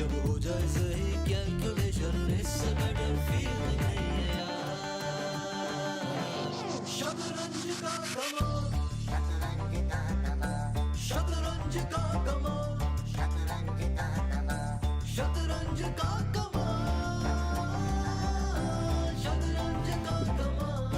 जब हो जाए सही कैलकुलेशन इससे बेटर फील नहीं है यार शतरंज का कमाल शतरंज का कमाल शतरंज का कमाल शतरंज का कमाल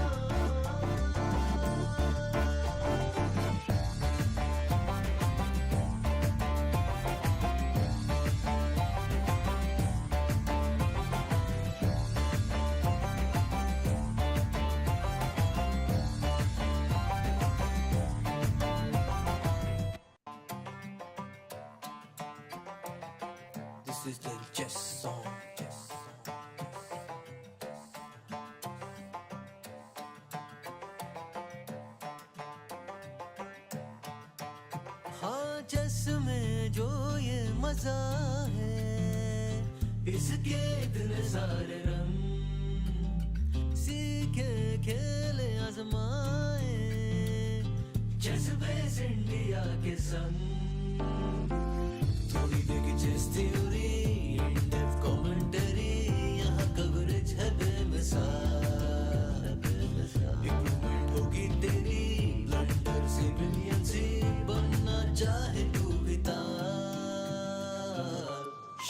This is the chess song. हाँ चेस में जो ये मजा है इसके इतने सारे रंग सीखे खेले आजमाए चेस बेस इंडिया के संग थोड़ी देखी chess theory in depth commentary यहाँ कवरेज है बेमिसाल इम्प्रूवमेंट होगी तेरी ब्लंडर से ब्रिलियंसी बनना चाहे तू भी तार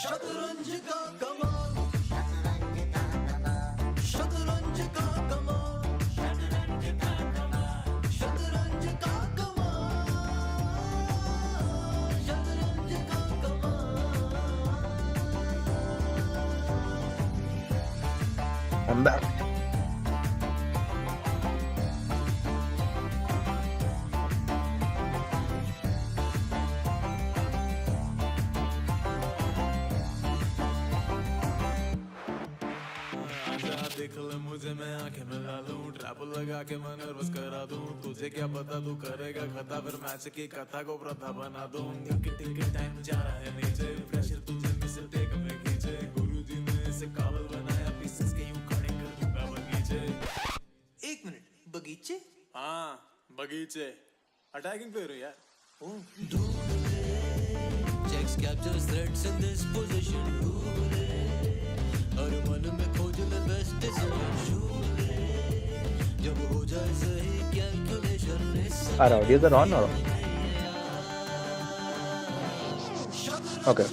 शतरंज का कमाल शतरंज का कमाल शतरंज का कमाल शतरंज का कमाल शतरंज का कमाल I'm back. देख ले मुझे मैं आंखें मिला लूं ट्रैपल लगा के मैं नर्वस करा दूं तुझे क्या पता तू करेगा खता फिर मैच की कथा को प्रथा बना दूं टिक टाइम जा रहा है नीचे प्रेशर तुझे मिसल टेक में खींचे गुरुजी ने इसे काबल बनाया पीसेस के यूं खड़े कर दूंगा बगीचे एक मिनट बगीचे हाँ बगीचे अटैकिंग प्लेयर हो यार checks captures threats in this position और मन में खोज ले बेस्ट डिसीजन जब हो जाए सही calculation Our audios are on or off? Okay.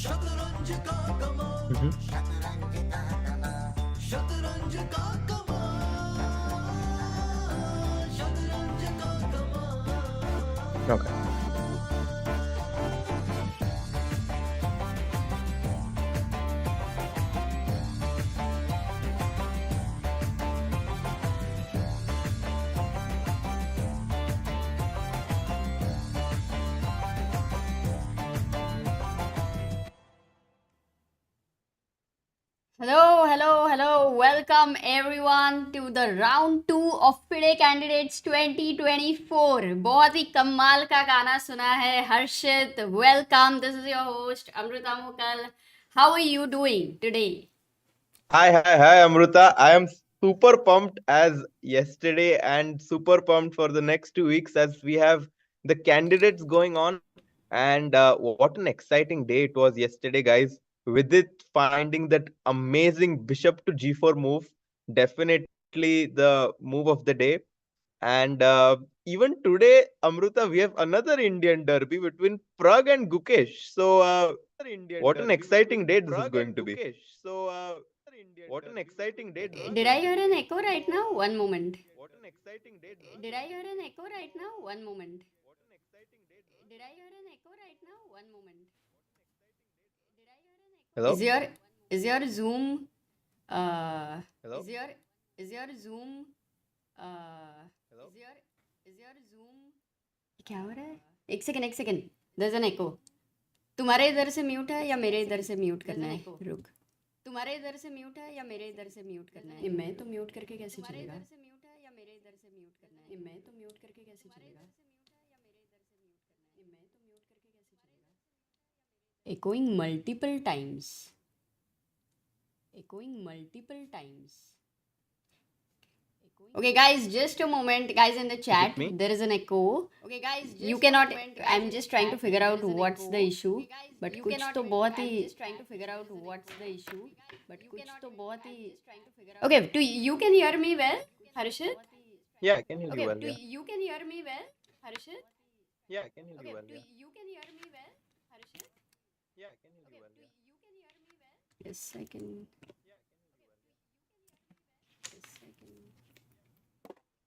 शतरंज का कमाल शतरंज का कमाल शतरंज का कमाल Okay. Hello. Welcome everyone to the round 2 of FIDE Candidates 2024. बहुत ही कमाल का गाना सुना है हर्षित. Welcome. This is your host Amrita Mukal. How are you doing today? Hi, Amruta. I am super pumped as yesterday and super pumped for the next 2 weeks as we have the candidates going on. And what an exciting day it was yesterday, guys. Vidit finding that amazing bishop to g4 move. Definitely the move of the day. And even today, Amruta, we have another Indian derby between Pragg and Gukesh. So, what an exciting day this is going to be. What an exciting day. Did I hear an echo right now? One moment. Did I hear an echo right now? One moment. Did I hear an echo right now? One moment. Hello? Is your Zoom Hello? is your Zoom is your Zoom क्या हो रहा है? एक second there's an echo. तुम्हारे इधर से mute है या मेरे इधर से म्यूट करना है? रुक. तुम्हारे इधर से म्यूट है या मेरे इधर से म्यूट करना है? मैं तो म्यूट करके कैसे चलेगा? मैं तो म्यूट करके कैसे चलेगा? Echoing multiple times. Okay, guys, just a moment. Guys, in the chat, me? there is an echo. Okay, guys, you cannot. I'm just trying to figure out what's the issue. But कुछ तो बहुत ही. Trying to figure out what's the issue. But कुछ तो बहुत ही. Okay, you can hear me well, Harshit? Yeah, I can hear you Okay, well. Yeah, you can hear me well, Harshit? yeah, I can hear you well. Yeah, You can hear me well, Harshit? yeah, I can hear you well. Yeah. Yes, I can.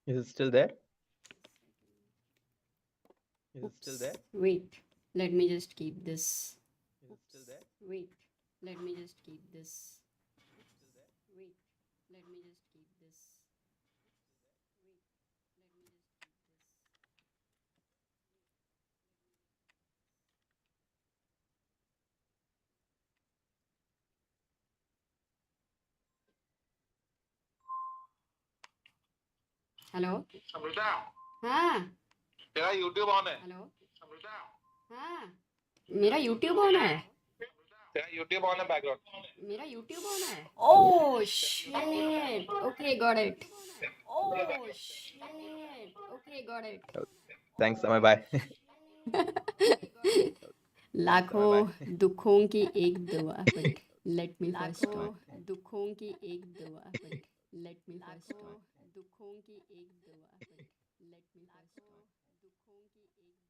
Is it still there? Is it still there? Wait, let me just keep this. Is it still there? Wait, let me just keep this. Wait, let me just keep this. Wait, let me just keep this. Hello Amrita हाँ तेरा YouTube on है hello Amrita हाँ मेरा YouTube on है तेरा YouTube on है background मेरा YouTube on है oh shit okay got it oh shit okay got it Thanks, Samay. Bye. लाखों दुखों की एक दुआ बट लेट मी फर्स्ट दुखों की एक दुआ बट लेट मी फर्स्ट दुखों की एक दुआ बट लेट मी फर्स्ट दुखों की एक दुआ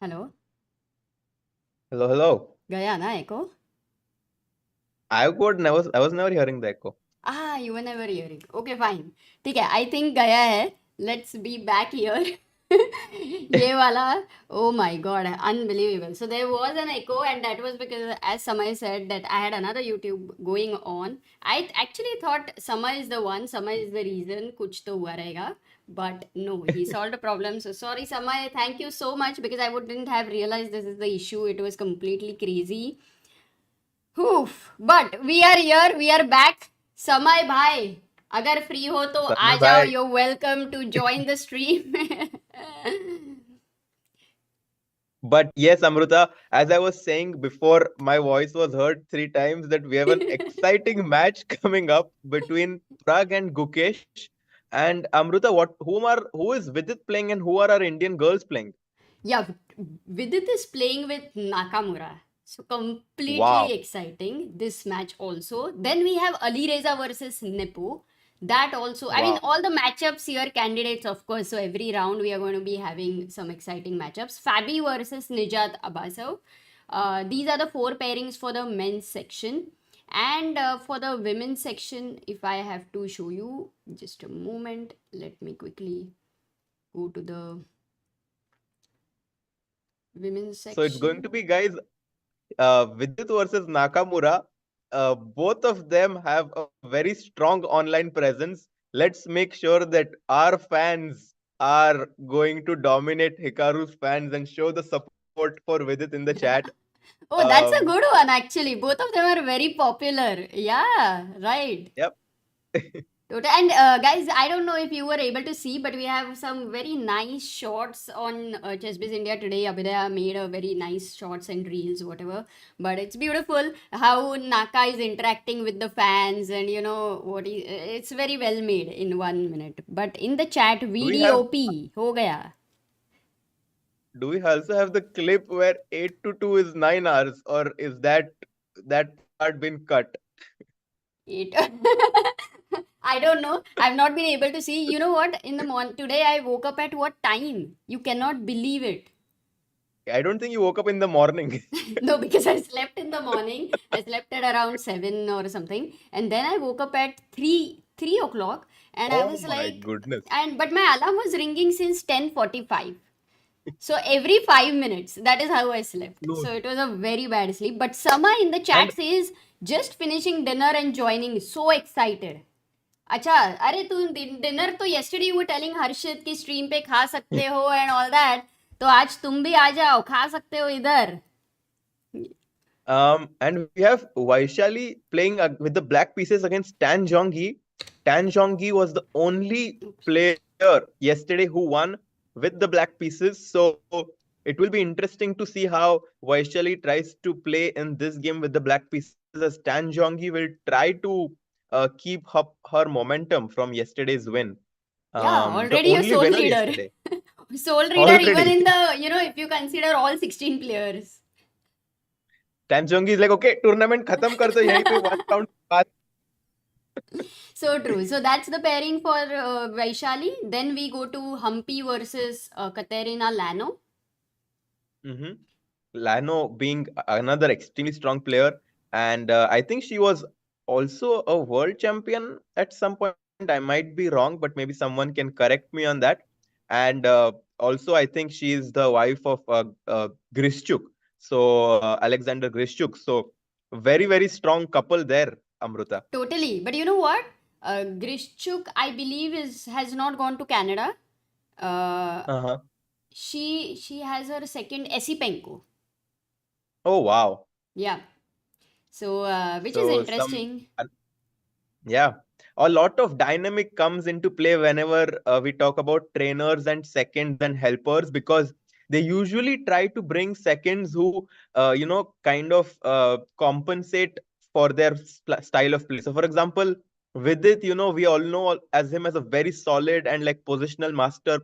हेलो Hello, hello. गया ना एको I was never hearing the echo. you were never hearing okay fine ठीक है I think गया है let's be back here ये वाला oh my god unbelievable so there was an echo and that was because as Samay said that I had another YouTube going on I actually thought Samay is the one Samay is the reason कुछ तो हुआ रहेगा but no he solved the problem so sorry Samay thank you so much because I wouldn't have realized this is the issue it was completely crazy Oof. But we are here we are back Samay bhai अगर free हो तो Samay आ जाओ bhai. you're welcome to join the stream But yes, Amruta, as I was saying before, my voice was heard 3 times that we have an exciting match coming up between Pragg and Gukesh. And Amruta, who is Vidit playing and who are our Indian girls playing? Yeah, Vidit is playing with Nakamura. So completely Wow. exciting this match also. Then we have Alireza versus Nepo. That also, I mean, Wow. all the matchups here, candidates, of course. So every round we are going to be having some exciting matchups. Fabi versus Nijat Abasov. These are the 4 pairings for the men's section. And for the women's section, if I have to show you, just a moment, let me quickly go to the women's section. So it's going to be, guys, Vidit versus Nakamura. Both of them have a very strong online presence. Let's make sure that our fans are going to dominate Hikaru's fans and show the support for Vidit in the chat. Oh, that's a Um, good one actually. Both of them are very popular. Yeah, right. Yep. And guys, I don't know if you were able to see, but we have some very nice shots on ChessBase India today. Abhidaya made a very nice shots and reels, whatever. But it's beautiful how Naka is interacting with the fans, and you know it's very well made in 1 minute. But in the chat, VDOP ho gaya. Do we also have the clip where 8 to 2 is 9 hours, or is that part been cut? It I don't know. I've not been able to see. You know what? In the morning today, I woke up at what time? You cannot believe it. I don't think you woke up in the morning. No, because I slept in the morning. I slept at around 7 or something, and then I woke up at 3 o'clock, and I Oh was my like, goodness. but my alarm was ringing since 10:45. So every 5 minutes, that is how I slept. No. So it was a very bad sleep. But Sama in the chat says just finishing dinner and joining. So excited. अच्छा अरे तू dinner तो yesterday you were telling हर्षित की stream पे खा सकते हो and all that तो आज तुम भी आ जाओ खा सकते हो इधर And we have Vaishali playing with the black pieces against Tan Zhongyi. Tan Zhongyi was the only player yesterday who won with the black pieces. So it will be interesting to see how Vaishali tries to play in this game with the black pieces, as Tan Zhongyi will try to keep up her momentum from yesterday's win. Yeah, The already a only sole winner leader. yesterday. Sole leader even Already. in the, if you consider all 16 players. Time Zhongyi is like, okay, tournament khatam kar do, yahi pe one round baad. So true. So that's the pairing for Vaishali. Then we go to Humpy versus Kateryna Lagno. Mhm. Lano being another extremely strong player, and I think she was also a world champion at some point. I might be wrong, but maybe someone can correct me on that. And also, I think she is the wife of Grishchuk, so Alexander Grishchuk. So very strong couple there, Amruta. Totally. But you know what? Grishchuk, I believe, has not gone to Canada. Uh, Uh-huh. she has her second Esipenko. Oh wow. Yeah. So which is So some interesting. Yeah, a lot of dynamic comes into play whenever we talk about trainers and seconds and helpers, because they usually try to bring seconds who, kind of compensate for their style of play. So, for example, Vidit, we all know as him as a very solid and like positional master,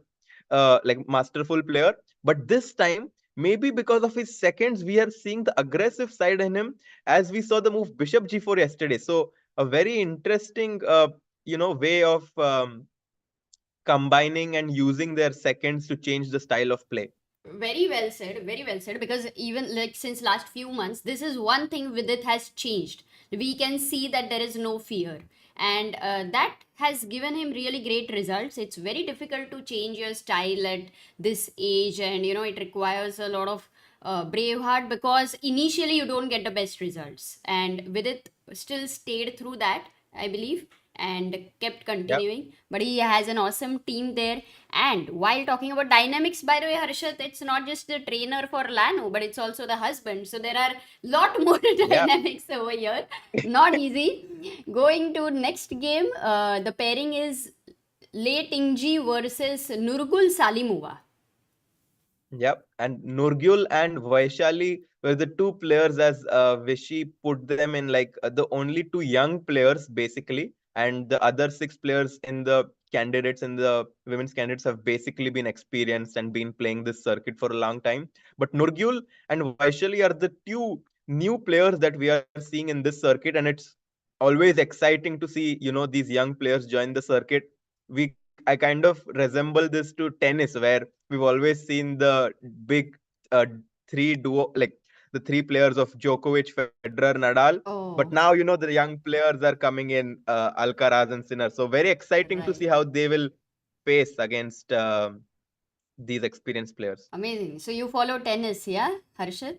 like masterful player. But this time, maybe because of his seconds, we are seeing the aggressive side in him, as we saw the move Bishop G4 yesterday. So a very interesting way of combining and using their seconds to change the style of play. Very well said, very well said. Because even like since last few months, this is one thing with it has changed. We can see that there is no fear, and that has given him really great results. It's very difficult to change your style at this age, and it requires a lot of brave heart, because initially you don't get the best results, and with it still stayed through that, I believe, and kept Yep. continuing. But he has an awesome team there. And while talking about dynamics, by the way, Harshit, it's not just the trainer for Lano, but it's also the husband. So there are lot more Yeah. dynamics over here. Not easy. Going to next game, the pairing is Late Ingji versus Nurgyul Salimova. Yep. And Nurgyul and Vaishali were the two players, as Vishy put them in, like the only two young players, basically. And the other six players in the candidates and the women's candidates have basically been experienced and been playing this circuit for a long time. But Nurgyul and Vaishali are the two new players that we are seeing in this circuit. And it's always exciting to see, these young players join the circuit. I kind of resemble this to tennis, where we've always seen the big uh, three duo, like the three players of Djokovic, Federer, Nadal. But Oh, now, the young players are coming in, Alcaraz and Sinner. So very exciting to right. see how they will face against these experienced players. Amazing. So you follow tennis, yeah, Harshit?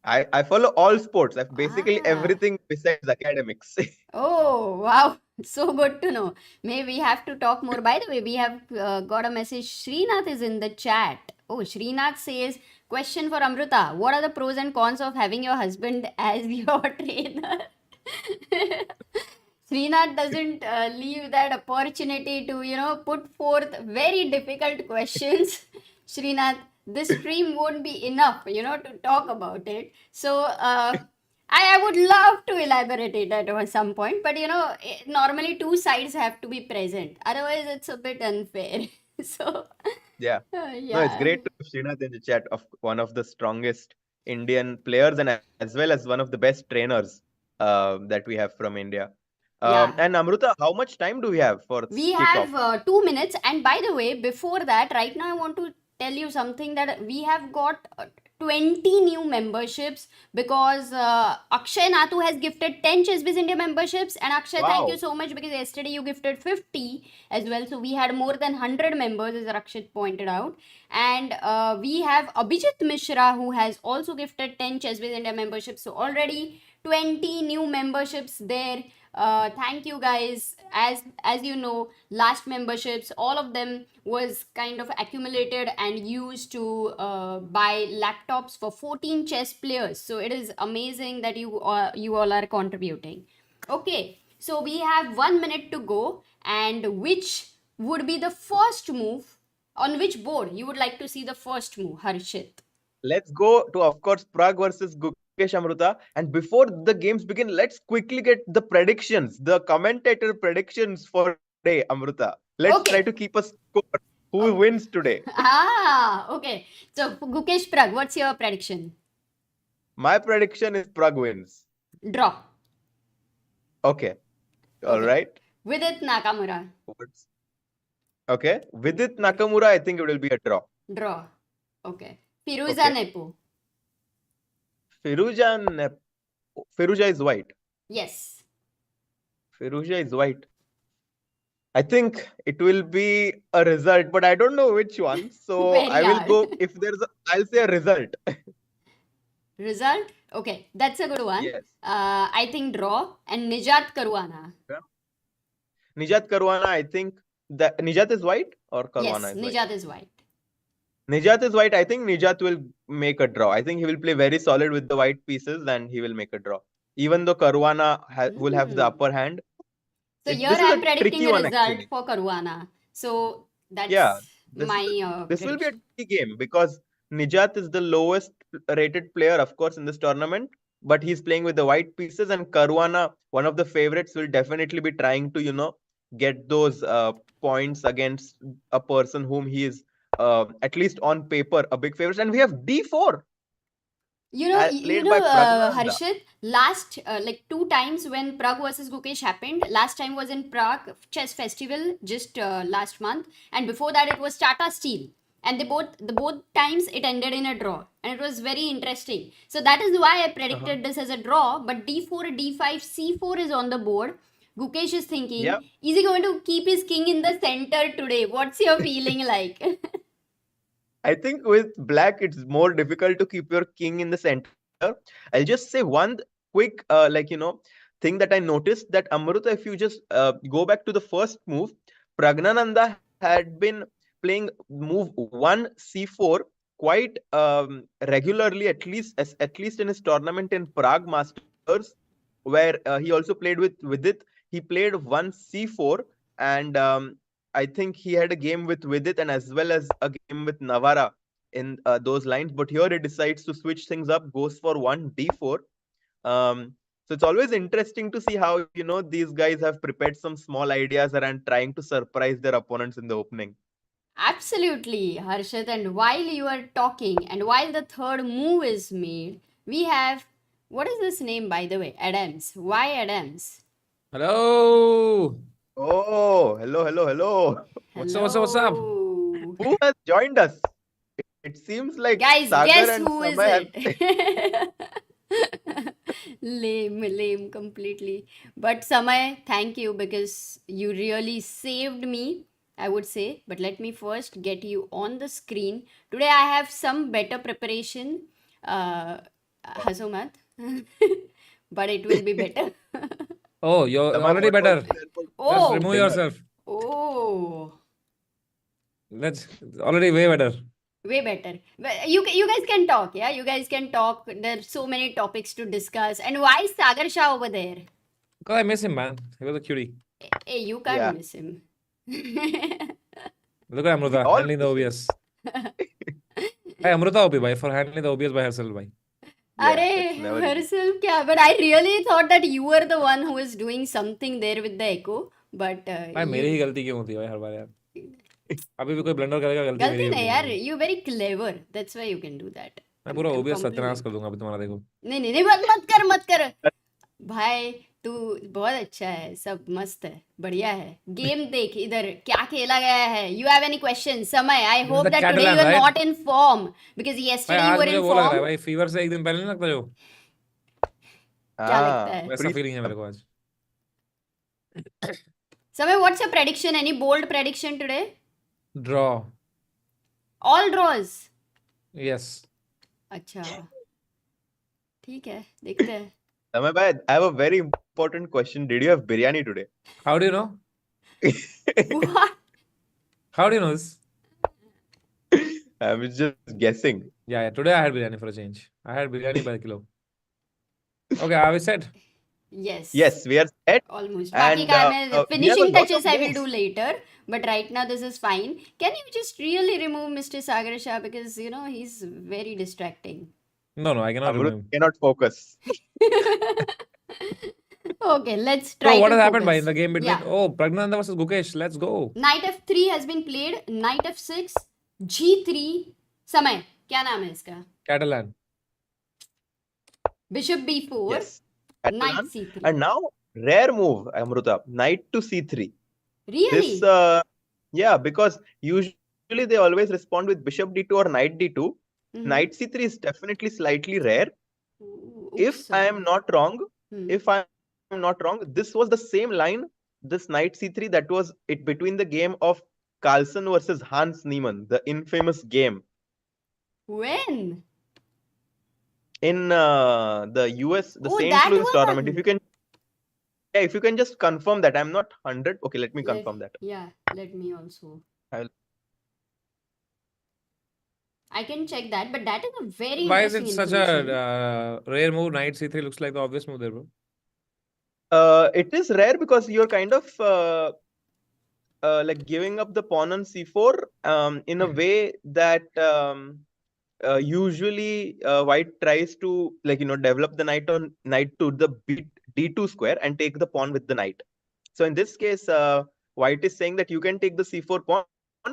I follow all sports. I've basically Ah. everything besides academics. Oh, wow. So good to know. May we have to talk more. By the way, we have got a message. Srinath is in the chat. Oh, Srinath says, question for Amruta. What are the pros and cons of having your husband as your trainer? Srinath doesn't leave that opportunity to, put forth very difficult questions. Srinath, this stream won't be enough, to talk about it. So, I would love to elaborate it at some point, but normally two sides have to be present. Otherwise, it's a bit unfair. So, Yeah. No, it's yeah. great to have Srinath in the chat, of one of the strongest Indian players, and as well as one of the best trainers that we have from India. Yeah. And Amruta, how much time do we have for We kickoff? have 2 minutes, and by the way, before that, right now I want to tell you something that we have got 20 new memberships, because Akshay Natu has gifted 10 ChessBase India memberships. And Akshay, thank you Wow. so much, because yesterday you gifted 50 as well. So we had more than 100 members, as Rakshit pointed out. And we have Abhijit Mishra, who has also gifted 10 ChessBase India memberships. So already 20 new memberships there. Thank you guys. As you know, last memberships, all of them was kind of accumulated and used to buy laptops for 14 chess players. So it is amazing that you all are contributing. Okay, so we have 1 minute to go, and which would be the first move? On which board you would like to see the first move, Harshit? Let's go to, of course, Pragg versus Gukesh Gukesh Amruta. And before the games begin, let's quickly get the predictions, the commentator predictions for today, Amruta. Let's try Okay. to keep a score. Who wins today? Okay. So, Gukesh, Pragg, what's your prediction? My prediction is Pragg wins. Draw. Okay. All Okay. right. Vidit, Nakamura. Okay. Vidit Nakamura, I think it will be a draw. Draw. Okay. Firouzja, Okay. Nepo. Firouzja is white. Yes. Firouzja is white. I think it will be a result, but I don't know which one. So Very I will hard. go, if there's a, I'll say a result. Result? Okay. That's a good one. Yes. I think draw. And Nijat, Caruana. Nijat Caruana, I think that Nijat is white or Caruana Yes, is white? Nijat is white. Nijat is white. I think Nijat will make a draw. I think he will play very solid with the white pieces and he will make a draw. Even though Caruana will have the upper hand. So here This is I'm a predicting tricky a one, result actually. for Caruana. So that's Yeah, my this will be a prediction. tricky game because Nijat is the lowest rated player, of course, in this tournament. But he's playing with the white pieces, and Caruana, one of the favorites, will definitely be trying to, get those points against a person whom he is, at least on paper, a big favorite. And we have D4 played by Praggnanandhaa. Harshit, last like 2 times when Pragg versus Gukesh happened. Last time was in Prague Chess Festival just last month, and before that it was Tata Steel. And the both times it ended in a draw, and it was very interesting. So that is why I predicted this as a draw. But D4, D5, C4 is on the board. Gukesh is thinking, Yep. is he going to keep his king in the center today? What's your feeling like? I think with black, it's more difficult to keep your king in the center. I'll just say one quick, thing that I noticed that Amruta, if you just go back to the first move, Praggnanandhaa had been playing move 1 c4 quite regularly, at least in his tournament in Prague Masters, where he also played with Vidit. He played 1 c4 and I think he had a game with Vidit and as well as a game with Navara in those lines. But here he decides to switch things up, goes for 1 d4. So it's always interesting to see how, these guys have prepared some small ideas and trying to surprise their opponents in the opening. Absolutely, Harshit. And while you are talking and while the third move is made, we have, what is this name by the way? Adams. Why Adams? Hello. Oh, hello. What's up? Hello. Who has joined us? It seems like Guys, Sagar guess and who is Samay it? Lame completely. But Samay, thank you because you really saved me, I would say. But let me first get you on the screen. Today I have some better preparation. Hasumat. But it will be better. Oh, you're Samay, already what was better. there for Oh. Just remove dinner? yourself. Oh, That's already way better. way better. But you guys can talk, yeah? You guys can talk. There's so many topics to discuss. And why is Sagar Shah over there? Because I miss him, man. He was a cutie. Hey, you can't Yeah. miss him. Look at Amruta All handling the OBS. Hey, Amruta OB bhai for handling the OBS by herself, bhai. Yeah, Arey, it's never easy. herself kya? But I really thought that you were the one who was doing something there with the echo. But भाई मेरी ही गलती क्यों होती है भाई हर बार यार अभी भी कोई ब्लंडर करेगा गलती गलती मेरी नहीं होगी यार, you very clever. That's why you can do that. मैं पूरा I'm OBS सत्यानाश complimenting. कर दूंगा अभी तुम्हारा देखो नहीं मत कर भाई, तू बहुत अच्छा है, सब मस्त है, बढ़िया है. गेम देख इधर क्या खेला गया है. You have any questions? समय, I hope the that today Catalan, you are right? not in form because भाई yesterday you आज were मुझे in वो लग रहा है form. भाई फीवर से एक दिन पहले नहीं लगता जो क्या लगता है? वैसा फीलिंग है मेरे को आज समय, what's your prediction? Any bold prediction today? Draw All draws. Yes अच्छा, ठीक है, देखते हैं. Samay bhai, I have a very important question. Did you have biryani today? How do you know What? How do you know this I was just guessing. Yeah, today I had biryani for a change. I had biryani by the kilo. Okay, are we set? Yes. Yes, we are set. Almost. And, बाकी का मैं we have a finishing lot touches of I will moves. do later. But right now this is fine. Can you just really remove Mr. Sagar Shah because he's very distracting. No, I cannot Amrut remember. cannot focus. Okay, let's So try what to has happened focus. in the game between? Yeah. Oh, Praggnanandhaa versus Gukesh. Let's go. Knight f3 has been played. Knight f6, g3. समय क्या नाम है इसका? Catalan. Bishop b4, Yes. knight Catalan. c3. And now rare move, Amruta. Knight to c3. Really? This yeah, because usually they always respond with bishop d2 or knight d2. Knight c3 is definitely slightly rare. If Oops, I am not wrong, Hmm. if I am not wrong, this was the same line, this knight c3, that was it between the game of Carlsen versus Hans Niemann, the infamous game When? in the US, the Oh, St. that Louis tournament. one. If you can, yeah, if you can just confirm that, I'm not 100. Okay, let me confirm that. Yeah, let me also. I'll- I can check that, but that is a very Why is interesting it such information. a rare move? Knight c3 looks like the obvious move there, bro. It is rare because you're kind of like giving up the pawn on c4 in a way that usually white tries to, like, develop the knight to the d2 square and take the pawn with the knight. So in this case, white is saying that you can take the c4 pawn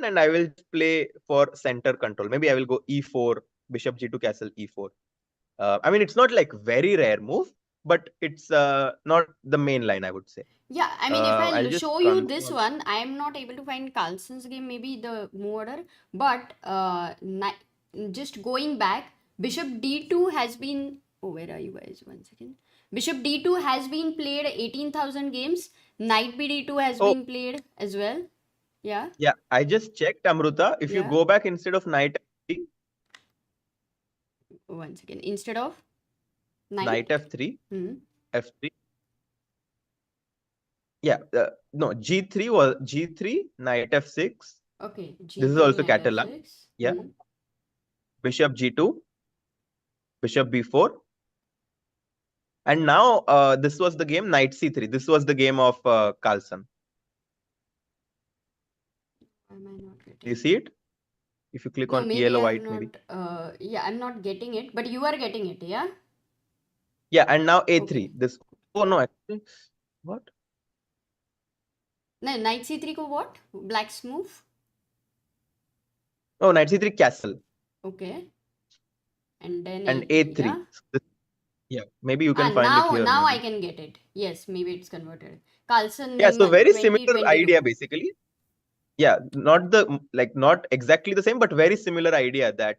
and I will play for center control. Maybe I will go e4, bishop g2, castle e4. I mean, it's not like very rare move, but it's not the main line, I would say. Yeah, I mean, if I'll I'll just show you this confirm. one, I am not able to find Carlsen's game, maybe the move order, but just going back, Bishop d2 has been. Oh, where are you guys? 1 second. Bishop d2 has been played 18,000 games. Knight bd2 has Oh, been played as well. Yeah. yeah, I just checked, Amruta. If you Yeah. go back, instead of knight f3, 1 second. Instead of knight f3, Hmm. f3. Yeah, no, g3 was g3, knight f6. Okay. This is g3, also knight Catalan. f6. Yeah. Bishop g2, bishop b4. And now this was the game knight c3. This was the game of Carlsen. Why am I not Do you getting see it? If you click No, on maybe yellow I'm white, not. maybe. Yeah, I'm not getting it, but you are getting it, yeah? Yeah, and now a3. Okay. This. Oh no, actually, what? No, knight c3 ko what? Black's move? Oh, knight c3 castle. Okay. And then And a3, a3. yeah? Yeah, maybe you can find it here. Now Maybe. I can get it. Yes, maybe it's converted. Carlsen Yeah, so very similar 2022. idea basically. Yeah, not exactly the same, but very similar idea that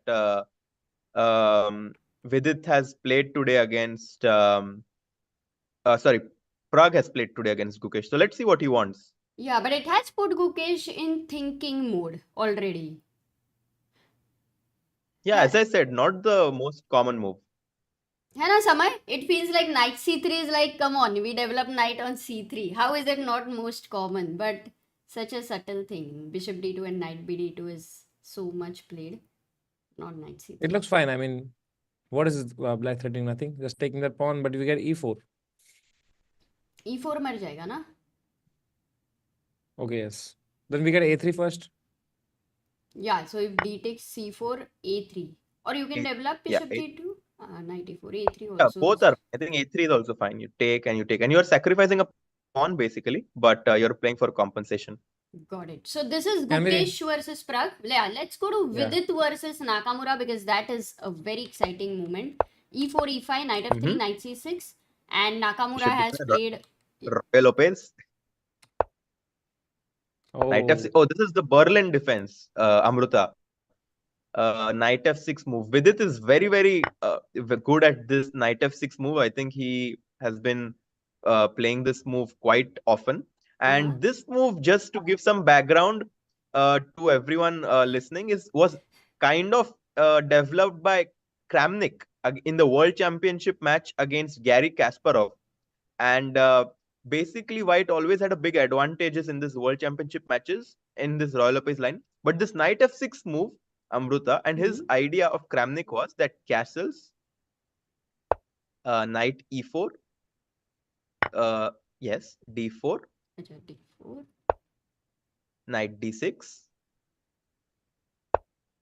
Vidit has played today against sorry, Pragg has played today against Gukesh. So let's see what he wants. Yeah, but it has put Gukesh in thinking mode already. Yeah, as I said, not the most common move. है ना Samay? It feels like knight c3 is like, come on, we develop knight on c3. How is it not most common? But such a subtle thing. Bishop d2 and knight bd2 is so much played. Not knight c3. It looks fine. I mean, what is it? Black threatening nothing. Just taking that pawn, but we get e4. e4 मर जाएगा ना? Okay, yes. Then we get a3 first. Yeah, so if d takes c4, a3. Or you can develop Yeah, bishop d2. Knight e4, a3 yeah, also. both are. I think a3 is also fine. You take and you take, and you are sacrificing a pawn basically, but you're playing for compensation. Got it. So this is Can we- Gukesh versus Pragg. Yeah, let's go to Yeah. Vidit versus Nakamura because that is a very exciting moment. e4, e5, knight f3, knight c6. And Nakamura Bishop has d5, played. Roy Lopez. Knight Oh, f6. Oh, this is the Berlin defense, Amruta. Knight f6 move. Vidit is very, very good at this knight f6 move. I think he has been playing this move quite often. And this move, just to give some background to everyone listening, was kind of developed by Kramnik in the World Championship match against Garry Kasparov. And basically, White always had a big advantages in this World Championship matches in this Royal Lopez line. But this knight f6 move, Amruta, and his idea of Kramnik was that castles, knight e4, yes, d4, d4, knight d6,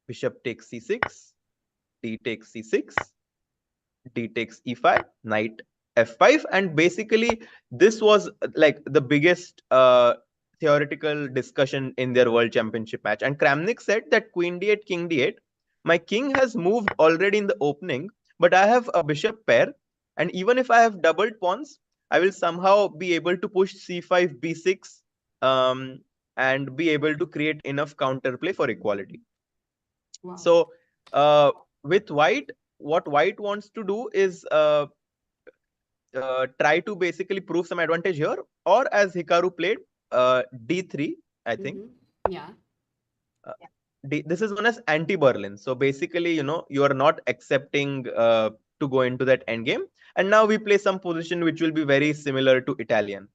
bishop takes c6, d takes c6, d takes e5, knight f5, and basically this was like the biggest theoretical discussion in their world championship match. And Kramnik said that queen d8, king d8. My king has moved already in the opening, but I have a bishop pair, and even if I have doubled pawns, I will somehow be able to push c5, b6, and be able to create enough counterplay for equality. Wow. So with white, what white wants to do is try to basically prove some advantage here, or as Hikaru played, d3, I think. Yeah. This is known as anti-Berlin. So basically, you are not accepting to go into that endgame. And now we play some position which will be very similar to Italian.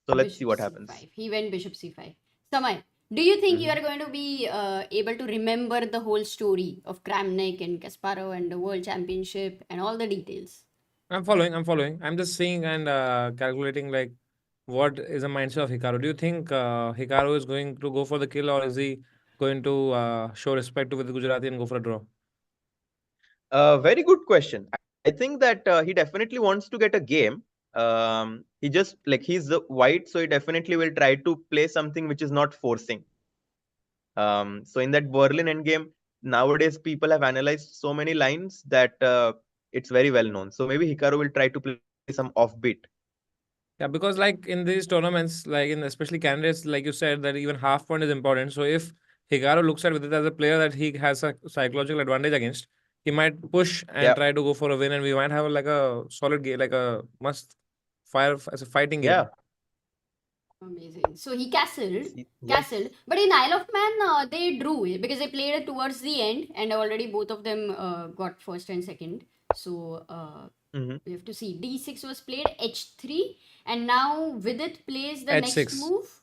So let's see what happens. C5. He went bishop c5. Samay, do you think you are going to be able to remember the whole story of Kramnik and Kasparov and the World Championship and all the details? I'm following. I'm just seeing and calculating like what is the mindset of Hikaru. Do you think Hikaru is going to go for the kill, or is he going to show respect to the Gujarati and go for a draw? Very good question. I think that he definitely wants to get a game. He just he's the white, so he definitely will try to play something which is not forcing. So in that Berlin endgame, nowadays people have analyzed so many lines that it's very well known. So maybe Hikaru will try to play some offbeat. Yeah, because like in these tournaments, like in especially candidates, like you said, that even half point is important. So if Hikaru looks at Vidit as a player that he has a psychological advantage against, he might push and try to go for a win, and we might have like a solid game, like a must fire as a fighting game. Yeah. Amazing. So he castled, but in Isle of Man, they drew because they played it towards the end, and already both of them got first and second. So we have to see. D6 was played, H3, and now Vidit plays the H6. next move.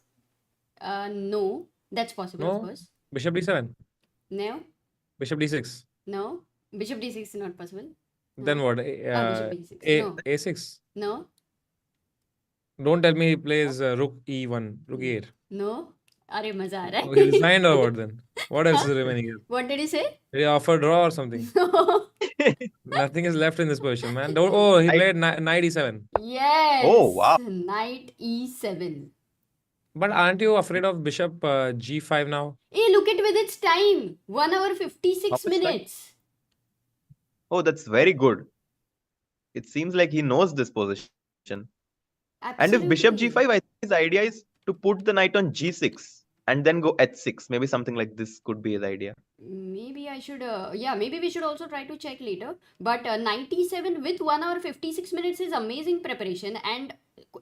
No, that's possible, No? of course. Bishop d7, No, Bishop d6. no. Bishop D6 is not possible. Then No. what? Bishop B6. No. A6. No, Don't tell me he plays Rook E1, Rook E8. no. अरे मजा आ रहा Oh, he है. resigned or what then? What else is remaining here? What did he say? Did he offer draw or something? Nothing is left in this position, man. He played knight e7. Yes. Oh, wow. Knight E7. But aren't you afraid of bishop g5 now? Hey, look at with its time. 1 hour 56 How much time? minutes. Oh, that's very good. It seems like he knows this position. And if bishop Absolutely. g5, I think his idea is to put the knight on g6 and then go h6. Maybe something like this could be his idea. Maybe I should, maybe we should also try to check later. But 97 with 1 hour 56 minutes is amazing preparation. And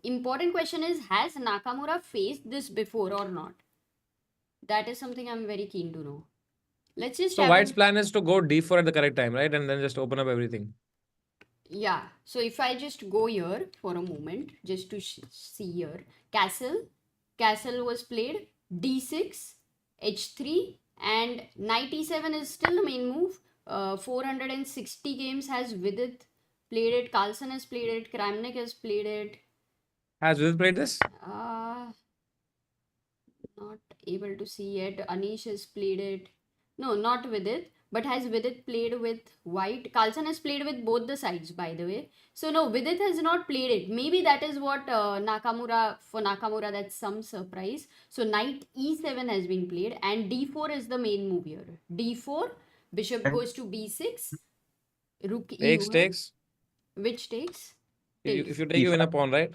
important question is, has Nakamura faced this before or not? That is something I'm very keen to know. Let's just So have White's a- plan is to go d4 at the correct time, right? And then just open up everything. Yeah, so if I just go here for a moment, just to see here, castle was played, d6, h3, and knight e7 is still the main move. 460 games has Vidit played it, Carlsen has played it, Kramnik has played it. Has Vidit played this? Not able to see yet. Anish has played it. No, not with it. But has Vidit played with white? Carlsen has played with both the sides, by the way. So no, Vidit has not played it. Maybe that is what for Nakamura, that's some surprise. So knight e7 has been played and d4 is the main move here. d4, bishop goes to b6, rook e1. Takes. Which takes? If you take, you win a pawn, right?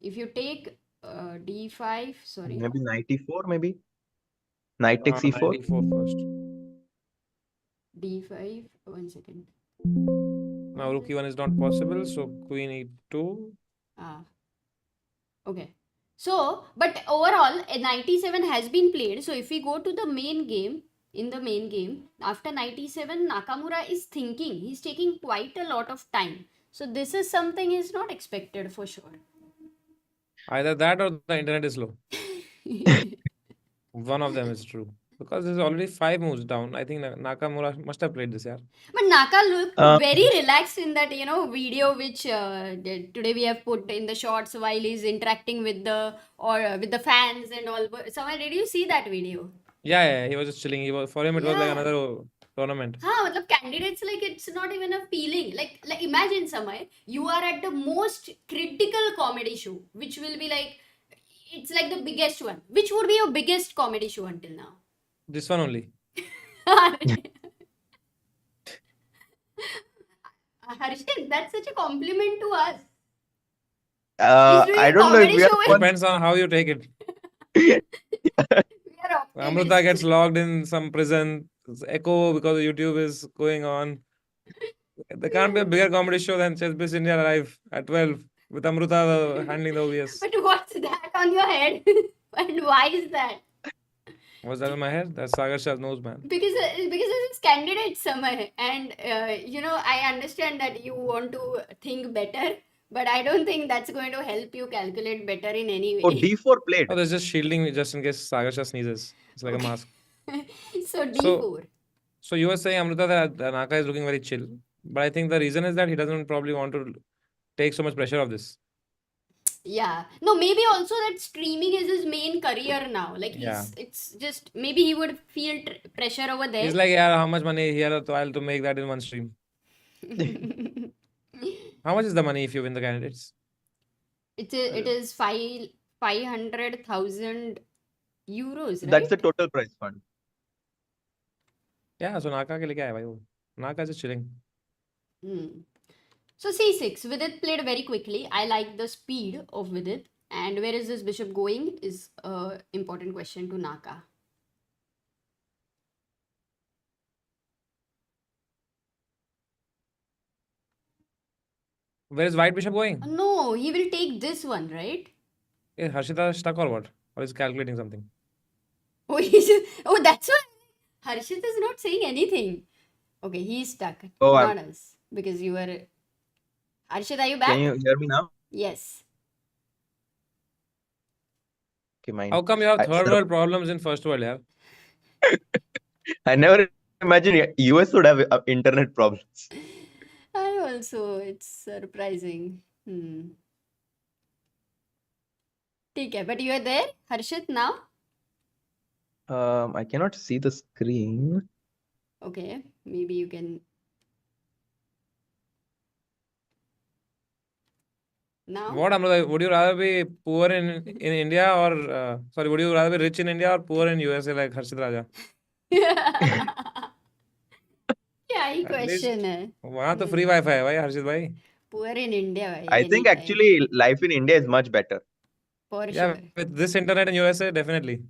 If you take d5, sorry. Maybe knight e4, maybe. Knight takes e4. Knight e4 first. d5, 1 second. Now rook e1 is not possible, so queen e2. Okay. So, but overall, a 97 has been played. So, if we go to the main game, after 97, Nakamura is thinking. He's taking quite a lot of time. So, this is something is not expected for sure. Either that or the internet is slow. One of them is true. Because there's already 5 moves down. I think Nakamura must have played this, yeah. But Naka looked very relaxed in that, video which today we have put in the shorts while he's interacting with the fans and all. Somewhere, did you see that video? Yeah, he was just chilling. For him, it was like another tournament. हाँ मतलब candidates, like it's not even a feeling. Like imagine Samay, you are at the most critical comedy show, which will be like, it's like the biggest one. Which would be your biggest comedy show until now? This one only. Harshit, that's such a compliment to us. He's doing I a don't know if comedy we are show the with Depends on how you take it. we are Amrita optimists. gets logged in some prison. It's echo because YouTube is going on. There can't be a bigger comedy show than ChessBase India Live at 12 with Amrita handling the OBS. But what's that on your head? And why is that? What's that in my head? That's Sagar Shah's nose, man. Because it's candidate Samay, and you know, I understand that you want to think better, but I don't think that's going to help you calculate better in any Oh, way. D4 played. Oh, there's just shielding me just in case Sagar Shah sneezes. It's like a Okay. mask. So D4. So you were saying, Amrita, that Naka is looking very chill. But I think the reason is that he doesn't probably want to take so much pressure of this. Yeah. No, maybe also that streaming is his main career now. Like Yeah. it's just maybe he would feel pressure over there. He's like, yeah, how much money here to I'll to make that in one stream. How much is the money if you win the candidates? it is 500,000 euros, right? That's the total prize fund. Yeah, so Naka ke liye kya hai bhai wo? Naka is just chilling. So C6, Vidit played very quickly. I like the speed of Vidit. And where is this bishop going is a important question to Naka. Where is white bishop going? No, he will take this one, right? Is Harshita stuck or what? Or is calculating something? Oh, that's why Harshit is not saying anything. Okay, he's stuck. Oh, Not us. Because you were... Harshit, are you back? Can you hear me now? Yes. Okay, mine. How come you have I- third world problems in first world, yeah? I never imagined US would have internet problems. I also, it's surprising. Okay, but you are there, Harshit, now? I cannot see the screen. Okay, maybe you can... Now? What, Amrita? Would you rather be poor in India or sorry, would you rather be rich in India or poor in USA like Harshit Raja? क्या ही At least question है. वहाँ तो free Wi-Fi है भाई हर्षित भाई. Poor in India, भाई, I think anytime. actually life in India is much better. For Yeah, sure. with this internet in USA, definitely.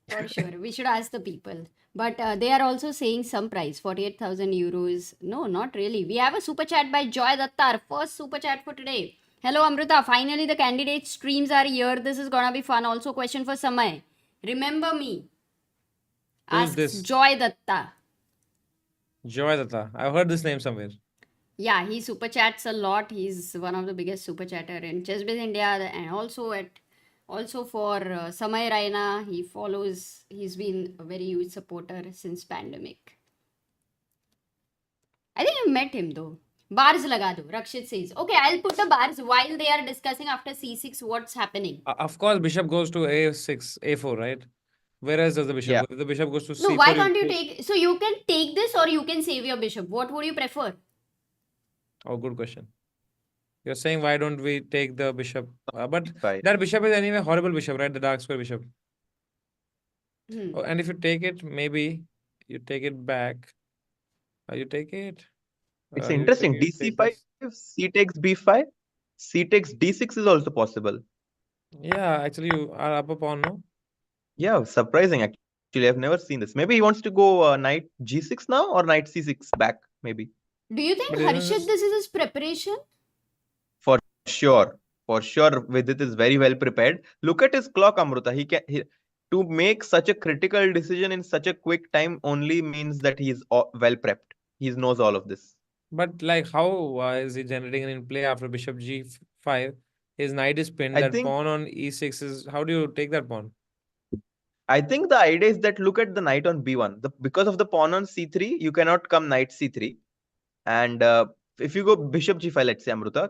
For sure. We should ask the people. But they are also saying some price, 48,000 euros. No, not really. We have a super chat by Joy Dattar. First super chat for today. Hello, Amrita. Finally, the candidate streams are here. This is gonna be fun. Also, question for Samay. Remember me. Who's Ask this? Joy Datta. Joy Datta. I've heard this name somewhere. Yeah, he super chats a lot. He's one of the biggest super chatter in ChessBase India, and also for Samay Raina. He follows. He's been a very huge supporter since pandemic. I think I met him though. Bars laga do. Rakshit says. Okay, I'll put the bars while they are discussing after C6 what's happening. Of course, bishop goes to A6, A4, right? Whereas does the bishop Yeah. go? If the bishop goes to No, C4, why can't you take? So you can take this or you can save your bishop. What would you prefer? Oh, good question. You're saying why don't we take the bishop? But Fine. that bishop is anyway horrible bishop, right? The dark square bishop. Hmm. Oh, and if you take it, maybe you take it back. You take it. It's You interesting. take DC5, this. C takes B5, C takes D6 is also possible. Yeah, actually you are up a pawn, no? Yeah, surprising actually. I've never seen this. Maybe he wants to go knight G6 now or knight C6 back, maybe. Do you think But isn't Harshit this- this is his preparation? Sure. For sure, Vidit is very well prepared. Look at his clock, Amruta. To make such a critical decision in such a quick time only means that he is well prepped. He knows all of this. But like, how is he generating an in play after bishop G5? His knight is pinned. I That think- pawn on E6 is. How do you take that pawn? I think the idea is that look at the knight on B1. Because of the pawn on C3, you cannot come knight C3. And if you go bishop G5, let's say, Amruta,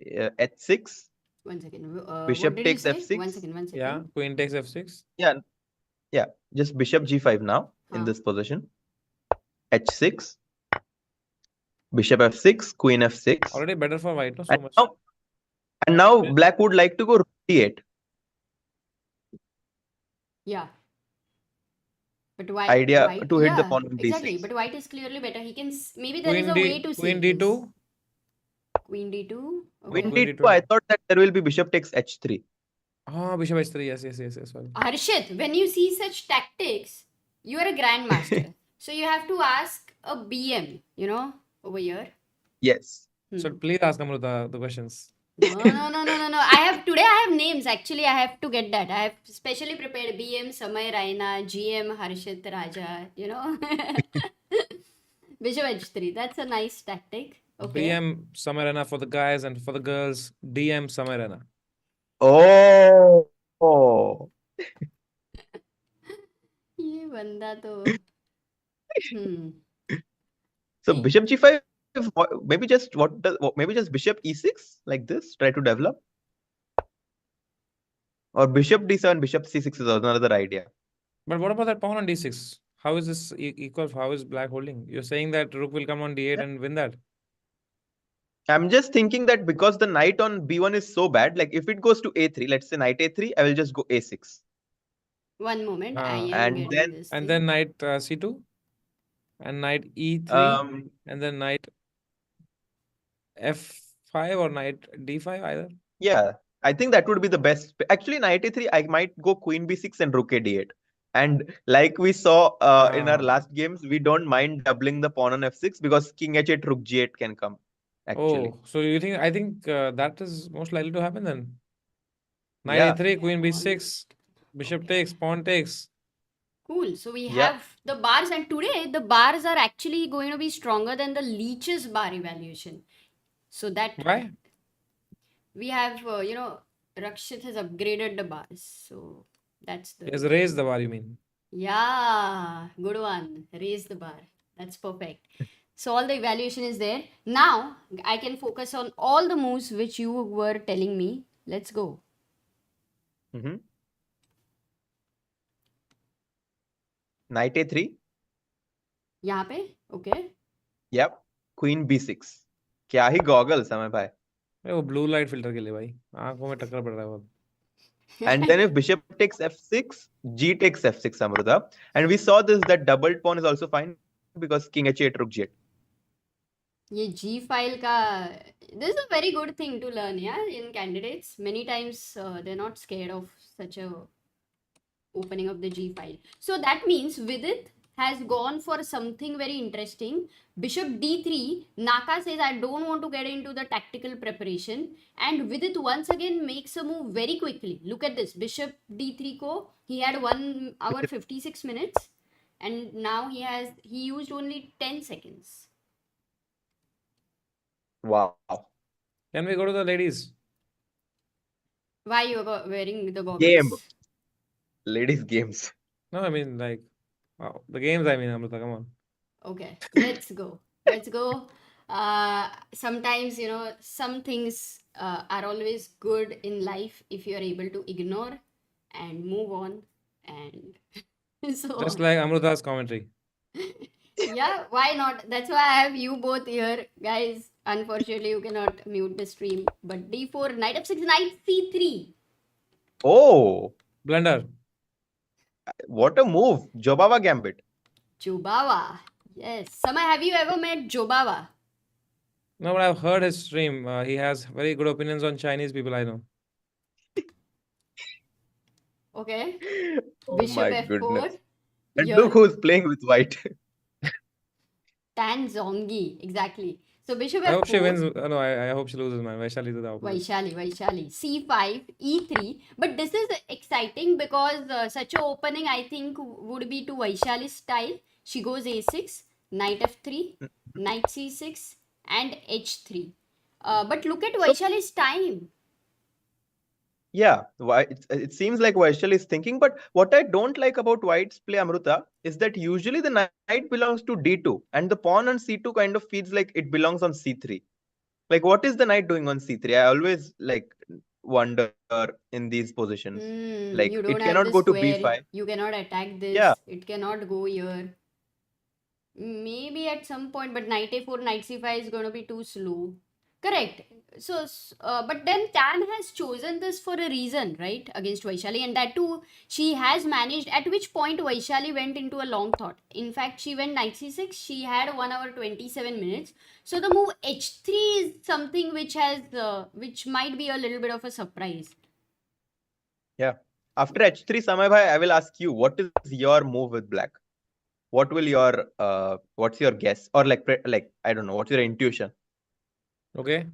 H6. One second. Bishop What did takes you say? F6. One second. Yeah, queen takes F6. Yeah. Yeah, just bishop g5 now in Huh. this position. h6, bishop f6, queen f6. Already better for white, no? So And much. now black would like to go rook d8. Yeah. But white, Idea to hit the yeah, pawn on exactly. d6. But white is clearly better. He can, maybe there is Queen a way D, to Queen save this. D2. Queen d2. Queen Okay. Queen d2, d2. I thought that there will be bishop takes h3. Ah, bishop h3. Yes, yes, yes, yes. Sorry. Harshit, when you see such tactics, you are a grandmaster. So you have to ask a BM, over here. Yes. So please ask Amruta the questions. No. I have names. Actually, I have to get that. I have specially prepared BM, Samay, Raina, GM, Harshit, Raja, Bishop h3. That's a nice tactic. Okay. BM Samarana for the guys and for the girls, DM Samarana. Oh. ये बंदा तो So Hey. bishop g5, maybe just maybe just bishop e6 like this, try to develop. Or bishop d7, bishop c6 is another idea. But what about that pawn on d6? How is this equal? How is black holding? You're saying that rook will come on d8 and win that? I'm just thinking that because the knight on b1 is so bad, like if it goes to a3, let's say knight a3, I will just go a6. One moment, I am and getting then- this. And thing. then knight c2 and knight e3 and then knight f5 or knight d5 either. Yeah, I think that would be the best. Actually, knight a3, I might go queen b6 and rook a d8. And like we saw in our last games, we don't mind doubling the pawn on f6 because king h8, rook g8 can come. Actually, Oh, so you think? I think that is most likely to happen then. Knight Yeah. a3, queen b6, bishop takes, pawn takes. Cool. So we Yeah. have the bars, and today the bars are actually going to be stronger than the leech's bar evaluation. So that Why? we have, Rakshit has upgraded the bars. So that's He has the. raised the bar, you mean? Yeah, good one. Raise the bar. That's perfect. So all the evaluation is there. Now I can focus on all the moves which you were telling me. Let's go. Mhm. Knight a3. यहाँ पे okay. Yep. Queen b6. क्या ही goggle समय भाई. वो blue light filter के लिए भाई आंखों में टक्कर पड़ रहा है बहुत. And then if bishop takes f6, g takes f6, Amruta. And we saw this, that doubled pawn is also fine because king h8, rook g8. ये G file का this is a very good thing to learn, yeah, in candidates. Many times they're not scared of such a opening of the G file. So that means Vidit has gone for something very interesting. Bishop D3. Naka says, I don't want to get into the tactical preparation. And Vidit once again makes a move very quickly. Look at this. Bishop D3 ko, he had 1 hour 56 minutes. And now he used only 10 seconds. Wow. Can we go to the ladies? Why you are wearing the goggles? Game. Ladies games. No, I mean like the games. I mean, Amrita, come on. Okay, let's go. Let's go. Sometimes, some things are always good in life if you are able to ignore and move on and so Just on. like Amrita's commentary. Yeah, why not? That's why I have you both here, guys. Unfortunately, you cannot mute the stream. But D4, knight f6, knight c3. Oh, Blunder. what a move. Jobava gambit. Jobava. Yes. Samay, have you ever met Jobava? No, but I've heard his stream. He has very good opinions on Chinese people, I know. Okay. Oh Bishop my f4. goodness. And Here. look who's playing with white. Tan Zhongyi. Exactly. So Bishop I hope she f4. wins. No, I hope she loses, man. Vaishali is the opposite. Vaishali. C5, E3. But this is exciting because such a opening, I think, would be to Vaishali's style. She goes A6, knight F3, knight C6, and H3. But look at Vaishali's time. Yeah, it seems like Vaishali is thinking, but what I don't like about white's play, Amruta, is that usually the knight belongs to d2 and the pawn on c2 kind of feels like it belongs on c3. Like, what is the knight doing on c3? I always like wonder in these positions. Like You don't it have cannot the go to square. b5. You cannot attack this. Yeah. It cannot go here. Maybe at some point, but knight a4, knight c5 is going to be too slow. Correct. So, but then Tan has chosen this for a reason, right? Against Vaishali, and that too, she has managed. At which point Vaishali went into a long thought. In fact, she went knight c6. She had 1 hour 27 minutes. So the move h3 is something which which might be a little bit of a surprise. Yeah. After h3, Samay bhai, I will ask you, what is your move with black? What will your what's your guess, or like I don't know, what's your intuition? Okay.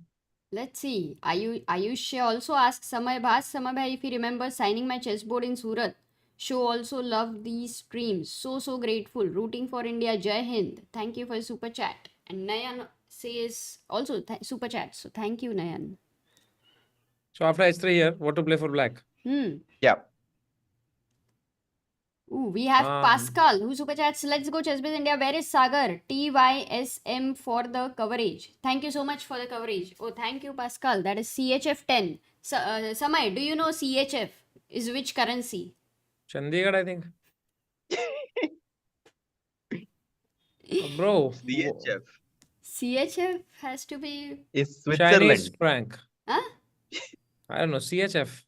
Let's see. Ayush also asks Samay bhai if he remembers signing my chessboard in Surat. Show also love these streams. So grateful. Rooting for India. Jai Hind. Thank you for super chat. And Nayan says also super chat. So thank you, Nayan. So after h3 here, what to play for black? Yeah. Ooh, we have Pascal who super chats. Let's go ChessBase India. Where is Sagar? TYSM for the coverage. Thank you so much for the coverage. Oh, thank you, Pascal. That is CHF 10. Samay, do you know CHF is which currency? Chandigarh, I think. Bro. CHF CHF has to be is Chinese Switzerland. franc. Huh? I don't know. CHF.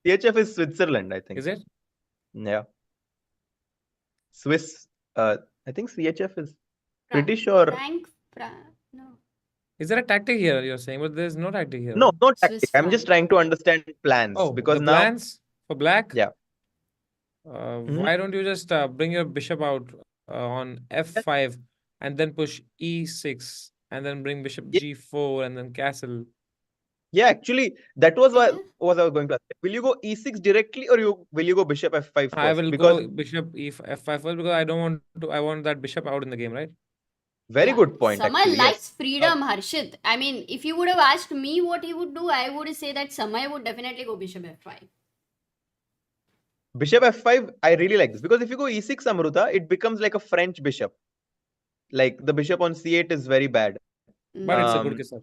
CHF is Switzerland, I think. Is it? Yeah. Swiss. I think CHF is Franc. British or No. Is there a tactic here you're saying? But there's no tactic here. no Swiss tactic. I'm just franc. trying to understand plans, Oh, because the now plans for black? Yeah. Why don't you just bring your bishop out on f5 and then push e6 and then bring bishop g4 and then castle? Yeah, actually, that was what Yeah. was I was going to ask. Will you go e6 directly, or will you go bishop f5 first? I will Because go bishop f5 first because I don't want to. I want that bishop out in the game, right? very Yeah. good point. Samay Actually, likes yes. freedom, Harshit. I mean, if you would have asked me what he would do, I would say that Samay would definitely go bishop f5. Bishop f5, I really like this, because if you go e6, Amruta, it becomes like a French bishop. Like the bishop on c8 is very bad. But it's a good kisser.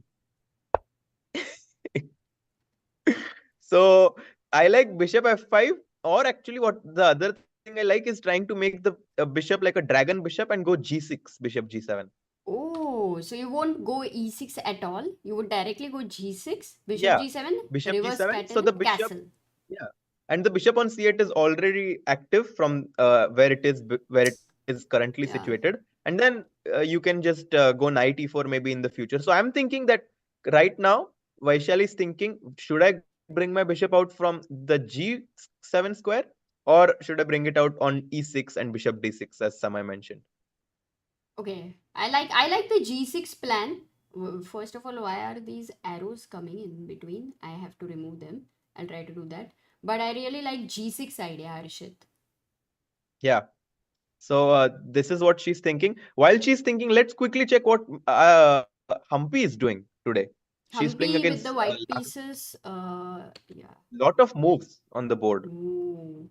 So I like bishop f5, or actually what the other thing I like is trying to make the bishop like a dragon bishop and go g6, bishop g7. Oh, so you won't go e6 at all? You would directly go g6, bishop Yeah, g7, bishop reverse g7. pattern, So the bishop, castle. yeah, and the bishop on c8 is already active from where it is currently Yeah. situated, and then you can just go knight e4 maybe in the future. So I'm thinking that right now Vaishali is thinking, should I bring my bishop out from the g7 square, or should I bring it out on e6 and bishop d6, as Samay mentioned? Okay, I like the g6 plan. First of all, why are these arrows coming in between? I have to remove them. I'll try to do that. But I really like g6 idea, Harshit. Yeah. So this is what she's thinking. While she's thinking, let's quickly check what Humpy is doing today. She's playing Humpy with against the white pieces. Yeah. lot of moves on the board. Ooh.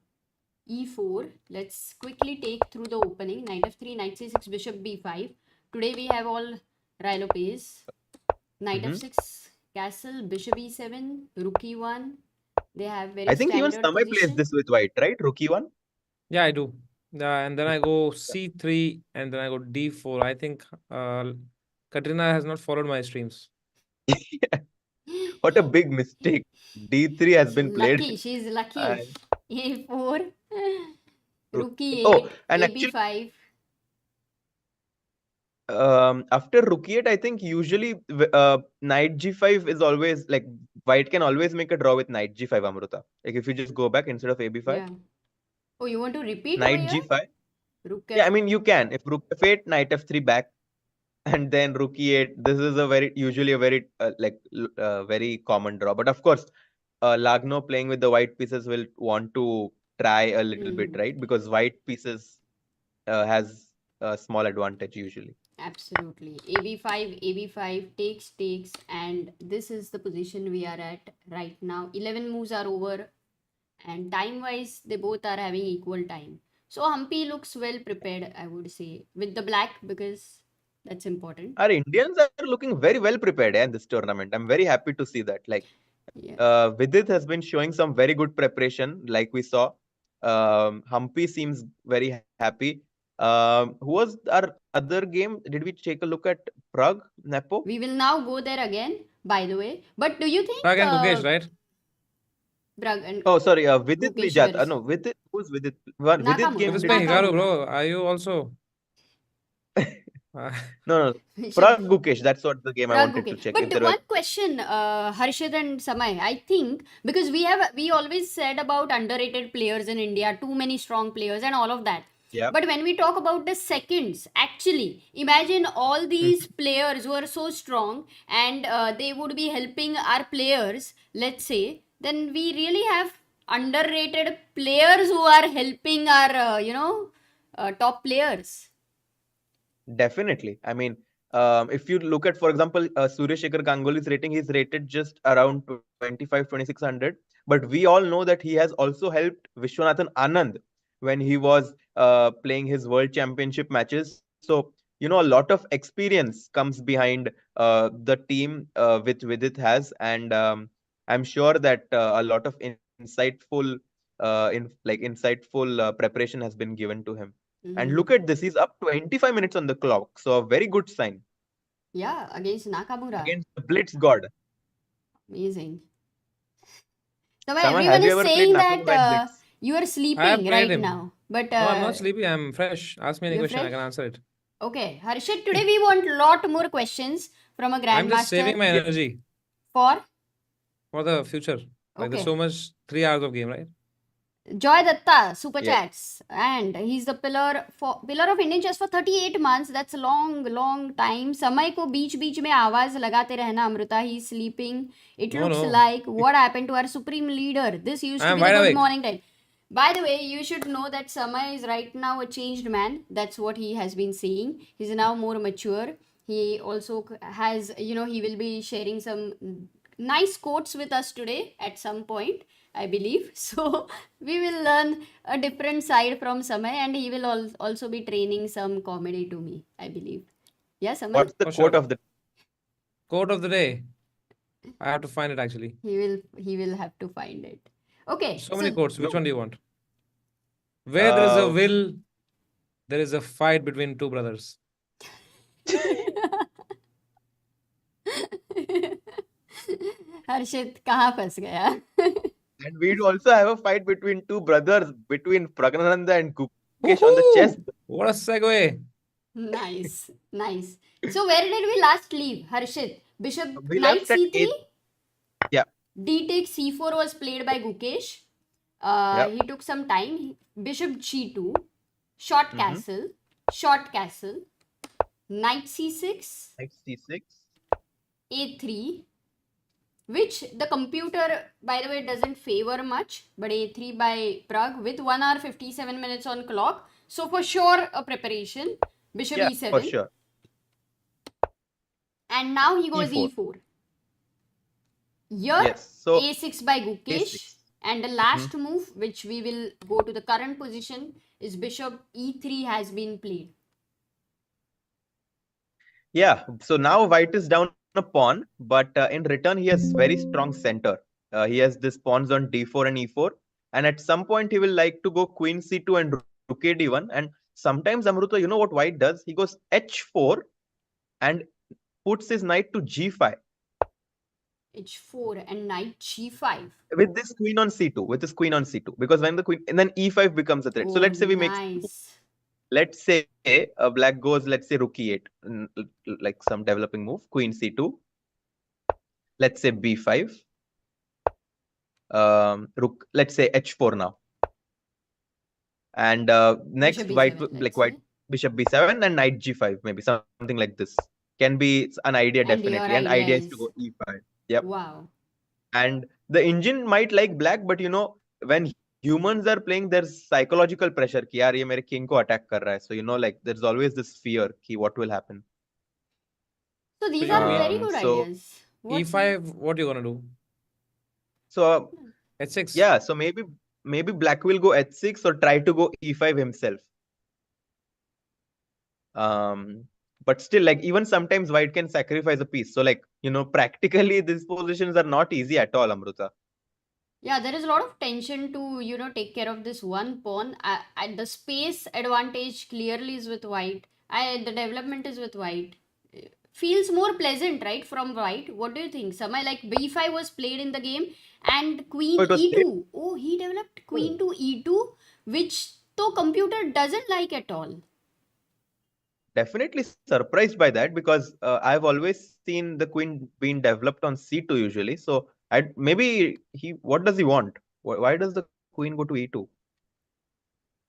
E4. Let's quickly take through the opening. Knight f3, knight c6, bishop b5. Today we have all Rilo plays. Knight f6, castle, bishop e7, rook e1. They have very I think even standard Samay plays position. this with white, right? Rook e1. Yeah, I do. And then I go c3 and then I go d4. I think Kateryna has not followed my streams. What a big mistake. D3 has been played. Lucky, she's lucky. And A4, rook e8, oh, and ab5. after rook e8, I think usually knight g5 is always like white can always make a draw with knight g5, Amruta. Like if you just go back instead of ab5. Yeah. Oh, you want to repeat Knight over here? g5. Rook Yeah, I f- mean you can. If rook f8, knight f3 back, and then rook e8. This is usually a very very common draw. But of course, Lagno playing with the white pieces will want to try a little bit, right? Because white pieces has a small advantage usually. Absolutely. AB5 takes, and this is the position we are at right now. 11 moves are over, and time-wise, they both are having equal time. So Humpy looks well prepared, I would say, with the black, because that's important. Our Indians are looking very well prepared in this tournament. I'm very happy to see that. Like Yeah. Vidit has been showing some very good preparation, like we saw. Humpy seems very happy. Who was our other game? Did we take a look at Pragg, Nepo? We will now go there again, by the way. But do you think Pragg and Gukesh, right? Pragg and Oh, sorry, Vidit Gukesh Nijat. versus No, Vidit. Who's Vidit? Vidit Nakamura? game This did by we Hikaru, take? bro. Are you also? No. Bishop Pragg Gukesh. That's what the game I Pragg, wanted to okay. check. But If there were. one question, Harshit and Samay, I think because we always said about underrated players in India, too many strong players and all of that. Yeah. But when we talk about the seconds, actually, imagine all these players who are so strong and they would be helping our players, let's say, then we really have underrated players who are helping our, top players. Definitely. I mean, if you look at, for example, Surya Shekhar Ganguly's rating, he's rated just around 25-2600. But we all know that he has also helped Vishwanathan Anand when he was playing his World Championship matches. So, a lot of experience comes behind the team with Vidit has. And I'm sure that a lot of insightful preparation has been given to him. And look at this, he's up 25 minutes on the clock. So a very good sign Yeah, against Nakamura. against the Blitz God. Amazing. So Samay, everyone have you is ever played saying Nakamura in that Blitz? you are I have sleeping played right him. now. But No, I'm not sleepy. I'm fresh. Ask me any you're question. I can fresh? answer it. Okay, Harshit, today we want a lot more questions from a I'm just saving grandmaster my Yeah. energy for the future. Like there's okay. so much 3 hours of game, right? Joy Datta, super Yeah. chats, and he's the pillar of Indian chess for 38 months. That's a long time. समय को बीच में आवाज लगाते रहना Amrita. He's sleeping. It No, looks no. like what happened to our supreme leader. This used to I'm be the wide good awake. morning time. By the way, you should know that Samay is right now a changed man. That's what he has been saying. He's now more mature. He also has, he will be sharing some nice quotes with us today at some point, I believe. So we will learn a different side from Samay, and he will also be training some comedy to me, I believe. Yeah, Samay? What's the For quote sure. of the Quote of the day. I have to find it actually. He will have to find it. Okay. So many quotes. Which No. one do you want? Where there is a Uh, will, there is a fight between two brothers. हर्षित कहाँ फंस गया? and we'd also have a fight between two brothers, between Praggnanandhaa and Gukesh on the chess. What a segue. Nice. So where did we last leave, Harshit? Bishop We knight left at c3. 8. Yeah. D takes c4 was played by Gukesh. Yeah. He took some time. Bishop g2, short castle, knight c6, Knight c6. a3, which the computer, by the way, doesn't favor much, but a3 by Pragg with 1 hour 57 minutes on clock. So for sure a preparation. Bishop Yeah, e7. for sure. And now he goes E4. e4. Here Yes. So a6 by Gukesh. A6. And the last move, which we will go to the current position, is bishop e3 has been played. yeah. So now white is down a pawn, but in return he has very strong center. He has this pawns on d4 and e4, and at some point he will like to go queen c2 and rook a d1. And sometimes Amruta, you know what white does? He goes h4 and puts his knight to g5 h4 and knight g5. with this queen on c2. Because when the queen and then e5 becomes a threat. So let's say we make. Nice. Let's say black goes, let's say rook e8, like some developing move, queen c2. Let's say b5. Rook, let's say h4 now. And next Bishop white, B7, like let's white, say. bishop b7 and knight g5, maybe something like this. Can be an idea, And your definitely. And idea is to is- go e5. Yep. Wow. And the engine might like black, but when humans are playing, there's psychological pressure कि यार ये मेरे king को attack कर रहा है. So like there's always this fear कि what will happen. So these So are you very mean- good so ideas. What's E5, what you gonna do? So H6. yeah, so maybe black will go h6 or try to go e5 himself. but still, like, even sometimes white can sacrifice a piece. So, like, practically these positions are not easy at all, Amruta. Yeah, there is a lot of tension to, take care of this one pawn. The space advantage clearly is with white. The development is with white. Feels more pleasant, right, from white. What do you think? Samay, like b5 was played in the game and queen Oh, it was e2. played? Oh, he developed queen to e2, which the computer doesn't like at all. Definitely surprised by that, because I've always seen the queen being developed on c2 usually. So maybe what does he want? Why does the queen go to e2?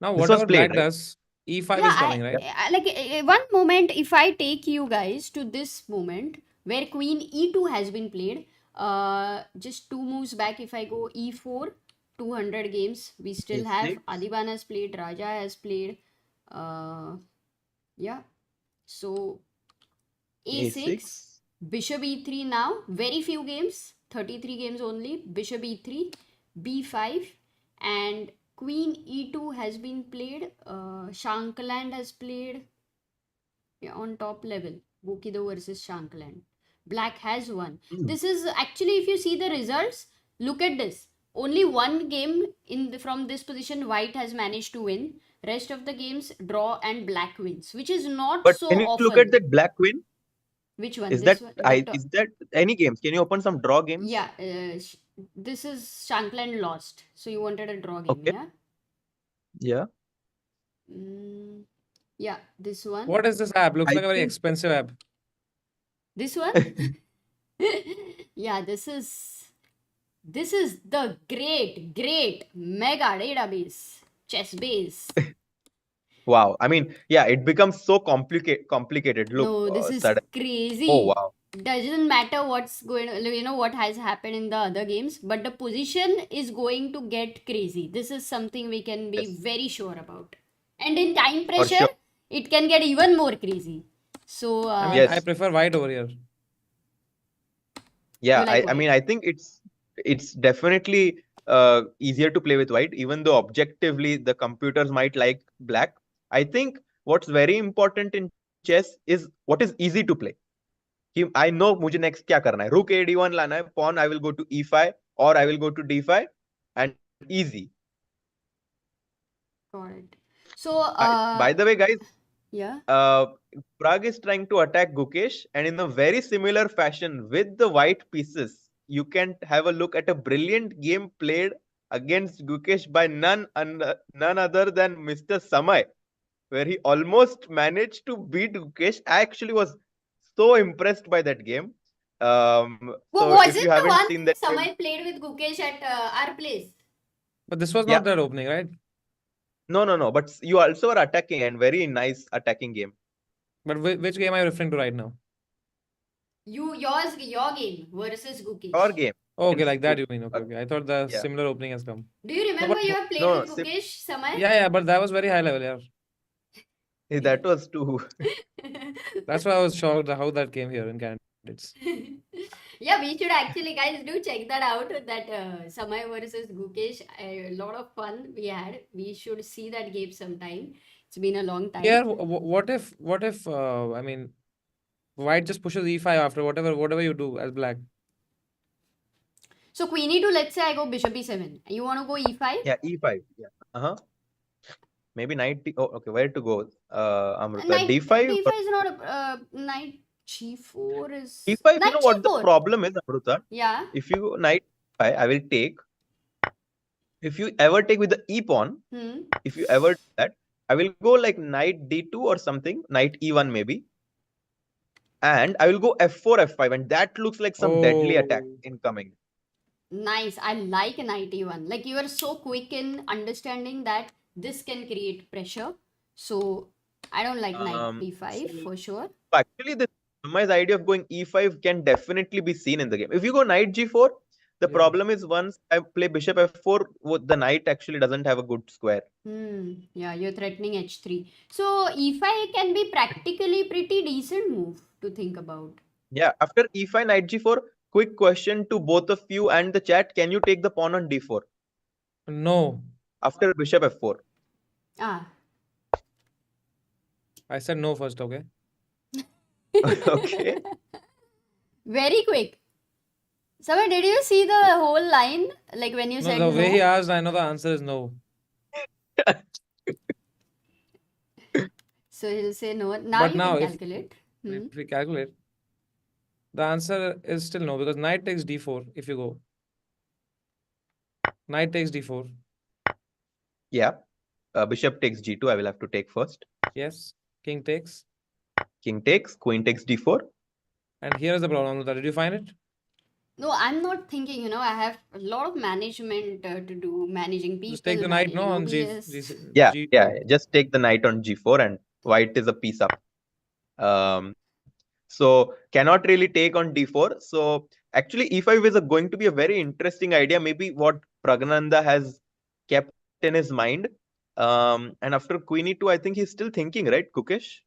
Now, This was whatever played, black right? does, e5 Yeah, is coming, right? like one moment, if I take you guys to this moment where queen e2 has been played, just two moves back, if I go e4, 200 games, we still have a6. Adiban has played, Raja has played, yeah, so a6, bishop e3 now, very few games, 33 games only, bishop e3, b5, and queen e2 has been played, Shankland has played, yeah, on top level, Bokido versus Shankland. Black has won. This is actually, if you see the results, look at this. Only one game from this position, white has managed to win. Rest of the games, draw and black wins, which is not But so can you look at often. that black queen? Which one? Is This that one? is that any games? Can you open some draw games? Yeah, this is Shankland lost. So you wanted a draw game, Okay. yeah? Yeah. Yeah, this one. What is this app? Looks I like a very think expensive app. This one? Yeah, this is the great mega database, ChessBase. wow. I mean, yeah, it becomes so complicated. Look, No, this is sudden. crazy. Oh wow. Doesn't matter what's going on, what has happened in the other games, but the position is going to get crazy. This is something we can be Yes, very sure about. And in time for pressure, sure. it can get even more crazy. So, I mean, I Yes. prefer white over here. Yeah. you like I mean, white. I think it's definitely easier to play with white, even though objectively the computers might like black. I think what's very important in chess is what is easy to play. I know मुझे next क्या करना है. Rook a d1 लाना है. Pawn I will go to e5 or I will go to d5 and easy. Got it. So, By the way, guys, yeah. Pragg is trying to attack Gukesh, and in a very similar fashion with the white pieces, you can have a look at a brilliant game played against Gukesh by none other than Mr. Samay, where he almost managed to beat Gukesh. I actually was so impressed by that game. So Was if you it the haven't one seen that game, Samay played with Gukesh at our place? But this was yeah, not that opening, right? no, but you also are attacking and very nice attacking game. But which game are you referring to right now? Your game versus Gukesh. Your game. Oh, okay, against like that Gukesh. you mean. Okay, okay. I thought the Yeah. similar opening has come. Do you No, remember but you have played No, with Gukesh, Samay? yeah, but that was very high level, yeah. that was too. That's why I was shocked how that came here in candidates. Yeah, we should actually, guys, do check that out. That Samay versus Gukesh, a lot of fun we had. We should see that game sometime. It's been a long time. Yeah, what if I mean, white just pushes e5 after whatever you do as black. So queen e2, let's say I go bishop e7. You want to go e5? Yeah, e5. Yeah. Uh-huh. Maybe knight. Oh, okay. Where to go? Amrita. Knight d5. d5 is not a knight g4 is d5. You knight know what the g4. problem is, Amrita? Yeah. If you go knight 5, I will take. If you ever take with the e pawn, if you ever do that, I will go like knight d2 or something, knight e1 maybe, and I will go f4, f5, and that looks like some deadly attack incoming. Nice. I like knight e1. Like, you are so quick in understanding that this can create pressure. So I don't like knight d5 for sure. Actually, Samay's idea of going e5 can definitely be seen in the game. If you go knight g4, the problem is once I play bishop f4, the knight actually doesn't have a good square. Yeah, you're threatening h3. So e5 can be practically pretty decent move to think about. Yeah, after e5, knight g4, quick question to both of you and the chat. Can you take the pawn on d4? No. After bishop f4. Ah. I said no first, okay? Okay. Very quick. Samay, did you see the whole line? Like when you No, said the way he no? asked, I know the answer is no. So he'll say no. Now But you now, can if calculate. Hmm. if we calculate, the answer is still no because knight takes d4 if you go. Knight takes d4. Yeah. Bishop takes g2. I will have to take first. Yes. King takes. King takes. Queen takes d4. And here is the problem with that. Did you find it? No, I'm not thinking, I have a lot of management to do, managing people, Just take the knight, no, managing on OBS. Yeah. G2. Yeah. Just take the knight on g4 and white is a piece up. So cannot really take on d4. So actually e5 is going to be a very interesting idea. Maybe what Praggnanandhaa has kept in his mind. And after queen e2, I think he's still thinking, right, Gukesh?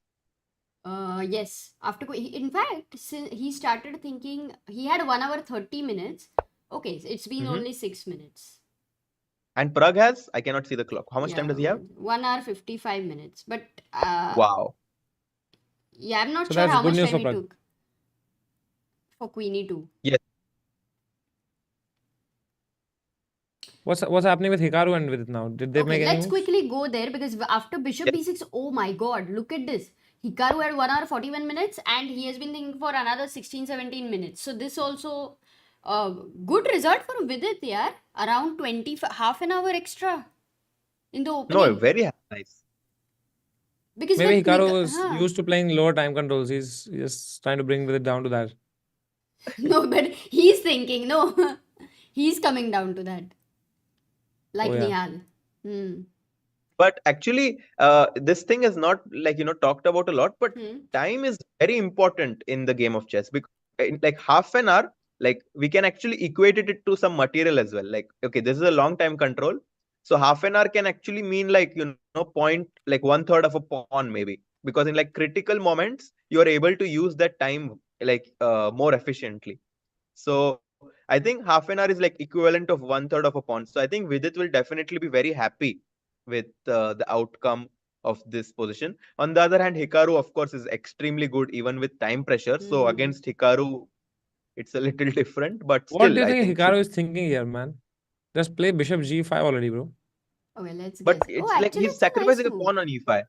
Yes. In fact, he started thinking, he had 1 hour 30 minutes. Okay, so it's been Mhm. only 6 minutes. And Pragg has, I cannot see the clock. How much time does he have? 1 hour 55 minutes. But Wow. yeah, I'm not So sure that's how good much news time for he Pragg. took for Queenie 2. Yes. What's happening with Hikaru and Vidit now? Did they make any Let's moves? quickly go there because after Bishop B6, oh my god, look at this. Hikaru had 1 hour 41 minutes and he has been thinking for another 16-17 minutes. So this also good result for Vidit, yeah. Around 20, half an hour extra in the opening. No, very nice. Because Maybe with Hikaru is used to playing lower time controls. He's just trying to bring Vidit down to that. No, but he's thinking, no. He's coming down to that. Like Oh, yeah. Nihal. Hmm. But actually, this thing is not like, talked about a lot, but time is very important in the game of chess because in like half an hour, like we can actually equate it to some material as well. Like, okay, this is a long time control. So half an hour can actually mean like, point like 1/3 of a pawn maybe, because in like critical moments, you are able to use that time like more efficiently. So I think half an hour is like equivalent of 1/3 of a pawn. So I think Vidit will definitely be very happy with the outcome of this position. On the other hand, Hikaru, of course, is extremely good even with time pressure. So against Hikaru, it's a little different, but What still, do you I think think Hikaru is thinking here, man? Just play Bishop G5 already, bro. Okay, let's But guess. it's Oh, like actually, he's it's a nice sacrificing a move. pawn on e5.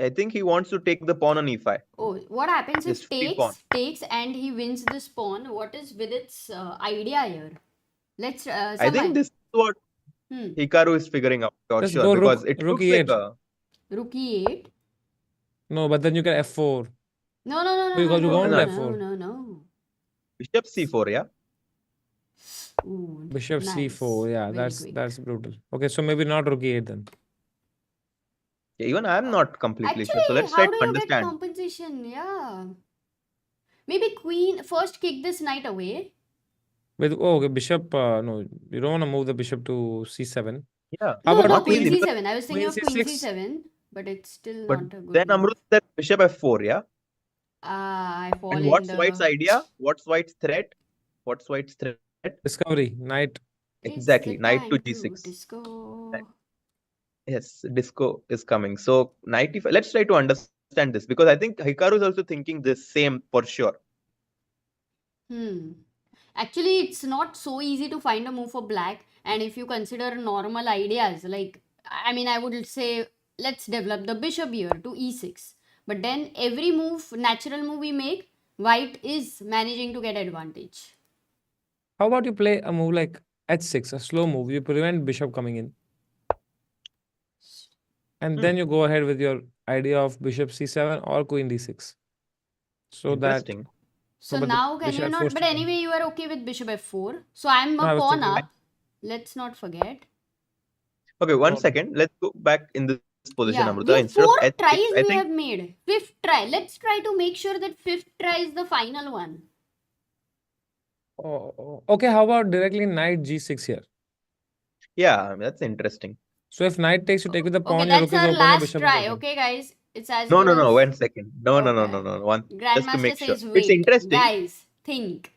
I think he wants to take the pawn on e5. Oh, what happens Just if free pawn. takes and he wins this pawn? What is Vidit's idea here? Let's I think Samay. this is what Hikaru is figuring out for Just sure, go because rook it looks like E8. a Rook E8. No, but then you can F4. No, no, no, no, Because no, you no, won't no, F4. no, no. Bishop c4, yeah. Ooh, Bishop nice. C4, yeah, Very quick. that's brutal. Okay, so maybe not rook E8 then. Yeah, even I'm not completely sure. So Actually, let's try how to do you get understand. compensation? Yeah. Maybe queen first kick this knight away. With okay, bishop. No, you don't want to move the bishop to C7. Yeah. How No, about no, Not queen really, because C7. I was thinking of queen queen C6? C7, but it's still but not a good then move. Amrut said bishop f4, yeah. I fall And in what's the White's idea? What's White's threat? What's White's threat? Discovery, knight. Exactly, It's the knight to time g6. disco. Yes, disco is coming. So knight e5. Let's try to understand this because I think Hikaru is also thinking the same for sure. Actually, it's not so easy to find a move for black. And if you consider normal ideas, like, I mean, I would say, let's develop the bishop here to e6. But then every move, natural move we make, white is managing to get advantage. How about you play a move like h6, a slow move? You prevent bishop coming in. And then you go ahead with your idea of bishop c7 or queen d6. So that Interesting. So but the now can bishop you not? f4 But still anyway, you are okay with bishop f4. So I'm No, I a was pawn thinking up. Let's not forget. Okay, one Oh. second. Let's go back in this position, Yeah, Amruta. we Instead of 4 h6, tries I we think have made. 5th try. Let's try to make sure that 5th try is the final one. Okay, how about directly knight g6 here? yeah, I mean, that's interesting. So if knight takes, you take with the Okay, pawn, your that's rook is our open, your last bishop is try. open. Okay, guys, it's as No, good no, as. 1 second. No, no, Okay. no. One just to Grandmaster make sure. says It's wait. interesting. Guys, think.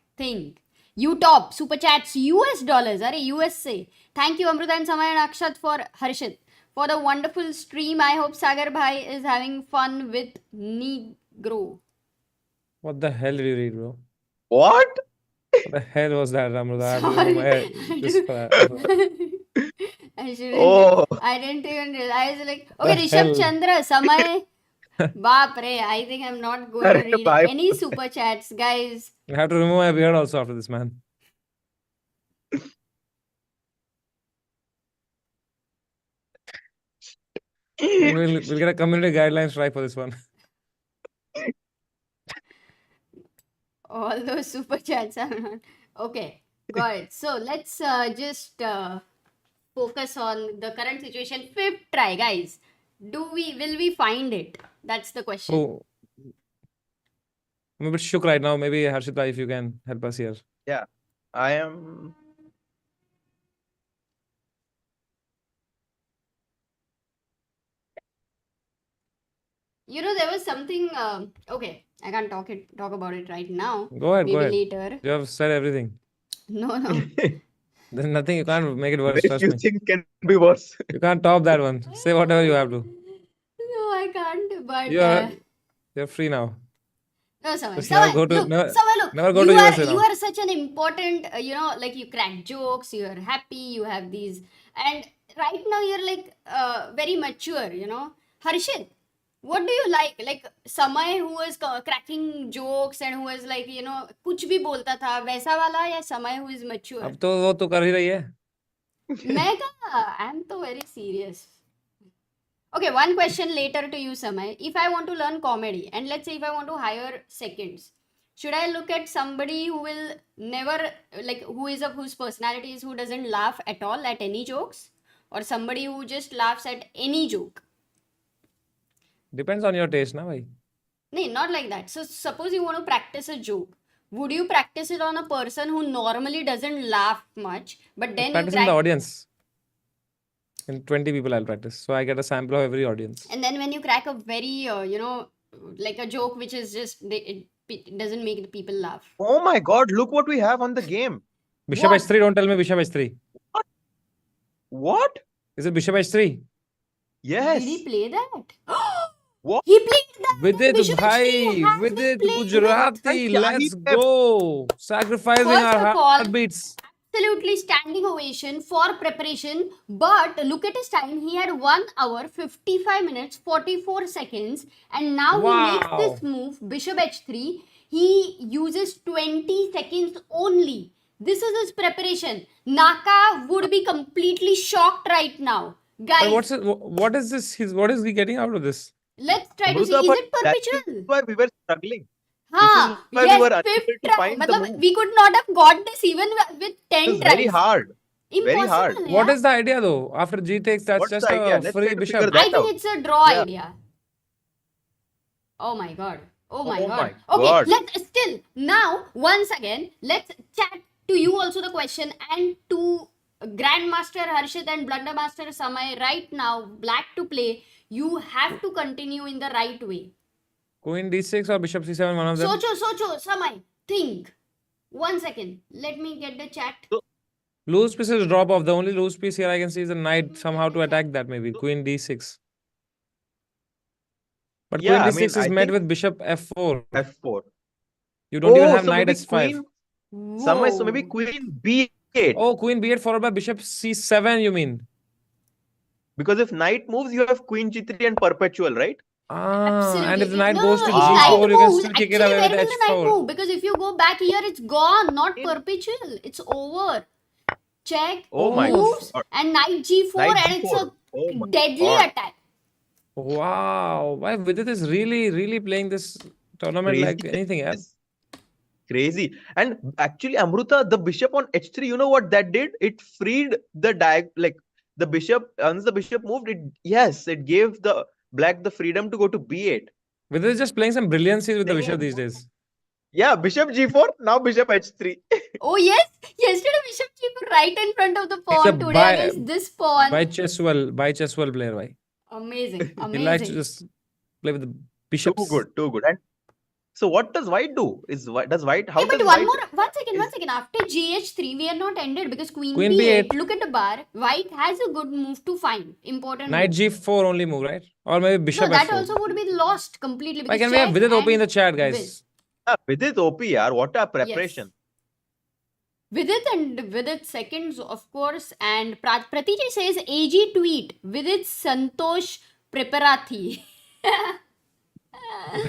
You top super chats US dollars. Are USA. Thank you Amruta and Samay and Akshat for Harshit for the wonderful stream. I hope Sagar bhai is having fun with grow. What the hell did you read, bro? What? What the hell was that, Amruta? I have to remove my head just for that. I shouldn't. Oh, I didn't even realize. Like, The okay, Rishabh hell? Chandra, Samay. Baap re, I think I'm not going to Arre read bhai. any super chats, guys. I have to remove my beard also after this, man. We'll get a community guidelines strike for this one. All those super chats are not. Okay, got it. So let's just focus on the current situation. Fifth try, guys. Will we find it? That's the question. Oh, I'm a bit shook right now. Maybe Harshit, if you can help us here. Yeah, I am. You know, there was something. Okay, I can't talk about it right now. Go ahead, go Maybe ahead. later. You have said everything. No, no. There's nothing, you can't make it worse, Very trust few me. things can be worse. You can't top that one. Say whatever you have to. No, I can't. But You're free now. no, Samay. Just never Samay, go to- look, never- Samay, look. never go you to are USA you now. are such an important. Like you crack jokes. You are happy. You have these, and right now you're like very mature. Harshit, what do you like? Like Samay, who was cracking jokes and who was like कुछ भी बोलता था वैसा वाला या Samay who is mature? अब तो वो तो कर ही रही है. मैं कहा, I'm so very serious. Okay, one question later to you, Samay. If I want to learn comedy, and let's say if I want to hire seconds, should I look at somebody who will never, like, whose personality is who doesn't laugh at all at any jokes, or somebody who just laughs at any joke? Depends on your taste, na bhai. No, not like that. So suppose you want to practice a joke. Would you practice it on a person who normally doesn't laugh much, but then you Practice in the crack, audience. In 20 people, I'll practice. So I get a sample of every audience. and then when you crack a very, like a joke which is just, it doesn't make the people laugh. Oh my God! Look what we have on the game. Bishop What? h3, don't tell me Bishop h3. What? Is it Bishop h3? Yes. Did he play that? What? He played that. Vidit Bishop bhai, H3 has been Vidit played Gujarati, with- let's go. Sacrificing First our of all, heartbeats. Absolutely standing ovation for preparation. But look at his time. He had 1 hour, 55 minutes, 44 seconds. And now he makes Wow. this move, Bishop H3. He uses 20 seconds only. This is his preparation. Naka would be completely shocked right now. Guys, But what is this? What is he getting out of this? let's try to see. Amruta, Is but it that perpetual? is why we were struggling. Haan, why we yes, were unable fifth to try. find the Matlab, move. we could not have got this even with It 10 was tries. very hard. Impossible. very hard. Yeah? What is the idea though? After G takes, that's What's just the idea? a Let's free try to bishop. figure that I think out. it's a draw Yeah. idea. Oh my god. Oh my Oh god. my Okay, God. let's still now once again let's chat to you also the question and to Grandmaster Harshit and Blundermaster Samay right now. Black to play. You have to continue in the right way. Queen d6 or bishop c7, one of them. Socho, Samay. Think. 1 second. Let me get the chat. Loose pieces drop off. The only loose piece here I can see is the knight somehow to attack that maybe. Queen d6. But Yeah, queen I d6 mean, is I met think with bishop f4. F4. You don't even have so knight maybe h5. queen. Samay, so maybe Whoa. queen B8. Oh, queen b8 followed by bishop c7, you mean? Because if knight moves, you have queen G3 and perpetual, right? Ah, and if the knight No, goes to if Ah. knight g4, you can moves, still kick it actually, away where with will the knight h4. move? Because if you go back here, it's gone, not In- perpetual. It's over. Check, Oh my moves, God. and knight G4, Knight and it's G4. a Oh my deadly God. attack. Wow. Why Vidit is really playing this tournament Crazy. like anything else? Yes. Crazy. And actually, Amruta, the bishop on H3, you know what that did? It freed the like the bishop, once the bishop moved, it gave the black the freedom to go to B8. Vidit is just playing some brilliancies with the bishop Same. these days. Yeah, bishop G4, now bishop H3. Oh yes, yesterday Bishop G4 right in front of the a pawn. Today bi- against this pawn. By chess well player, why? Amazing, He likes to amazing. just play with the bishops. Too good. And So what does white do? Does white? How Hey, but does one white? more, one second. After GH3, we are not ended because Queen Queen B8. B8. Look at the bar. White has a good move to find. Important Knight move. G4 only move, right? Or maybe No, Bishop that F4. also would be lost completely Why because can we have check Vidit OP in and the chat, win. guys? Vidit OP, yaar. What a preparation. Vidit and Vidit seconds, of course. And Pratiji says AG tweet. Vidit Santosh Preparathi.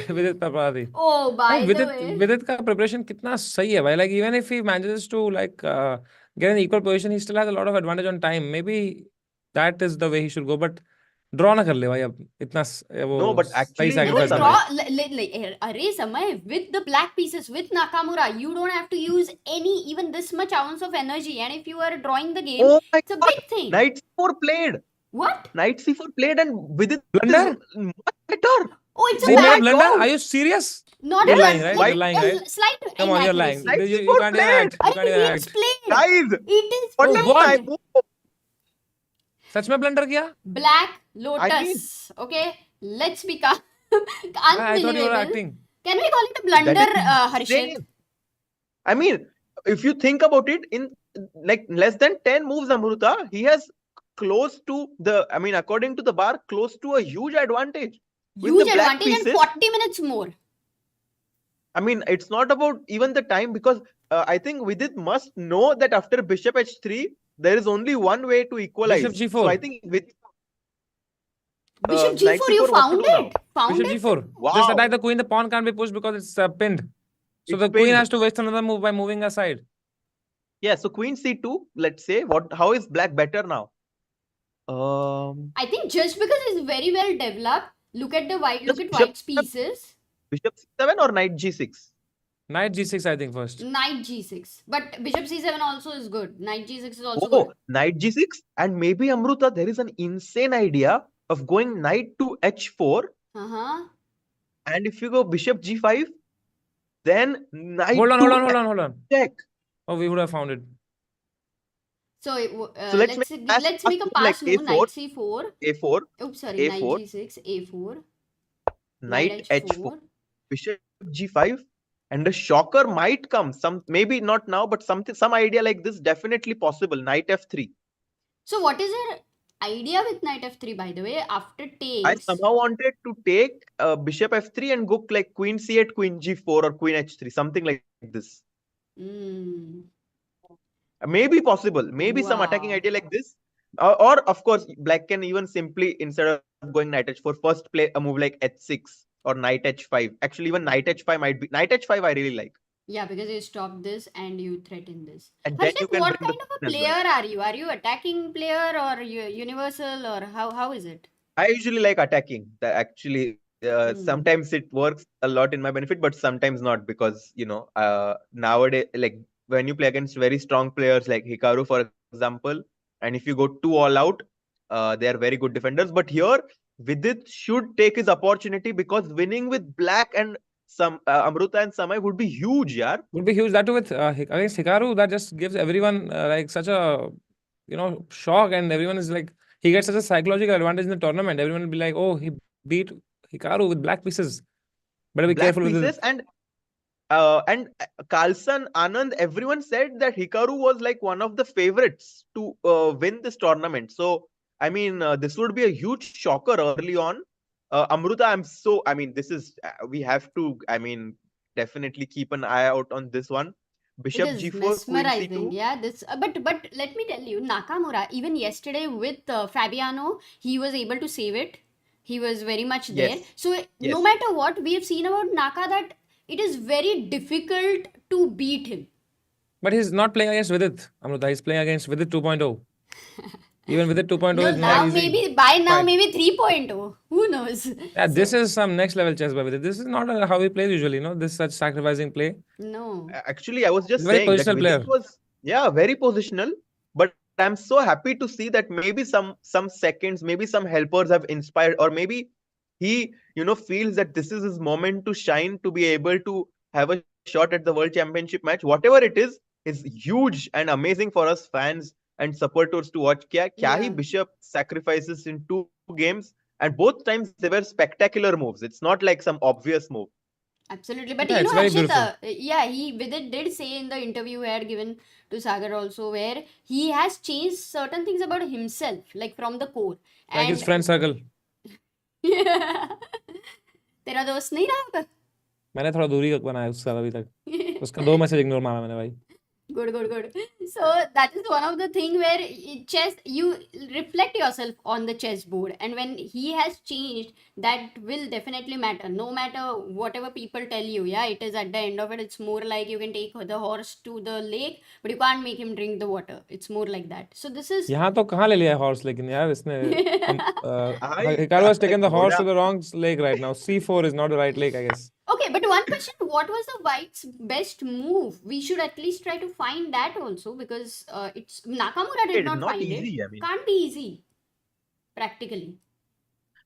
Vidit Preparathi. Oh, by the way. Vidit का preparation कितना सही है भाई. Like even if he manages to get an equal position, he still has a lot of advantage on time. Maybe that is the way he should go. But draw ना कर ले भाई अब इतना वो No, but actually, सही sacrifice Samay. draw. Array Samay, with the black pieces, with Nakamura, you don't have to use even this much ounce of energy. And if you are drawing the game, Oh my it's a God. big thing. Knight C4 played. What? Knight C4 played and Vidit Blunder? is much better. Oh, it's He a made a bad blunder? draw. Are you serious? Not You're a lying, bad- right? You're lying, right? Slight Come on, you're lying. inaccuracy. You can't even act. You can't even It's act. played. Guys, It is what played. a time. सच में blunder किया? Black Lotus. Okay, let's be calm. I thought you were Unbelievable. acting. Can we call it a blunder, That is Harshit? insane. I mean, if you think about it, in like less than 10 moves, Amruta, he has close to the, I mean, according to the bar, close to a huge advantage. With Huge the black advantage and pieces, 40 minutes more. I mean, it's not about even the time because I think Vidit must know that after Bishop H3, there is only one way to equalize. Bishop G4. So I think with Bishop Knight G4, you C4, what found to do now? it? Found Bishop it? G4. Wow. Just attack the queen. The pawn can't be pushed because it's pinned. So It's the queen pinned. has to waste another move by moving aside. Yeah, so Queen C2, let's say. How is black better now? I think just because it's very well developed, look at the white, look Just at Bishop- white's pieces. Bishop C7 or Knight G6? Knight G6, I think, first. Knight G6. But Bishop C7 also is good. Knight G6 is also Oh, good. Knight G6 and maybe Amruta, there is an insane idea of going Knight to H4, Uh-huh. and if you go Bishop G5, then Knight Hold to on. check. Oh, we would have found it. So, So let's make a let's make a pass pass like move. A4. Knight C4. A4, Oops, sorry. Knight A4. G6, A4. Knight H4, Bishop G5, and a shocker might come. Maybe not now, but some idea like this definitely possible. Knight F3. So, what is your idea with Knight F3, by the way? After takes. I somehow wanted to take Bishop F3 and go like Queen C8, Queen G4, or Queen H3, something like this. Maybe possible. Maybe some attacking Wow. idea like this. Or of course, black can even simply, instead of going Knight H4, first play a move like H6 or Knight H5. Actually, even Knight H5 might be. Knight H5 I really like. Yeah, because you stop this and you threaten this. And then you Harshit, can what bring kind the of a queen as player well. are you? Are you attacking player or universal or how is it? I usually like attacking. Actually, sometimes it works a lot in my benefit, but sometimes not because, nowadays, like when you play against very strong players like Hikaru, for example, and if you go too all out, they are very good defenders. But here, Vidit should take his opportunity because winning with black and Amruta and Samay would be huge, yaar. Would be huge. That too with against Hikaru, that just gives everyone like such a shock, and everyone is like, he gets such a psychological advantage in the tournament. Everyone will be like, oh, he beat Hikaru with black pieces. Better be Black careful with pieces it. and Carlson, Anand, everyone said that Hikaru was like one of the favorites to win this tournament. So, I mean, this would be a huge shocker early on. Amruta, this is, we have to, definitely keep an eye out on this one. Bishop It is G4, Queen mesmerizing. C2. Yeah, but let me tell you, Nakamura, even yesterday with Fabiano, he was able to save it. He was very much there. Yes. So no matter what, we have seen about Naka that it is very difficult to beat him. But he's not playing against Vidit, Amruta. He's playing against Vidit 2.0. Even Vidit 2.0 No, is now not easy. maybe by now Fine. maybe 3.0. Who knows? Yeah, this is some next level chess by Vidit. This is not how he plays usually, This such sacrificing play. No. Actually, I was just Very saying that positional player. Vidit was, very positional. But I'm so happy to see that maybe some seconds, maybe some helpers have inspired, or maybe he, feels that this is his moment to shine, to be able to have a shot at the World Championship match. Whatever it is huge and amazing for us fans and supporters to watch. Kya he Bishop sacrifices in 2 games, and both times they were spectacular moves. It's not like some obvious move. Absolutely. But Yeah, you know, it's very Harshit, beautiful. Vidit did say in the interview he had given to Sagar also, where he has changed certain things about himself, like from the core. Like his And friend circle. तेरा दोस्त नहीं रहा मैंने थोड़ा दूरी बनाया उससे अभी तक. उसका 2 मैसेज इग्नोर मारा मैंने भाई. Good. So that is one of the thing where chess, you reflect yourself on the chessboard, and when he has changed, that will definitely matter. No matter whatever people tell you, yeah, it is at the end of it. It's more like you can take the horse to the lake, but you can't make him drink the water. It's more like that. So this is यहाँ तो कहाँ ले लिया है horse लेकिन यार इसने. I Hikaru has taken the horse घोड़ा to the wrong lake right now. C4 is not the right lake, I guess. okay. But one question: what was the white's best move? We should at least try to find that also, because it's Nakamura did it's not not find it. easy. I mean, Can't be easy practically.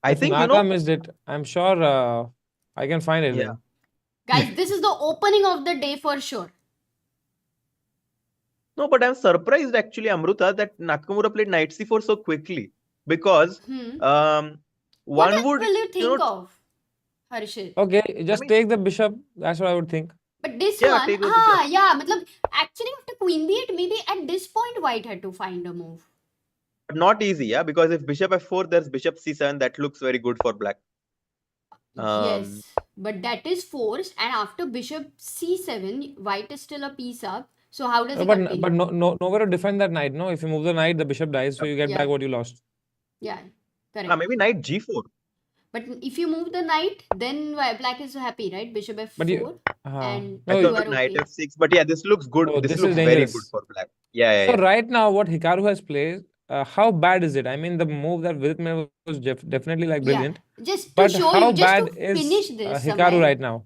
I If think Naka missed it, I'm sure I can find it yeah. then. Guys, this is the opening of the day for sure. No, but I'm surprised actually, Amruta, that Nakamura played knight c4 so quickly, because What one else would will you think know, of, Harshit? Okay, just mean- take the bishop. That's what I would think. But this Yeah, one, take the bishop. yeah, matlab, actually after queen b8, maybe at this point white had to find a move. but not easy, yeah, because if bishop f4, there's bishop c7, that looks very good for black. Yes, but that is forced, and after bishop c7, white is still a piece up. So how does it continue? But nowhere to defend that knight. No, if you move the knight, the bishop dies, so you get Yeah. back what you lost. Yeah, correct. Maybe knight g4. But if you move the knight, then black is happy, right? Bishop f4. But you, and I no, you thought are knight okay. f6, but yeah, this looks good. Oh, this this looks is very dangerous. good for black. Yeah, so right now, what Hikaru has played, how bad is it? I mean, the move that Vidit made was definitely like brilliant. Just to But show how you, just bad to is finish this, Hikaru Samay. right now?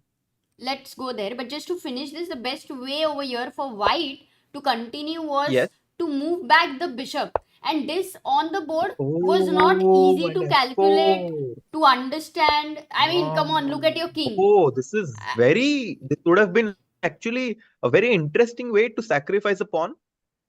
Let's go there. But just to finish this, the best way over here for white to continue was Yes. to move back the bishop. And this on the board was not easy to and calculate, f4. to understand. I mean, come on, look at your king. Oh, this is this would have been actually a very interesting way to sacrifice a pawn.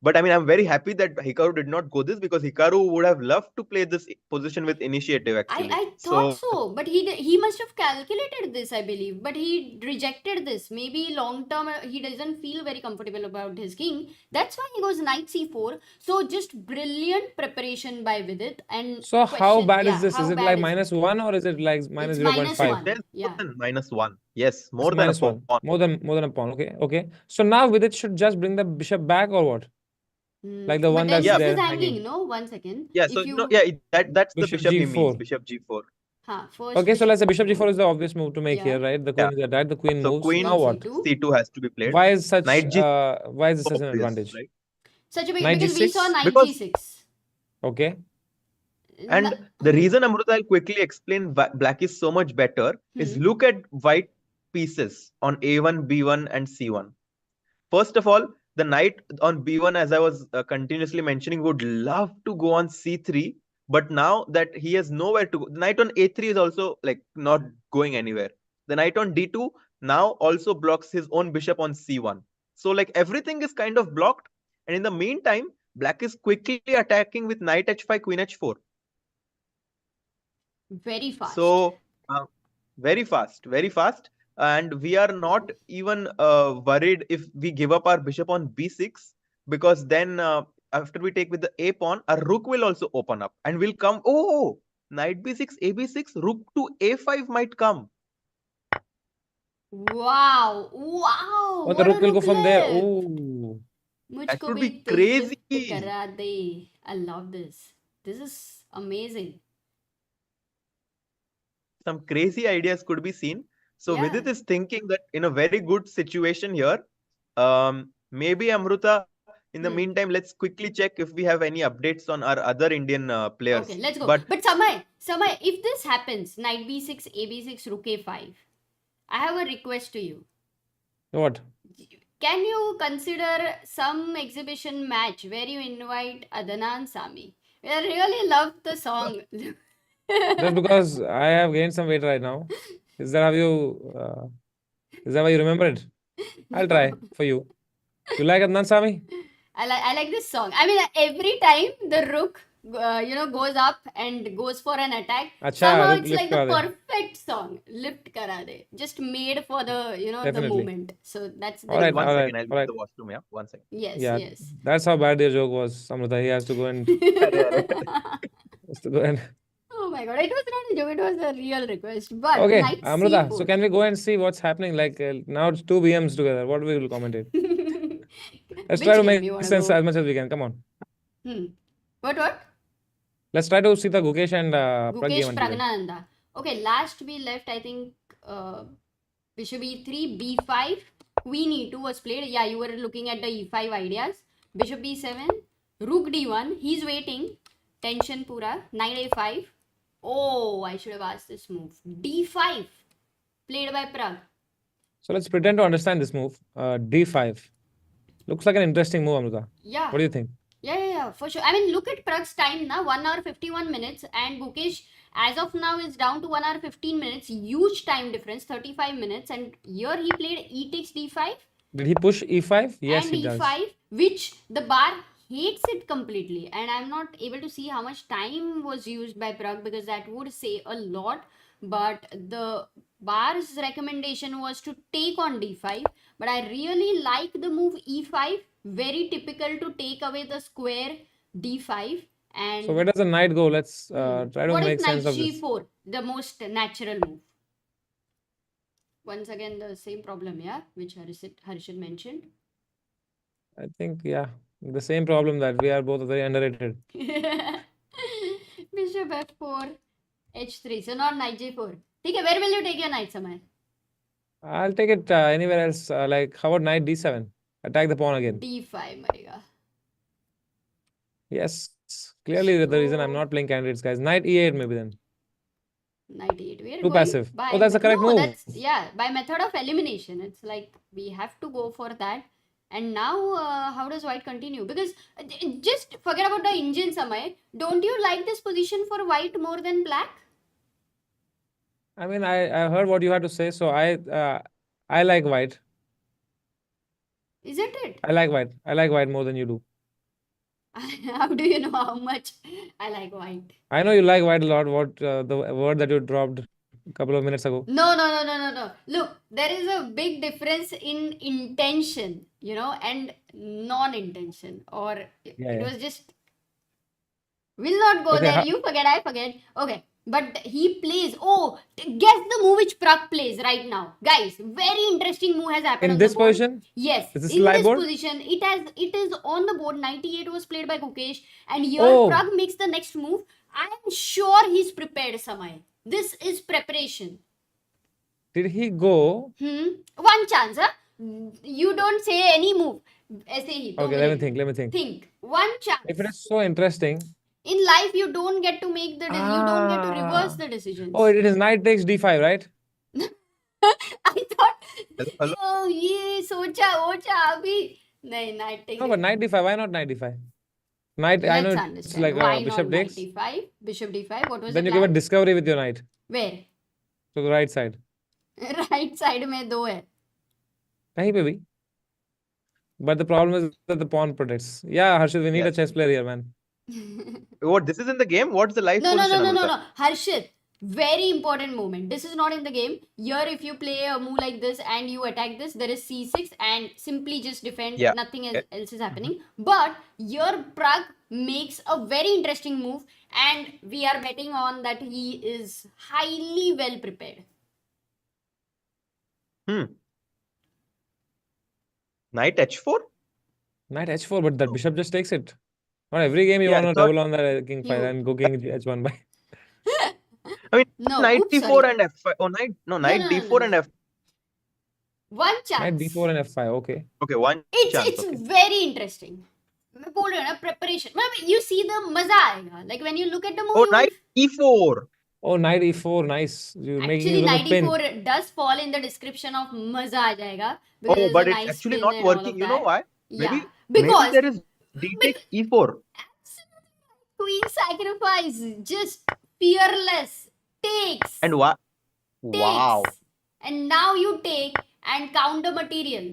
But I mean, I'm very happy that Hikaru did not go this, because Hikaru would have loved to play this position with initiative actually. I thought so, but he must have calculated this, I believe, but he rejected this. Maybe long term he doesn't feel very comfortable about his king. That's why he goes knight c4. So just brilliant preparation by Vidit. And So how bad is this? how Is it bad like is minus 1 or is it like minus It's minus 0.5? 1. There's Yeah. more than -1. Yes, more It's than a minus 1. pawn. More than a pawn. Okay. So now Vidit should just bring the bishop back or what? Like the But one then that's this there is hanging, hanging. no? 1 second. Yeah, If so you, no, yeah, that's the Bishop bishop he means, g4. bishop g4. first Okay, so let's say bishop bishop g4 is the obvious move to make Yeah. here, right? The queen is there, right? The queen So moves. queen Now what? c2. c2 has to be played. Why is such Knight g4 why is this such an obvious, advantage? right? Such a big, Knight because we saw g6? knight Because- g6. Okay. And the reason, Amruta, I'll quickly explain black is so much better is look at white pieces on a1, b1, and c1. First of all, the knight on b1, as I was continuously mentioning, would love to go on c3, but now that he has nowhere to go, the knight on a3 is also like not going anywhere. The knight on d2 now also blocks his own bishop on c1. So like everything is kind of blocked, and in the meantime, black is quickly attacking with knight h5, queen h4. Very fast. So very fast, and we are not even worried if we give up our bishop on b6, because then after we take with the a pawn, our rook will also open up and will come. Oh, knight b6, a b6, rook to a5 might come. Wow. Oh, the What rook a will go from there. rooklet. Oh. मुझको would भी be Tej crazy. Lift करा दे. I love this. This is amazing. Some crazy ideas could be seen. So Yeah. Vidit is thinking that in a very good situation here, maybe Amruta, in the meantime, let's quickly check if we have any updates on our other Indian players. Okay, let's go. But But Samay, if this happens, knight b6, a b6, rook a5, I have a request to you. What? Can you consider some exhibition match where you invite Adana and Sami? I really love the song. Just because I have gained some weight right now. Is that how you is that why you remember it? I'll try for you. You like Adnan Sami? I like this song. I mean, every time the rook, goes up and goes for an attack, Acha, somehow rook it's lift like the kara de. perfect song. song, lift kara de, just made for the the Definitely. moment. So that's the All right, One all second, right, I'll all go right. to the washroom. Yeah, one second. yes, Yeah, yes. that's how bad your joke was, Amrita. He has to go and has to go and. Oh my god, it was not a joke, it was a real request. But Okay, knight Amrita. So c4. can we go and see what's happening? Like now it's two BMs together. What we will commentate? Let's Which try to game make you wanna sense go? as much as we can. Come on. What? Let's try to see the Gukesh and Pragg game Gukesh until then. Praggnanandhaa. Okay, last we left, I think, bishop e3, b5, queen e2 was played. Yeah, you were looking at the e5 ideas. Bishop b7, rook d1. He's waiting. Tension pura. Knight a5. Oh, I should have asked this move. d5, played by Pragg. So let's pretend to understand this move. D5. Looks like an interesting move, Amrita. Yeah. What do you think? Yeah, for sure. I mean, look at Pragg's time now, 1 hour 51 minutes, and Gukesh, as of now, is down to 1 hour 15 minutes. Huge time difference, 35 minutes. And here he played e takes d5 Did he push E5? Yes, and he does. e5, which the bar hates it completely. And I'm not able to see how much time was used by Pragg because that would say a lot. But the bar's recommendation was to take on d5. But I really like the move e5. Very typical to take away the square d5. And So where does the knight go? Let's try to what make is sense knight of this. g4? The most natural move. Once again, the same problem, yeah, which Harshit mentioned. I think, yeah, the same problem that we are both very underrated. Bishop f4, h3. So not knight j4. Okay, where will you take your knight, Samay? I'll take it anywhere else. Like, how about knight d7? Attack the pawn again. d5, Mariga. Yes, clearly the reason I'm not playing candidates, guys. Knight e8 maybe then. Knight e8. We are Too going passive. by Oh, that's the correct no, move. that's by method of elimination. It's like we have to go for that. And now, how does white continue? Because just forget about the engine, Samay. Don't you like this position for white more than black? I mean, I heard what you had to say, so I like white. Isn't it? I like white. I like white more than you do. How do you know how much I like white? I know you like white a lot. What the word that you dropped a couple of minutes ago? No. Look, there is a big difference in intention, and non-intention. Or it was just... We'll not go Okay, there. You forget, I forget. Okay. But he plays... Oh, guess the move which Pragg plays right now. Guys, very interesting move has happened in on this the board. position? Yes. Is this In live this board? position, it is on the board. 98 was played by Gukesh. And here Oh. Pragg makes the next move. I am sure he's prepared, Samay. This is preparation. Did he go? One chance, huh? You don't say any move. ऐसे ही, Okay, let me think. Think. One chance. If it is so interesting. In life, you don't get to make the you don't get to reverse the decisions. Oh, it is knight takes d5, right? I thought, Hello? oh, ये सोचा Ocha अभी नहीं knight takes. No, but knight d5. Why not knight d5? Knight, I know Let's it's understand. like Why bishop not takes. knight d5? Bishop d5. What was Then the you give a plan? discovery with your knight Where? to the right side. Right side में दो है. कहीं पे भी. But the problem is that the pawn protects. Yeah, Harshit, we need a Yes. chess player here, man. What? This is in the game? What's the live position? No. Amrita? Harshit, very important moment. This is not in the game. Here, if you play a move like this and you attack this, there is c6 and simply just defend. Yeah. Nothing Yeah. else is happening. But here, Pragg makes a very interesting move, and we are betting on that he is highly well prepared. Knight h4? Knight h4, but the bishop just takes it. Not every game you Yeah, want to it's not- double on the king file You- and go king h1 by. I mean, No, knight oops, d4 sorry. and f5. Oh, knight no, d4 no. and f. One chance. Knight d4 and f5. Okay. Okay, one chance. It's Okay. very interesting. मैं बोल रही हूँ ना, preparation. मतलब you see the मजा आएगा. Like when you look at the movie. Oh, knight e4. Oh, knight e4. Nice. You're making Actually, use of a pin. 94 does fall in the description of maza aa jayega. Oh, there's but a it's nice actually pin not and all of working. You know that. why? Yeah, Maybe because there is d takes e4. queen sacrifice, just fearless, takes. And why? takes. Wow. And now you take and count the material.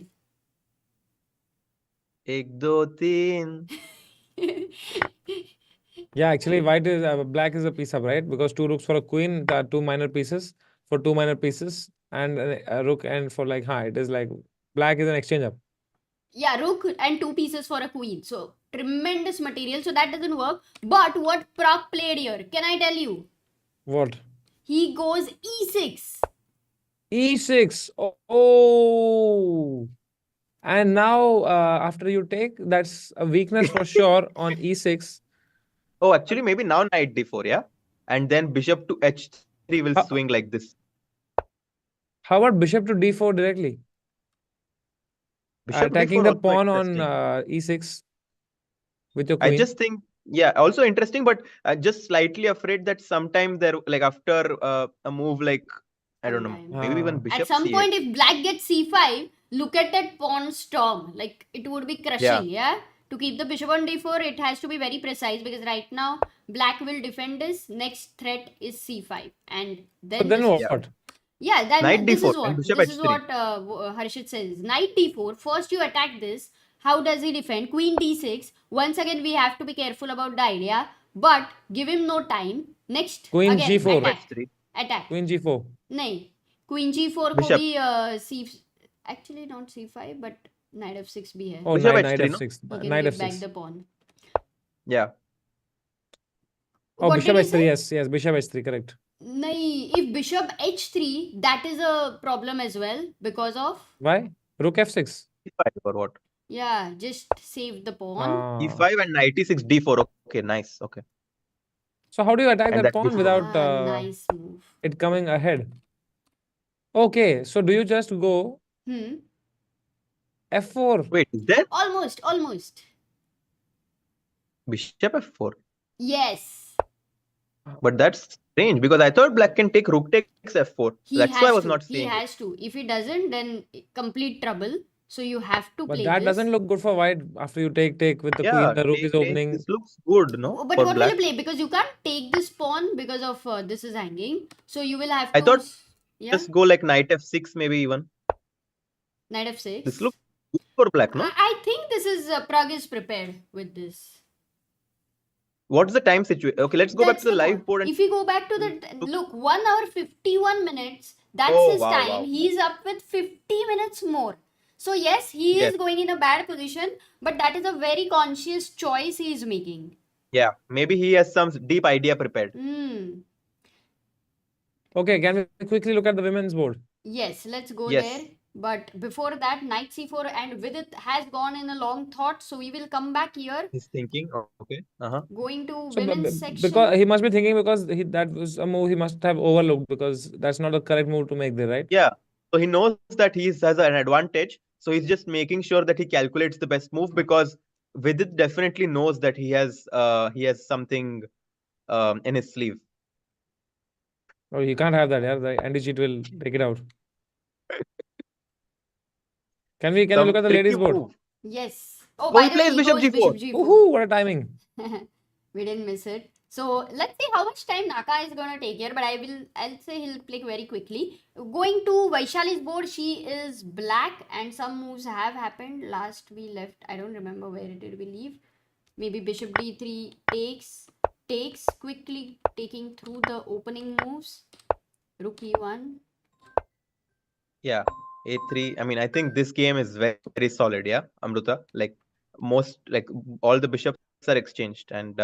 1, 2, 3. Yeah, actually, white is black is a piece up, right? Because two rooks for a queen, two minor pieces. for 2 minor pieces and a rook and for like it is like black is an exchange up. Yeah, rook and 2 pieces for a queen. So tremendous material. So that doesn't work. But what Pragg played here, can I tell you? What? He goes e6. E6. Oh. And now after you take, that's a weakness for sure on E6. Oh, actually, maybe now knight d4, yeah? And then bishop to h3 will How- swing like this. How about bishop to D4 directly? Bishop Attacking d4 the also pawn on interesting. E6 with your I queen. just think, yeah, also interesting, but just slightly afraid that sometime there, like after a move like, I don't know, Sometime. maybe even Ah. bishop At some c8. point, if black gets c5, look at that pawn storm. Like, it would be crushing, yeah? To keep the bishop on d4, it has to be very precise because right now, black will defend this. Next threat is c5. And then, So then this is what? Yeah, then Knight this d4 is and what bishop this is h3. what Harshit says. Knight d4. First you attack this. How does he defend? Queen d6. Once again we have to be careful about the idea, but give him no time. Next Queen again G4. attack. h3. Attack. Queen G4. नहीं. Queen g4 को Bishop. भी c actually not c5 but knight f6 भी है. Oh, Bishop knight h3, no? F6. He can Knight give back F6. the pawn. Yeah. Oh, What bishop did he H3. say? Yes, bishop H3. Correct. नहीं, if bishop h3, that is a problem as well because of Why? Rook F6. e5 or what? yeah, just save the pawn. Ah. e5 and knight e6 d4. Okay, nice. Okay. So how do you attack And that that pawn bishop. without Nice move. it coming ahead? Okay, so do you just go F4? Wait, is there Almost. bishop f4? Yes. But that's strange because I thought black can take rook takes f4. That's why I was not He seeing it. has to. If he doesn't, then complete trouble. So you have to But play that this. doesn't look good for white after you take with the Yeah, queen. The rook is take, opening. this looks good, no? But For what will black. you play? Because you can't take this pawn because of this is hanging. So you will have to. I thought yeah, just go like knight f6 maybe even. knight f6. This looks good for black, no? I think this is Pragg is prepared with this. What's the time situation? Okay, let's go back That's to the live point. board. And If we go back to the look, 1 hour 51 minutes. That's Oh, his wow, time. wow. He's up with 50 minutes more. So yes, he Yes. is going in a bad position, but that is a very conscious choice he is making. yeah, maybe he has some deep idea prepared. Okay, can we quickly look at the women's board? Yes, let's go Yes. there. But before that, knight c4 and Vidit has gone in a long thought. So we will come back here. He's thinking. Okay. Going to So women's section. because he must be thinking because that was a move he must have overlooked because that's not the correct move to make there, right? Yeah. So he knows that he has an advantage. So he's just making sure that he calculates the best move because Vidit definitely knows that he has something in his sleeve. Oh, you can't have that, yeah. The anti-cheat will take it out. Can we Some look at the tricky ladies board? move. Yes. Oh, Oh, by he the way, plays he bishop goes g4. bishop g4. Woohoo! What a timing. We didn't miss it. So let's see how much time Naka is gonna take here, but I'll say he'll play very quickly. Going to Vaishali's board, she is black and some moves have happened. Last we left, I don't remember where did we leave. Maybe bishop d3 takes quickly taking through the opening moves. Rook e1. Yeah, a3. I mean, I think this game is very, very solid. Yeah, Amruta. Like all the bishops are exchanged, and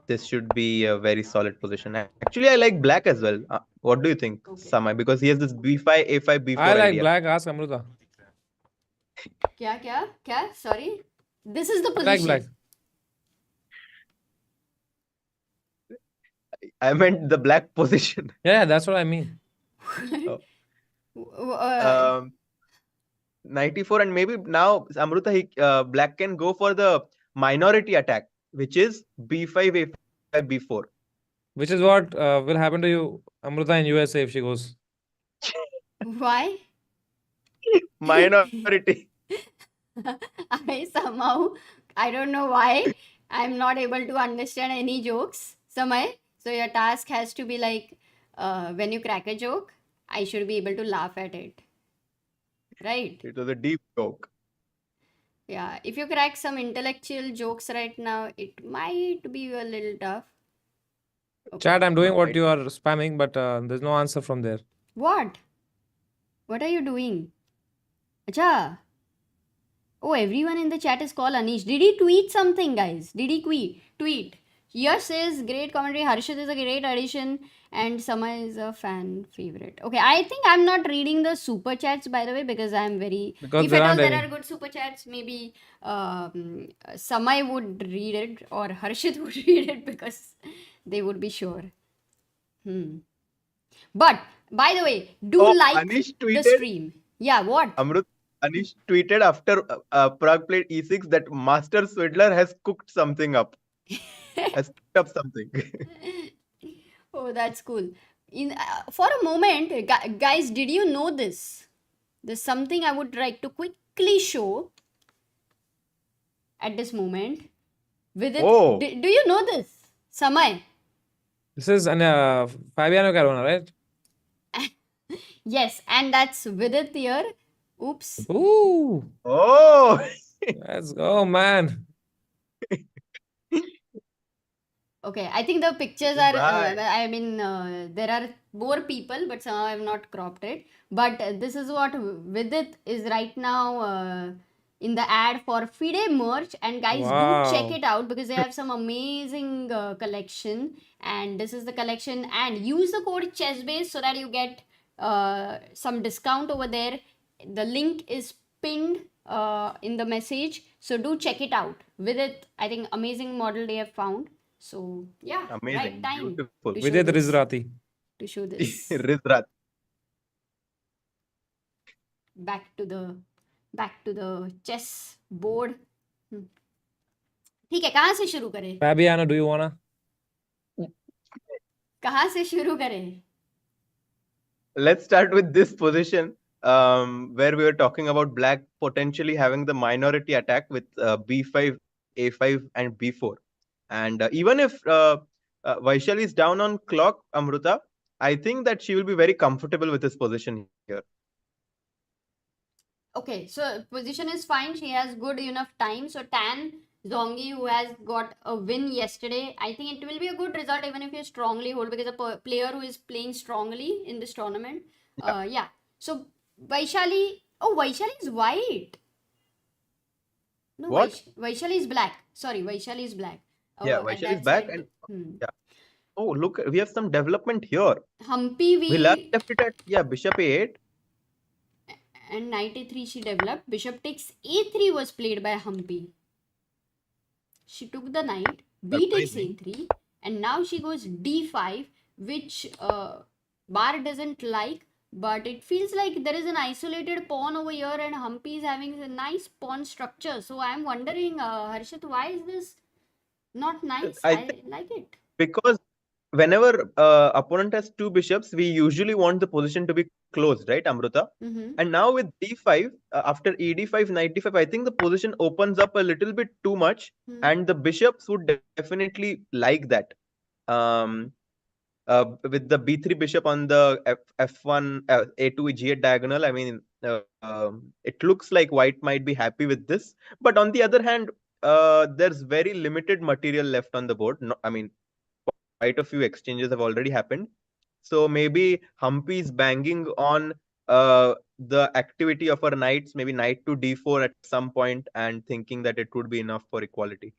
this should be a very solid position. Actually, I like black as well. What do you think, Samay? Because he has this b5, a5, b4 I like idea. black. Ask Amruta. Kya? Sorry. This is the I like position. black. I meant the black position. Yeah, that's what I mean. Knight e4, and maybe now Amruta, black can go for the minority attack, which is b5, a5, b4. Which is what will happen to you, Amruta, in USA if she goes. Why? Minority. I don't know why, I'm not able to understand any jokes. Samay, so your task has to be like, when you crack a joke, I should be able to laugh at it. Right? It was a deep joke. Yeah, if you crack some intellectual jokes right now, it might be a little tough. Chat, I'm doing what Right. you are spamming, but there's no answer from there. What? What are you doing? Acha. Oh, everyone in the chat is called Anish. Did he tweet something, guys? Did he tweet? Yash says great commentary. Harshit is a great addition, and Samay is a fan favorite. Okay, I think I'm not reading the super chats, by the way, because I'm very. Because If there at all aren't there any. are good super chats, maybe Samay would read it or Harshit would read it because they would be sure. But by the way, do Oh, like Anish the tweeted. stream. Yeah, what? Amrut, Anish tweeted after Pragg played e6 that Master Swidler has cooked something up. Has cooked up something. Oh, that's cool. For a moment, guys, did you know this? There's something I would like to quickly show at this moment. Vidit, Oh. do you know this? Samay? This is an Fabiano Caruana, right? Yes, and that's Vidit here. Oops. Ooh, Oh. let's go, man. Okay, I think the pictures are, Right. there are more people, but somehow I have not cropped it. But this is what Vidit is right now in the ad for FIDE merch. And guys, do check Wow. it out because they have some amazing collection. And this is the collection. And use the code ChessBase so that you get some discount over there. The link is pinned in the message. So do check it out. Vidit, I think amazing model they have found. So yeah, Amazing. right time Beautiful. to show Vidit this. Rizrati. To show this. Rizrat. back to the chess board. ठीक है, कहाँ से शुरू करें? Fabiano, do you wanna? कहाँ से शुरू करें? Let's start with this position where we were talking about black potentially having the minority attack with b5, a5 and b4. And even if Vaishali is down on clock, Amruta, I think that she will be very comfortable with this position here. Okay, so position is fine. She has good enough time. So Tan Zhongyi, who has got a win yesterday, I think it will be a good result even if you strongly hold, because a player who is playing strongly in this tournament. Yeah. So Vaishali, Vaishali is white. No, What? Vaishali is black. Sorry, Vaishali is black. Yeah, At Vaishali that is back side, and yeah. Oh, look, we have some development here. Humpy We left it at, yeah, bishop a8. And knight a3 she developed. Bishop takes a3 was played by Humpy. She took the knight, b takes a3, and now she goes d5, which Bar doesn't like, but it feels like there is an isolated pawn over here and Humpy is having a nice pawn structure. So I'm wondering, Harshit, why is this not nice? I like it. Because whenever opponent has two bishops, we usually want the position to be closed, right, Amruta? And now with d5, after ed5, knight d5, I think the position opens up a little bit too much, and the bishops would definitely like that. With the b3 bishop on the f1, a2, g8 diagonal, I mean, it looks like white might be happy with this. But on the other hand, there's very limited material left on the board. No, I mean, quite a few exchanges have already happened. So maybe Humpy is banging on the activity of her knights, maybe knight to d4 at some point, and thinking that it would be enough for equality.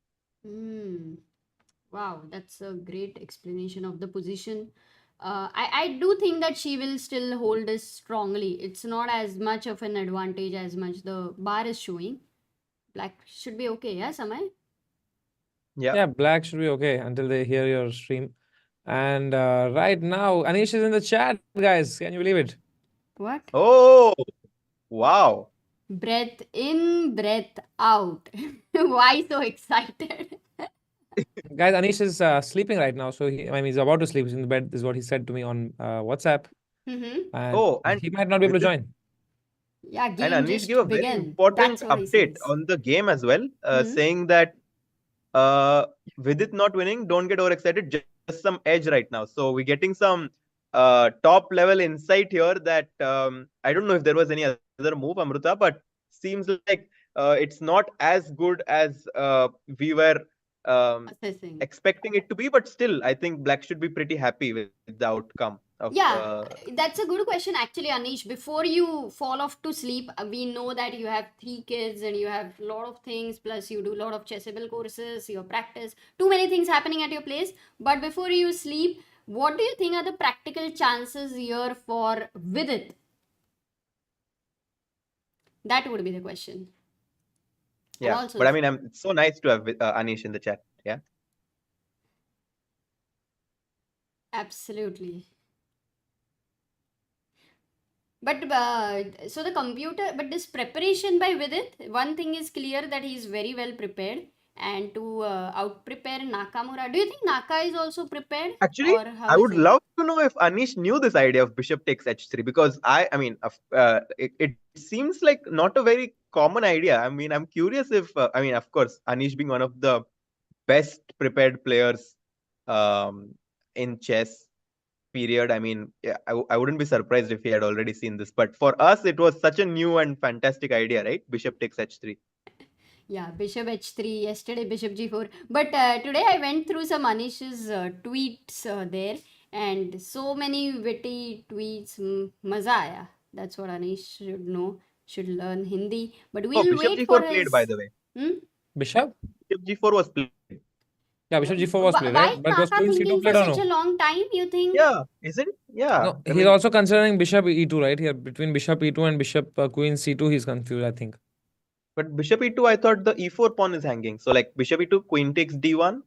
Wow, that's a great explanation of the position. I do think that she will still hold this strongly. It's not as much of an advantage as much the Bar is showing. Black should be okay, yeah, Samay? Yeah, black should be okay until they hear your stream. And right now, Anish is in the chat, guys. Can you believe it? What? Oh, wow. Breath in, breath out. Why so excited? Guys, Anish is sleeping right now. So he's about to sleep. He's in the bed, is what he said to me on WhatsApp. And he might not be able to join. Yeah, game and Anish just gave a very began. important That's what he update says. on the game as well, saying that with it not winning, don't get overexcited, just some edge right now. So we're getting some top level insight here that I don't know if there was any other move, Amruta, but seems like it's not as good as we were Assessing. expecting it to be, but still, I think black should be pretty happy with the outcome of. Yeah, that's a good question actually, Anish. Before you fall off to sleep, we know that you have 3 kids and you have a lot of things, plus you do a lot of chessable courses, your practice, too many things happening at your place. But before you sleep, what do you think are the practical chances here for Vidit? That would be the question. And Yeah, also, but I mean, it's so nice to have Anish in the chat. Yeah. absolutely. But so the computer, but this preparation by Vidit, one thing is clear that he is very well prepared and to out prepare Nakamura. Do you think Naka is also prepared? Actually, Or how I is would it? love to know if Anish knew this idea of bishop takes h3, because I mean, it seems like not a very common idea. I mean, I'm curious if, I mean, of course, Anish being one of the best prepared players in chess period, I mean, yeah, I wouldn't be surprised if he had already seen this. But for us, it was such a new and fantastic idea, right? Bishop takes h3. Yeah, Bishop H3, yesterday Bishop G4. But today I went through some Anish's tweets there and so many witty tweets. Maza aaya. That's what Anish should know, should learn Hindi. But Oh, we'll bishop wait for g4 played, his. by the way. Bishop? Bishop g4 was played. Yeah, Bishop G4 was played, right? Why But was Naka Queen thinking C2 for played or such no? a long time, you think? Yeah, is it? Yeah. No, I he's mean, also considering Bishop E2, right? Here between Bishop E2 and Bishop Queen C2, he's confused, I think. but bishop e2, I thought the e4 pawn is hanging. So like bishop e2, queen takes d1,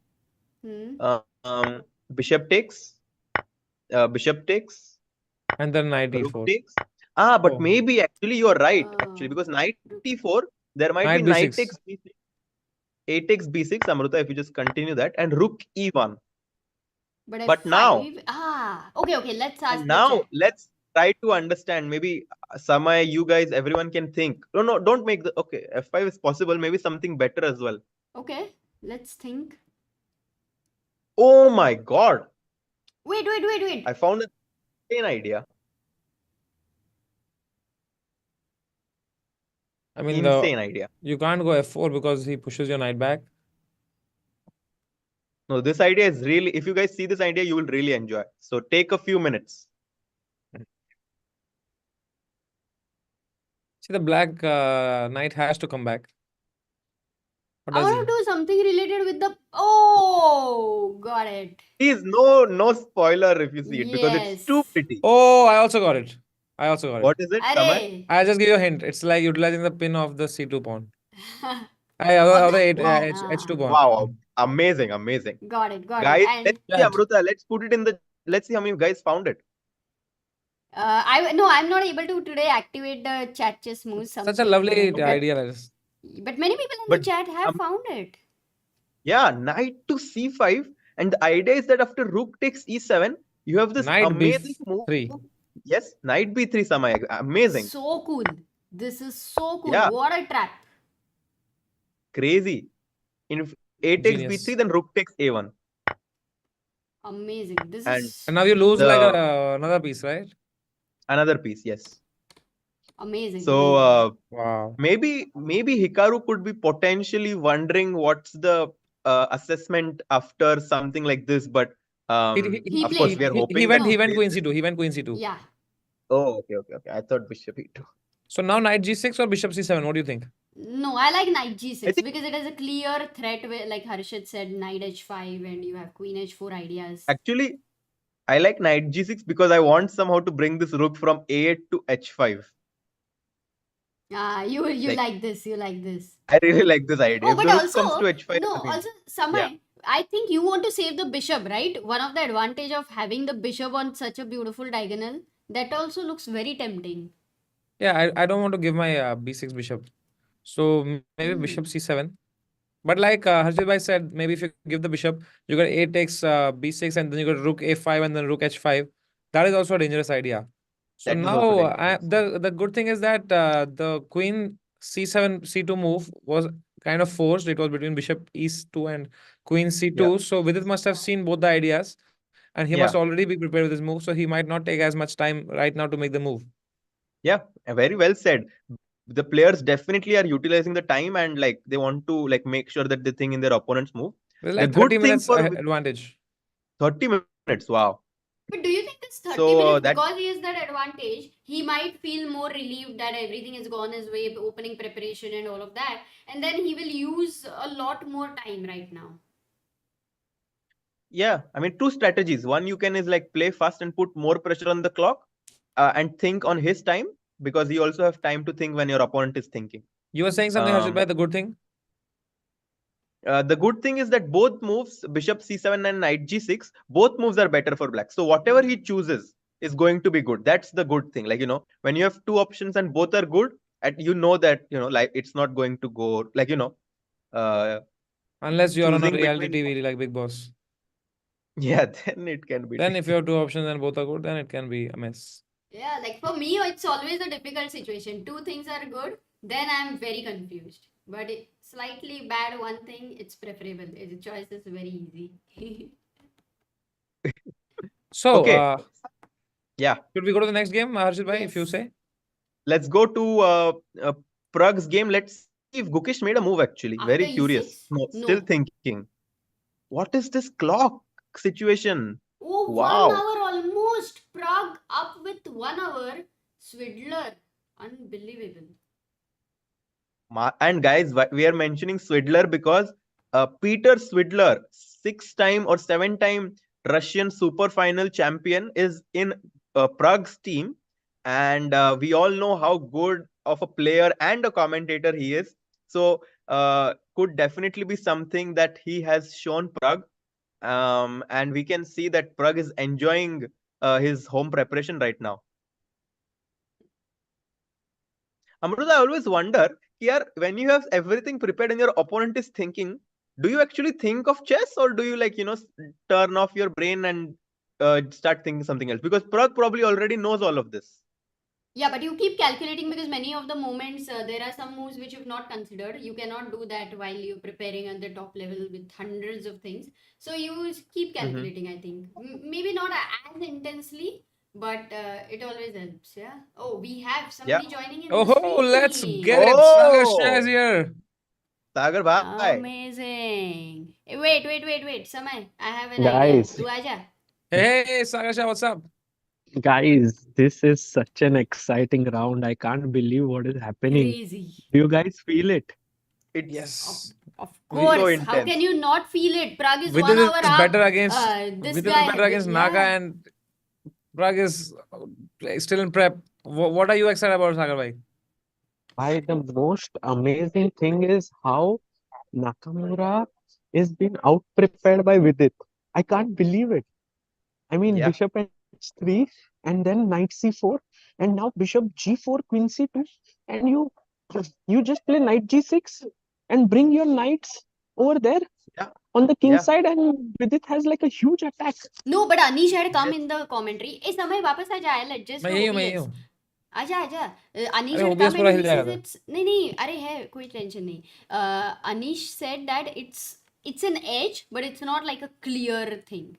bishop takes, And then knight rook E4. takes. But Oh. maybe actually you're right. Actually, because knight e4, there might Knight be knight B6. takes b6, a takes b6, Amruta, if you just continue that, and rook e1. But now, okay, let's ask and the now chat. let's try to understand. Maybe Samay, you guys, everyone can think. No, don't make the okay. F5 is possible. Maybe something better as well. Okay, let's think. Oh my god! Wait. I found an insane idea. I mean, Insane idea. you can't go F4 because he pushes your knight back. No, this idea is really, if you guys see this idea, you will really enjoy. So take a few minutes. See, the black knight has to come back. What I does want to he? do something related with the. Oh, got it. Please, no spoiler if you see it, because it's Yes. too pretty. Oh, I also got it. What is it, Samay? Arey. I'll just give you a hint. It's like utilizing the pin of the C2 pawn. Oh, Of the that- H2 pawn. Wow, amazing. Got it. Guys, And let's see, Yeah. Amruta, let's put it in the, let's see how many guys found it. I'm not able to today activate the chat chess moves. Such a something lovely like that. idea. That is. But many people in But, the chat have found it. Yeah, knight to c5. And the idea is that after rook takes e7, you have this Knight amazing move. B3. Yes, knight b3, Samay. Amazing. So cool. This is so cool. Yeah. What a trap. Crazy. If a takes Genius. b3, then rook takes a1. Amazing. This And is And now you lose The- like another piece, right? Another piece, yes. amazing. So amazing. Wow. maybe Hikaru could be potentially wondering what's the assessment after something like this, but He of course played. we are hoping. He went that- Queen C2. He went Queen C2. Yeah. Oh, okay. I thought bishop e2. So now knight G6 or bishop C7? What do you think? No, I like knight g6 I think- because it has a clear threat where, like Harshit said, knight h5 and you have queen h4 ideas. Actually, I like knight g6 because I want somehow to bring this rook from a8 to h5. You Like- like this. You like this. I really like this idea. Oh, If but the rook also, comes to h5, no, I mean, also, Samay, I think you want to save the bishop, right? One of the advantage of having the bishop on such a beautiful diagonal, that also looks very tempting. Yeah, I don't want to give my B6 bishop. So maybe bishop C7. But like Harshit bhai said, maybe if you give the bishop, you got A takes B6 and then you got rook A5 and then rook H5. That is also a dangerous idea. So That is also now dangerous. the good thing is that the queen C7 C2 move was kind of forced. It was between bishop E2 and queen C2. So Vidit must have seen both the ideas and he must already be prepared with his move. So he might not take as much time right now to make the move. Yeah, very well said. The players definitely are utilizing the time and like they want to like make sure that they think in their opponent's move. There's The like good 30 thing minutes for advantage. 30 minutes. Wow. But do you think this 30 So minutes, that because he has that advantage, he might feel more relieved that everything has gone his way, opening preparation and all of that, and then he will use a lot more time right now. yeah, I mean, two strategies. One you can is like play fast and put more pressure on the clock, and think on his time, because you also have time to think when your opponent is thinking. You were saying something, Harshit Um, bhai, the good thing? the good thing is that both moves, bishop c7 and knight g6, both moves are better for black. So whatever he chooses is going to be good. That's the good thing. Like, when you have two options and both are good, and that, like it's not going to go like, Unless you are on a choosing reality between. TV like Big Boss. Yeah, then it can be Then if you tricky. have two options and both are good, then it can be a mess. Yeah, like for me, it's always a difficult situation. Two things are good, then I'm very confused. But it, slightly bad one thing, it's preferable. The choice is very easy. So, Okay, yeah, should we go to the next game, Harshit bhai, if you Yes. say? let's go to Pragg's game. Let's see if Gukesh made a move actually. Very After curious. E6? No, still No. thinking. What is this clock situation? Oh, 1 Wow. hour almost. Prague up with 1 hour. Swidler. Unbelievable. And guys, we are mentioning Swidler because Peter Swidler, 6-time or 7-time Russian super final champion, is in Prague's team. And we all know how good of a player and a commentator he is. So could definitely be something that he has shown Prague. And we can see that Prague is enjoying his home preparation right now. Amruta, I always wonder here, when you have everything prepared and your opponent is thinking, do you actually think of chess, or do you turn off your brain and start thinking something else? Because Prague probably already knows all of this. Yeah, but you keep calculating because many of the moments there are some moves which you've not considered. You cannot do that while you're preparing at the top level with hundreds of things. So you keep calculating, I think. Maybe not as intensely, but it always helps. Yeah. Oh, we have somebody joining in the Oh, let's stream. get it. Sagar Shah is Oh, here. Sagar bhai. Amazing. Wait. Samay, I have an idea. Guys, Tu aaja. Hey, Sagar Shah, what's up? guys, this is such an exciting round. I can't believe what is happening. Crazy. Do you guys feel it? It's Yes. Of We- course. so How can intense. you not feel it? Prague is Vidit 1 hour is up. better against This Vidit guy. is better against Naka, yeah. and Pragg is still in prep. What are you excited about, Sagar bhai? The most amazing thing is how Nakamura is being out prepared by Vidit. I can't believe it. I mean, Yeah. bishop h3 and then knight c4 and now bishop g4, queen c2, and you just play knight g6 and bring your knights over there Yeah. on the king Yeah. side, and Vidit has like a huge attack. No, but Anish had come Yes. in the commentary. Hey, Samay, वापस आ जा. I'll adjust मैं the यही हूँ, मैं OBS. यही हूँ. आजा. Anish अरे had OBS come पूरा and हिल he जाएगा says था. it's नहीं अरे है कोई टेंशन नहीं. Anish said that it's an edge, but it's not like a clear thing.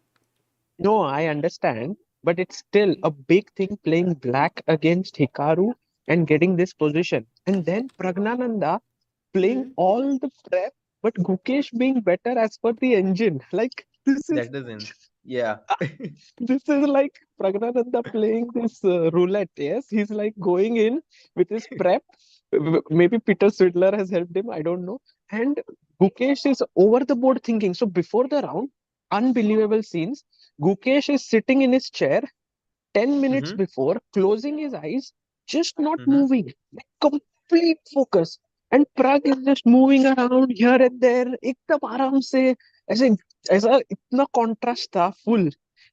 No, I understand, but it's still a big thing playing black against Hikaru and getting this position. And then Praggnanandhaa playing all the prep, but Gukesh being better as per the engine. Like this is That is in. Yeah. this is like Praggnanandhaa playing this roulette. Yes, he's like going in with his prep. Maybe Peter Swidler has helped him. I don't know. And Gukesh is over the board thinking. So before the round, unbelievable scenes. Gukesh is sitting in his chair 10 minutes Mhm. before, closing his eyes, just not Mhm. moving, like complete focus. And Pragg is just moving around here and there, एकदम आराम से, ऐसा इतना contrast था, full.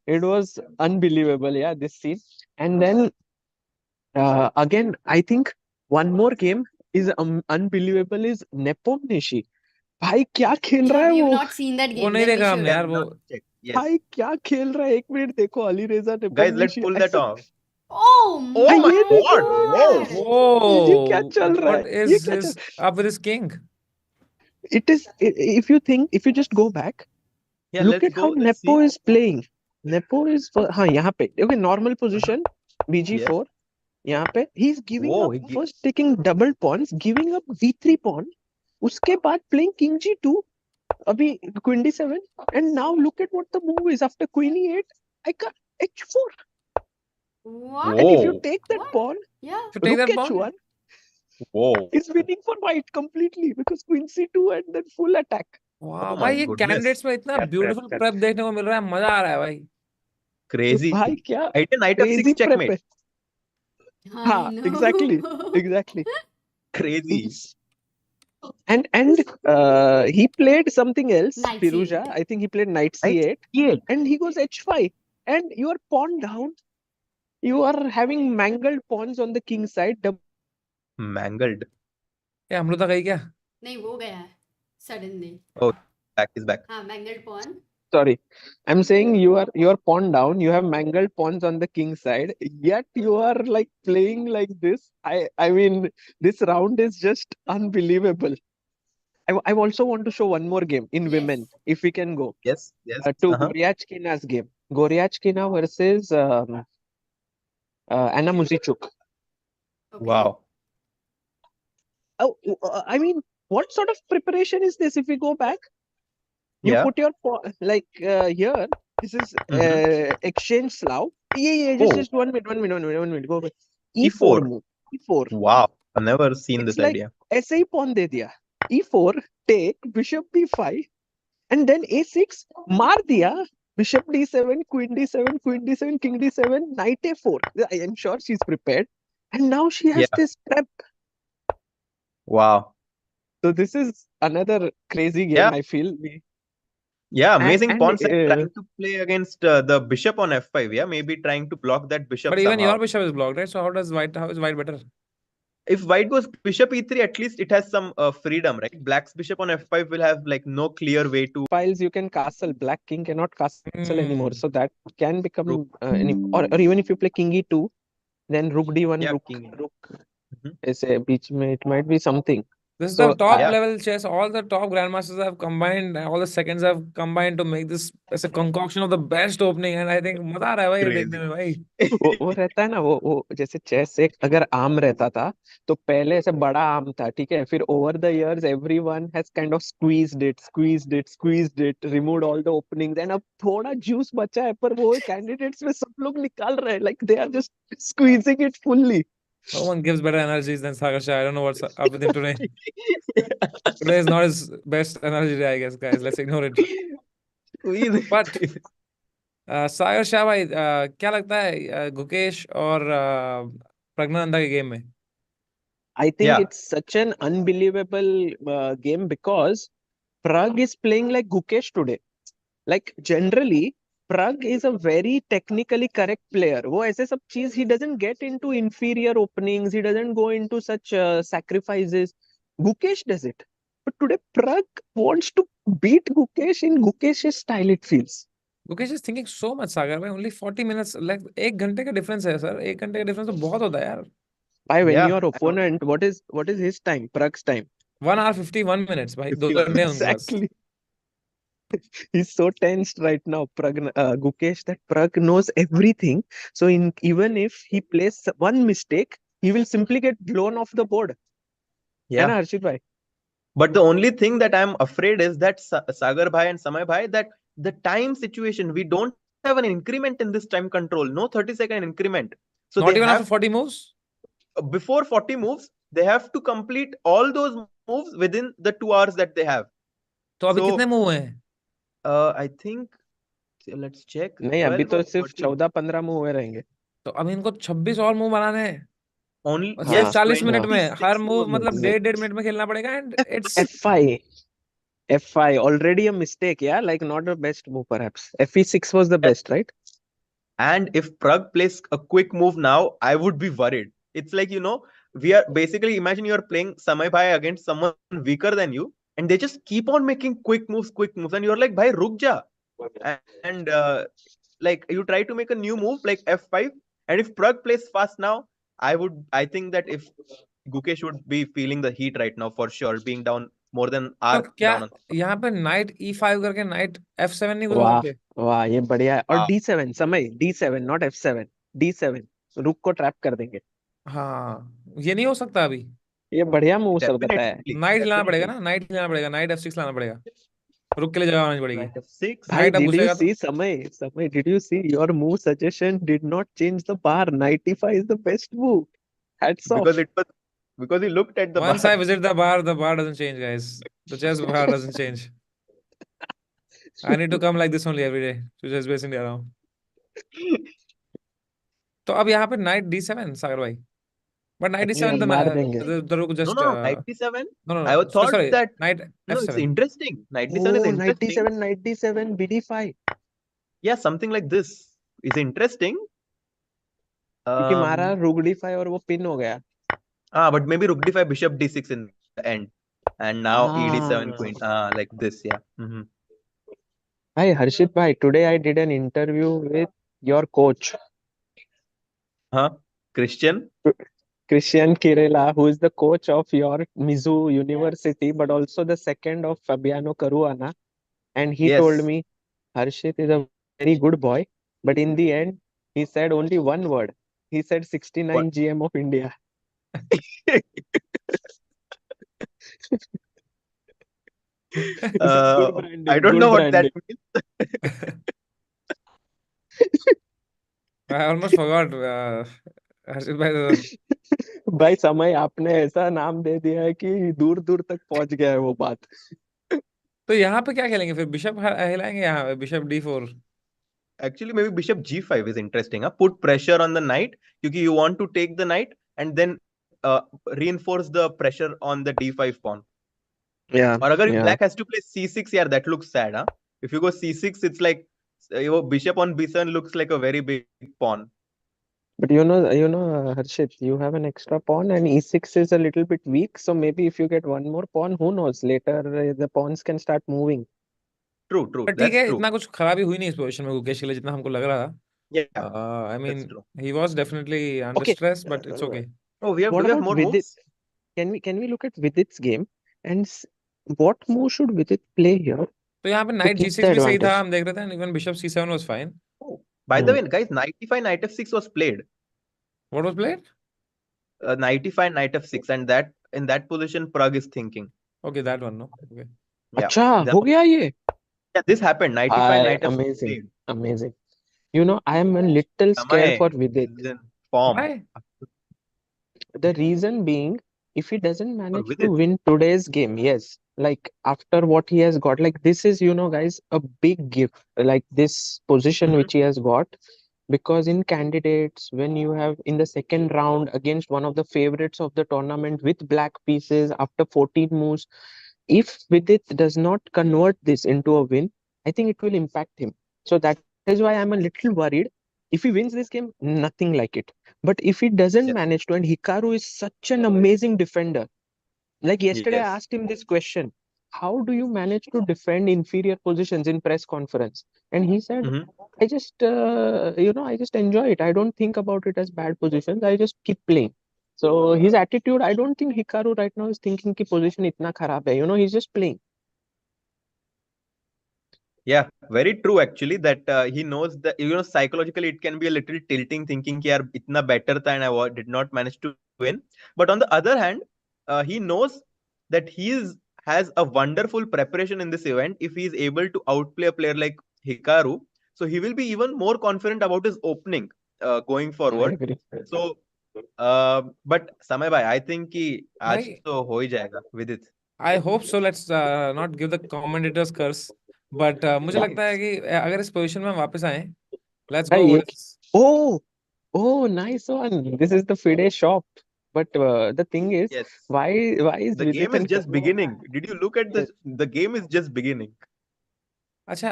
It was unbelievable, yeah, this scene. And then again, I think one more game is unbelievable is Nepomniachtchi. भाई क्या खेल रहा Sure, है we've वो? not seen that वो game. नहीं Then we देखा should. हमने यार वो. Check. Yes. भाई क्या खेल रहा है? एक मिनट देखो, Alireza Guys, let's नेपोमनिएच्ची pull that ऐसे off. Oh Oh भाई my ये my देखो, God. Whoa. God. ये क्या Whoa, चल रहा what है? ये is क्या his चल? up with his king? It is, if you just go back, Yeah, look let's at how go. Let's Nepo see. is playing. Nepo is हाँ यहाँ पे, okay, normal position, Yes. BG4, यहाँ पे he's giving Whoa. up, first taking double pawns, giving up V3 pawn, उसके बाद playing King G2, अभी queen d7 and now look at what the move is after queen e8. I got h4 What? and if you Whoa. take that What? pawn, Yeah. To take rook that pawn? h1 Whoa. is winning for white completely because queen c2 and then full attack. वाह Oh भाई, my ये goodness. Candidates में इतना क्या prep beautiful कर prep देखने को मिल रहा है, मजा आ रहा है भाई. crazy. भाई क्या Knight crazy f6 prep checkmate. है. I हाँ, know. exactly. Crazy. And he played something else, Knight Firouzja. c8. I think he played knight Knight c8 c8. and he goes h5 and you are pawn down. You are having mangled pawns on the king side. Mangled. ये अमृता गई क्या? नहीं वो गया है suddenly. Oh, back is back. हाँ mangled pawn. Sorry, I'm saying you are pawn down. You have mangled pawns on the king side. Yet you are like playing like this. I mean, this round is just unbelievable. I also want to show one more game in Yes. women, if we can go Yes, yes. to Uh-huh. Goryachkina's game. Goryachkina versus Anna Muzichuk. Okay. Wow. Oh, I mean, what sort of preparation is this? If we go back, you Yeah. put your here. This is exchange Slav. Yeah. Oh. Just 1 minute. Go back. E4. E4 move. E4. Wow. I've never seen It's this like idea. ऐसे ही pawn दे दिया. E4 take bishop b5 and then a6 मार दिया. Bishop d7, queen d7, queen d7, king d7, knight a4. I am sure she's prepared. And now she has Yeah. this prep. Wow. So this is another crazy game, Yeah. I feel. Yeah, amazing and, pawn set trying to play against the bishop on f5. Yeah, maybe trying to block that bishop But even somehow. your bishop is blocked, right? So how is white better? If white goes bishop e3, at least it has some freedom, right? Black's bishop on f5 will have like no clear way to. files you can castle. Black king cannot castle anymore. Hmm. So that can become True. or even if you play king e2, then rook d1, Yeah, rook king. ऐसे बीच में it might be something. This is So the top yeah. level chess. All the top grandmasters have combined, all the seconds have combined to make this as a concoction of the best opening. And I think मजा आ रहा है भाई ये देखने में भाई. वो रहता है ना वो जैसे चेस एक अगर आम रहता था तो पहले ऐसे बड़ा आम था, ठीक है, फिर over the years everyone has kind of squeezed it removed all the openings and अब थोड़ा जूस बचा है पर वो कैंडिडेट्स में सब लोग निकाल रहे हैं, like they are just squeezing it fully. No one gives better energies than Sagar Shah. I don't know what's up with him today. Today is not his best energy day, I guess, guys. Let's ignore it. But सागर शाह भाई, क्या लगता है गुकेश और प्रज्ञानंदा के game में? I think Yeah. it's such an unbelievable game because Pragg is playing like Gukesh today. Like generally, Pragg is a very technically correct player. वो ऐसे सब चीज he doesn't get into inferior openings. He doesn't go into such sacrifices. Gukesh does it. But today Pragg wants to beat Gukesh in Gukesh's style, it feels. Gukesh is thinking so much, सागर भाई. Only 40 minutes, like 1 घंटे का difference है sir. 1 घंटे का difference तो बहुत होता है यार. Why when Yeah. your opponent, what is his time? Pragg's time. 1 hour 51 minutes भाई. 2 51 घंटे हैं उनके पास. Exactly. He's so tensed right now, Gukesh, that Pragg knows everything. So even if he plays one mistake, he will simply get blown off the board. Yeah. है ना Harshit bhai? But the only thing that I'm afraid is that Sagar bhai and Samay bhai, that the time situation, we don't have an increment in this time control. No 30-second increment. So Not they even have after 40 moves? before 40 moves, they have to complete all those moves within the 2 hours that they have. तो अभी So, कितने move हुए हैं? I think, let's check. नहीं, अभी 12 तो or सिर्फ 13. 14-15 move हुए रहेंगे. तो अभी इनको 26 और मूव बनाने हैं. Only और yes, सिर्फ 40 मिनट में 26 हर more मूव मतलब moves. 1.5 मिनट में खेलना पड़ेगा. And it's F5 already a mistake, yeah, like not the best move perhaps. FE6 was the best, right? And if Pragg plays a quick move now, I would be worried. It's like, we are basically, imagine you're playing Samay bhai against someone weaker than you, and they just keep on making quick moves, and you're like, bhai, ruk ja. And like you try to make a new move like F5, and if Pragg plays fast now, I think that if Gukesh would be feeling the heat right now for sure, being down more than तो R क्या down on. यहाँ पे night E5 करके night F7 नहीं गुजर वाह सकते? वाह, ये बढ़िया है. और Wow. D7 समय, D7 not F7, D7 रुक को ट्रैप कर देंगे. हाँ, ये नहीं हो सकता अभी. ये बढ़िया मूव सब बताया है. Definitely. नाइट लाना पड़ेगा Definitely. ना, नाइट लाना पड़ेगा, नाइट F6 लाना पड़ेगा. रुक के लिए जगह बनानी पड़ेगी. Knight f6. Bhai, Knight अब did you घुसेगा तो see Samay, did you see your move suggestion did not change the bar? Knight e5 is the best move. Hats off. Because he looked at the once bar. I visit the bar doesn't change, guys. The chess bar doesn't change. I need to come like this only every day to just base India now. तो अब यहाँ पे knight d7 सागर भाई. But knight ये d7 मार देंगे. the rook just No, Knight d7. no. I thought sorry. that Knight no, it's f7. interesting. Knight d7 is Oh, knight interesting. d7, knight d7, bd5. Yeah, something like this is interesting. क्योंकि मारा rook d5 और वो pin हो गया. But maybe rook d5, bishop d6 in the end, and now ed7 queen. Like this, yeah. Mm-hmm. Hi Harshit bhai, today I did an interview with your coach. Christian Kirela, who is the coach of your Mizu University, but also the second of Fabiano Caruana. And he Yes. told me, Harshit is a very good boy, but in the end, he said only one word. He said 69 What? GM of India. Good branding, I don't good know what branding. that means. I almost forgot. Harshit bhai, भाई समय आपने ऐसा नाम दे दिया है कि दूर दूर तक पहुंच गया है वो बात. तो यहाँ पे क्या खेलेंगे फिर? बिशप हिलाएंगे यहाँ पे, bishop d4. Actually, maybe bishop g5 is interesting. Put pressure on the knight because you want to take the knight and then reinforce the pressure on the d5 pawn. Yeah. Or agar yeah. black has to play c6, yeah, that looks sad. If you go c6, it's like your bishop on b7 looks like a very big pawn. But Harshit, you have an extra pawn and e6 is a little bit weak. So maybe if you get one more pawn, who knows? Later the pawns can start moving. True. पर ठीक That's है, true. इतना कुछ खराबी हुई नहीं इस position में गुकेश के लिए जितना हमको लग रहा था. Yeah, I mean, that's true. he was definitely under Okay. stress, but it's okay. Oh, do we have about more Vidit? moves? Can we look at Vidit's game and what move should Vidit play here? तो यहाँ पे knight keep g6 the भी सही था, advantage. हम देख रहे थे, and even bishop c7 was fine. By the way, guys, knight e5, knight f6 was played. What was played? Knight e5, knight f6, and that in that position, Pragg is thinking. Okay, that one, no? Okay. Yeah, अच्छा that- हो गया ये. yeah, this happened. Knight e5, knight f6 amazing, played. amazing. I am a little scared Samay for Vidit. is in form. Why? The reason being, if he doesn't manage to Vidit. win today's game, yes, like after what he has got, like this is, guys, a big gift, like this position Mhm. which he has got. Because in candidates, when you have in the second round against one of the favorites of the tournament with black pieces after 14 moves, if Vidit does not convert this into a win, I think it will impact him. So that is why I'm a little worried. If he wins this game, nothing like it. But if he doesn't Yes. manage to, and Hikaru is such an amazing defender. Like yesterday, I Yes. asked him this question: how do you manage to defend inferior positions in press conference? And he said, Mhm. I just, I just enjoy it. I don't think about it as bad positions. I just keep playing. So his attitude, I don't think Hikaru right now is thinking ki position itna kharab hai. He's just playing. Yeah, very true actually that he knows that psychologically it can be a little tilting thinking कि यार इतना better था and I did not manage to win. But on the other hand, he knows that has a wonderful preparation in this event if he is able to outplay a player like Hikaru. So he will be even more confident about his opening going I forward. agree. So, but Samay bhai, I think कि आज भाई, तो हो ही जाएगा with it. I hope so. Let's not give the commentators curse. But मुझे Yeah. लगता है कि अगर इस पोजीशन में हम वापस आए, let's Hey, go with Oh, nice one. This is the FIDE shop. But the thing is, Yes. why is The Vidit game is and just beginning. Did you look at Yes. the game is just beginning. अच्छा,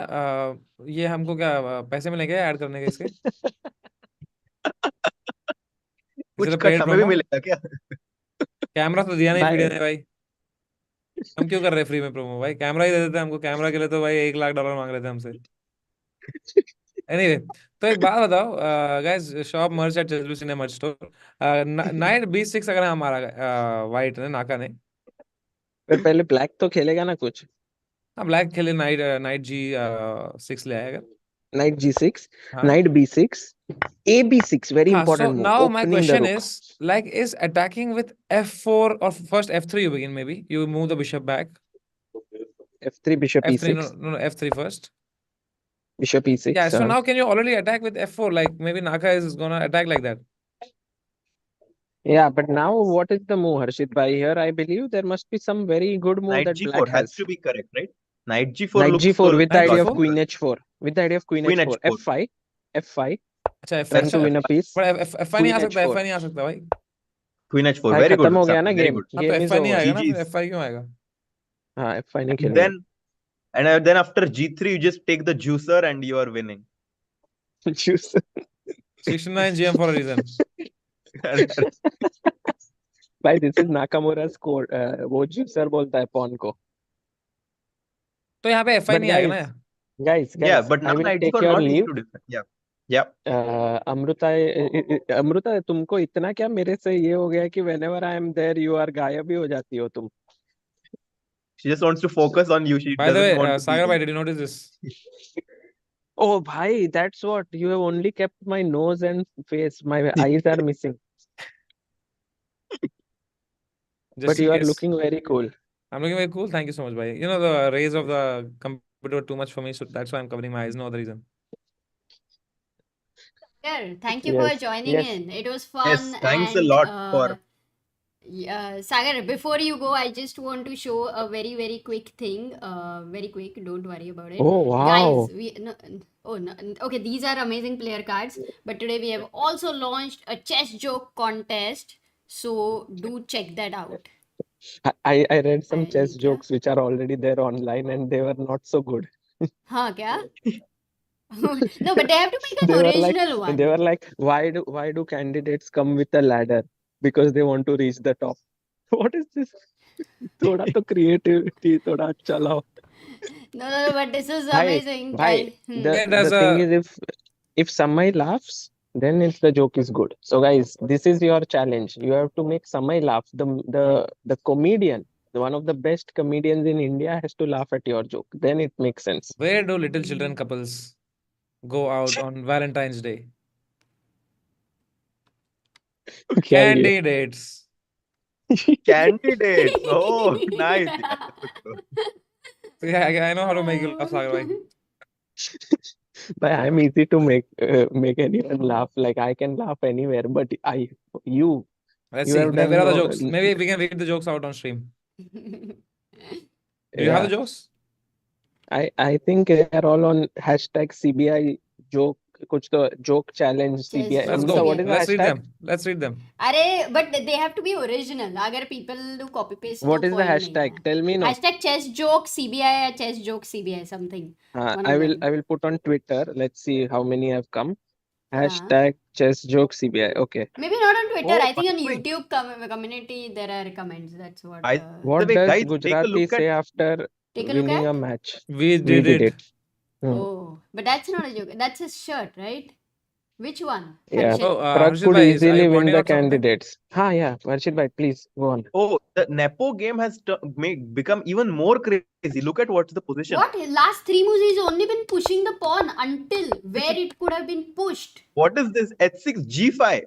ये हमको क्या पैसे मिलेंगे add करने के इसके? Is it कुछ a कट paid हमें भी promo? मिलेगा क्या? कैमरा तो दिया नहीं Bye. FIDE ने भाई. हम क्यों कर रहे हैं फ्री में प्रोमो भाई? कैमरा ही दे देते हमको. कैमरा के लिए तो भाई $1 लाख मांग रहे थे हमसे. Anyway, तो एक बात बताओ, guys, shop merch at ChessBase in a merch store. Knight B6 अगर हमारा white ने नाका ने, पर पहले ब्लैक तो खेलेगा ना कुछ. हाँ ब्लैक खेले, नाइट G6 ले आएगा. Knight G6, हाँ. Knight B6, A B6, very हाँ, so important move. now my Opening the question rook. is, like, is attacking with F4 or first F3 you begin maybe? You move the bishop back. F3, bishop F3, E6, no, F3 first. bishop E6. Yeah, so now can you already attack with F4? Like maybe Naka is gonna attack like that. Yeah, but now what is the move, Harshit? By here, I believe there must be some very good move Knight that G4 black has has. to be correct, right? Knight G4 Knight looks G4 so with the Knight idea of G4? Queen H4. With the idea of Queen Queen H4. H4. F5. F5. अच्छा Trying to win a piece. पर F5 नहीं Queen आ सकता, H4. F5 नहीं आ सकता भाई. Queen H4. भाई Very good, खत्म हो गया ना Sagar. Very game. good. हाँ तो गेम इज F5 नहीं ओवर. आएगा ना, फिर GG's. F5 क्यों आएगा? हाँ, F5 नहीं खेलेंगे. Then after G3, you just take the juicer and you are winning. Juice. 69 GM for a reason. भाई this is Nakamura's score. वो juicer बोलता है pawn को. तो यहाँ पे F5 But नहीं आएगा ना. guys, Yeah, but now I will Knight take G4 your not leave. equal to defend. Yeah. Amrita तुमको इतना क्या मेरे से ये हो गया कि whenever I am there you are गायब ही हो जाती हो तुम. She just wants to focus on you. She By the doesn't way, want to Sagar be bhai, did you notice this? Oh bhai, that's what. You have only kept my nose and face. My eyes are missing. Just But in you are case. looking very cool. I'm looking very cool. Thank you so much, bhai. You know, the rays of the computer were too much for me, so that's why I'm covering my eyes. No other reason. Sagar, thank you for joining in. It was fun. Yes, thanks and, a lot for. Sagar, before you go, I just want to show a very, very quick thing. Very quick, don't worry about it. Oh wow. Guys, okay, these are amazing player cards. But today we have also launched a chess joke contest. So do check that out. I read some chess क्या? jokes which are already there online and they were not so good. हाँ क्या? No, but they have to make an They were like original one. they were like why do candidates come with a ladder? Because they want to reach the top. What is this? थोड़ा तो creativity थोड़ा अच्छा लाओ. No, but this is Bhai, amazing. bhai, Hmm. the thing is if Samay laughs, then it's the joke is good. So guys, this is your challenge. You have to make Samay laugh. The comedian, one of the best comedians in India, has to laugh at your joke. Then it makes sense. Where do little children couples go out on Valentine's Day? क्या ये? Candidates. Candidates. Oh, nice. Yeah, I know how to make you laugh, Sagar bhai. But I'm easy to make anyone laugh. Like I can laugh anywhere, but you Let's You see. have Where done are the no- jokes? Maybe we can read the jokes out on stream. Do you have the jokes? I think they are all on hashtag CBI joke. कुछ तो joke challenge CBI. Let's Amrita, go. what is the Let's read hashtag? them. Let's read them. अरे but they have to be original. अगर people do copy paste What तो is the point नहीं hashtag? है. Tell me now. Hashtag chess joke CBI या chess joke CBI something. One I of will them. I will put on Twitter. Let's see how many have come. Hashtag chess joke CBI. Okay. Maybe not on Twitter. Oh, I think on by the way. YouTube community there are comments. That's what. I- What way, does guys, take a Gujrathi look say at- after Take a look winning at? a match? We We did did it. it. Hmm. Oh, but that's not a joke. That's his shirt, right? Which one? Yeah. Harshit. Oh, Pragg Harshit could bhai, are easily you win pointing the out something? candidates. Yeah. Harshit bhai, please go on. Oh, the Nepo game has become even more crazy. Look at what's the position. What? Last 3 moves he's only been pushing the pawn until where it could have been pushed. What is this? H6, G5.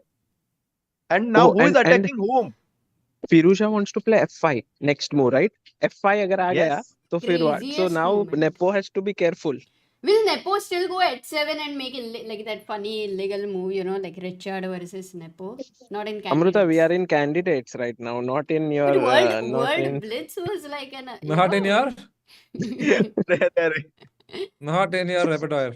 And now Oh, who is and attacking whom? Firouzja wants to play F5 next move, right? F5 अगर आ गया Yes. तो फिर what? So Craziest now moment. Nepo has to be careful. Will Nepo still go at 7 and make it like that funny illegal move, you know, like Richard versus Nepo? Not in candidates. Amrita, we are in candidates right now, not in your But not World in. Blitz was like an. Not in your, There. not in your repertoire.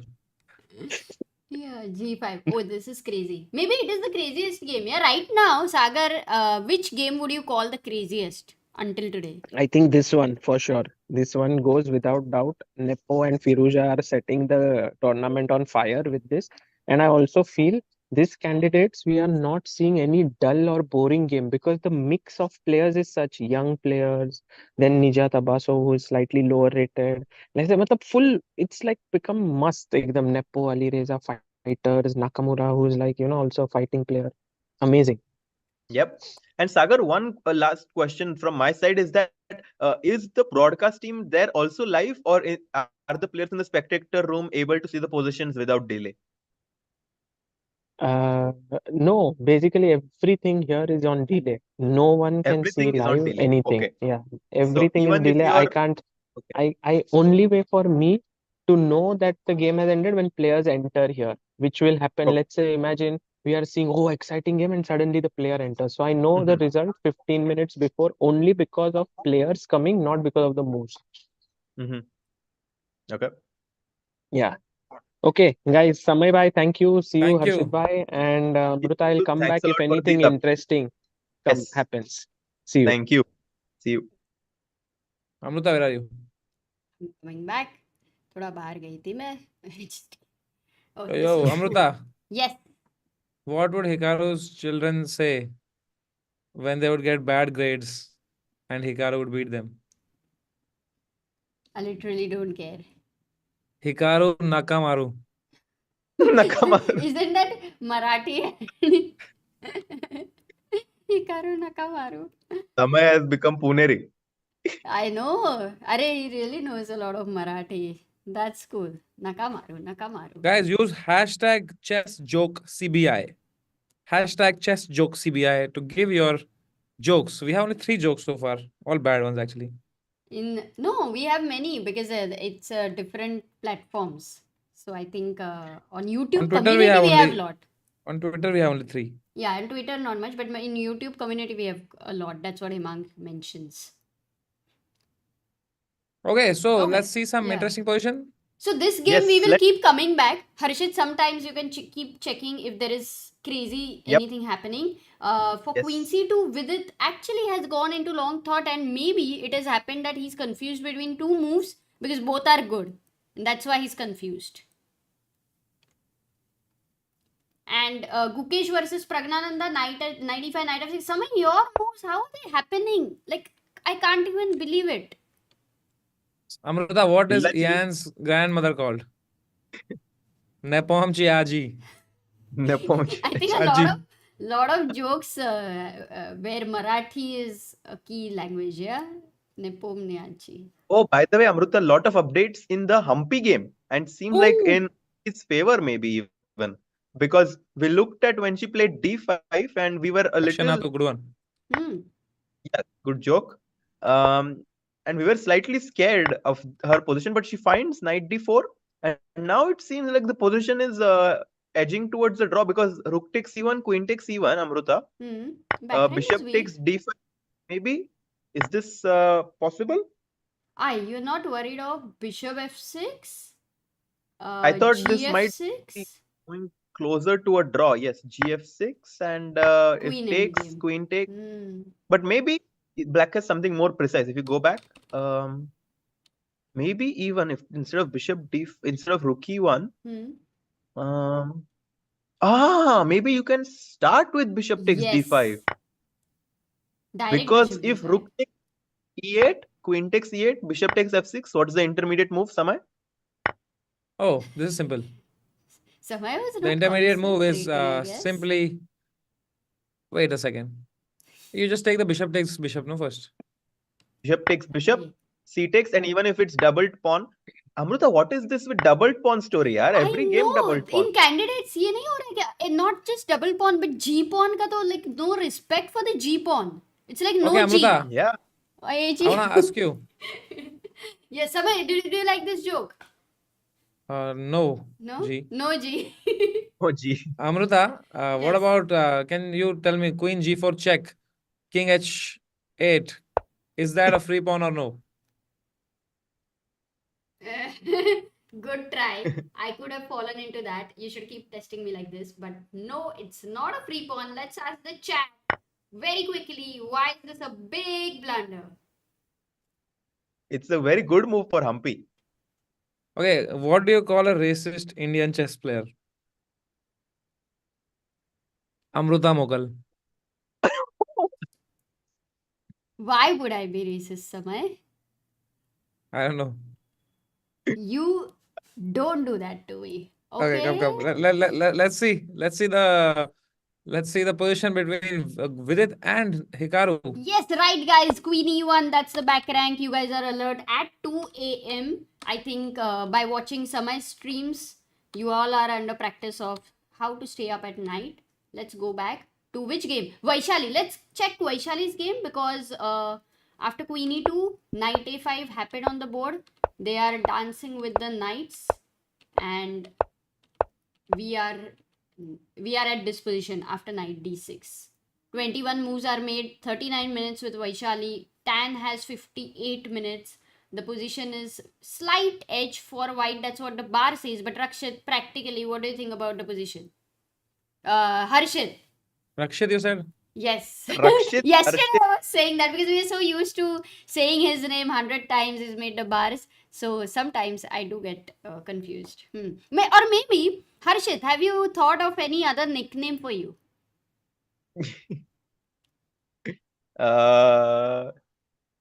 Yeah, G5. Oh, this is crazy. Maybe it is the craziest game. Yeah, right now, Sagar, which game would you call the craziest until today? I think this one for sure. This one goes without doubt. Nepo and Firouzja are setting the tournament on fire with this. And I also feel these candidates, we are not seeing any dull or boring game because the mix of players is such young players. Then Nijat Abasov, who is slightly lower rated. Like, matlab full, it's like become must. Ekdam Nepo, Alireza fighters, Nakamura, who is like, also a fighting player. Amazing. Yep. And Sagar, one last question from my side is that is the broadcast team there also live, or are the players in the spectator room able to see the positions without delay? No, basically everything here is on delay. No one can see Everything is on live delay. anything. Okay. Yeah, everything is even if delay. you I are- can't I only wait for me to know that the game has ended when players enter here, which will happen. Okay. Let's say, imagine we are seeing, oh, exciting game, and suddenly the player enters. So I know the result 15 minutes before only because of players coming, not because of the moves. Mm-hmm. Okay. Yeah. Okay, guys, Samay bhai, thank you. See you, Thank Harshit you. bhai. And Amruta, I'll come Thanks back a if lot for anything these updates. interesting Yes. happens. See you. Thank you. See you. Amruta, where are you? Coming back. थोड़ा बाहर गई थी मैं. Oh, this Yo, one. Amruta, Yes. what would Hikaru's children say when they would get bad grades and Hikaru would beat them? I literally don't care. Hikaru Nakamaru. Nakamura. Isn't that Marathi? Hikaru Nakamaru. Samay has become Puneri. I know. Are he really knows a lot of Marathi. That's cool. Nakamaru, Nakamaru. Guys, use hashtag chess joke CBI. Hashtag chess joke CBI to give your jokes. We have only 3 jokes so far. All bad ones, actually. No, we have many because it's different platforms. So I think on YouTube On Twitter, community we have a only lot. on Twitter we have only 3. Yeah, on Twitter not much, but in YouTube community we have a lot. That's what Himang mentions. Okay, so Okay, let's see some yeah. interesting position. So this game Yes, we will let's- keep coming back. Harshit, sometimes you can keep checking if there is crazy Yep. anything happening. For Yes. Queen C2, Vidit actually has gone into long thought, and maybe it has happened that he's confused between two moves because both are good. And that's why he's confused. And Gukesh versus Praggnanandhaa, knight at 95, knight f6. Some of your moves, how are they happening? Like, I can't even believe it. Amruta, what is Let's- Ian's grandmother called? Nepomniachtchi. Nepomniachtchi. I think a lot of jokes where Marathi is a key language, yeah? Nepomniachtchi. Oh, by the way, Amruta, a lot of updates in the Humpy game and seems like Ooh. in his favor, maybe even. Because we looked at when she played d5 and we were a little. Akshana, good one. Yeah, good joke. And we were slightly scared of her position, but she finds knight d4. And now it seems like the position is edging towards the draw because rook takes c1, queen takes c1, Amruta. Backhand Bishop is weak. takes d5, maybe. Is this possible? You're not worried of bishop f6? I thought this might gf6? be going closer to a draw. Yes, gf6 and if Queen takes, endgame. queen takes. But maybe black has something more precise. If you go back, maybe even if instead of instead of rook e1, maybe you can start with bishop takes d5. Direct Because bishop if d5. rook takes e8, queen takes e8, bishop takes f6, what's the intermediate move, Samay? Oh, this is simple. Samay was The not intermediate move is concentrating, I guess. simply. Wait a second. You just take the bishop takes bishop, no, first. Bishop takes bishop, c takes, and even if it's doubled pawn. Amruta, what is this with doubled pawn story, yaar? Every game doubled pawn. In candidates ये नहीं हो रहा है क्या? Not just double pawn but G pawn का तो like no respect for the G pawn. It's like no Okay, G. Amruta. Yeah. I I wanna ask you. Yes, Samay, do you like this joke? No. No? G. No G. Oh, gee. Amruta, Yes. what about can you tell me queen g4 check, king h8? Is that a free pawn or no? Good try. I could have fallen into that. You should keep testing me like this. But no, it's not a free pawn. Let's ask the chat very quickly. Why is this a big blunder? It's a very good move for Humpy. Okay, what do you call a racist Indian chess player? Amruta Mughal. Why would I be racist, Samay? I don't know. You don't do that to me. Okay. Okay, come. Let's see. Let's see the position between Vidit and Hikaru. Yes, right, guys. Queen E1, that's the back rank. You guys are alert at 2 a.m. I think by watching Samay streams, you all are under practice of how to stay up at night. Let's go back to which game? Vaishali. Let's check Vaishali's game because After queen e2, knight a5 happened on the board. They are dancing with the knights, and we are at this position after knight d6. 21 moves are made, 39 minutes with Vaishali. Tan has 58 minutes. The position is slight edge for white. That's what the bar says. But Rakshit, practically, what do you think about the position? Harshit. Rakshit, you said? Yes. Rakshit, Yesterday Harshit. I was saying that because we are so used to saying his name 100 times, he's made the bars. So sometimes I do get confused. Or maybe, Harshit, have you thought of any other nickname for you?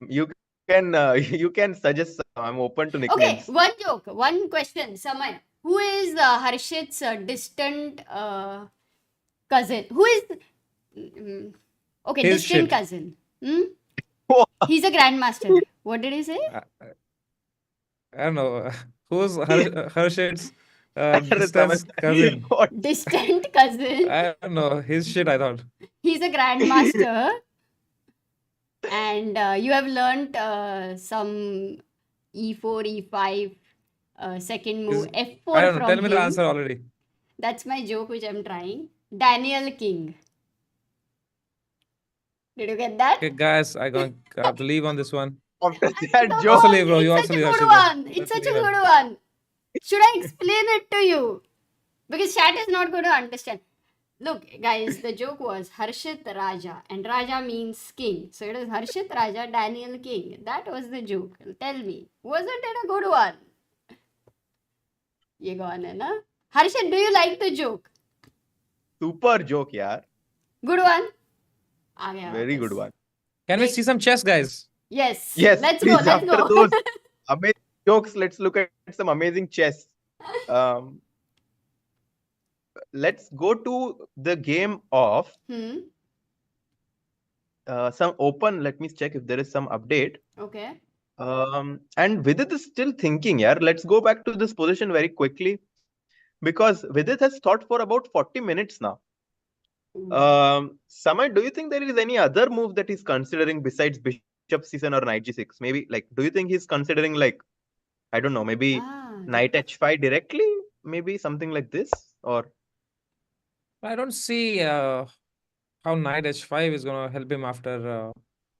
You can suggest some. I'm open to Okay, nicknames. one joke, one question, Samay. Who is Harshit's distant cousin? Who is... okay, His distant shit. cousin. He's a grandmaster. What did he say? I don't know. Who's Harshit's Samay, distance cousin? what? Distant cousin. I don't know. His shit, I thought. He's a grandmaster. And you have learnt some e4, e5, second move, f4 I don't know. from Tell me the him. answer already. That's my joke which I'm trying. Daniel King. Did you get that? Okay, guys, I have to leave on this one. After Come that on, joke, Also leave, bro. You it's also such a leave, good Harshit, bro. one. It's Let's such a leave it. good one. Should I explain it to you? Because chat is not going to understand. Look, guys, the joke was Harshit Raja, and Raja means king. So it is Harshit Raja, Daniel King. That was the joke. Tell me, wasn't it a good one? Ye gone hai na? Harshit, do you like the joke? super joke, yeah. Good one? aa gaya Very वापस. good one. Can we see some chess, guys? Yes. Yes, Let's please. go. Let's After go. those amazing jokes, let's look at some amazing chess. Let's go to the game of some open. Let me check if there is some update. Okay. And Vidit is still thinking, yeah. Let's go back to this position very quickly because Vidit has thought for about 40 minutes now. Samay, do you think there is any other move that he's considering besides bishop c7 or knight g6? Maybe like, do you think he's considering like, I don't know, maybe knight h5 directly? Maybe something like this? Or I don't see how knight h5 is going to help him after.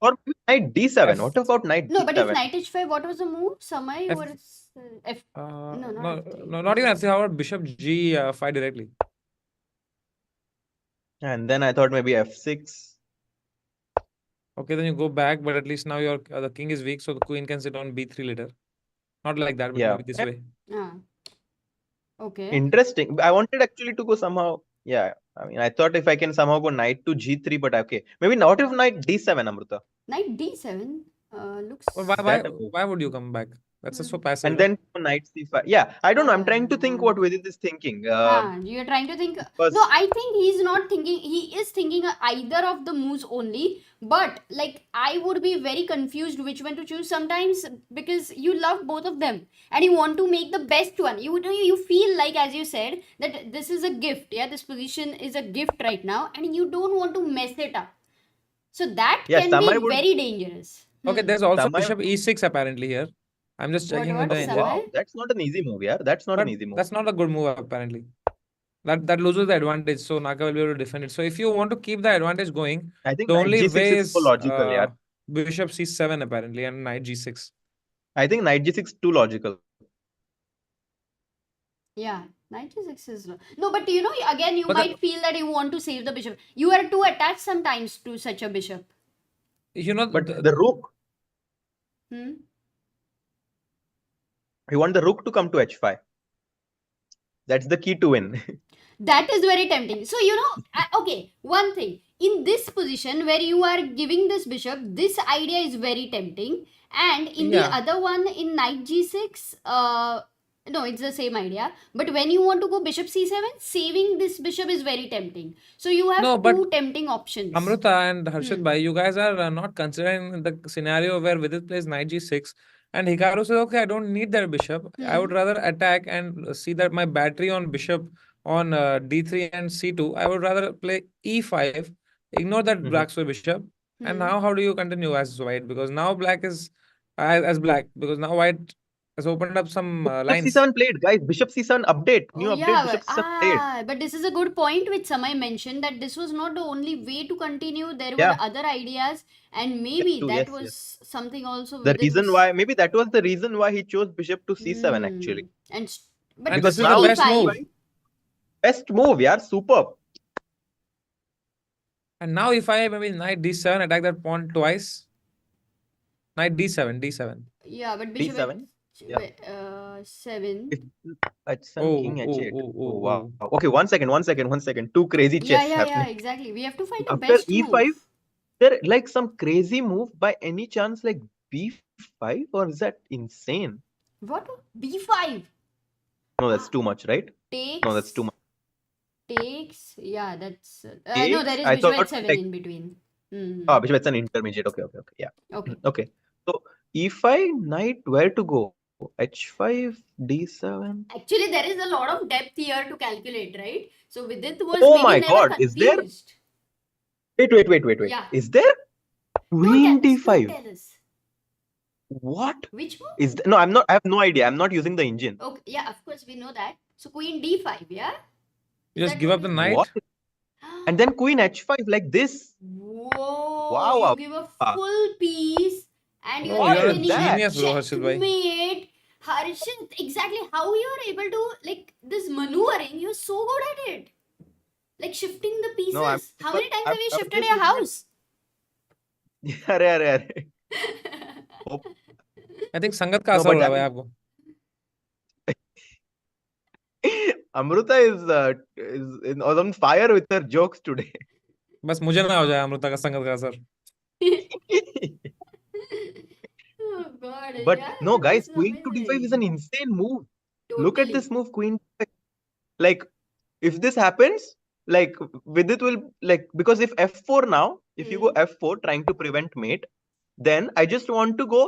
or maybe knight d7. F- What about knight No, d7? but if knight h5, what was the move? Samay, F- what is f? No, not no, f3. no, not even f3. How about bishop g5 directly? And then I thought maybe f6. Okay, then you go back, but at least now your the king is weak, so the queen can sit on b3 later. Not like that, but Yeah. maybe this way. Okay. Interesting. I wanted actually to go somehow. Yeah. I mean, I thought if I can somehow go knight to g3, but okay. Maybe not if knight d7, Amrita. Knight d7 looks... Well, That- why would you come back? That's so passive. And then knight c5. Yeah, I don't know. I'm trying to think what Vidit is thinking. you're trying to think... because- No, I think he's not thinking... He is thinking either of the moves only. But, like, I would be very confused which one to choose sometimes because you love both of them. And you want to make the best one. You feel like, as you said, that this is a gift. Yeah, this position is a gift right now. And you don't want to mess it up. So that Yeah, can Samay be would- very dangerous. Okay, there's also Samay- bishop e6 apparently here. I'm just checking What, with the Samay? engine. Wow, that's not an easy move, yeah. That's not But an easy move. that's not a good move apparently. That loses the advantage, so Naka will be able to defend it. So if you want to keep the advantage going, I think the knight only g6 way is so logical, yeah. bishop c7 apparently and knight g6. I think knight g6 too logical. Yeah, knight g6 is no, but you know, again, you But might feel that you want to save the bishop. You are too attached sometimes to such a bishop. You know, But the rook, you want the rook to come to h5. That's the key to win. That is very tempting. So, you know, okay, one thing. In this position where you are giving this bishop, this idea is very tempting. And in the other one, in knight g6, no, it's the same idea. But when you want to go bishop c7, saving this bishop is very tempting. So you have two tempting options. Amrita and Harshit Bhai, you guys are not considering the scenario where Vidit plays knight g6 and Hikaru says, okay, I don't need that bishop. I would rather attack and see that my battery on bishop on d3 and c2. I would rather play e5, ignore that Black's bishop, And Hmm. now how do you continue as white? Because now black is as black. Because now white has opened up some Bishop lines. C7 played, guys. Bishop C7 update. Oh New update. yeah, Bishop C7 played. but this is a good point which Samay mentioned that this was not the only way to continue. There were Yeah. other ideas, and Yes, maybe too. that Yes, yes. was something also The Vidit reason was. why, maybe that was the reason why he chose Bishop to C7 Hmm. actually. And but And Because this is bishop the now best e5. move. best move, yeah, superb. And now if I maybe knight d7, attack that pawn twice. Knight d7, d7. Yeah, but bishop D7. Yeah. 7. If H7 Oh, King oh, H8. oh, Oh oh, wow. oh. Okay, 1 second. Two crazy Yeah, chess yeah, yeah, happening. exactly. We have to find the After best E5, move. there like some crazy move by any chance like B5 or is that insane? What? b5 No, that's too much, right? No, that's too takes much. takes. Yeah, that's no. Takes? There is I bishop thought h7 like in between. Hmm. Bishop it's an intermediate. Okay. Yeah. Okay. Okay. So E5 knight where to go? H5 D7. Actually, there is a lot of depth here to calculate, right? So Vidit was Oh maybe my never God, is there? confused. Wait. Yeah. Is there? Queen Don't D5. tell us. What? Which move? Is no, I'm not. I have no idea. I'm not using the engine. Okay, yeah, of course we know that. So queen d5, yeah? You Is just that give what up the we- knight. What? And then Queen H5 like this. Whoa, Wow. you give a full piece and you're Oh, you're a getting that? genius, bro, Harshit bhai. checkmate. Harshit, exactly how you're able to, like, this maneuvering, you're so good at it. Like shifting the pieces. No, I'm How many times have you I'm shifted just your looking house? at- अरे. I think संगत का No, असर but हो रहा है that- भाई आपको. Amruta is on fire with her jokes today. बस मुझे ना हो जाए अमृता का संगत का असर. Oh god. But yeah, no, but guys, this is Queen to D5 is an amazing. insane move. Look at Totally. this move, Queen. Like, if this happens, like Vidit will like because if F4 now, if you go F4 trying to prevent mate, then I just want to go.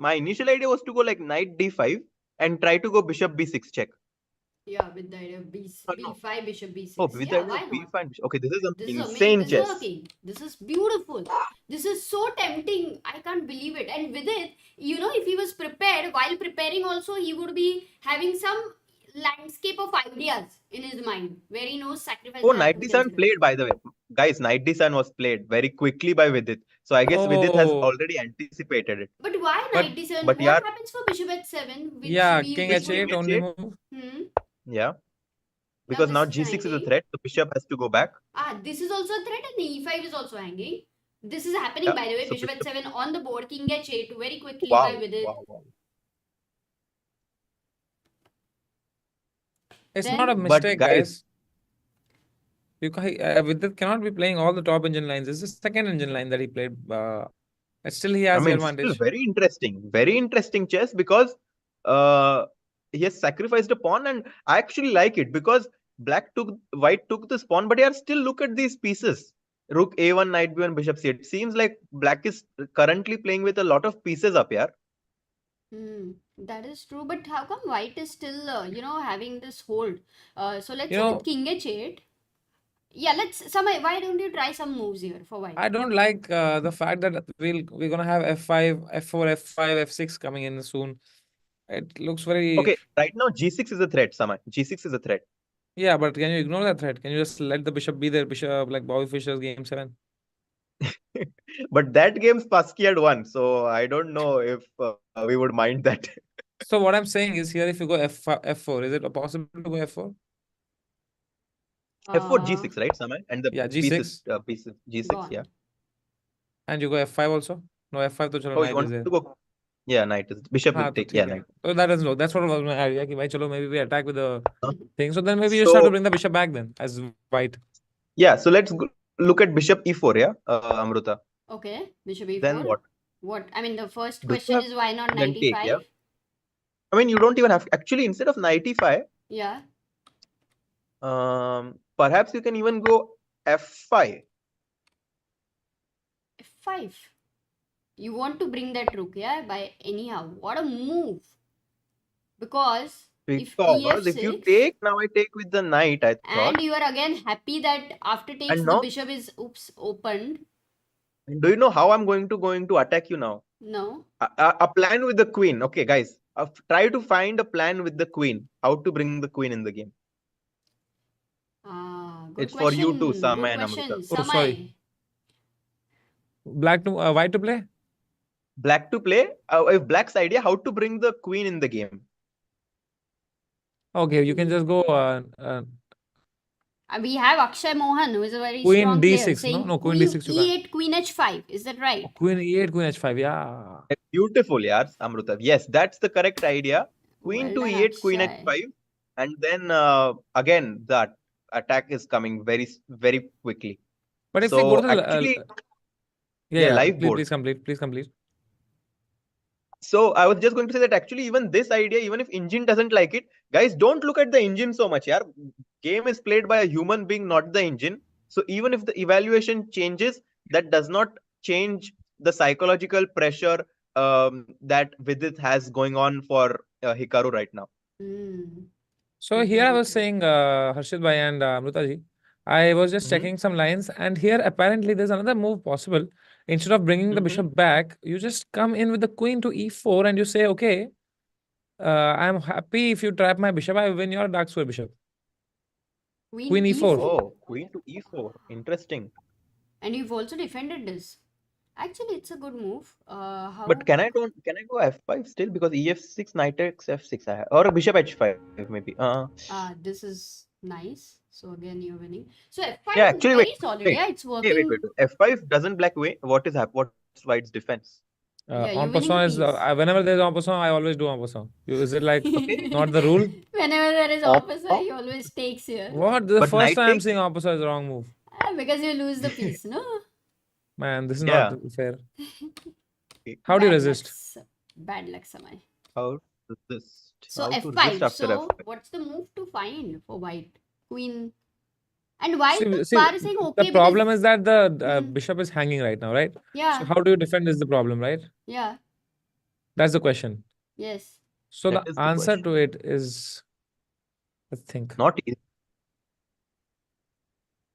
My initial idea was to go like Knight D5 and try to go Bishop B6 check. Yeah, with the idea of No. b5, bishop b6. Oh, with Yeah, the why idea of not? B5. Okay, this is an This is insane amazing. This is chess. working. This is beautiful. This is so tempting. I can't believe it. And with it, you know, if he was prepared, while preparing also, he would be having some landscape of ideas in his mind where he knows sacrifice. Oh, will have Knight to be D7 considered. played, by the way. Guys, Knight D7 was played very quickly by Vidit. So I guess Vidit has Oh. already anticipated it. But why But- knight d7? but What yeah. happens for bishop h7? Which Yeah, we king usually- h8 only move. Yeah. Because now this is G6 is a hanging. threat. The bishop has to go back. This is also a threat and the e5 is also hanging. This is happening, Yeah, by the way. so Bishop bishop- h7 on the board, king h8 very quickly Wow. by Vidit. Wow. It's Then- not a But mistake, guys- guys. You Vidit cannot be playing all the top engine lines. This is the second engine line that he played. Still, he has the advantage. Still very interesting chess because he has sacrificed a pawn, and I actually like it because white took this pawn, but yeah, still look at these pieces. Rook A1, Knight B1, Bishop C8. It seems like black is currently playing with a lot of pieces up here. That is true, but how come white is still, having this hold? So let's You say know- with king h8. Yeah, Samay, why don't you try some moves here for white? I don't like the fact that we're gonna have F5, F4, F5, F6 coming in soon. It looks very Okay, right now G6 is a threat, Samay. G6 is a threat. Yeah, but can you ignore that threat? Can you just let the bishop be there? Bishop like Bobby Fischer's game 7. But that game's Pasky had won, so I don't know if we would mind that. So what I'm saying is here, if you go F4, is it possible to go F4? F4 G6, right, Samay? And the Yeah, pieces, G6. pieces G6, Gone. yeah. And you go F5 also? No, F5 to chalo Oh, you knight want is there. to go? Yeah, knight is bishop will हाँ, तो take. ठीक Yeah, है. knight. So that's what was my idea. कि भाई चलो maybe we attack with the Huh? thing. So then maybe you just have So- to bring the bishop back then as white. Yeah, so let's look at bishop E4, yeah, Amruta. Okay, bishop e4. Then what? What? I mean, the first Do you question have- is why not then knight take, e5? yeah? I mean, you don't even have actually instead of knight E5, Yeah. perhaps you can even go F5. F5. You want to bring that rook, yeah? By anyhow. What a move. Because if Because if you EF6 take, now I take with the knight, I thought. and you are again happy that after takes And the now- bishop is opened. Do you know how I'm going to attack you now? No. A plan with the queen. Okay, guys. Try to find a plan with the queen. How to bring the queen in the game. Good It's for you too, question. Good Samay and question. Amrita. Oh, sorry. Samay. Black to white to play? Black to play. If black's idea, how to bring the queen in the game. Okay, you can just go We have Akshay Mohan, who is a very Queen strong player, D6. saying No, Queen Queen D6 you can't. E8, Queen H5. Is that right? Queen E8, Queen H5. Yeah. Beautiful, yeah, Amrita. Yes, that's the correct idea. Queen Well to done, E8, Queen Akshay. H5, and then again the attack is coming very, very quickly. But if we So go to the actually, yeah, live please, board. please complete. Please complete. So I was just going to say that actually even this idea, even if engine doesn't like it, guys, don't look at the engine so much. Yeah, game is played by a human being, not the engine. So even if the evaluation changes, that does not change the psychological pressure that Vidit has going on for Hikaru right now. So here I was saying, Harshit Bhai and Amrita ji, I was just checking some lines, and here apparently there's another move possible. Instead of bringing the bishop back, you just come in with the queen to e4 and you say, okay, I'm happy if you trap my bishop, I win your dark square bishop. Queen e4. Oh, queen to e4. Interesting. And you've also defended this. Actually, it's a good move. How? But can I go f5 still, because ef6, knight takes f6, or bishop h5 maybe. This is nice. So again, you're winning. So f5 Yeah, is actually, very wait, solid. wait, Yeah, it's working. wait. F5 doesn't black win. What's white's defense? Yeah, you're En winning passant a is piece. whenever there's en passant, I always do en passant. Is it like not the rule? Whenever there is opposite, he always takes here. What? The But first knight time I'm takes- seeing en passant is the wrong move. Because you lose the piece, no? Man, this is Yeah. not fair. How do you resist? Bad luck, Samay. How to resist? So How to f5. resist after So f5? what's the move to find for white? Queen. And why is See, the bar saying okay? the problem because, is that the bishop is hanging right now, right? yeah, So how do you defend is the problem, right? yeah, That's the question. yes. So That the is the answer question. to it is, let's think. Not easy.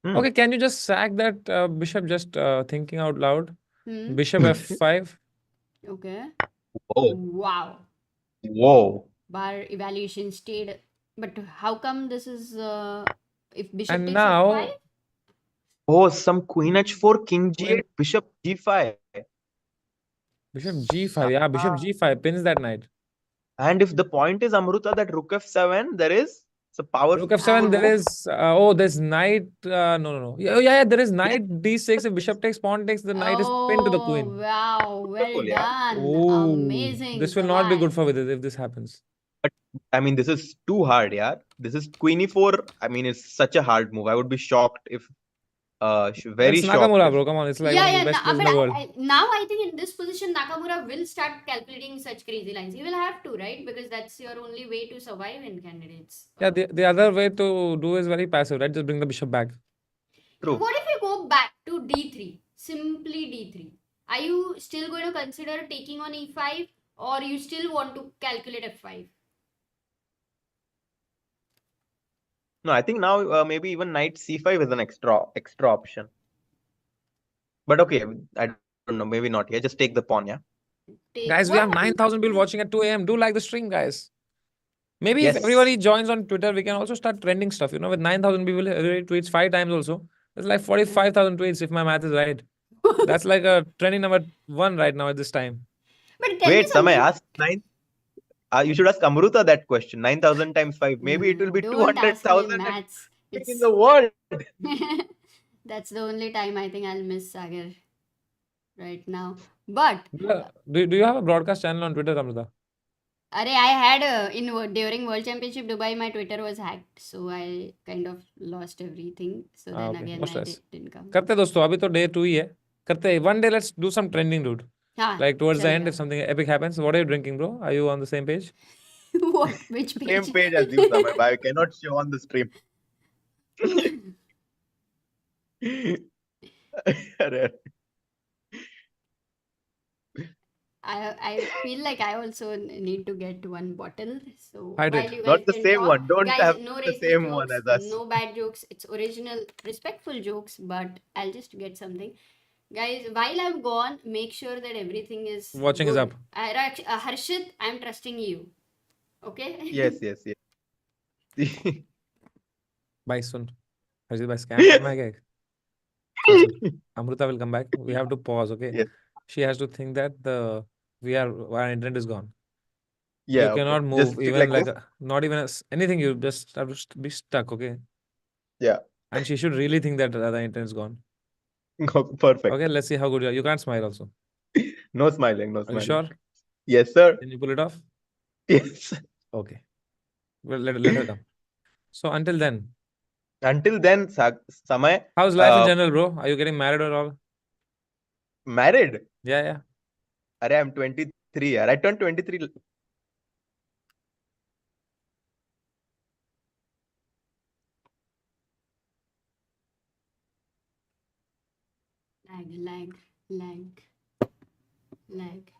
Okay, can you just sack that bishop, just thinking out loud? Hmm. Bishop f5. Okay. Oh, Wow. whoa. Bar evaluation stayed. But how come this is if bishop And takes now, f5? Oh, some queen h4, king g8, bishop g5. bishop g5. Yeah, bishop g5 pins that knight. And if the point is, Amruta, that rook f7, there is a powerful Rook f7, there move. is, there's knight, no. Yeah, there is knight d6. If bishop takes, pawn takes, the knight is pinned to the queen. Wow, well Beautiful, yeah. done. Oh, Amazing. this will not be Samay. good for Vidit if this happens. But I mean, this is too hard, yeah. This is queen e4. I mean, it's such a hard move. I would be shocked if, very It's shocked. Nakamura, bro. Come on, it's like one of the best players in the world. Now I think in this position, Nakamura will start calculating such crazy lines. He will have to, right? Because that's your only way to survive in candidates. Yeah, the other way to do is very passive, right? Just bring the bishop back. True. What if you go back to d3? Simply d3. Are you still going to consider taking on e5, or you still want to calculate f5? No, I think now maybe even knight c5 is an extra option. But okay, I don't know. Maybe not. Yeah, just take the pawn. Yeah. Guys, we have 9,000 people watching at 2 a.m. Do like the stream, guys. Maybe Yes. if everybody joins on Twitter, we can also start trending stuff. You know, with 9,000 people, everybody tweets 5 times also. It's like 45,000 tweets if my math is right. That's like a trending number 1 right now at this time. But tell me Wait, Samay, something. ask 9. You should ask Amruta that question. 9,000 times 5. Maybe it will be Don't ask me 200,000 maths. in the world. That's the only time I think I'll miss Sagar right now. But Do you have a broadcast channel on Twitter, Amrita? I had during World Championship Dubai, my Twitter was hacked, so I kind of lost everything. So then Okay. again, No I stress. didn't come. करते दोस्तों अभी तो day 2 ही है करते one day let's do some trending, dude. हाँ, Like towards the end, चलेगा. if something epic happens, what are you drinking, bro? Are you on the same page? What? Which page? Same page as you, Samay, but I cannot show on the stream. Arre. I feel like I also need to get one bottle. So Hydrate. while you guys Not the can same talk, one. Don't guys, have no the racist same one jokes, as us. no bad jokes. It's original, respectful jokes, but I'll just get something. Guys, while I'm gone, make sure that everything is Watching is good. up. Harshit, I'm trusting you. Okay? Yes, yes, yes. Bye soon. Harshit bhai scam karna hai kya? So, Amruta will come back. We have to pause, okay? Yes. She has to think that our internet is gone. You Yeah, okay. cannot Just move keep even like like this. not even anything. You just have to be stuck, okay? Yeah. And she should really think that the internet is gone. Perfect. Okay, let's see how good you are. You can't smile also. No smiling, no Are you smiling. sure? Yes, sir. Can you pull it off? Yes. Okay. Well, let her come. So until then, Until then, Samay, how's life in general, bro? Are you getting married or all? married. Yeah, yeah. Arey, I'm 23. Yaar. I turned 23. lag.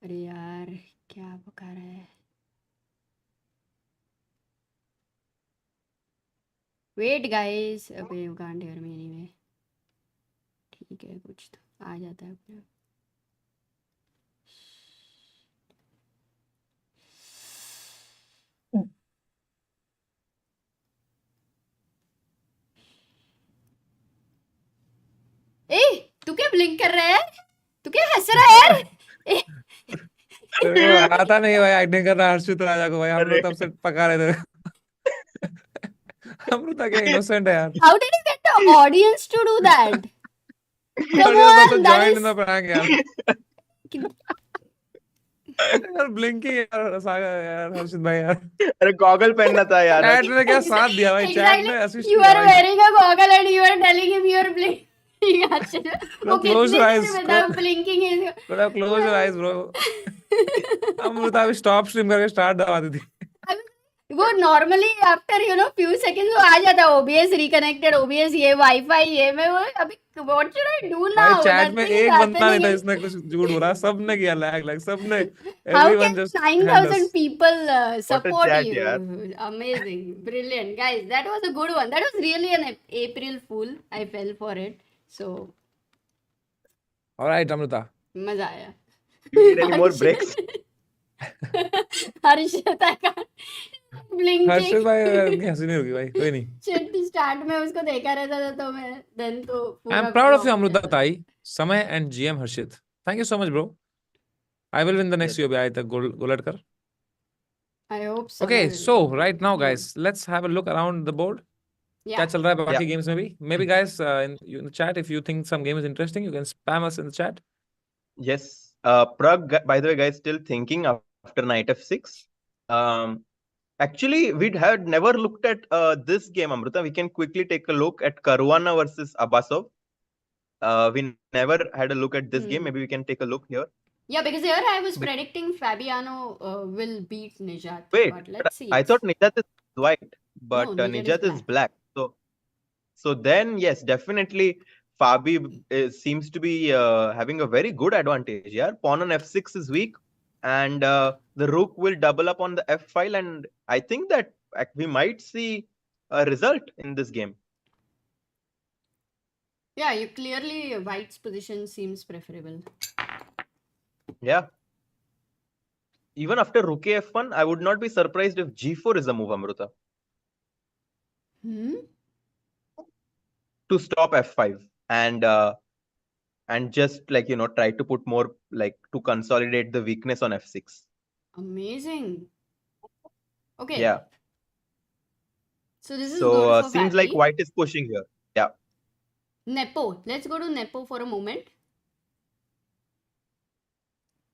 अरे यार क्या बका रहा है? Wait guys, अबे you can't hear me anyway. ठीक है, कुछ तो आ जाता है अपने आप. ए, तू क्या ब्लिंक कर रहा है? तू क्या हंस रहा है यार? ए, तेरे को आता नहीं भाई एक्टिंग करना हर्षित राजा को भाई हम लोग अरे. तब से पका रहे थे अमृता क्या इनोसेंट है यार how did you get the audience to do that? Come Audience also on, that joined is. in the prank यार यार ब्लिंकिंग यार सागर यार हर्षित भाई यार अरे गॉगल पहनना था यार. चैट ने क्या साथ दिया भाई चैट Exactly. ने असिस्ट You किया are भाई wearing a goggle and you are telling him you are blinking. Bro, close your eyes. without blinking is. Could have closed your eyes bro Amrita अभी स्टॉप स्ट्रीम करके start दबा दी थी वो normally after few seconds वो आ जाता है OBS reconnected OBS ये wifi ये मैं वो अभी what should I do now? भाई चैट में Nothing is एक बंदा नहीं था happening. इसने कुछ झूठ बोला सबने किया लैग सबने How everyone can just 9,000 people support chat, you? yaar. Amazing, brilliant, guys. That was a good one. That was really an April Fool. I fell for it. So all right Amrita मजा आया. You need any more breaks? Harshit I can't blinking. हर्षित भाई की हंसी नहीं होगी भाई कोई नहीं Shit, स्टार्ट में उसको देखा रहता था तो मैं then तो पूरा I'm proud of you flop हो Amrita जाता. Tai Samay and GM Harshit thank you so much bro I will win the next UOB I तक गोल कर I hope so. okay so right now guys let's have a look around the board क्या Yeah. चल रहा है बाकी Yeah. games में भी maybe guys in the chat if you think some game is interesting you can spam us in the chat Yes. Pragg, by the way, guys, still thinking after knight f6. Actually, we had never looked at this game, Amrita. We can quickly take a look at Caruana versus Abasov. We never had a look at this game. Maybe we can take a look here. Yeah, because here I was predicting Fabiano will beat Nijat. Wait, But let's see. I thought Nijat is white, but No, Nijat is black. So then, yes, definitely Fabi seems to be having a very good advantage here. Pawn on f6 is weak, and the rook will double up on the f file, and I think that we might see a result in this game. Yeah, you clearly White's position seems preferable. Yeah. Even after rook f1, I would not be surprised if g4 is a move, Amruta. To stop f5 and just like try to put more like to consolidate the weakness on f6. Amazing. Okay. Yeah. So this is good for seems Fabi. like white is pushing here. Yeah. Nepo. Let's go to Nepo for a moment.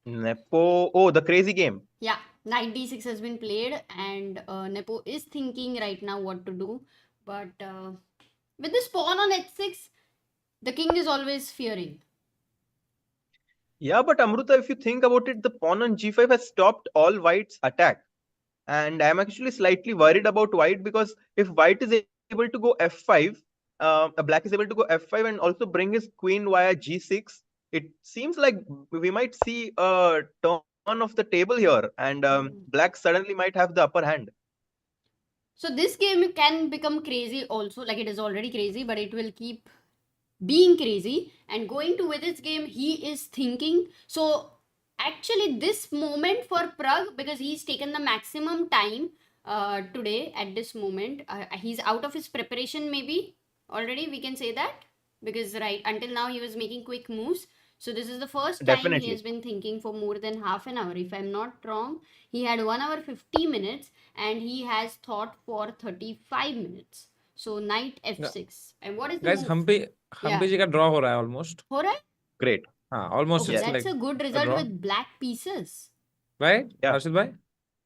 Nepo. Oh, the crazy game. Yeah, knight d6 has been played and Nepo is thinking right now what to do. But with this pawn on h6, the king is always fearing. Yeah, but Amruta, if you think about it, the pawn on g5 has stopped all white's attack. And I'm actually slightly worried about white because if white is able to go f5, black is able to go f5 and also bring his queen via g6, it seems like we might see a turn of the table here and black suddenly might have the upper hand. So this game can become crazy also, like it is already crazy, but it will keep being crazy. And going to Vidit's game, he is thinking. So actually this moment for Pragg, because he's taken the maximum time today at this moment, he's out of his preparation maybe already, we can say that, because right until now he was making quick moves. So this is the first time he Definitely. has been thinking for more than half an hour. If I'm not wrong, he had 1 hour 50 minutes and he has thought for 35 minutes. So knight f6. And what is the Guys, move? Humpy जी का draw हो रहा है almost. हो रहा है? Great. हाँ, almost Okay, it's that's like a good a result draw. with black pieces. Right? Yeah. Harshit bhai?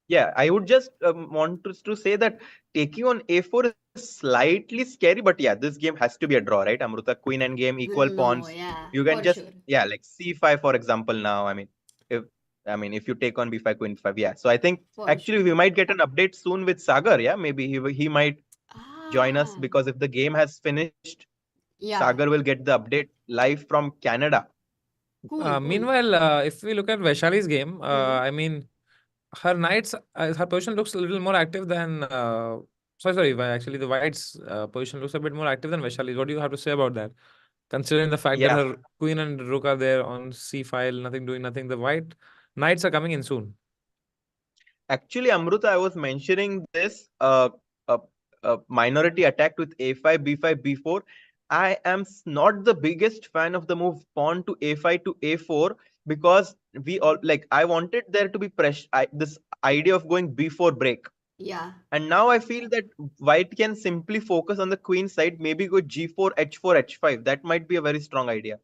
Yeah, I would just want to say that taking on a4 is slightly scary, but yeah, this game has to be a draw, right? Amruta, queen and game, equal No, pawns. yeah, You can for just, sure. yeah, like c5, for example, now. If you take on b5, queen 5, yeah. So I think For actually sure. we might get an update soon with Sagar, yeah. Maybe he might join us Ah, because if the game has finished, yeah, Sagar will get the update live from Canada. cool. Meanwhile, if we look at Vaishali's game, I mean, her knights, her position looks a little more active than. Actually, the white's position looks a bit more active than Vaishali's. What do you have to say about that? Considering the fact that Yeah. her queen and rook are there on c file, doing nothing. The white knights are coming in soon. Actually, Amruta, I was mentioning this minority attack with a5, b5, b4. I am not the biggest fan of the move pawn to a5 to a4 because we all like. I wanted there to be pressure. This idea of going b4 break, Yeah. and now I feel that white can simply focus on the queen side. Maybe go g4, h4, h5. That might be a very strong idea.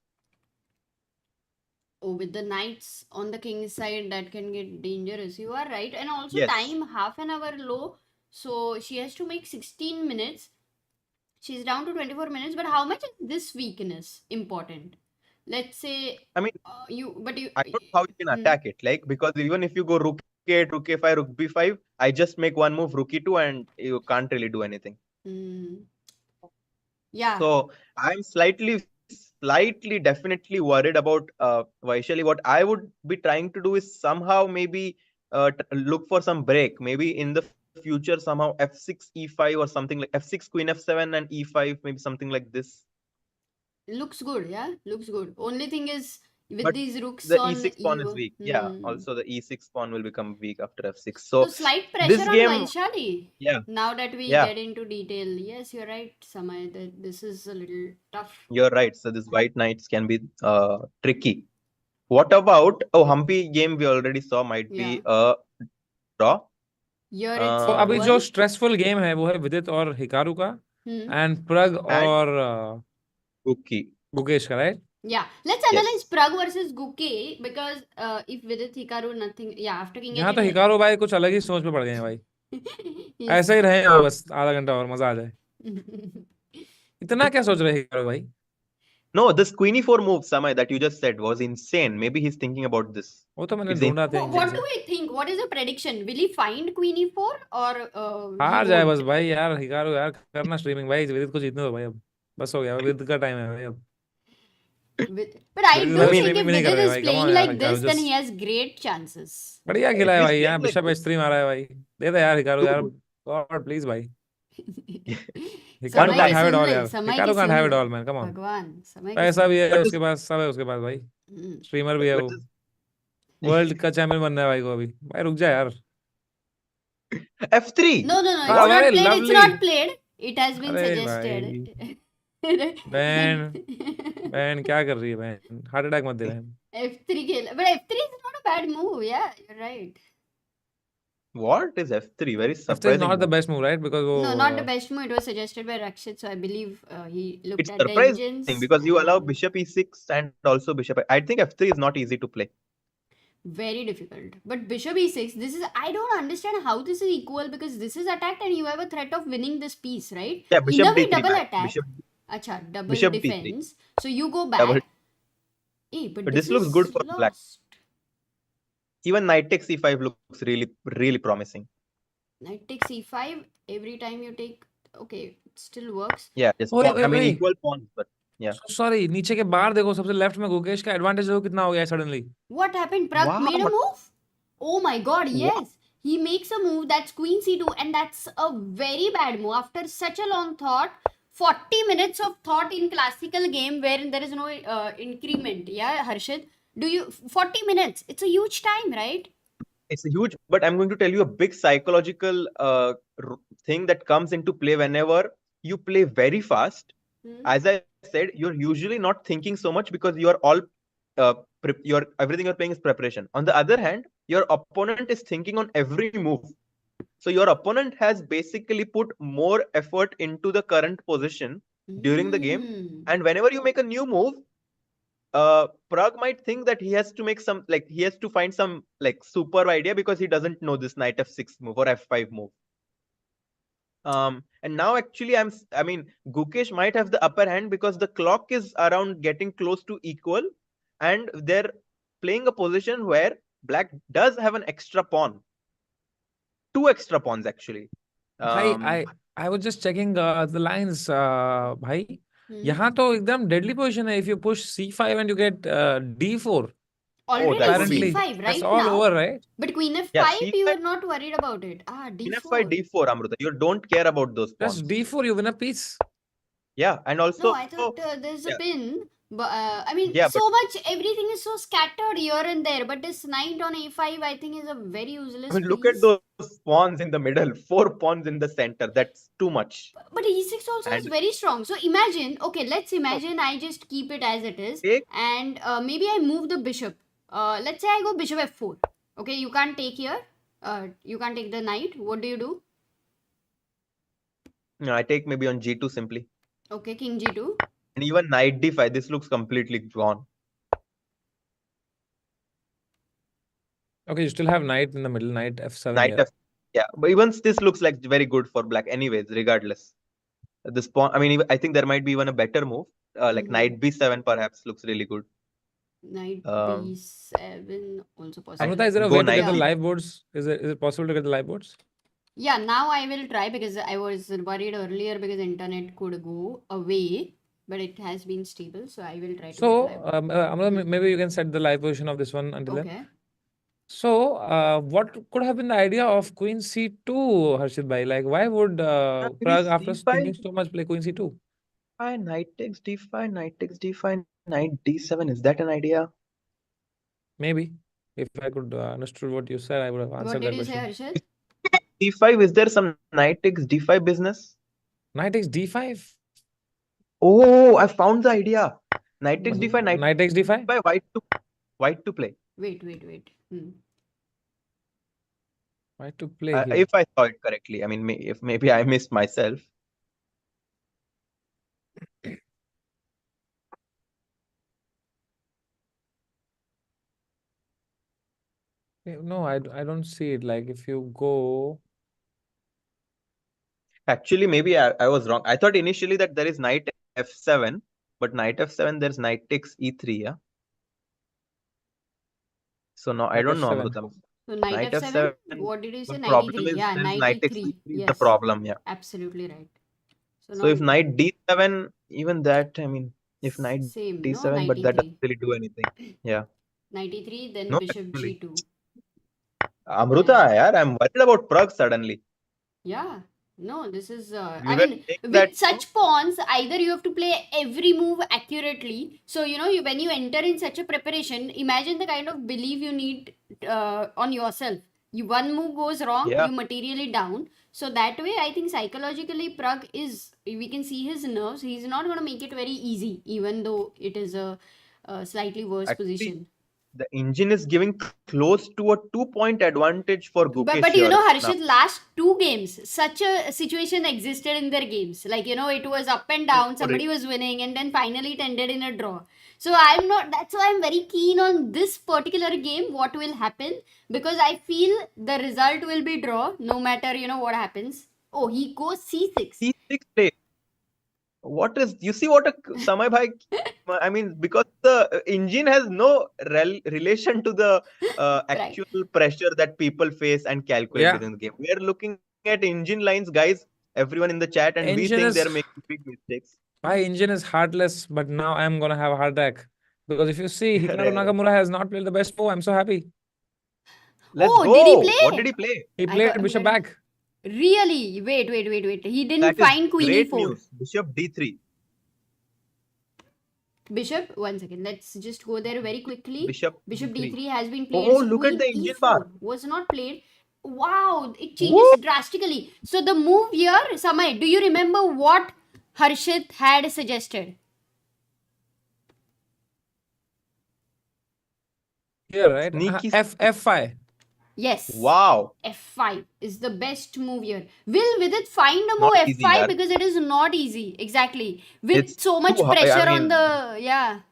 Oh, with the knights on the king's side, that can get dangerous. You are right. And also Yes. time half an hour low. So she has to make 16 minutes. She's down to 24 minutes. But how much is this weakness important? Let's say I mean, I don't know how you can attack it. Like, because even if you go rook a8, rook a5, rook b5, I just make one move, rook e2, and you can't really do anything. Yeah. So I'm slightly, definitely worried about Vaishali. What I would be trying to do is somehow maybe look for some break. Maybe in the future, somehow f6, e5, or something like f6, queen f7, and e5, maybe something like this. Looks good, yeah. Looks good. Only thing is with But these rooks the on e6 pawn is weak. Yeah. Also, the e6 pawn will become weak after f6. So So slight pressure this game, on Vaishali. yeah. Now that we Yeah. get into detail, yes, you're right, Samay. That this is a little tough. You're right. So this white knights can be tricky. What about Humpy game we already saw might be a draw. Here it's तो अभी जो equal. Stressful game है वो है विदित और Hikaru का and प्रग और गुकेश का, right? Yeah, let's analyze Pragg versus Gukesh because if Vidit Hikaru nothing, yeah, after King यहाँ तो हिकारू भाई कुछ अलग ही सोच पे पड़ गए हैं भाई। ऐसा ही रहे बस आधा घंटा और मजा आ जाए। इतना क्या सोच रहे हिकारू भाई? No, this queen e4 move, Samay, that you just said was insane. Maybe he's thinking about this. वो तो मैंने ढूंढा था। What do we think? What is the prediction? Will he find queen e4 or हार जाए बस भाई यार हिकारू यार करना स्ट्रीमिंग भाई विदित को जीतने दो भाई अब बस हो गया विदित का टाइम है भाई अब। But I do think if Vidit is playing like this, then he has great chances. बढ़िया खेला है भाई यहाँ बिशप h3 मारा है भाई दे दे यार हिकारू यार गॉड प्लीज भाई Hikaru can't have it all यार Hikaru can't have it all man come on भगवान समय पैसा भी है उसके पास सब है उसके पास भाई स्ट्रीमर भी है वो वर्ल्ड का चैंपियन बनना है भाई को अभी भाई रुक जा यार f3 no it's not played it has been suggested बहन क्या कर रही है बहन हार्ट अटैक मत दे बहन f3 खेल but f3 is not a bad move yeah you're right what is f3 very surprising f3 is not the best move right because no not the best move it was suggested by Rakshit so I believe he looked it's at the engines because you allow bishop e6 and also bishop I think f3 is not easy to play very difficult but bishop e6 this is I don't understand how this is equal because this is attacked and you have a threat of winning this piece right yeah bishop in a way d3 double attack Acha, double bishop defense d3. So you go back but this looks good for black even knight takes e5 looks really promising knight takes e5 every time you take okay it still works yeah just I mean equal pawns but yeah sorry नीचे के बाहर देखो सबसे left में गुकेश का advantage देखो कितना हो गया suddenly what happened Pragg made a move oh my god yes he makes a move that's queen c2, and that's a very bad move after such a long thought. 40 minutes of thought in classical game wherein there is no increment. Yeah, Harshit, do you 40 minutes? It's a huge time, right? It's a huge, but I'm going to tell you a big psychological thing that comes into play whenever you play very fast. As I said, you're usually not thinking so much because you are all everything you're playing is preparation. On the other hand, your opponent is thinking on every move. So your opponent has basically put more effort into the current position during the game. And whenever you make a new move, Pragg might think that he has to make some, like, he has to find some like super idea because he doesn't know this knight f6 move or f5 move. And now actually I mean, Gukesh might have the upper hand because the clock is around getting close to equal, and they're playing a position where black does have an extra pawn. 2 extra pawns actually. I was just checking the lines, bhai. यहाँ तो एकदम deadly position है. If you push c5 and you get d4. Already apparently, c5 right that's all now. over, right? But queen f5, Yeah, you c5 are not worried about it. queen d4. f5, d4, Amruta. You don't care about those pawns. Just d4, you win a piece. Yeah, and also No, I thought there's a yeah. pin. But I mean, Yeah, so much, everything is so scattered here and there. But this knight on a5, I think, is a very useless I mean, look piece. at those pawns in the middle. 4 pawns in the center. That's too much. But e6 also is And very strong. So imagine, okay, let's imagine I just keep it as it is. take, And maybe I move the bishop. Let's say I go bishop f4. Okay, you can't take here. You can't take the knight. What do you do? no, I take maybe on g2 simply. Okay, king g2. And even knight d5. This looks completely gone. Okay, you still have knight in the middle, knight f7 Knight here. f, yeah, but even this looks like very good for black. Anyways, regardless, this pawn. I mean, I think there might be even a better move. Like knight b7 perhaps looks really good. Knight Um, b7 also possible. Amruta, is there a Go way to get the knight. live boards? Is it possible to get the live boards? Yeah, now I will try because I was worried earlier because internet could go away, but it has been stable, so I will try to So, get live. Amruta, maybe you can set the live position of this one until then. Okay. So, what could have been the idea of queen c2, Harshit bhai? Like, why would maybe Pragg, after c5. thinking so much, play queen c2? Knight takes d5, knight takes d5, knight d7. Is that an idea? Maybe. If I could understood what you said, I would have What answered did that you say, question. Harshit? d5. Is there some knight takes d5 business? Knight takes d5. Oh, I found the idea. Knight takes d5, Knight takes d5. by white to play. Wait. White to play here. If I saw it correctly. I mean, if maybe I missed myself. No, I don't see it. Like, if you go... Actually, maybe I was wrong. I thought initially that there is knight f7, but knight f7, there's knight takes e3, yeah? So no, I don't know, f7. Amruta. So knight f7, what did you say? The Knight problem e3. is Yeah, there's knight knight takes e3. e3 is the Yes, problem, yeah. absolutely right. So if knight d7, even that, I mean, if knight same, d7, no? Knight but that e3. doesn't really do anything. Yeah. Knight e3, then No, bishop actually. g2. Amruta, yaar, I'm worried about Pragg suddenly. Yeah. No, this is, We I were mean, saying with that, such pawns, either you have to play every move accurately. So, when you enter in such a preparation, imagine the kind of belief you need on yourself. One move goes wrong, yeah, you materially down. So that way, I think psychologically, Pragg we can see his nerves. He's not going to make it very easy, even though it is a slightly worse actually, position. the engine is giving close to a 2-point advantage for Gukesh But here now. Harshit, last 2 games, such a situation existed in their games. Like, it was up and down, somebody was winning, and then finally it ended in a draw. So that's why I'm very keen on this particular game, what will happen, because I feel the result will be draw, no matter, what happens. Oh, he goes c6. C6 play. What is, you see what a Samay bhai, I mean, because the engine has no relation to the actual pressure that people face and calculate within the game. We are looking at engine lines, guys, everyone in the chat, and we think they're making big mistakes. My engine is heartless, but now I'm going to have a heart attack. Because if you see, Hikaru Nakamura has not played the best move. I'm so happy. Let's Oh, go. did he play? What did he play? He I played got- bishop got back. Really? Wait. He didn't That is find queen great e4. news. Bishop d3. Bishop, 1 second. Let's just go there very quickly. Bishop Bishop d3. d3 has been played. Oh, So look at the queen engine e4 bar. was not played. Wow, it changes Whoop. drastically. So the move here, Samay, do you remember what Harshit had suggested? Here, right? Sneaky. F5. Yes. Wow. F5 is the best move here. Will Vidit find a move Not easy, F5 yaar. because it is not easy. Exactly. With It's so much too high, I pressure on mean- the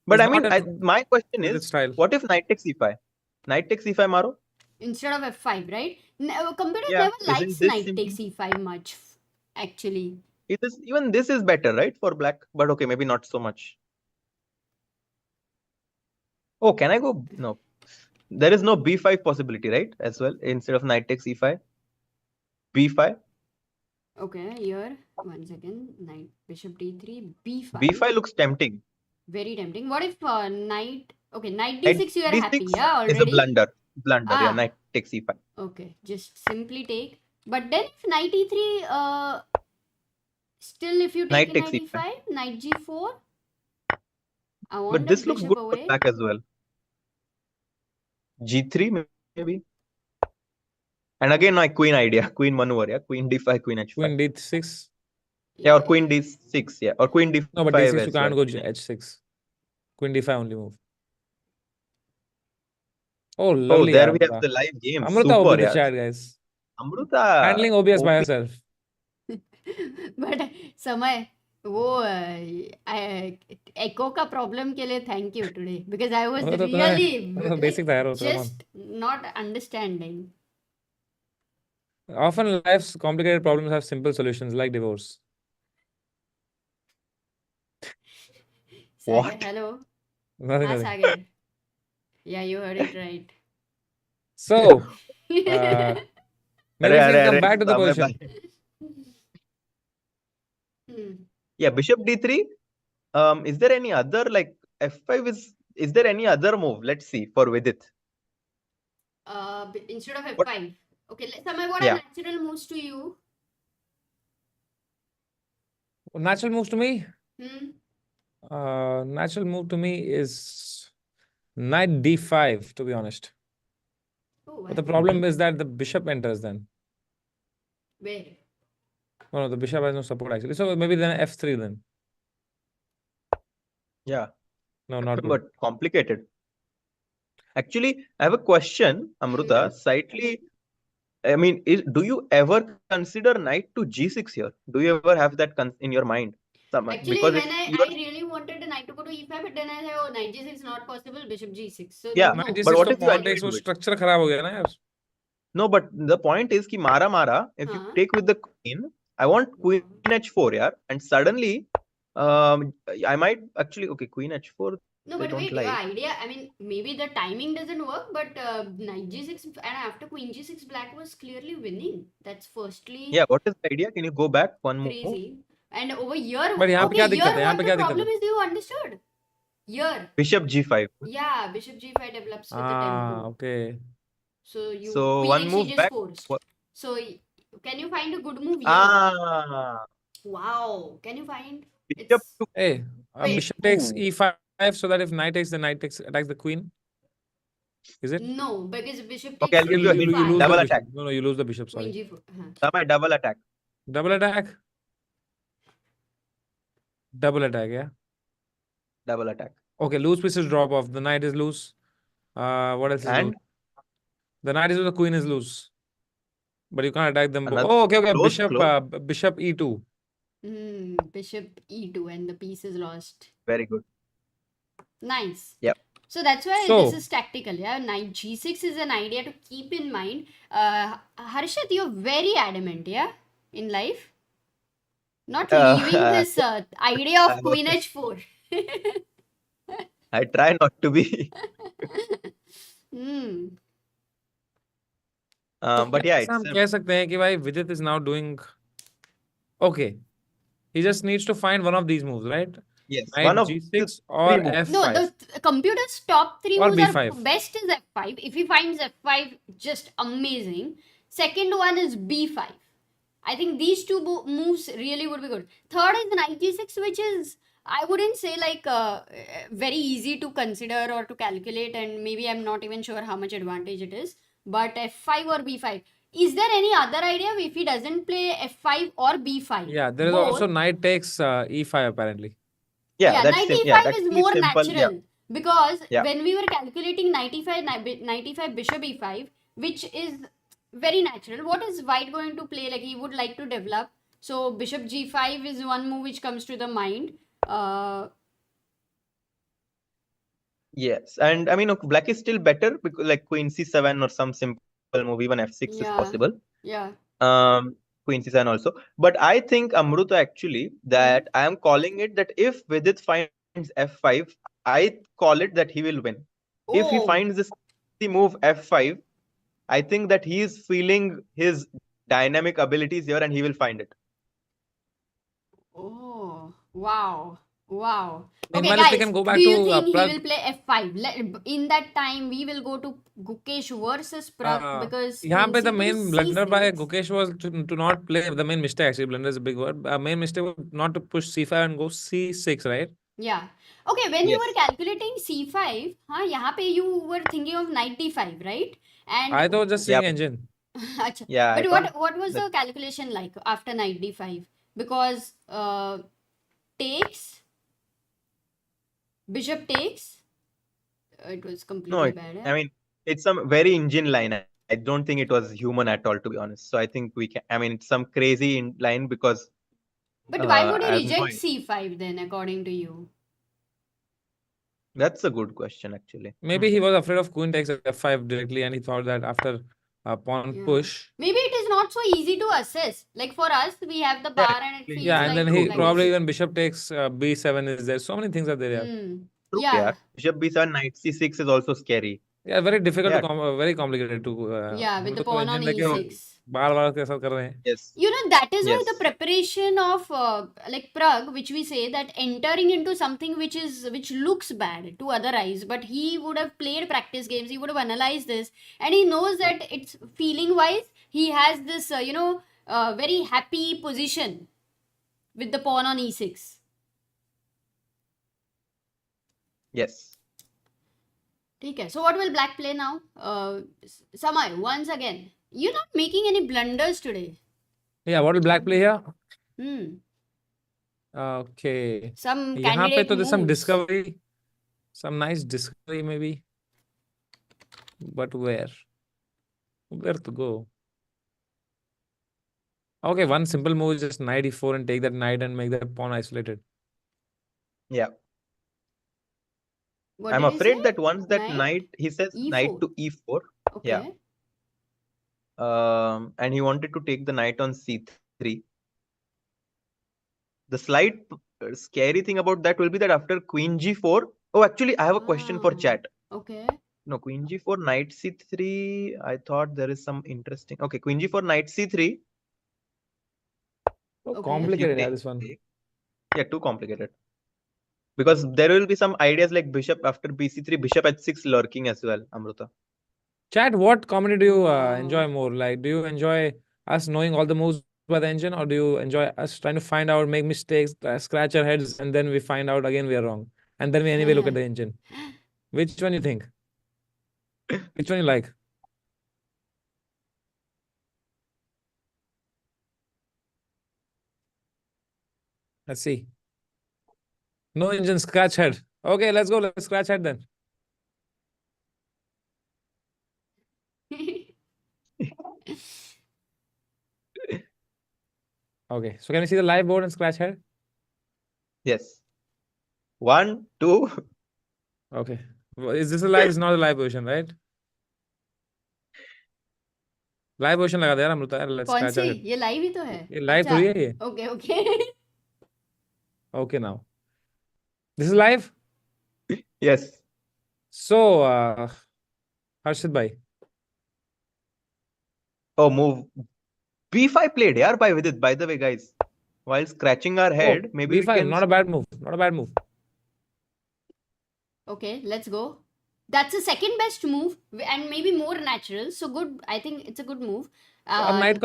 But It's I mean, not a- my question Vidit is, style. what if knight takes e5? Knight takes e5, Maro? instead of F5, right? Computer Yeah, never isn't likes this knight simple? takes E5 much, actually. Even this is better, right, for black? But okay, maybe not so much. Oh, can I go? No. There is no b5 possibility, right? As well, instead of knight takes e5. b5. Okay, here, 1 second. Knight, bishop d3, b5. b5 looks tempting. Very tempting. What if knight... Okay, knight Knight d6 you are d6 happy, yeah, is already? a blunder. Yeah, Ah. knight takes e5. Okay, just simply take. But then if knight e3, still if you Knight take a takes knight e5. e5, knight g4, I want But that this looks bishop good away. for black as well. g3 maybe. And again, my queen idea, queen maneuver, yeah, queen d5, queen h5. Queen d6. Yeah, or queen d6, yeah, or queen d5 No, but d6 you as can't well. go h6. Queen d5 only move. Oh, Oh, lovely. there we Amruta. have the live game. Amruta Super, OB the yeah. chat, guys. Amruta. Handling OBS by OP. herself. But समय वो एको का problem के लिए thank you today because I was वो तो तुम्हें- really वो तो basic था यार, वो तो come on. Just not understanding Often life's complicated problems have simple solutions like divorce. Sagar What? Hello Nothing, हाँ nothing. सागर या you heard it right So, maybe we can come back to the Samay position. bhai. Yeah, bishop d3. Is there any other, like f5 is there any other move? Let's see for Vidit. instead of What- f5 okay समय what Yeah. are natural moves to you Natural moves to me? hmm? Natural move to me is knight d5, to be honest. Oh, But the wow. problem is that the bishop enters then. where Oh, no, the bishop has no support actually. So maybe then f3 then. Yeah, No, not good. but complicated. Actually, I have a question, Amruta. Slightly, I mean, do you ever consider knight to g6 here? Do you ever have that in your mind? Actually, Because when I really wanted the knight to go to e5, but then I said, oh, knight g6 is not possible, bishop g6. So Yeah, no. Knight but d6 what तो if you pawn agree takes, to वो it? structure खराब हो गया ना यार. No, but the point is कि mara, if you हाँ. take with the queen, I want queen h4, yeah, and suddenly, I might actually, okay, queen h4, No, they but don't wait, like. your idea, I mean, maybe the timing doesn't work, but knight g6 and after queen g6, black was clearly winning. That's firstly Yeah, what is the idea? Can you go back one more? crazy. And over here, But यहाँ पे okay, क्या here दिक्कत है? यहाँ what पे the क्या दिक्कत problem है? is, you understood? Here, Bishop g5. yeah, bishop g5 develops with the Ah, tempo. okay. So you So queen one exchange move is back. forced. What- So can you find a good move here? Ah, Wow, can you find? bishop It's to Hey, Wait. bishop takes Ooh. e5 so that if knight takes, the knight attacks the queen. Is it? no, because bishop Okay, takes I'll give you a queen hint. You lose g5, Double the attack. bishop. No, you lose the bishop. queen Sorry. g4. Samay double attack. Double attack. Double attack. Yeah. Double attack. Okay. Loose pieces drop off. The knight is loose. What else is And loose? The knight is loose. The queen is loose. But you can't attack them. Another Oh, okay. close, Bishop. close. Bishop e2. Bishop e2 and the piece is lost. Very good. Nice. Yep. So that's why So- this is tactical. Yeah, knight g6 is an idea to keep in mind. Harshit, you're very adamant, yeah, in life. Not leaving this idea of queen h4. I try not to be. Hmm. But yeah, ऐसा हम it's कह सकते हैं कि भाई Vidit is now doing okay. He just needs to find one of these moves, right? Yes, Knight one of the G6 or three moves. No, F5 the computer's top three or moves are B5. best is F5. If he finds F5, just amazing. Second one is B5. I think these two moves really would be good. Third is Knight G6, which is, I wouldn't say like very easy to consider or to calculate, and maybe I'm not even sure how much advantage it is. But F5 or B5. Is there any other idea if he doesn't play F5 or B5? Yeah, there is Both. also knight takes E5 apparently. Yeah, that's Knight sim- E5 yeah, that's is pretty more simple. natural Yeah, because yeah. when we were calculating knight E5 bishop E5, which is very natural. What is White going to play? Like he would like to develop. So bishop G5 is one move which comes to the mind. Yes, and I mean, okay, black is still better because like queen c7 or some simple move, even f6 is Yeah, possible. yeah. Queen c7 also. But I think Amruta actually that I am calling it that if Vidit finds f5, I call it that he will win. If he Oh, finds this move f5, I think that he is feeling his dynamic abilities here and he will find it. oh, wow, wow. Okay, Meanwhile, if we guys, can go do back you to think he Pragg, will play F5? In that time, we will go to Gukesh versus Pragg because यहाँ queen पे the C2 main blunder by C6. Gukesh was to not play the main mistake. Actually, blunder is a big word. Main mistake was not to push C5 and go C6, right? Yeah. Okay, when you were Yes. calculating C5, यहाँ पे you were thinking of knight D5, right? And I thought just Yeah. seeing engine. अच्छा, Yeah, I but thought what was that the calculation like after knight D5? Because takes, bishop takes, it was no, completely bad. I mean it's some very engine line. I don't think it was human at all, to be honest. So I think we can. I mean, it's some crazy line because But why would I he have no reject idea. C5 then, according to you? That's a good question, actually. Maybe he was afraid of queen takes F5 directly, and he thought that after a pawn Yeah. push. Maybe it is not so easy to assess. Like for us, we have the bar and it Actually, feels Yeah, and like then he like probably this. even bishop takes B7 is there. So many things are there. Yeah, true. Yeah. Yeah, bishop b7, knight c6 is also scary. yeah, very difficult Yeah. to very complicated to. Yeah, with the pawn on लेके E6. बार-बार के साथ कर रहे हैं. Yes. You know, that is why the Yes. preparation of like Pragg, which we say that entering into something which looks bad to other eyes, but he would have played practice games, he would have analyzed this, and he knows that it's feeling wise, he has this very happy position with the pawn on E6. Yes. Okay, so what will black play now? Samay, once again, you're not making any blunders today. Yeah, what will black play here? Okay. Some यहाँ पे candidate तो there's some moves. discovery, some nice discovery maybe. But where? Where to go? Okay, one simple move is just knight e4 and take that knight and make that pawn isolated. Yeah. What I'm did he afraid say? that once that Knight knight, he says knight E4. to e4. Yeah. Okay. And he wanted to take the knight on c3. The slight scary thing about that will be that after queen g4. Oh, actually, I have a question for Ah, chat. okay. No, queen g4, knight c3. I thought there is some interesting. Okay, queen g4, knight c3. So Okay. If you complicated, yeah, take, this one. yeah, too complicated. Because there will be some ideas like bishop after bc3, bishop h6 lurking as well, Amruta. Chat, what comedy do you Wow. enjoy more? Like, do you enjoy us knowing all the moves by the engine, or do you enjoy us trying to find out, make mistakes, scratch our heads, and then we find out again we are wrong, and then we anyway look at the engine? Which one you think? Which one you like? Let's see. No engine, scratch head. Okay, let's go. Let's scratch head then. Okay, so can you see the live board and scratch head? Yes. 1, 2. Okay. Is this a live? It's not a live version, right? Live question लगा दे यार अमृता यार let's कौन scratch सी out ये live ही तो है ये live अच्छा थोड़ी है ये okay okay okay now this is live Yes. सो हर्षित भाई Oh, move b5 played, yeah, by Vidit, by the way, guys. while scratching our head, maybe we B5, can. not a bad move. Not a bad move. Okay, let's go. That's the second best move and maybe more natural. So good. I think it's a good move. अब night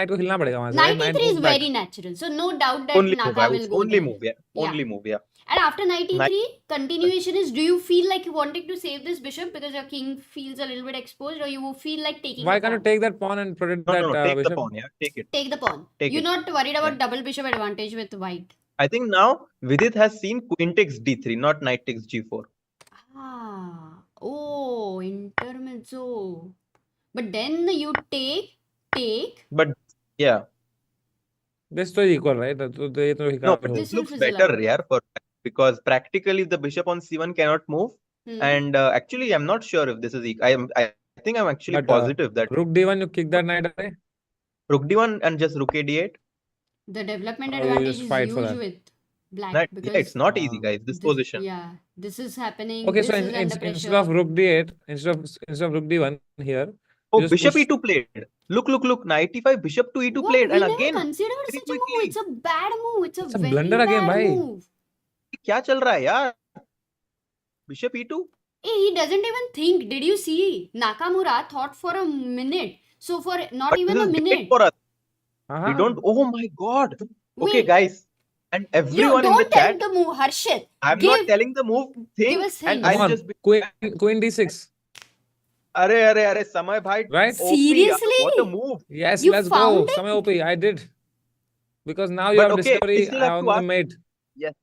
को हिलना पड़ेगा वहां से. Knight Knight e3 is moves back. very natural. So no doubt that Only move. Naka I will would go only there. move. Yeah. Only move. Yeah. And after knight Knight- e3, continuation is, do you feel like you wanted to save this bishop because your king feels a little bit exposed, or you feel like taking Why the can't you pawn? take that pawn and protect No, that no, no. Take the bishop? pawn. Yeah. Take it. Take the pawn. Take You're it. not worried about Yeah. double bishop advantage with white. I think now Vidit has seen queen takes d3, not knight takes g4. Ah, oh, intermezzo. But then you take. But yeah, This तो equal, right? तो ये तो no, Hikaru but holds. this This will looks fizzle better, out. yeah, because practically the bishop on c1 cannot move. And actually, I'm not sure if this is I think I'm actually But positive that rook d1, you kick that knight away. rook d1 and just rook a d8. The development Or you advantage just is fight for huge that. with black Yeah, because it's not easy, guys. This position. Yeah, this is happening. Okay, This so is under instead pressure. of rook d8, instead of rook d1 here, Oh, you just bishop push. e2 played. Look. Knight e5, bishop to e2 What? played, We and never again considered very such a move. quickly. It's a bad move. It's It's a a very blunder again, bad bhai. move. क्या चल रहा है यार? Bishop e2. Hey, he doesn't even think. Did you see? Nakamura thought for a minute. So for not But even this a is great minute. for us. Uh-huh. We don't. Oh my God. Okay, Wait, guys, and you everyone in the don't tell chat. the move, Harshit. I'm Give not telling the move. Think, us and hints. Come I'll on, just be. queen d6, अरे Samay bhai. right? OP, Seriously? what a move. Yes, You let's go. found it? Samay OP, I did. Because now you But have okay, we discovery still have on to the ask. mate. Yes,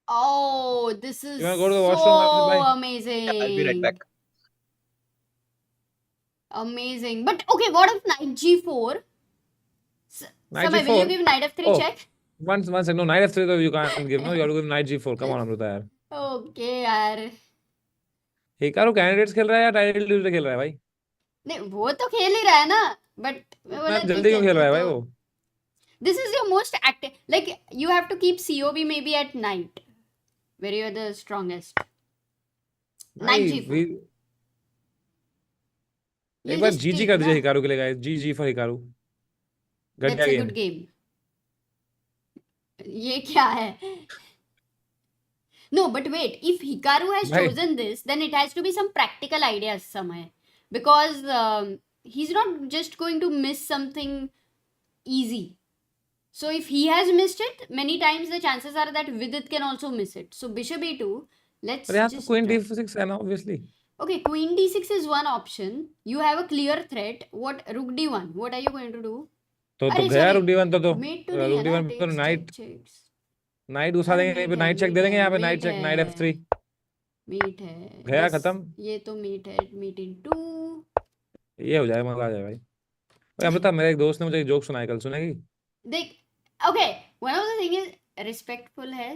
Oh, this is You wanna go to the washroom, Harshit so bhai? I'll amazing. be right back. Amazing. But okay, what if knight g4? Knight Samay, will you g4? give knight f3 Oh, check? one second. No, knight f3 though you can't give. No, you have to give knight g4. Come on, Amrita yaar. Okay, यार. Hikaru candidates खेल रहा है या title Tuesday खेल रहा है भाई? नहीं वो तो खेल ही रहा है ना बट मैं इतना बोला जल्दी ठीक क्यों है खेल रहा है भाई तो वो? this is your most active like you have to keep COB maybe at night where you're the strongest. Knight भाई g4. एक You बार just जीजी take कर दीजिए ना. हिकारू के लिए guys. Ji for Hikaru. That's गड्ढा a गेम. good game. ये क्या है? No, but wait. If Hikaru has भाई chosen this, then it has to be some practical ideas somewhere because he's not just going to miss something easy. So if he has missed it, many times the chances are that Vidit can also miss it. So bishop e2, let's पर यहाँ तो just queen try. d6 है ना obviously. Okay, queen d6 is one option. You have a clear threat. What rook d1? What are you going to do? तो अरे गया sorry, रुक d1 तो mate तो नहीं रुक है ना? d1 तो Takes नाइट checks. नाइट घुसा अरे देंगे यहीं पे mate है, नाइट चेक mate दे देंगे है, यहाँ पे नाइट mate चेक नाइट है, f3 mate है. गया This खत्म. ये तो mate है, mate in two. ये हो जाए मजा आ जाए भाई. भाई अमृता मेरे एक दोस्त ने मुझे एक जोक सुनाया कल सुनेगी? देख, okay, one of the thing is respectful है.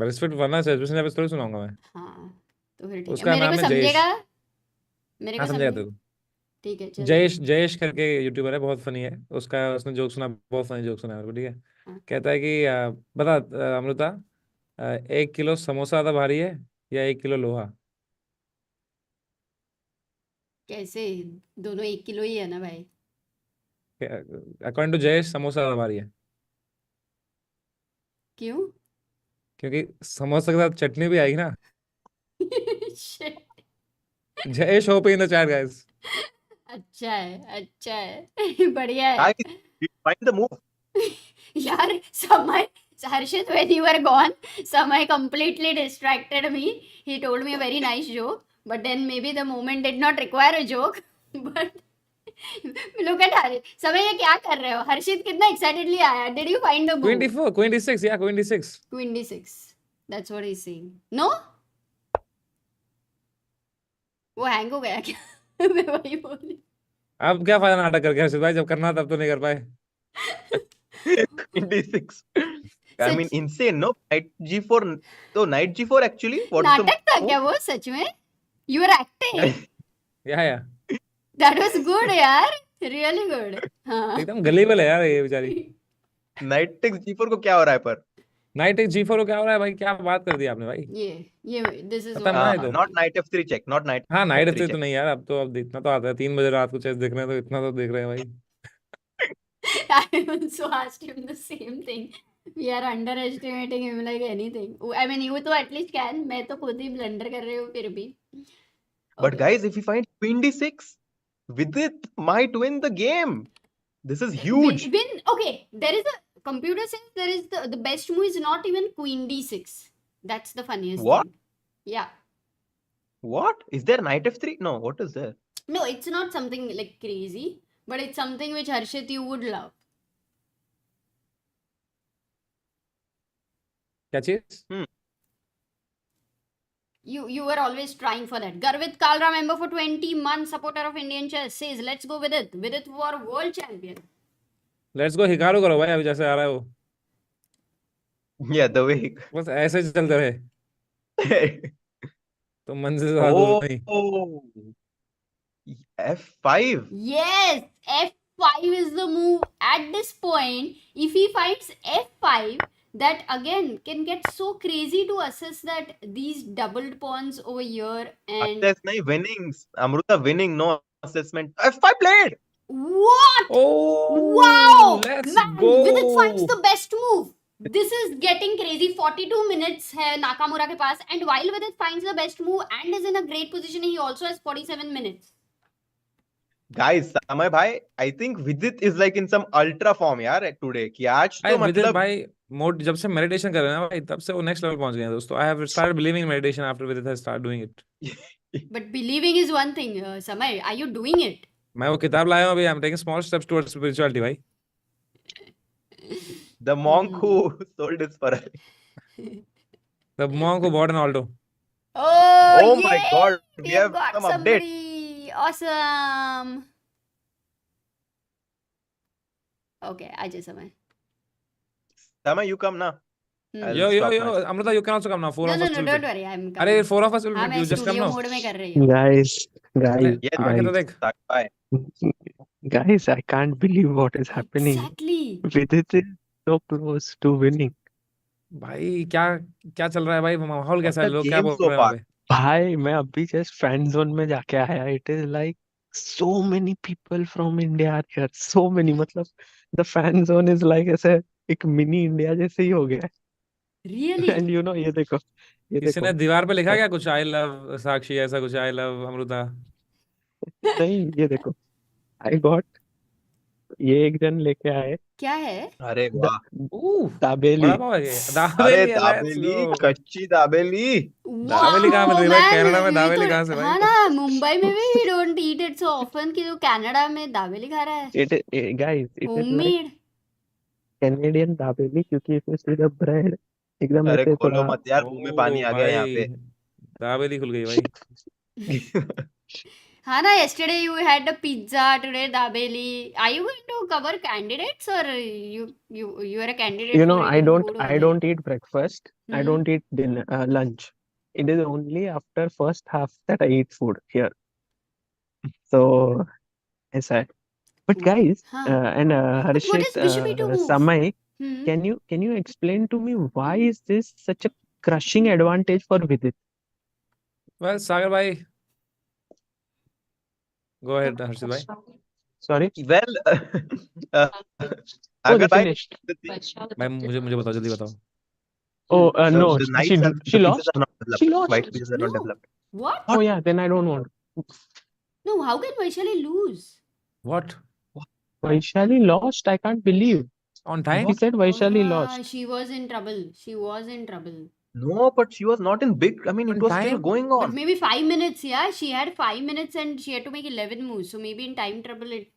रिस्पेक्ट वरना ChessBase पे थोड़ी सुनाऊंगा मैं. हाँ, तो फिर ठीक है. उसका मेरे नाम को है जयेश. समझेगा? मेरे हाँ को समझेगा समझेगा? तू. ठीक है, चल. जयेश करके यूट्यूबर है बहुत फनी है. उसने जोक सुना बहुत फनी जोक सुना है मेरे को. ठीक है. हाँ. कहता है कि बता अमृता 1 किलो समोसा ज्यादा भारी है या 1 किलो लोहा? कैसे? दोनों 1 किलो ही है ना भाई. अकॉर्डिंग टू जयेश समोसा ज्यादा भारी है क्यों? क्योंकि समोसा के साथ चटनी भी आएगी ना. Shit. Jayesh hope in the chat guys. अच्छा है. बढ़िया है. Guys, find the move. यार समय Harshit, when you were gone, Samay completely distracted me. He told me a very nice joke, but then maybe the moment did not require a joke. But look at Harshit. Samay, ये क्या कर रहे हो? Harshit कितना excitedly आया. Did you find the Queen move? d4 queen d6 yeah queen d6 Queen d6. That's what he's saying. No? वो hang हो गया क्या? मैं वही बोली. अब क्या फायदा नाटक करके हर्षित भाई, जब करना तब तो नहीं कर पाए. Queen d6. I mean, such insane, no? Knight g4. So knight g4 actually. What's the नाटक था move? क्या वो सच में? You were acting. या That was good यार. Really good. हाँ. एकदम गलीबल है यार ये बेचारी. Knight takes g4 को क्या हो रहा है पर? नाइट एक g4 को क्या हो रहा है भाई? क्या बात कर दी आपने भाई? ये this is खत्म what ना I है तो. Not knight f3 check. Not knight हाँ नाइट f3 f3 तो check. नहीं यार. अब इतना तो आता है. 3 बजे रात को चेस देख रहे हैं तो इतना तो देख रहे हैं भाई. I also asked him the same thing. We are underestimating him like anything. I mean, you तो at least can. मैं तो खुद ही blunder कर रही हूँ फिर भी. But Okay. guys, if he finds queen d6, Vidit might win the game. This is Win, huge. okay, there is a computer says there is the best move is not even queen d6. That's the funniest What? thing. Yeah. What? Is there knight f3? No, what is there? No, it's not something like crazy, but it's something which Harshit you would love. क्या चीज? You were always trying for that. Garvit Kalra, member for 20 months, supporter of Indian chess, says, let's go with it. With it for world champion. Let's go Hikaru करो भाई, अभी जैसे आ रहा है वो. Yeah, the way. बस ऐसे चलते रहे तो मंजिल से ज्यादा दूर नहीं. Oh, f5. Yes, f5 is the move. At this point, if he fights f5, that again can get so crazy to assess that these doubled pawns over here and Assess nahi, winnings. Amruta winning, no assessment. F5 played. what? Oh, Wow! let's Man, go. Vidit finds the best move. This is getting crazy. 42 minutes है Nakamura के पास, and while Vidit finds the best move and is in a great position, he also has 47 minutes. Guys, Samay bhai, I think Vidit is like in some ultra form यार today. कि आज तो विदित मतलब भाई mode जब से meditation कर रहे हैं ना भाई, तब से वो नेक्स्ट लेवल पहुंच गए हैं दोस्तों. I have started believing in meditation after Vidit has start doing it. But believing is one thing. Samay, are you doing it? मैं वो किताब लाया हूं अभी. I am taking small steps towards spirituality भाई. the monk who sold his Ferrari. The monk who bought N Alto. Oh, my yay! God, we We've have got some update. somebody. Awesome. Okay, Ajay Samay. Samay, you come now. I'll Yo, stop yo, myself. Amrita, you can also come now. Four No, of no, us no, will don't pick. worry. I'm अरे coming. 4 of us will हाँ pick. मैं You just come studio now. Mode में कर रही हूँ. Guys, अरे Yeah, आके तो guys, देख. Bye. guys, I can't believe what is happening. Exactly. Vidit is so close to winning. भाई क्या क्या चल रहा है भाई? माहौल कैसा है? What a लोग क्या game बोल so रहे हैं वहाँ far. पे? भाई मैं अभी जस्ट फैन जोन में जाके आया. It is like so many people from India are here. So many, मतलब the fan zone is like ऐसे एक मिनी इंडिया जैसे ही हो गया है. Really? And you know ये देखो किसी ने दीवार पे लिखा क्या कुछ? आई लव साक्षी ऐसा कुछ? I love Amrita? नहीं ये देखो I got ये एक जन लेके आए क्या है? अरे वाह. दाबेली. बड़ा पाव है ये. अरे दाबेली. लेट्स दाबेली, गो. कच्ची दाबेली. दाबेली कहाँ मिल रही है भाई? Man, कनाडा में ये दाबेली तो कहाँ से भाई? हाँ ना, मुंबई में भी we don't eat it so often कि तो कनाडा में दाबेली खा रहा है. Guys, it is like Homemade. Canadian dabeli क्योंकि if you see the bread एकदम अरे ऐसे खोलो थोड़ा मत यार, मुंह में पानी आ गया यहाँ पे. दाबेली खुल गई भाई. हाँ ना, yesterday you had a pizza, today dabeli. Are you going to cover candidates or you are a candidate you for know I eating don't food I only? don't eat breakfast. I Hmm. don't eat dinner lunch. It is only after first half that I eat food here. So ऐसा है. But guys, हाँ. and But what Harshit, is Bishop move? Samay, Hmm. can you explain to me why is this such a crushing advantage for Vidit? Well, Sagar भाई, go ahead Harshit भाई. Sorry. Well, Oh, अगर they भाई finished. भाई मुझे बताओ, जल्दी बताओ. Oh, no, the knights she and she the pieces lost. are not developed. She lost. White pieces are not No. developed. What? Oh yeah, then I don't want. No, how can Vaishali lose? What? Vaishali lost. I can't believe. On time? He said Vaishali Oh, lost. she was in trouble. She was in trouble. No, but she was not in big. I mean, it On was still time? going But on. maybe 5 minutes, yeah. She had 5 minutes and she had to make 11 moves. So maybe in time trouble, it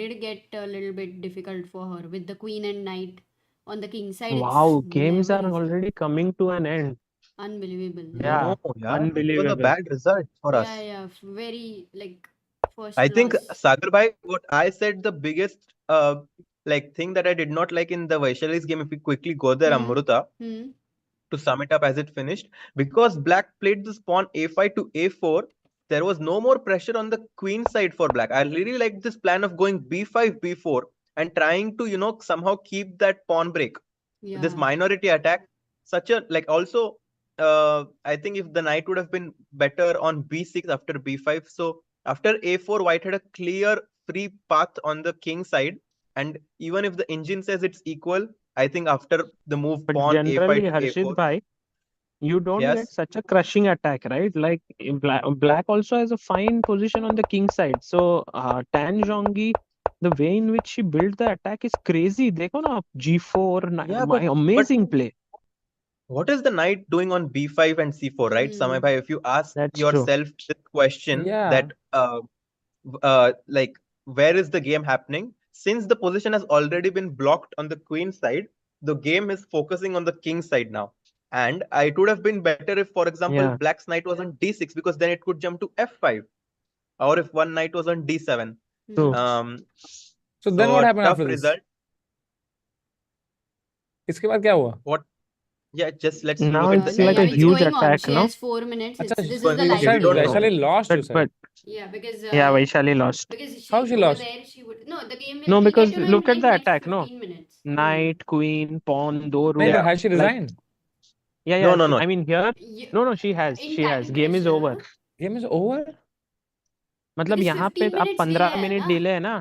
did get a little bit difficult for her with the queen and knight on the king side. Wow, It's games never are easy. already coming to an end. Unbelievable. Yeah, No, yeah, it was a unbelievable. bad result for us. Yeah. Very like first I think loss. Sagar bhai, what I said, the biggest like thing that I did not like in the Vaishali's game, if we quickly go there, Hmm. Amruta, Hmm. to sum it up as it finished, because black played this pawn a5 to a4, there was no more pressure on the queen side for black. I really like this plan of going b5 b4 and trying to, you know, somehow keep that pawn break, this Yeah. minority attack. Such a like also I think if the knight would have been better on b6 after b5. So after a4, white had a clear free path on the king side, And even if the engine says it's equal, I think after the move But pawn generally, a5 to Harshit a4, bhai, you don't get yes, such a crushing attack, right? Like black also has a fine position on the king side. So Tan Zhongyi, the way in which she built the attack is crazy. Dekho na g4, yeah, but amazing play. what is the knight doing on b5 and c4, right, Samay Hmm. bhai? If you ask That's true. yourself this question, Yeah. that like where is the game happening? Since the position has already been blocked on the queen side, the game is focusing on the king side now. And it would have been better if, for example, Yeah. black's knight was on d6, because then it could jump to f5, or if one knight was on d7. True. Um, So then what so happened tough after this? result. इसके बाद क्या हुआ? What? Yeah, just let's Now look at the it's No, like a yeah, end. it's huge going on. attack, She no? has 4 minutes. अच्छा, This is But the you live we said don't video. know. Vaishali lost, you said. But Yeah, because yeah, Vaishali lost. because How she over lost? there she would no the game No, will get because to know look in at like the next attack, no? 15 minutes. Knight, queen, pawn, do नहीं, rook. but Yeah. has she Like, resigned? yeah. No. I mean, here, no, she has. In She has. time Game is pressure, over. Game is over? मतलब because यहाँ पे 15 आप minutes 15 delay है minute ना? Delay है ना,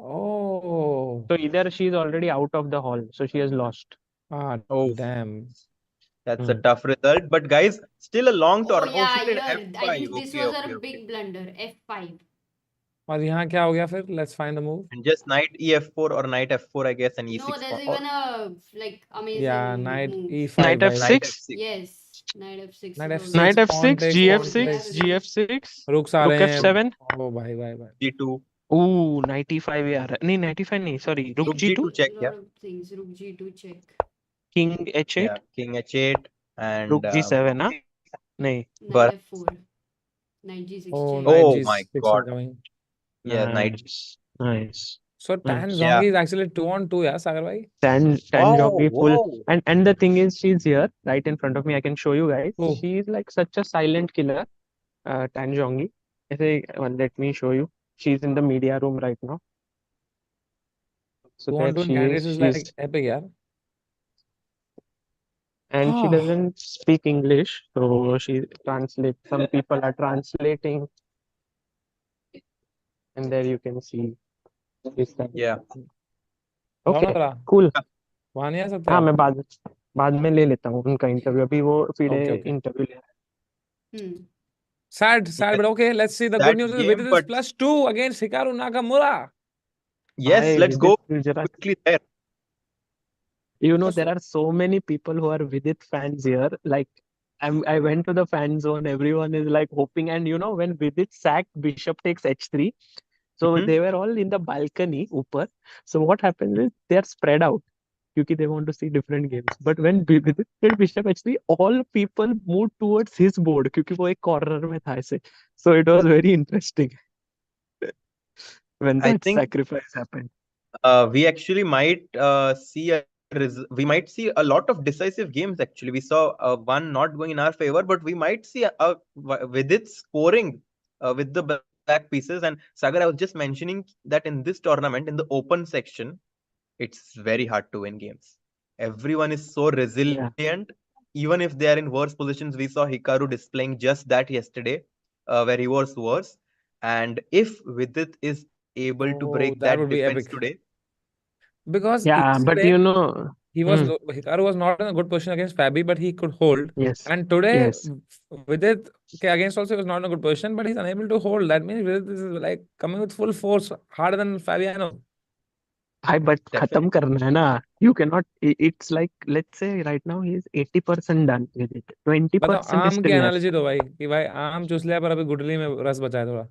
Oh. so either she is already out of the hall, so she has lost. Ah, Oh, damn. that's a tough result. But guys, still a long Oh tournament. Oh, yeah, she did here I f5. think this Okay, was okay, her okay. big blunder. F5. और यहाँ क्या हो गया फिर? Let's find the move. And just knight ef4 or knight f4, I guess, and No, e6 there's pawn. even a like amazing Yeah, knight move. e5. Knight भाई. Knight f6, f6. Yes, knight F6 Knight is f6, also knight pawn f6, takes, pawn takes. gf6, gf6, Rooks uh rook रहे हैं. f7. Oh भाई भाई भाई. g2. Ooh, 95 यार, नहीं 95 नहीं, sorry, rook Rook g2, g2 check, lot yeah. of things. Rook G2 check. king h8, Yeah, king h8 and rook g7 हाँ, नहीं. Knight but F4. Knight G6 Oh, check. knight oh my g6 is god. coming. Yeah, knight. Nice. So Tan Nice. Yeah. Zhongyi is actually 2-on-2, yeah, Sagar bhai? Tan Wow, Zhongyi full. wow. And the thing is, she's here right in front of me. I can show you guys. Oh. She's like such a silent killer, Tan Zhongyi. I say, well, let me show you. She's in the media room right now. So there 2-on-2 in she candidates is. is She's like epic, yeah. and she Ah. doesn't speak English, so she translates. Some people are translating, and there you can see. Yeah. Okay, रहा cool. वहां नहीं आ सकते हाँ, आप? मैं बाद में ले लेता हूँ उनका इंटरव्यू. अभी वो FIDE Okay, okay. इंटरव्यू ले. Sad, Yes, but okay. Let's see. The that good news is game, Vidit is but +2 against Hikaru Nakamura. yes, Bhai, let's go Vidit Gujrathi. quickly there. You know, Just- there are so many people who are Vidit fans here. Like, I went to the fan zone. Everyone is like hoping. And you know, when Vidit sacked bishop takes h3, so Mhm. they were all in the balcony, upar. So what happens is they are spread out because they want to see different games. But when Vidit did bishop h3, all people moved towards his board because वो एक corner में था ऐसे. So it was very interesting when I that think sacrifice happened. we actually might we might see a lot of decisive games. Actually, we saw one not going in our favor, but we might see with it scoring with the black pieces. And Sagar, I was just mentioning that in this tournament, in the open section, it's very hard to win games. Everyone is so resilient, even if they are in worse positions. We saw Hikaru displaying just that yesterday, where he was worse. And if Vidit is able to break that that would be defense epic. today, Because Yeah, but yesterday you know, Hikaru was not in a good position against Fabi, but he could hold. yes, And today, yes. Vidit against also he was not in a good position, but he's unable to hold. That means Vidit is like coming with full force, harder than Fabiano. Hi, but definitely. खत्म करना है ना. You cannot. It's like, let's say right now he is 80% done with it. 20% बताओ is आम की still left. Analogy दो भाई कि भाई आम चूस लिया पर अभी गुठली में रस बचा है थोड़ा.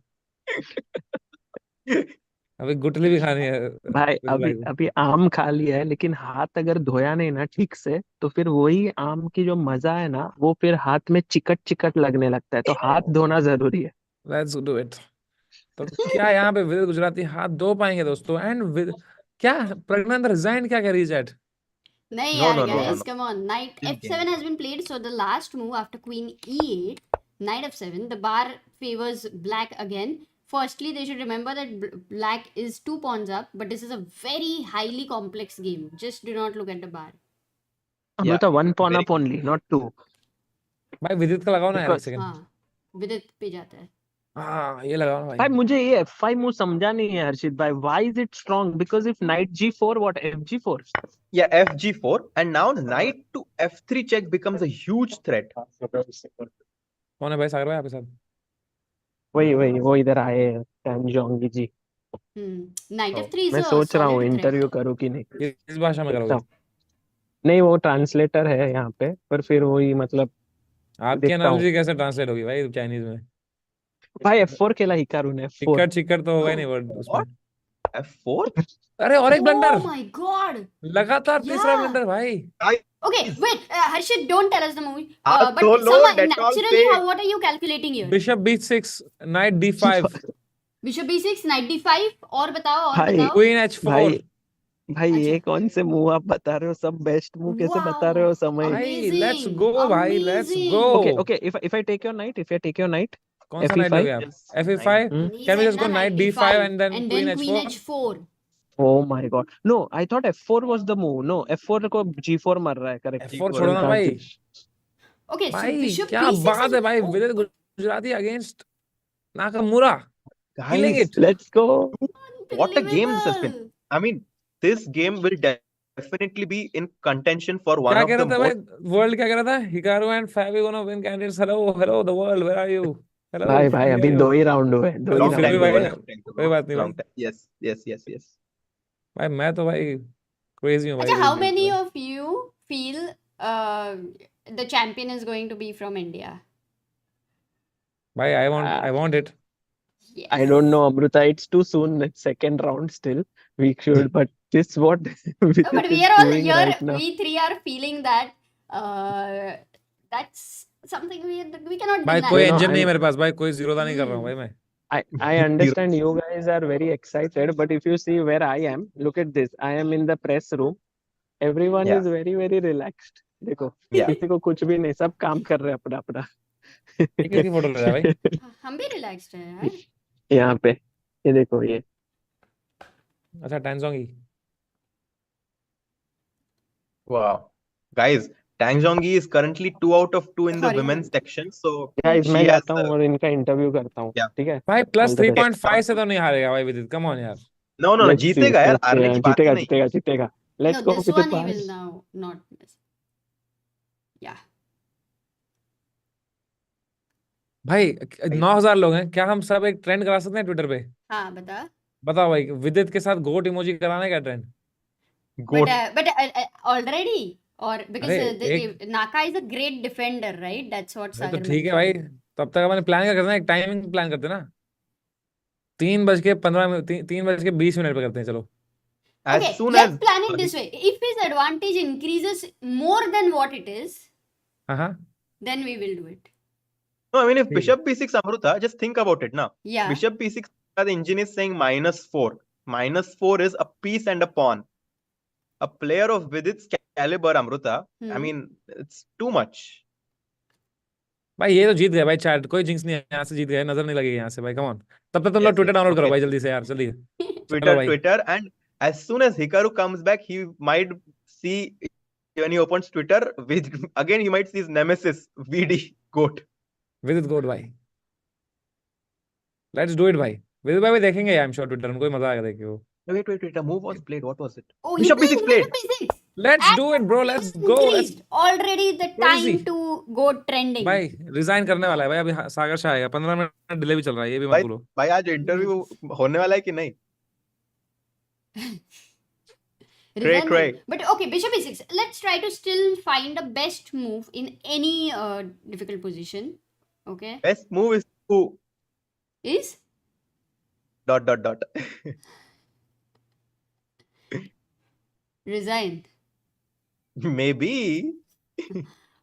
अभी गुठली भी खानी है भाई विजय को. अभी आम खा लिया है, लेकिन हाथ अगर धोया नहीं ना ठीक से, तो फिर वही आम की जो मजा है ना, वो फिर हाथ में चिकट चिकट लगने लगता है. तो हाथ धोना जरूरी है. Let's do it. तो क्या यहाँ पे विदित गुजराती हाथ धो पाएंगे दोस्तों? एंड क्या प्रज्ञानंद रिजाइन क्या कह दैट? नहीं No, यार no, no, guys, no. come on. Knight This F7 game. has been played. So the last move after Queen E8, Knight F7, the bar favors black again. Firstly, they should remember that black is 2 pawns up, but this is a very highly complex game. Just do not look at the bar. Yeah, Amrita 1 pawn very up only, not 2. भाई विदित का लगाओ ना यार एक Because second. हाँ, विदित पे जाता है. हाँ ये लगा भाई भाई। मुझे ये F5 मूव समझा नहीं है हर्षित भाई. Why is it strong? Because if knight G4, what FG4? Yeah, FG4, and now knight to F3 check becomes a huge threat. कौन है भाई सागर भाई आपके साथ? वही वही वो इधर आए हैं जोंगी जी. Knight Oh. f3 is मैं a सोच रहा हूँ solid threat. इंटरव्यू करूँ कि नहीं. किस भाषा में देखता करोगे? हूँ. नहीं वो ट्रांसलेटर है यहाँ पे, पर फिर वही मतलब आपकी देखता हूँ. एनालॉजी कैसे ट्रांसलेट होगी भाई चाइनीज में? भाई F4 खेला हिकारू ने. F4. चिक्कर चिक्कर तो होगा ही नहीं वर्ड उसमें. What? F4? अरे और एक ब्लंडर. Oh my god. लगातार तीसरा Yeah. ब्लंडर भाई. Okay, wait, Harshit, don't tell us the movie. But so low, Samay, that's all naturally, fake. what are you calculating here? Bishop b6, knight d5, Bishop b6, knight d5, और बताओ और भाई, बताओ. queen h4. भाई भाई अच्छा. ये कौन से मूव आप बता रहे हो? सब बेस्ट मूव कैसे बता रहे हो समय? भाई लेट्स Amazing, गो भाई let's amazing. Go. Okay, okay. If I take your knight, कौन सा नाइट लोगे FE5. आप? Yes, fe5. Hmm? Can we just go knight d5 and then queen queen h4? h4. Oh my God. No, I thought F4 was the move. No, F4 को G4 मर रहा है. Correct. f4 छोड़ो ना भाई. Okay, so भाई bishop क्या b6 बात है भाई. oh, विदित Gujarati against Nakamura. Killing guys, it. Let's go. what a game this has been. unbelievable. I mean, this game will definitely be in contention for one क्या of कह the रहा था भाई? most. वर्ल्ड क्या कह रहा था? Hikaru and Fabi gonna win candidates. Hello the world. Where are you? Hello. भाई भाई Where अभी are you? 2 ही राउंड हुए. 2 ही Long फिर भी time राउंड to भाई go. हुए. Long time to कोई go. बात नहीं Long भाई. time. Yes. भाई मैं तो भाई क्रेजी हूँ भाई. अच्छा, how इस game many पे. of you feel the champion is going to be from India? भाई I want it. Yes. I don't know, Amruta. It's too soon. It's second round still. We should, but this what No, Vidit but we is are all doing here. right now. We three are feeling that that's something we cannot भाई deny. कोई You know, engine नहीं है I'm मेरे पास भाई. कोई zero नहीं कर रहा हूँ भाई मैं. I understand you guys are very excited, but if you see where I am, look at this. I am in the press room. Everyone Yeah. is very very relaxed. देखो, Yeah. किसी को कुछ भी नहीं, सब काम कर रहे हैं अपना अपना. ये किसकी फोटो ले रहा है भाई? हम भी relaxed हैं यार. यहाँ पे ये देखो ये. अच्छा टेंजोंगी. Wow. Guys, Tang Zhongyi is currently 2 out of 2 in the Sorry, women's man. section. So Guys, मैं she has जाता हूँ और इनका इंटरव्यू करता हूँ. Yeah. ठीक है. भाई All प्लस the best. 3.5 से तो नहीं हारेगा भाई विदित. कम ऑन यार. no Let's see. जीतेगा यार. Let's see. हारने की बात ही जीतेगा नहीं. जीतेगा. Let's No, go this with the one he pass. will now not miss. Yeah. भाई 9,000 लोग हैं. क्या हम सब एक ट्रेंड करा सकते हैं ट्विटर पे? हाँ बता. बताओ भाई. विदित के साथ गोट इमोजी कराने का trend. Goat. But already or because अरे Naka is a great defender, right? That's what तो Sagar ठीक है भाई. mentioned. तब तक अपन प्लान क्या करते हैं? एक टाइमिंग प्लान करते हैं ना. 3:15 पे करते हैं. चलो. As Okay, soon let's as plan it this way. If his advantage increases more than what it is, हाँ. then we will do it. No, I mean, if ठीक. Bishop B6 Amruta, just think about it now. Yeah. Bishop B6, the engine is saying -4. -4 is a piece and a pawn. A player of Vidit's caliber, Amruta, I mean, it's too much. भाई ये तो जीत गए भाई. Chat कोई jinx नहीं है. यहाँ से जीत गए. नजर नहीं लगेगी यहाँ से भाई. Come on. तब तक तुम लोग Yes, ट्विटर yes. डाउनलोड करो Okay. भाई जल्दी से यार. जल्दी. Twitter, and as soon as Hikaru comes back, he might see when he opens Twitter, again he might see his nemesis, VD, GOAT. विदित गोट भाई. लेट्स डू इट भाई. विदित भाई देखेंगे आई एम श्योर ट्विटर में. कोई मजा आएगा देख के वो. Wait, a move was played. What was it? Oh, Bishop he B6 played played. Bishop B6. Let's do it bro. Let's go. Let's Increased. Already the Crazy. time to go trending. भाई resign करने वाला है भाई. अभी सागर शाह आएगा. 15 minute delay भी चल रहा है. ये भी मत भाई भूलो. भाई आज इंटरव्यू होने वाला है कि नहीं? Resign Cray. them. But okay, Bishop B6. Let's try to still find a best move in any difficult position. Okay. Best move is who? Is ... resign. Maybe.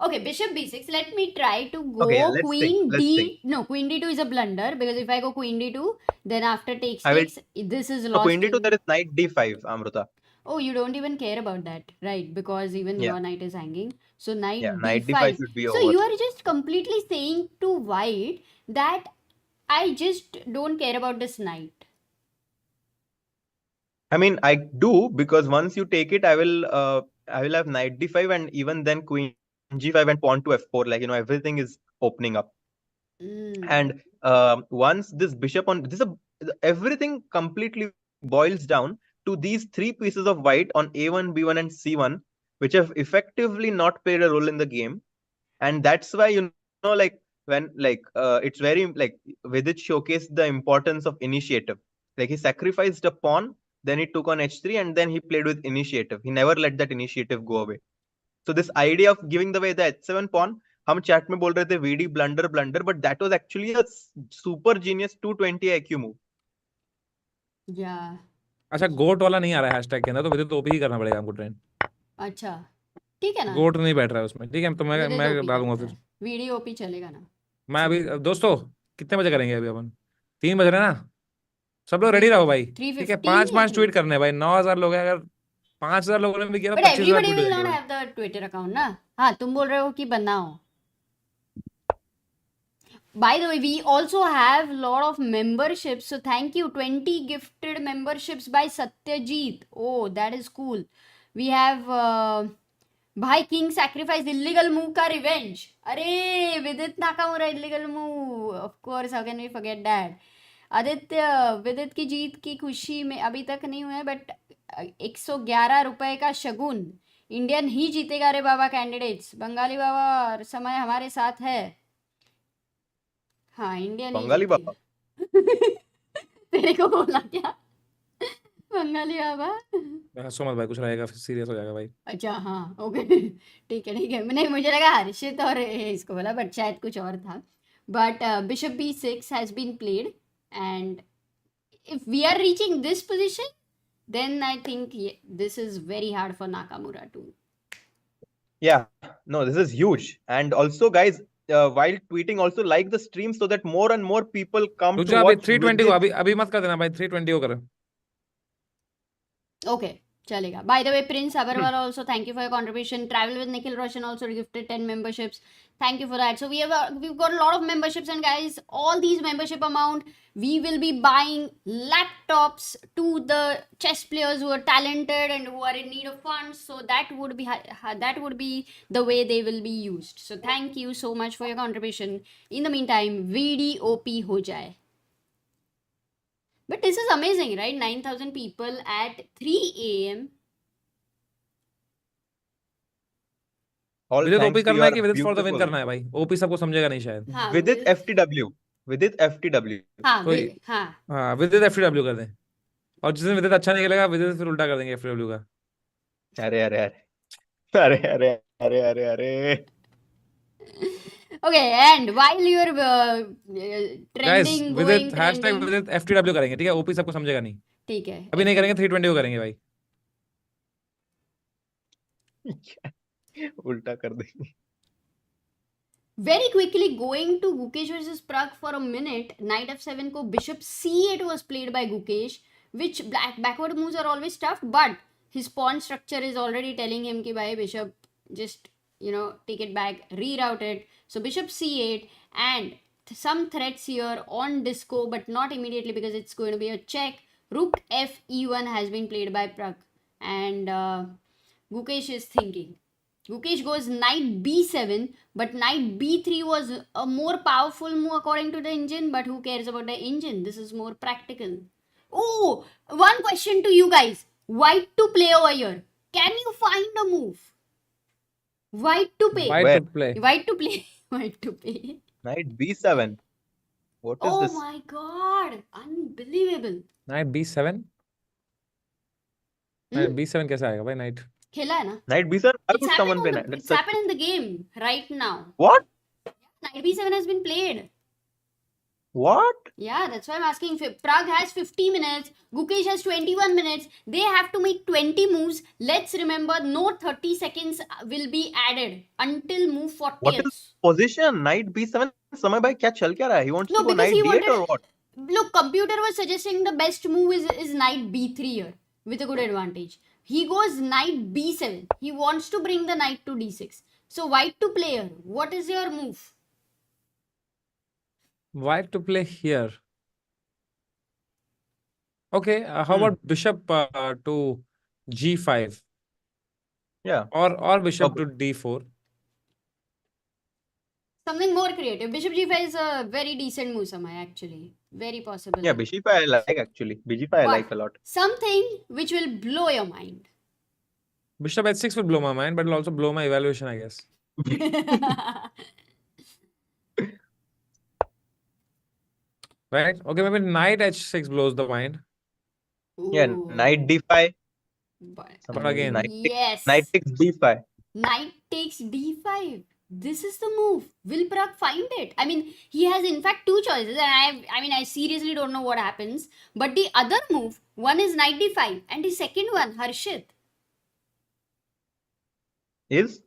Okay, Bishop B6. Let me try to go Okay, yeah, let's Queen think, let's D. think. No, Queen D2 is a blunder because if I go Queen D2, then after takes I will- takes, this is So lost. Queen D2, there is Knight D5, Amruta. Oh, you don't even care about that, right? Because even Yeah. your knight is hanging. So knight Yeah, Knight D5. D5 should be So over. you are just completely saying to white that I just don't care about this knight. I mean, I do, because once you take it, I will have Knight D5 and even then Queen G5 and pawn to F4. Like, everything is opening up. Mm. And once this bishop on this, everything completely boils down to these three pieces of white on a1, b1, and c1, which have effectively not played a role in the game. And that's why, like when it's very like Vidit showcased the importance of initiative. Like he sacrificed a pawn, then he took on h3, and then he played with initiative. He never let that initiative go away. So this idea of giving the way the h7 pawn, हम chat में बोल रहे थे VD blunder, but that was actually a super genius 220 IQ move. Yeah. अच्छा गोट वाला नहीं आ रहा है हैशटैग के अंदर, तो विदित ओपी ही करना पड़ेगा हमको ट्रेन. अच्छा ठीक है ना. गोट नहीं बैठ रहा है उसमें. ठीक है, तो मैं डालूंगा फिर. वीडियो ओपी चलेगा ना. मैं अभी दोस्तों कितने बजे करेंगे अभी अपन? 3 बज रहे हैं ना. सब लोग रेडी रहो भाई. ठीक है, 5 ट्वीट करने भाई. 9,000 लोग हैं. अगर 5,000 लोगों ने भी किया, 25,000 ट्वीट हो जाएगा. हैव द ट्विटर अकाउंट ना. हाँ, तुम बोल रहे हो कि बनाओ. By the way, we also have a lot of memberships, so thank you. 20 gifted memberships by Satyajit. Oh, that is cool. We have Bhai King sacrifice illegal move ka revenge. Arey, Vidit Nakamura illegal move. Of course, how can we forget that? Aditya, विदित की जीत की खुशी में अभी तक नहीं हुआ है, बट 111 रुपए का शगुन. इंडियन ही जीतेगा रे बाबा. कैंडिडेट्स बंगाली बाबा और समय हमारे साथ है. हाँ, इंडियन बंगाली बाबा. तेरे को बोला क्या? बंगाली बाबा. हंसो मत भाई, कुछ रहेगा फिर सीरियस हो जाएगा भाई. अच्छा हाँ, ओके. ठीक है. नहीं, मुझे लगा हर्षित और इसको बोला, बट शायद कुछ और था. But bishop b6 has been played, and if we are reaching this position, then I think this is very hard for Nakamura too. Yeah, no, this is huge. And also, guys, while tweeting, also like the stream so that more and more people come to watch. 320 को अभी मत कर देना भाई. 320 को कर. Okay, चलेगा. By the way, Prince Abarwal also, thank you for your contribution. Travel with Nikhil Roshan also gifted 10 memberships. Thank you for that. So we've got a lot of memberships, and guys, all these membership amount, we will be buying laptops to the chess players who are talented and who are in need of funds. So that would be the way they will be used. So thank you so much for your contribution. In the meantime, VDOP ho jaye. But this is amazing, right? 9,000 people at 3 a.m. विदित OP करना है कि विदित for the win करना है भाई? OP सबको समझेगा नहीं शायद. हाँ, विदित FTW. हाँ, विदित FTW कर दें. और जिस दिन विदित अच्छा नहीं खेलेगा, विदित फिर उल्टा कर देंगे FTW का. अरे. Okay, and while you are trending, विदित हैशटैग विदित FTW करेंगे. ठीक है, ओपी सबको समझेगा नहीं. ठीक है. अभी नहीं करेंगे, 320 को करेंगे भाई. उल्टा कर देंगे. Very quickly going to Gukesh versus Pragg for a minute. Knight f7 को bishop c8 was played by Gukesh, which backward moves are always tough, but his pawn structure is already telling him कि भाई bishop just take it back, reroute it. So bishop c8 and some threats here on disco, but not immediately because it's going to be a check. Rook f e1 has been played by Pragg, and Gukesh is thinking. Gukesh goes knight b7, but knight b3 was a more powerful move according to the engine, but who cares about the engine? This is more practical. Oh, one question to you guys. White to play over here. Can you find a move? White to play. White to play. Knight b7. What is this? Oh my god. Unbelievable. Knight b7? Knight b7 कैसे आएगा भाई? Knight खेला है ना? Knight b7? It's happened in the game right now. What? Knight b7 has been played. What? Yeah, that's why I'm asking. Pragg has 50 minutes. Gukesh has 21 minutes. They have to make 20 moves. Let's remember, no 30 seconds will be added until move 40. What is position? Knight b7? Samay bhai, kya chal kya raha hai? He wants to go knight d8 or what? Look, computer was suggesting the best move is knight b3 here with a good advantage. He goes knight b7. He wants to bring the knight to d6. So white to play here. What is your move? White to play here. Okay, how about bishop to g5? Yeah. Or bishop to d4. Something more creative. Bishop g5 is a very decent move, Samay, actually. Very possible. Yeah, bishop I like actually. Bishop I like a lot. Something which will blow your mind. Bishop h6 will blow my mind, but it'll also blow my evaluation, I guess. Right? Okay, maybe knight h6 blows the mind. Yeah, knight d5. But again, yes. Knight takes d5. Knight takes d5. This is the move. Will Pragg find it? I mean, he has in fact two choices, and I seriously don't know what happens. But the other move, one is knight d5, and the second one, Harshit, Is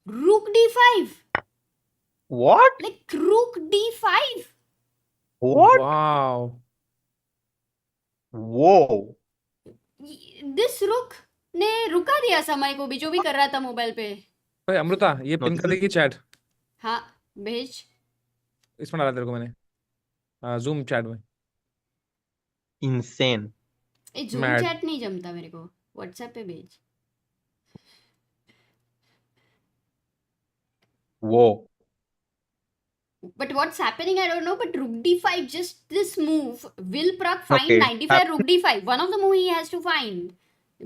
rook d5. what? Like rook d5. What? wow. Whoa. This rook ने रुका दिया समय को भी जो भी कर रहा था मोबाइल पे. भाई अमृता ये No, पिन this कर is- देगी चैट हाँ भेज. इसमें डाला तेरे को मैंने जूम चैट में. Insane. ये जूम Mad. चैट नहीं जमता मेरे को. व्हाट्सएप पे भेज. Whoa. But what's happening, I don't know. But rook d5, just this move, will Pragg find Okay. 95 rook d5? One of the move he has to find.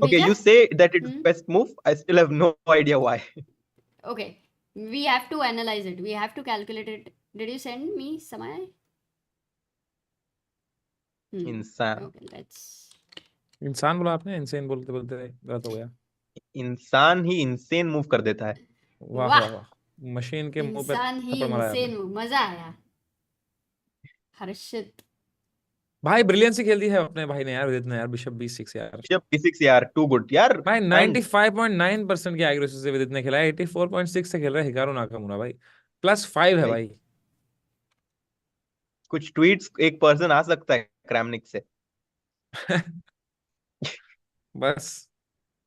Okay, Bheja? you say that it's Hmm. best move. I still have no idea why. Okay, we have to analyze it. We have to calculate it. Did you send me, Samay? Insane. Okay, let's. इंसान बोला आपने इंसान बोलते बोलते गलत हो गया. इंसान ही insane move कर देता है. वाह वाह. वाह वाह. मशीन के मुंह पे इंसान ही थप्पड़ मारा है insane move. मजा आया. हर्षित. भाई ब्रिलियंसी खेल दी है अपने भाई ने यार विदित ने यार बिशप b6 यार. Bishop b6 यार, too good यार. भाई And 95.9% की एक्यूरेसी से विदित ने खेला है. 84.6 से खेल रहा है हिकारू नाकामुरा भाई. +5 है भाई. कुछ ट्वीट्स एक पर्सन आ सकता है क्रैमनिक से. बस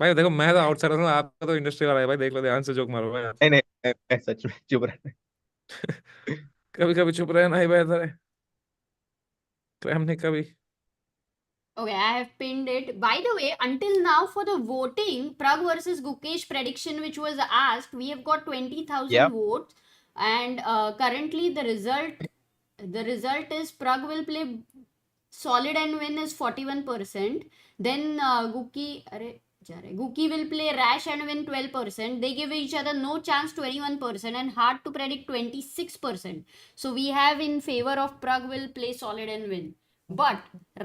भाई देखो मैं तो आउटसाइडर हूँ. आपका तो इंडस्ट्री वाला है भाई. देख लो ध्यान से जोक मारो भाई. नहीं नहीं मैं सच में चुप रहा. कभी कभी चुप रहना ही बेहतर है. क्रैमनिक कभी. Okay, I have pinned it. By the way, until now for the voting, Pragg versus Gukesh prediction which was asked, we have got 20,000 Yeah. votes, and currently the result is Pragg will play solid and win is 41%. Then Guki will play rash and win 12%. They give each other no chance 21% and hard to predict 26%. So we have in favor of Pragg will play solid and win. But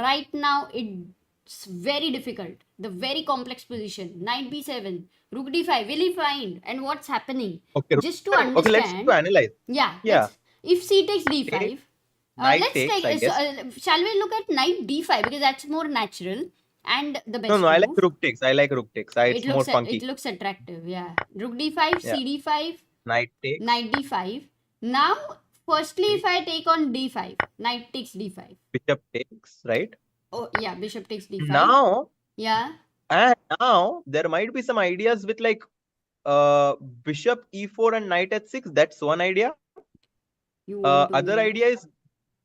right now it's very difficult. The very complex position. Knight b7, rook d5. Will he find? And what's happening? Okay, Just to okay, let's understand. to analyze. Yeah. Yeah. If c takes d5. Okay. Knight Let's takes, take. I guess. Shall we look at knight d5 because that's more natural and the best. No, I like move. rook takes. I like rook takes. It's more funky. It looks attractive. Yeah. Rook d5, Yeah. cd5, Knight takes. knight d5. Now, firstly, if I take on d5, knight takes d5. Bishop takes, right? Oh yeah, bishop takes d5. Now, Yeah. and now there might be some ideas with like bishop e4 and knight h6. That's one idea. You want to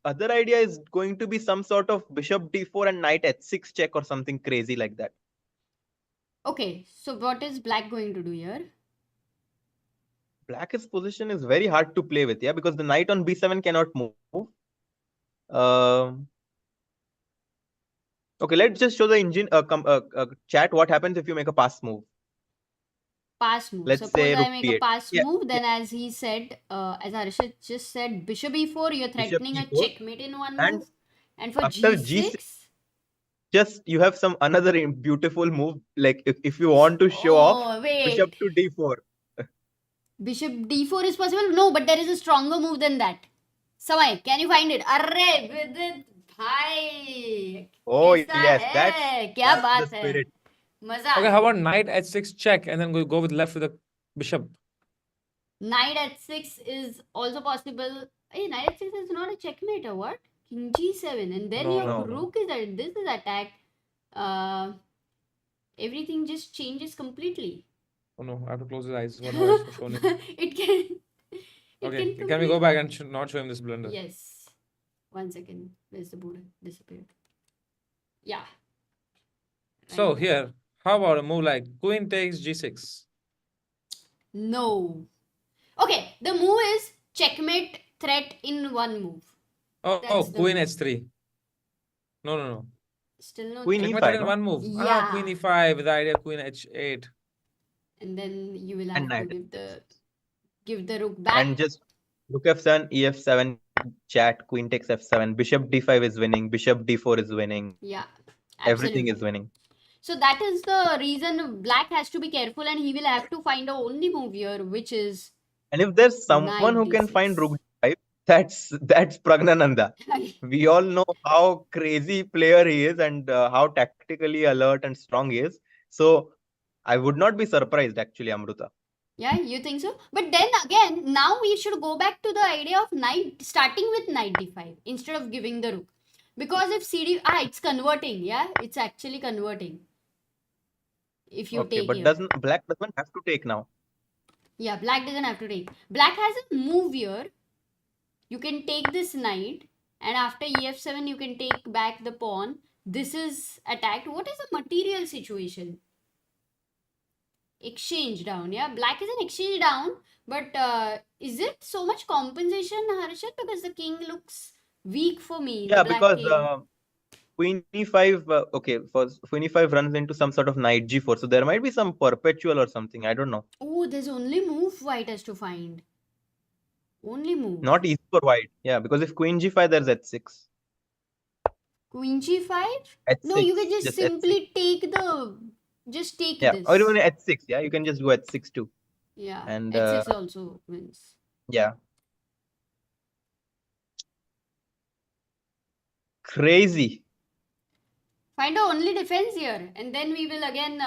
Other idea is going to be some sort of bishop d4 and knight h6 check or something crazy like that. Okay, so what is black going to do here? Black's position is very hard to play with, yeah, because the knight on b7 cannot move. Okay, let's just show the engine chat what happens if you make a pass move. Pass move. Let's Suppose say I rook make a b8. pass Yeah, move, then as he said, as Harshit just said, bishop e4, you're threatening a e4. checkmate in one And move. And for after g6, just you have some another beautiful move, like if you want to show off wait. bishop to d4. Bishop d4 is possible? No, but there is a stronger move than that. Samay, can you find it? Arre, Vidit, bhai. Oh कैसा yes, है? that's क्या the बात है? spirit. मजा Okay, आया. how about knight h6 check and then we go with left with the bishop. Knight h6 is also possible. Hey, knight h6 is not a checkmate or what? King g7 and then No, your no. rook is this is attacked. Everything just changes completely. Oh no, I have to close his eyes. What have I shown him? It can. Okay, can we go back and not show him this blunder? Yes. 1 second. Where's the board? Disappeared. Yeah. So Right. here, how about a move like queen takes g6? No. Okay, the move is checkmate threat in one move. Oh, That's the queen move. h3. No. Still no Queen check. Checkmate e5, threat in no? one move. Yeah. Queen e5 with the idea of queen h8. And then you will And have to knight. give the rook back. And just rook f7, ef7, chat, queen takes f7, bishop d5 is winning, bishop d4 is winning. Yeah. Everything is Absolutely. winning. So that is the reason black has to be careful, and he will have to find a only move here, which is And if there's someone knight who can find d6. rook d5, that's Praggnanandhaa. We all know how crazy player he is and how tactically alert and strong he is. So I would not be surprised actually, Amruta. Yeah, you think so? But then again, now we should go back to the idea of knight, starting with knight d5 instead of giving the rook. Because if it's converting, yeah? It's actually converting. If you Okay, take but here. black doesn't have to take now. Yeah, black doesn't have to take. Black has a move here. You can take this knight, and after ef7, you can take back the pawn. This is attacked. What is the material situation? Exchange down, yeah. Black is an exchange down, but is it so much compensation, Harshit? Because the king looks weak for me. Yeah, The black because king. queen e5, okay, first queen e5 runs into some sort of knight g4. So there might be some perpetual or something. I don't know. Oh, there's only move white has to find. Only move. Not easy for white. Yeah, because if queen g5, there's h6. Queen g5? h6. No, you can just h6. simply take the. Just take Yeah, this. or even h6. Yeah, you can just go h6 too. Yeah, And h6 also wins. yeah. Crazy. Find a only defense here, and then we will again.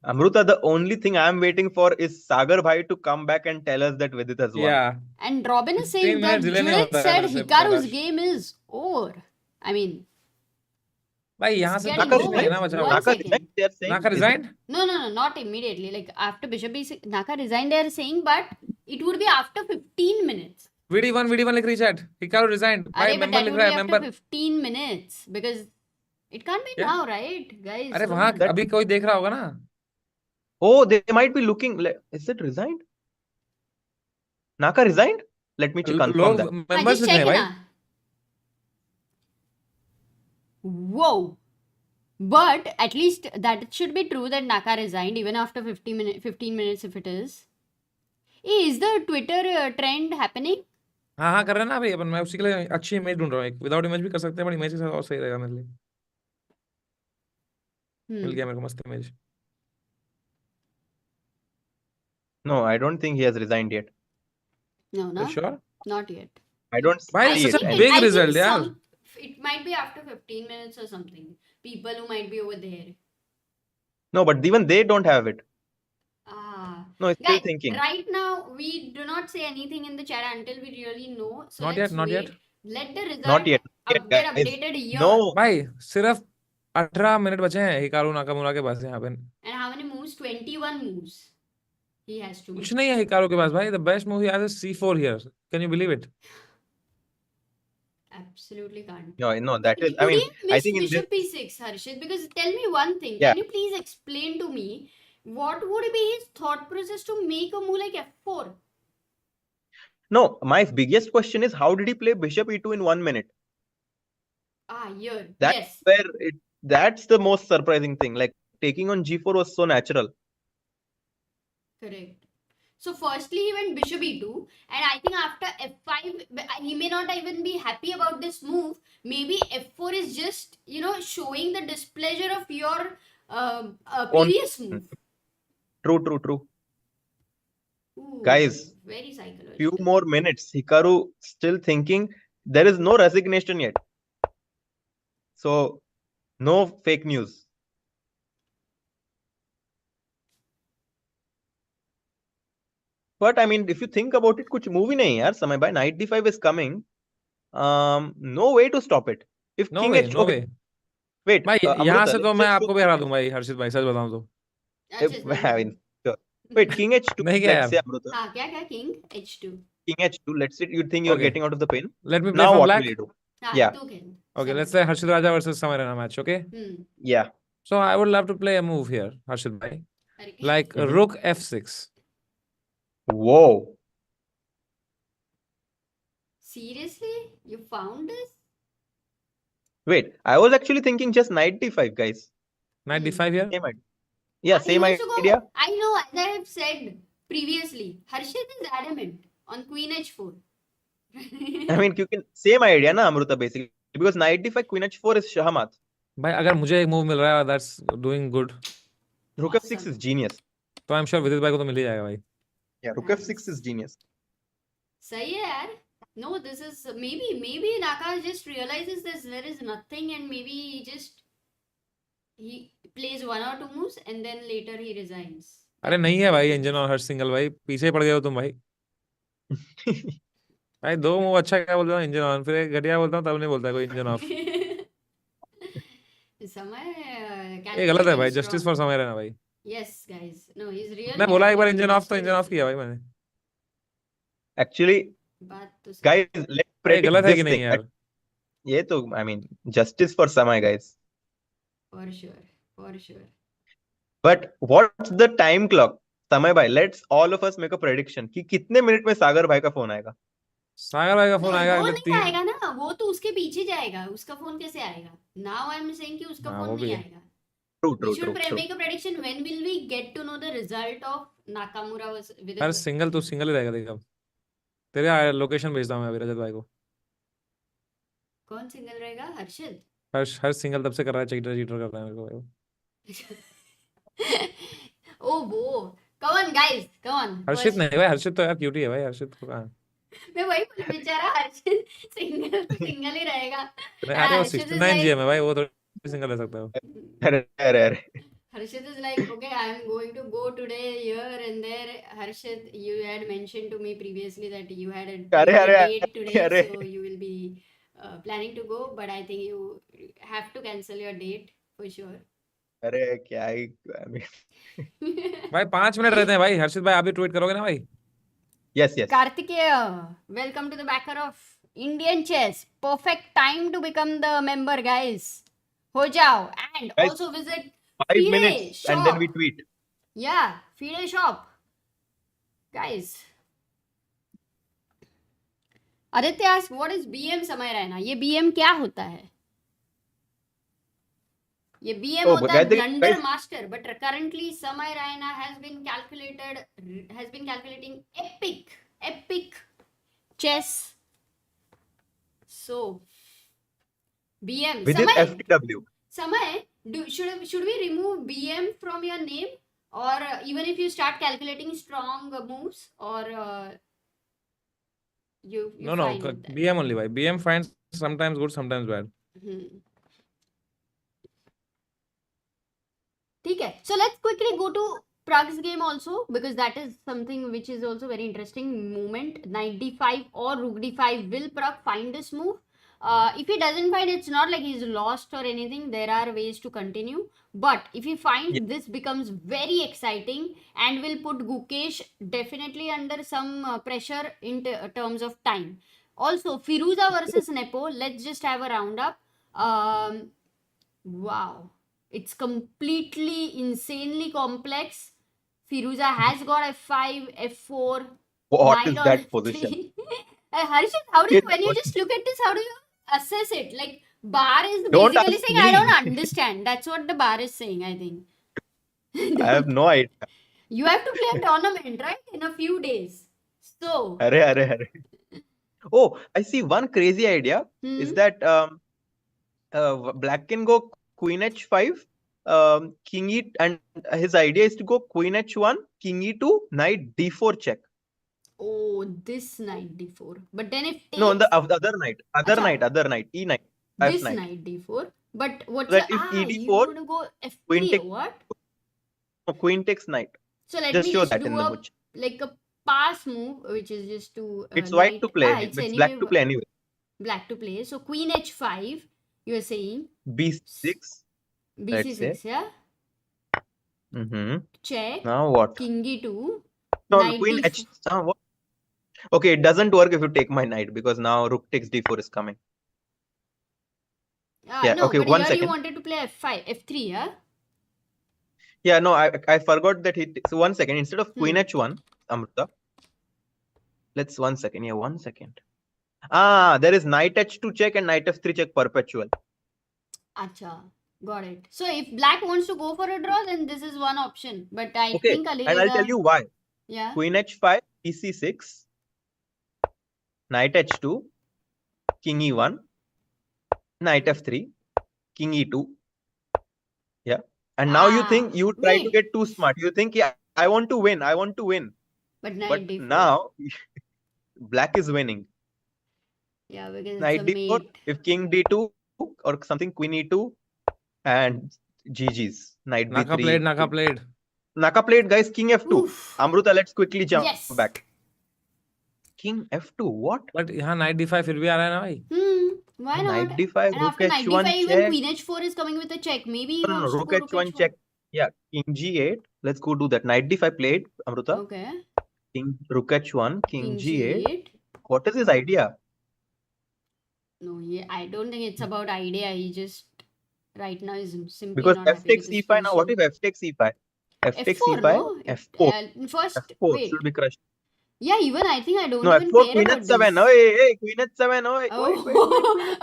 Amruta, the only thing I'm waiting for is Sagar Bhai to come back and tell us that Vidit has won. Yeah. And Robin is 15 saying that minutes delay नहीं Judith होता है said ऐसे, Hikaru's Prakash. game is over. I mean, भाई यहाँ से getting Naka कुछ over. नहीं है ना resigned. बचा हुआ। One Naka second. resigned, they are saying. Naka Is it- resigned? No, not immediately. Like after Bishop B6, Naka resigned, they are saying, but it would be after 15 minutes. VD1 लिख रही chat. Hikaru resigned. भाई Arey, but member that लिख would रहा be है after member. 15 minutes because it can't be Yeah. now, right, guys? अरे Come वहाँ on. अभी कोई देख रहा होगा ना? Oh, they might be looking. Is it resigned? Naka resigned? Let me confirm लोग that. हाँ, members just लिख check रहे हैं it भाई। ना. Whoa. But at least that should be true that Naka resigned even after 15 minutes if it is. Hey, is the Twitter trend happening? हाँ कर रहे हैं ना अभी अपन मैं उसी के लिए अच्छी इमेज ढूंढ रहा हूँ एक विदाउट इमेज भी कर सकते हैं बट इमेज के साथ और सही रहेगा मेरे लिए मिल गया मेरे को मस्त image No, I don't think he has resigned yet. No, sure not yet. I don't Why see is it. such a And big I result, think yaar? it might be after 15 minutes or something. People who might be over there. no, but even they don't have it. No, it's still Guys, thinking. right now we do not say anything in the chat until we really know. So Not let's yet, not wait. yet. Let the result Not yet. get guys. updated here. No. भाई सिर्फ 18 minute बचे हैं Hikaru Nakamura के पास यहाँ पे And how many moves? 21 moves. He has to कुछ make. नहीं है हिकारू के पास भाई the best move he has is c4 here can you believe it Absolutely can't. No, that is. Could I mean, he I miss think in Bishop this. P6, Harshit? Because tell me one thing. Yeah. Can you please explain to me what would be his thought process to make a move like F4? No, my biggest question is how did he play Bishop E2 in 1 minute? Here. That's Yes. where that's the most surprising thing. Like taking on G4 was so natural. Correct. So firstly he went Bishop E2 and I think after F5 he may not even be happy about this move. Maybe F4 is just, showing the displeasure of your previous move. True. Ooh, Guys, very psychological. few more minutes. Hikaru still thinking. There is no resignation yet. So, no fake news. But I mean, if you think about it, kuch move hi nahi yaar. Samay bhai, knight d5 is coming. No way to stop it. If no king way h, no okay. way Wait, भाई यहाँ Amruta, से तो let's मैं just आपको भी हरा दूंगा भाई हर्षित भाई सच बताऊं तो अच्छा, I mean, sure. Wait, king h2. नहीं क्या Let's say यार Amruta. हाँ क्या king h2. King h2. Let's say you think you're Okay. getting out of the pain. let me play Now from what black will you do? हाँ Yeah. तू खेल. okay Samay. let's say Harshit Raja versus Samay Rana match okay Yeah. so I would love to play a move here Harshit bhai अरे, like Mhm. rook f6 Whoa. Seriously? You found this? Wait, I was actually thinking just knight d5, guys. Knight d5 here. Same idea. Yeah, He same wants to idea. go. I know, as I have said previously, Harshit is adamant on queen h4. I mean, you can same idea, na Amruta, basically, because knight d5, queen h4 is Shahmat. भाई अगर मुझे एक move मिल रहा है that's doing good, Rook f6 is Awesome. genius. तो I'm sure विदित भाई को तो मिल ही जाएगा भाई. Yeah, rook Nice. f6 is genius. सही है यार. No, this is maybe Naka just realizes there is nothing and maybe he plays one or two moves and then later he resigns. अरे नहीं है भाई इंजन और हर्ष सिंगल भाई, पीछे पड़ गए हो तुम भाई. भाई दो मूव अच्छा क्या बोलता हूँ इंजन ऑन, फिर एक घटिया बोलता हूँ तब नहीं बोलता कोई इंजन ऑफ. समय ये गलत है भाई, जस्टिस फॉर समय रहना भाई. Yes, guys. No, he's real. मैं बोला एक बार इंजन ऑफ तो इंजन ऑफ किया भाई मैंने. Actually, बात तो सही. guys, let's ये predict गलत है this कि नहीं thing. यार. ये तो, I mean, justice for Samay, guys. For sure. But what's the time clock? Samay bhai, let's all of us make a prediction कि कितने मिनट में सागर भाई का फोन आएगा. सागर भाई का फोन आएगा वो अगले नहीं आएगा ना, वो तो उसके पीछे जाएगा. उसका फोन कैसे आएगा? Now I'm saying कि उसका हाँ, फोन वो भी नहीं है. आएगा. True. We should make a prediction. When will we get to know the result of Nakamura with her single तो सिंगल ही रहेगा देख अब. तेरे लोकेशन भेजता हूँ मैं अभी रजत भाई को. कौन सिंगल रहेगा? हर्षित. हर सिंगल तब से कर रहा है, चीटर कर रहा है मेरे को भाई. Oh, वो. Come on, guys. Come on. हर्षित नहीं भाई, हर्षित तो यार क्यूटी है भाई. हर्षित को कहाँ. मैं वही बोली, बेचारा हर्षित सिंगल ही रहेगा. अरे वो Harshit is 69 GM है भाई, वो तो सिंगल रह सकता है. अरे. Harshit is like, okay, I'm going to go today here and there. Harshit, you had mentioned to me previously that you had a date today, so you will be planning to go, but I think you have to cancel your date for sure. अरे क्या ही, I mean, भाई 5 minute रहते हैं भाई. हर्षित भाई आप भी tweet करोगे ना भाई. yes. Kartikeya, welcome to the backer of Indian chess. Perfect time to become the member, guys. हो जाओ, and Guys, also visit 5 FIDE minutes shop. and then we tweet. Yeah, FIDE shop. Guys. Aditya asks, what is BM समय रहना? ये BM क्या होता है? ये BM होता है blunder master, but currently Samay Raina has been calculating epic chess. So BM With Samay, FTW. Samay, should we remove BM from your name, or even if you start calculating strong moves, or you No, fine with that? BM only भाई. BM finds sometimes good, sometimes bad. ठीक है. So let's quickly go to Pragg's game also, because that is something which is also very interesting moment. Knight d5 or rook d5. Will Pragg find this move? If he doesn't find, it's not like he's lost or anything. There are ways to continue. But if he finds, this becomes very exciting and will put Gukesh definitely under some pressure in terms of time. Also, Firouzja versus Nepo. Let's just have a roundup. Wow. It's completely insanely complex. Firouzja has got f5, f4. What is that position? Harshit, how do you, when you just look at this, how do you assess it? Like, bar is Don't basically ask saying, I me. don't understand. That's what the bar is saying, I think. I have no idea. You have to play a tournament, right? In a few days. So. Arre. Oh, I see one crazy idea is that black can go queen h5, king e, and his idea is to go queen h1, king e2, knight d4 check. Oh, this knight d4. But then if No, on the other knight, e9. This F9. knight d4. But what's That the, if you're ED4, going to go queen f3 take- or what? No, queen takes knight. So let Just me show just that do in the a, book. like a pass move, which is just to It's white knight- to play. it's It's black to play anyway. Black to play. So queen h5, you are saying b6. Let's bc6, say. yeah? Mm-hmm. Check. Now what? King e2. No, knight queen d4. h. What? Okay, it doesn't work if you take my knight because now rook takes d4 is coming. Yeah, No, okay, but one here second. you wanted to play f5, f3, yeah? Yeah, no, I forgot that he. So 1 second. Instead of queen h1, Amrita. Let's 1 second. Yeah, 1 second. There is knight h2 check and knight f3 check perpetual. Acha, got it. So if black wants to go for a draw, then this is one option. But I Okay, think and I'll tell Alireza, you why. yeah. Queen h5, ec6, knight h2, king e1, knight f3, king e2. Yeah. And now you think you try to wait. get too smart. You think, yeah, I want to win. But But knight d4. now black is winning. Yeah, because it's Knight a d4, mate. if king d2 or something, queen e2, and GG's. Knight Naka b3. played, Naka played. Naka played, guys, king f2. Oof. Amruta, let's quickly jump Yes. back. King f2, what? But यहाँ knight d5 फिर भी आ रहा है ना भाई. Why Knight not? d5, And rook after knight h1 d5, even check. queen h4 is coming with a check. Maybe he No, wants to rook go rook h1 h4. check. Yeah, king g8. Let's go do that. Knight d5 played, Amruta. Okay. King rook h1, king g8. g8. What is his idea? No, I don't think it's about idea. He just right now is simply Because not f happy takes with his c5 now. What if position. f takes c5? F takes F4, c5, no? f4. First, F4 wait. should be crushed. Yeah, even I think I don't No, even f4, care queen about h7. this. Hey, queen h7. Wait.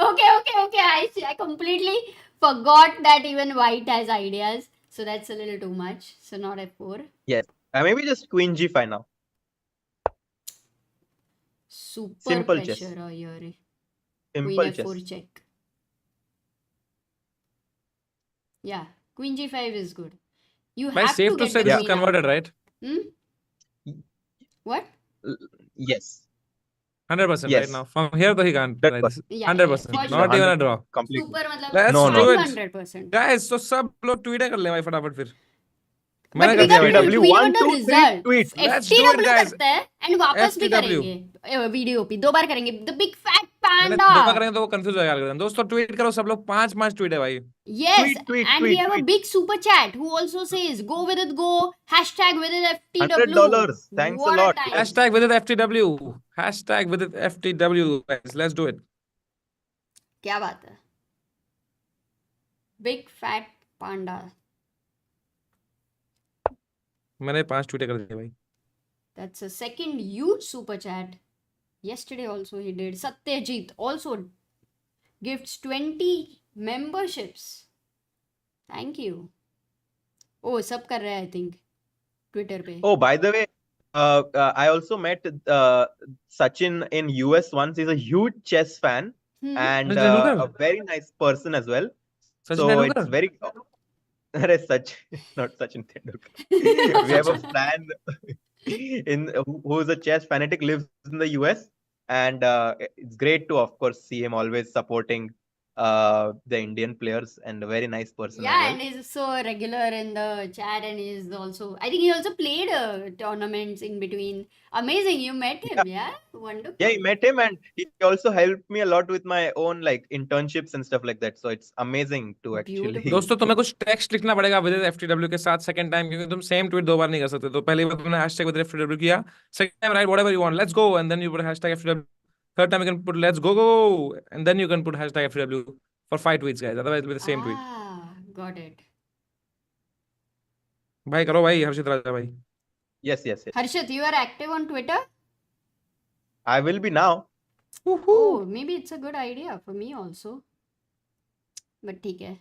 Okay. I completely forgot that even white has ideas. So that's a little too much. So not f4. Yes. Maybe just queen g5 now. Super Simple pressure chess. here. Simple Queen chess. f4 check. Yeah, queen g5 is good. You But have safe to to get say the this is queen out. converted, right? What? Yes. 100% Yes. right now. From here though he can't try this. 100%. for Not sure. even a draw. Completely. Super मतलब Let's No, no. do it. 500%. Guys, तो सब लोग tweet कर ले भाई फटाफट फिर. But मैंने we कर दिया can भाई. FTW, tweet 1, about the 2, 3 result. tweet. Let's do it, FTW guys. करते हैं and वापस भी FTW. करेंगे वीडियो पे 2 बार करेंगे the big fat मैंने panda. दो बार करेंगे तो वो कंफ्यूज हो जाएगा. दोस्तों ट्वीट करो सब लोग 5 ट्वीट है भाई. Yes, Tweet, and we have a big super chat who also says go with it, go #with it FTW. $100. Thanks What a lot. time. Hashtag with it FTW. Hashtag with it FTW. Guys, let's do it. क्या बात है? Big fat panda. मैंने 5 tweet कर दिए भाई. That's a second huge super chat. Yesterday also he did. Satyajit also gifts 20 memberships. Thank you. Oh, सब कर रहे हैं I think. Twitter पे. Oh, by the way, I also met Sachin in US once. He's a huge chess fan and Sachin Tendulkar? a very nice person as well. Sachin So Tendulkar? it's very Arey, not Sachin Tendulkar. We have a fan who is a chess fanatic, lives in the US, and it's great to, of course, see him always supporting the Indian players, and a very nice person. Yeah, as well. and he's so regular in the chat, and he's also, I think he also played tournaments in between. Amazing, you met him, yeah? Wonderful. Yeah, I met him, and he also helped me a lot with my own like internships and stuff like that. So it's amazing to actually. Beautiful. दोस्तों तुम्हें कुछ text लिखना पड़ेगा with FTW के साथ second time, क्योंकि तुम same tweet 2 बार नहीं कर सकते. तो पहली बार तुमने हैशटैग विद FTW किया, second time write whatever you want, let's go, and then you put hashtag FTW. Third time you can put let's go and then you can put hashtag FTW for 5 tweets, guys. Otherwise it will be the same tweet. Got it. भाई करो भाई हर्षित राजा भाई. Yes. Harshit, you are active on Twitter? I will be now. Oh, maybe it's a good idea for me also. But ठीक है.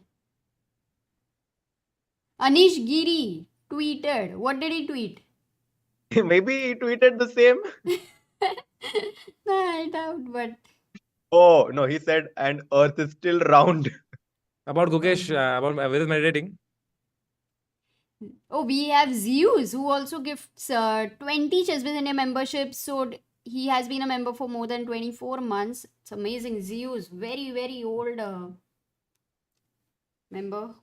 Anish Giri tweeted. What did he tweet? Maybe he tweeted the same. No, I doubt, but Oh no, he said, and Earth is still round. About Gukesh, about Vidit meditating. oh, we have Zeus who also gifts 20 ChessBase India memberships. So he has been a member for more than 24 months. It's amazing. Zeus, very, very old member.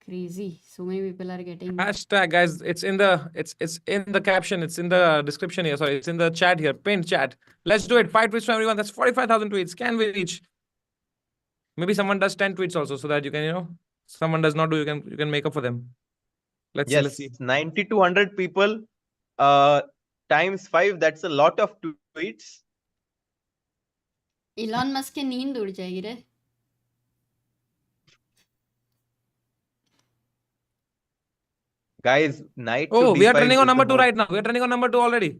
Crazy. So many people are getting. Hashtag, guys, it's in the caption, it's in the description here. Sorry, it's in the chat here, pinned chat. Let's do it. 5 tweets from everyone. That's 45,000 tweets. Can we reach? Maybe someone does 10 tweets also, so that you can, someone does not do, you can make up for them. Let's see. 90 to 100 people times 5. That's a lot of tweets. Elon Musk की नींद उड़ जाएगी रे. Guys, knight Oh, to we are D5 trending on is the number 2 most- right now. We are trending on number 2 already.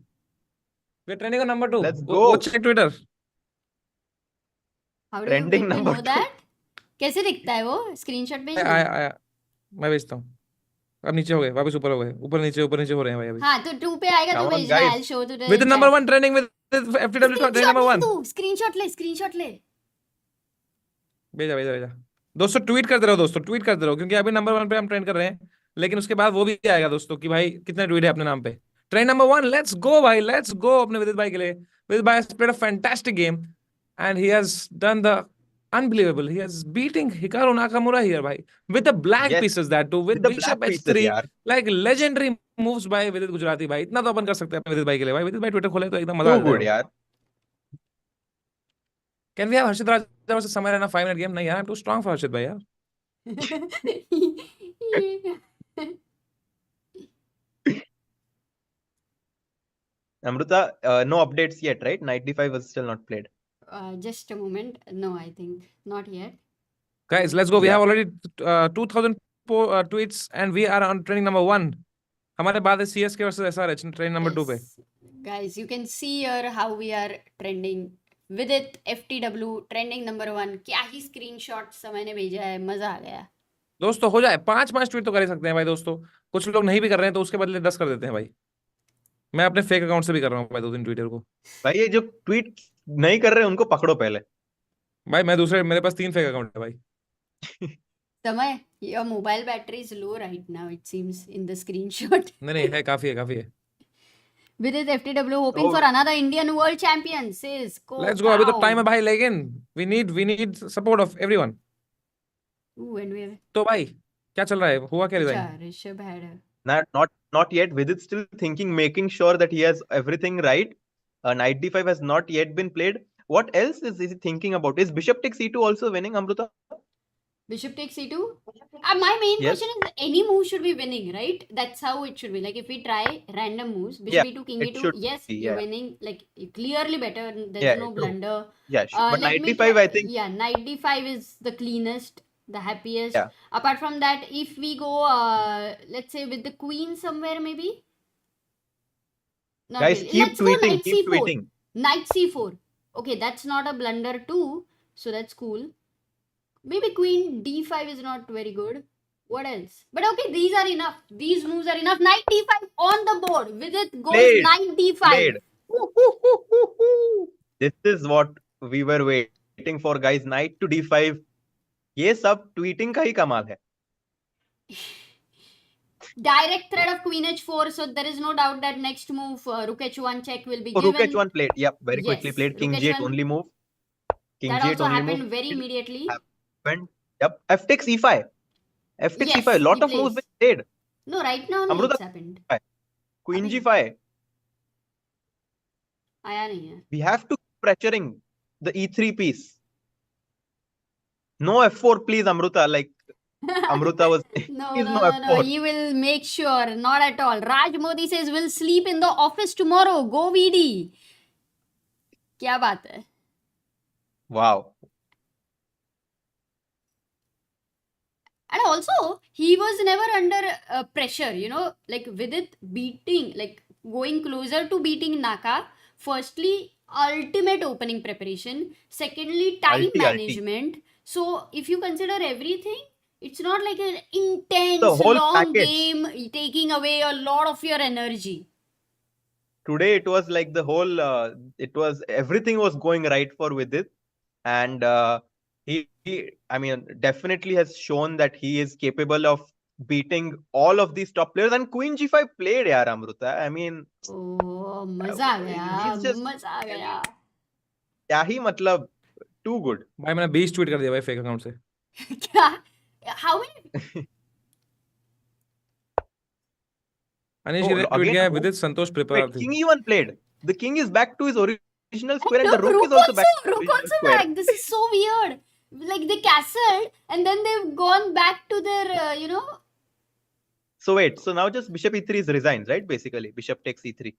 We're trending on number 2. Let's Go go. check Twitter. How do you Trending get to number know 2. that? कैसे दिखता है वो? Screenshot भेज दो। मैं भेजता हूँ। अब नीचे हो गए, वापस ऊपर हो गए, ऊपर नीचे हो रहे हैं भाई अभी। हाँ, तो 2 पे आएगा तो Come on, भेजना। guys. I'll show to the With the number chat. 1 trending with FTW trending number 1. Screenshot ले। भेजा। दोस्तों ट्वीट करते रहो क्योंकि अभी नंबर 1 पे हम ट्रेंड कर रहे हैं, लेकिन उसके बाद वो भी आएगा दोस्तों कि भाई कितने ट्वीट है अपने नाम पे। ट्रेंड नंबर 1, लेट्स गो भाई, लेट्स गो अपने विदित भाई के लिए। विदित भाई has played a fantastic game and he has done the unbelievable. He is beating Hikaru Nakamura here bhai with the black Yes. pieces, that too with With the bishop black pieces, h3, यार. like legendary moves by विदित गुजराती भाई। इतना तो अपन कर सकते हैं अपने विदित भाई के लिए भाई। विदित भाई ट्विटर खोले तो एकदम मजा आ Too good, जाएगा। यार. Can we have Harshit Raja versus Samay in a 5-minute game? नहीं यार, I'm too strong for Harshit भाई यार। Amruta, no updates yet, right? Knight d5 was still not played. Just a moment. No, I think not yet. Guys, let's go. We Yeah. have already 2000 tweets and we are on training number 1. हमारे बाद है CSK versus SRH training number 2 पे। Yes. Guys, you can see here how we are trending. Vidit FTW trending number 1. क्या ही screenshot समय ने भेजा है, मजा आ गया। दोस्तों हो जाए 5 ट्वीट तो कर ही सकते हैं भाई दोस्तों। कुछ लोग नहीं भी कर रहे हैं तो उसके बदले 10 कर देते हैं भाई। मैं अपने फेक अकाउंट से भी कर रहा हूँ भाई 2-3 ट्विटर को। भाई ये जो ट्वीट नहीं कर रहे उनको पकड़ो पहले। भाई मैं दूसरे, मेरे पास 3 फेक अकाउंट है भाई। समय, your mobile battery is low right now, it seems in the screenshot. नहीं है, काफी है। Vidit FTW hoping for another Indian world champion says go. Let's go, अभी तो टाइम है भाई, लेकिन we need support of everyone. And we have तो भाई क्या चल रहा है, हुआ क्या रिजाइन? अच्छा, Rishabh had Not yet. Vidit still thinking, making sure that he has everything right. Knight d5 has not yet been played. What else is he thinking about? Is bishop takes c2 also winning, Amruta? Bishop takes c2. My main Yes. question is any move should be winning, right? That's how it should be. Like if we try random moves, bishop Yeah, e2, king it e2, should yes, be, you're yeah. winning. Like clearly better. There's Yeah, no true. blunder. Yeah, sure. But Let knight me d5, try- I think. Yeah, knight d5 is the cleanest, the happiest. Yeah. Apart from that, if we go, let's say with the queen somewhere, maybe. Not Guys, really. keep Let's go tweeting. knight Keep c4. tweeting. Knight c4. Okay, that's not a blunder too, so that's cool. Maybe queen d5 is not very good. What else? But okay, these are enough. These moves are enough. Knight d5 on the board. Vidit goes Played. knight d5. Played. This is what we were waiting for, guys. Knight to d5. ये सब tweeting का ही कमाल है. Direct threat of queen h4, so there is no doubt that next move rook h1 check will be Oh, given. rook h1 played. Yep, very quickly Yes, played. King rook g8 h1. only move. King That g8 also only happened move. very immediately. Happened. Yep. F takes e5. F takes Yes, e5. Lot he of moves plays. been played. No, right now only Amruta- it's happened. Queen अभी- g5. आया नहीं है. We have to keep pressuring the e3 piece. No f4, please, Amruta. Like Amruta was. No, Please no, no no, no. F4. He will make sure. Not at all. Raj Modi says we'll sleep in the office tomorrow. Go VD. क्या बात है? Wow. And also, he was never under pressure, you know, like Vidit beating, like going closer to beating Naka. Firstly, ultimate opening preparation. Secondly, time Ulti. management. So, if you consider everything, it's not like an intense, The whole long package. game taking away a lot of your energy. Today it was like the whole. Everything was going right for Vidit, and he I mean definitely has shown that he is capable of beating all of these top players. And Queen g5 played, yaar, Amruta. I mean, Oh, मजा आ गया, he's just- मजा आ गया. क्या ही मतलब, too good. भाई मैंने 20 tweet कर दिया भाई फेक अकाउंट से। क्या? How many? अनिश Oh, ये ट्वीट again, किया है, who? विदित संतोष prepare Wait, King e1 played. The king is back to his original square, and the Look, rook is also back to his Rook original also square. back. This is so weird. Like they castled and then they've gone back to their, you know. So wait, so now just bishop e3 is resigns, right? Basically, bishop takes e3.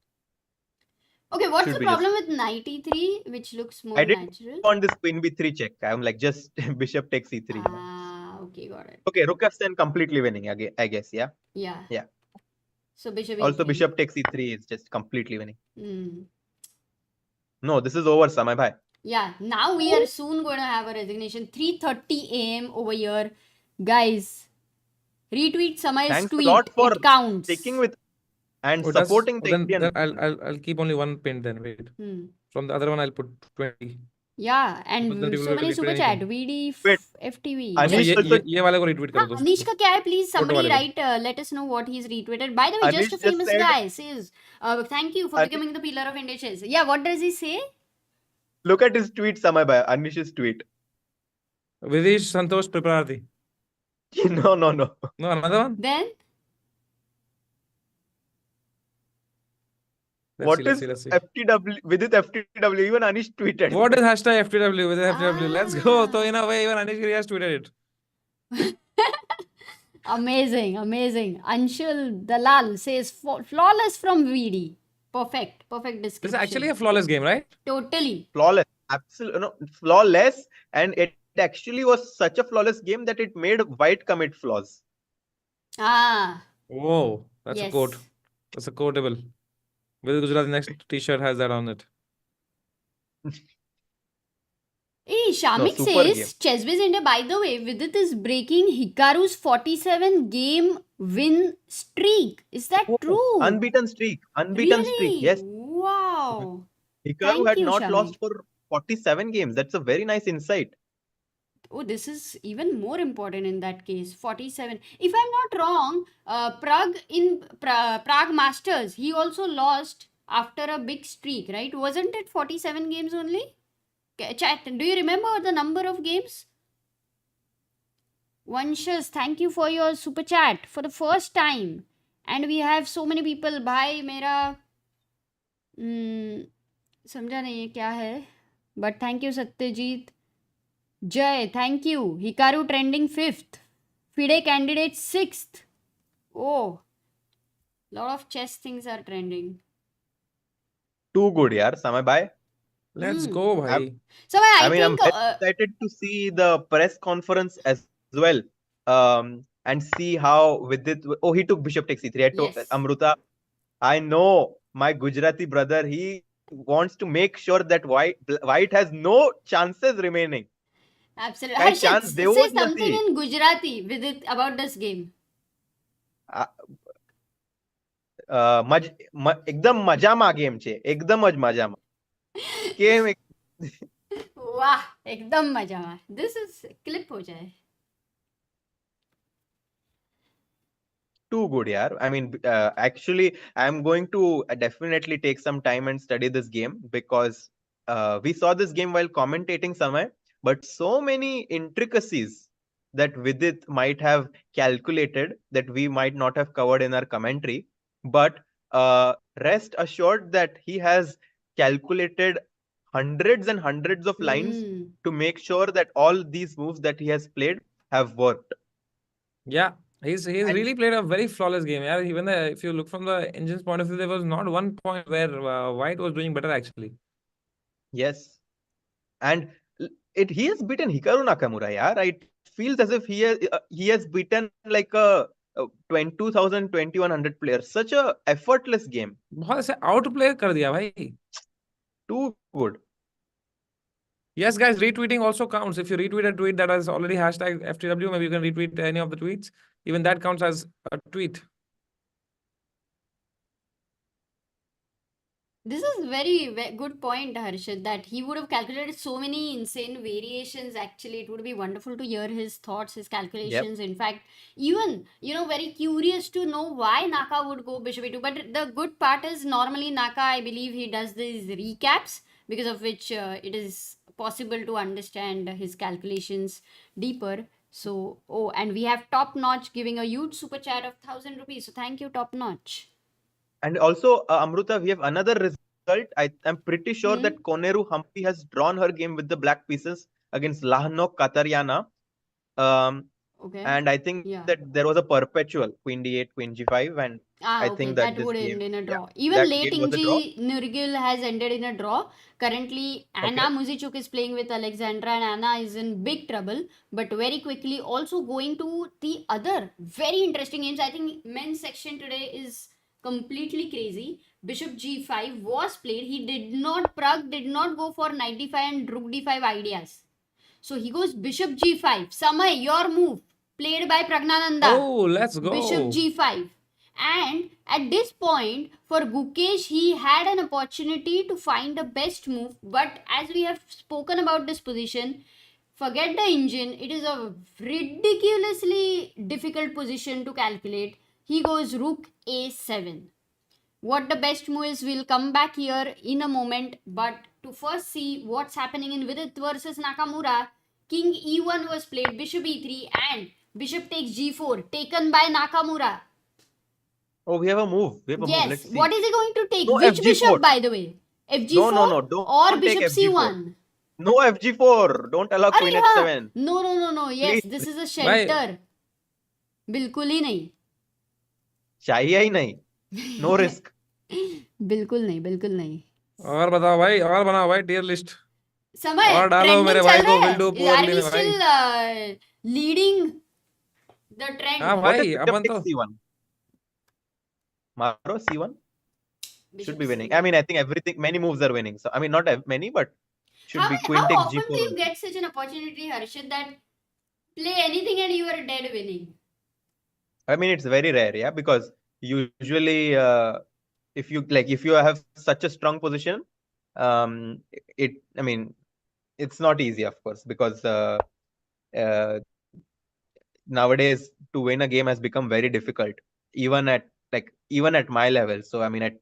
Okay, what's Should the be problem with knight e3, which looks more I didn't natural? want this queen b3 check. I'm like, just bishop takes e3. Ah, okay, got it. Okay, rook f7 completely winning, I guess, yeah. Yeah. Yeah. So bishop Also, e3. bishop takes e3 is just completely winning. Hmm. No, this is over, Samay bhai. Yeah, now we are soon going to have a resignation. 3:30 a.m. over here. Guys, retweet Samay's Thanks a tweet. lot for It counts. sticking with and Oh, that's, supporting the then Indian. I'll keep only one pin then. Wait. Hmm. From the other one, I'll put 20. Yeah, and Because then people so will many retweet super chat. anything. VD Wait, FTV. Anish So Yes. ये वाले को retweet कर दो. Anish का क्या है? Please somebody वाले को. write. Let us know what he's retweeted. By the way, Anish just a just famous said- guy says, "Thank you for Anish- becoming the pillar of India chess." Yeah, what does he say? Look at his tweet, Samay bhai. Anish's tweet. Vidish Santosh Priprarthi. No. No, another one? Then Let's see. FTW? Vidit FTW. Even Anish tweeted. What is hashtag FTW with FTW? Let's go. Ah. So in a way, even Anish Giri has tweeted it. amazing. Anshul Dalal says flawless from VD. Perfect description. This is actually a flawless game, right? Totally. Flawless. Absolutely. No, flawless. And it actually was such a flawless game that it made White commit flaws. Ah. Whoa, that's yes. a quote. That's a quotable. With Gujrathi next t-shirt has that on it. Hey, Shamik super says, ChessBase India, by the way, Vidit is breaking Hikaru's 47 game win streak. Is that true? Unbeaten streak. Really? Yes. Wow. Hikaru Thank had you, not Shamik. lost for 47 games. That's a very nice insight. Oh, this is even more important in that case. 47. If I'm not wrong, Pragg in Pragg Masters, he also lost after a big streak, right? Wasn't it 47 games only? Chat, do you remember the number of games? Vanshas, thank you for your super chat for the first time. And we have so many people. Bhai, मेरा समझा नहीं है क्या है. But thank you, Satyajit. Jay, thank you. Hikaru trending 5th. FIDE candidate 6th. Oh, lot of chess things are trending. Too good, yaar. Samay bhai. Let's go, bhai. So I I'm think very excited to see the press conference as well. And see how Vidit. Oh, he took bishop takes e3. Yes. Amruta, I know my Gujarati brother. He wants to make sure that White has no chances remaining. absolutely. By Harshit, chance, they say won't something see. in Gujarati with it about this game. એકદમ મજામાં game છે એકદમ જ મજામાં કેમ वाह एकदम मजा में. This is clip हो जाए. too good, yaar. I mean, actually, I'm going to definitely take some time and study this game because we saw this game while commentating somewhere, but so many intricacies that Vidit might have calculated that we might not have covered in our commentary. But rest assured that he has calculated hundreds and hundreds of lines to make sure that all these moves that he has played have worked. Yeah. He's really played a very flawless game. Yeah, even if you look from the engine's point of view, there was not one point where White was doing better actually. Yes, and he has beaten Hikaru Nakamura. Yeah, it feels as if he has beaten like a 2100 player. Such a effortless game. बहुत ऐसे outplay कर दिया भाई. Too good. Yes, guys, retweeting also counts. If you retweet a tweet that has already hashtag FTW, maybe you can retweet any of the tweets. Even that counts as a tweet. This is very good point, Harshit, that he would have calculated so many insane variations. Actually, it would be wonderful to hear his thoughts, his calculations. In fact, even, very curious to know why Naka would go bishop e2. But the good part is normally Naka, I believe he does these recaps, because of which it is possible to understand his calculations deeper. So, and we have Top Notch giving a huge super chat of 1,000 rupees. So thank you, Top Notch. And also, Amruta, we have another result. I'm pretty sure that Koneru Humpy has drawn her game with the black pieces against Lagno, Kateryna. Okay. And I think that there was a perpetual Queen D8, Queen G5, and I think that would game, end in a draw. yeah, Even that late game was a draw. Nurgyul has ended in a draw. Currently, Anna Muzichuk is playing with Alexandra, and Anna is in big trouble. But very quickly, also going to the other very interesting games. I think men's section today is completely crazy. Bishop g5 was played. Pragg did not go for knight d5 and rook d5 ideas. So he goes bishop g5. Samay, your move. Played by Praggnanandhaa. Oh, let's go. Bishop g5. And at this point, for Gukesh, he had an opportunity to find the best move. But as we have spoken about this position, forget the engine. It is a ridiculously difficult position to calculate. He goes rook a7. What the best move is, we'll come back here in a moment. But to first see what's happening in Vidit versus Nakamura, king e1 was played, bishop e3, and bishop takes g4, taken by Nakamura. Oh, we have a move. We have a move. Yes. Let's see. What is he going to take? No, Which FG4. bishop, by the way? FG4 No. or Don't bishop take c1? No FG4. Don't allow queen h7. No. Yes, Please. this is a shelter. बिल्कुल ही नहीं. चाहिए ही नहीं. No risk. बिल्कुल नहीं. और बताओ भाई, और बनाओ भाई tier list. समय और डालो trending मेरे चल भाई को, रहा है. will do Are poorly we में भाई. still leading the trend? हाँ What भाई, if अपन bishop तो takes c1? Maro c1 Bishop should be winning. c1. I mean, I think many moves are winning. So I mean, not many, but should be queen How takes often do g4. you get such an opportunity, Harshit, that play anything and you are dead winning? I mean, it's very rare, yeah, because usually if you have such a strong position, it's not easy, of course, because nowadays to win a game has become very difficult, even at my level. So I mean,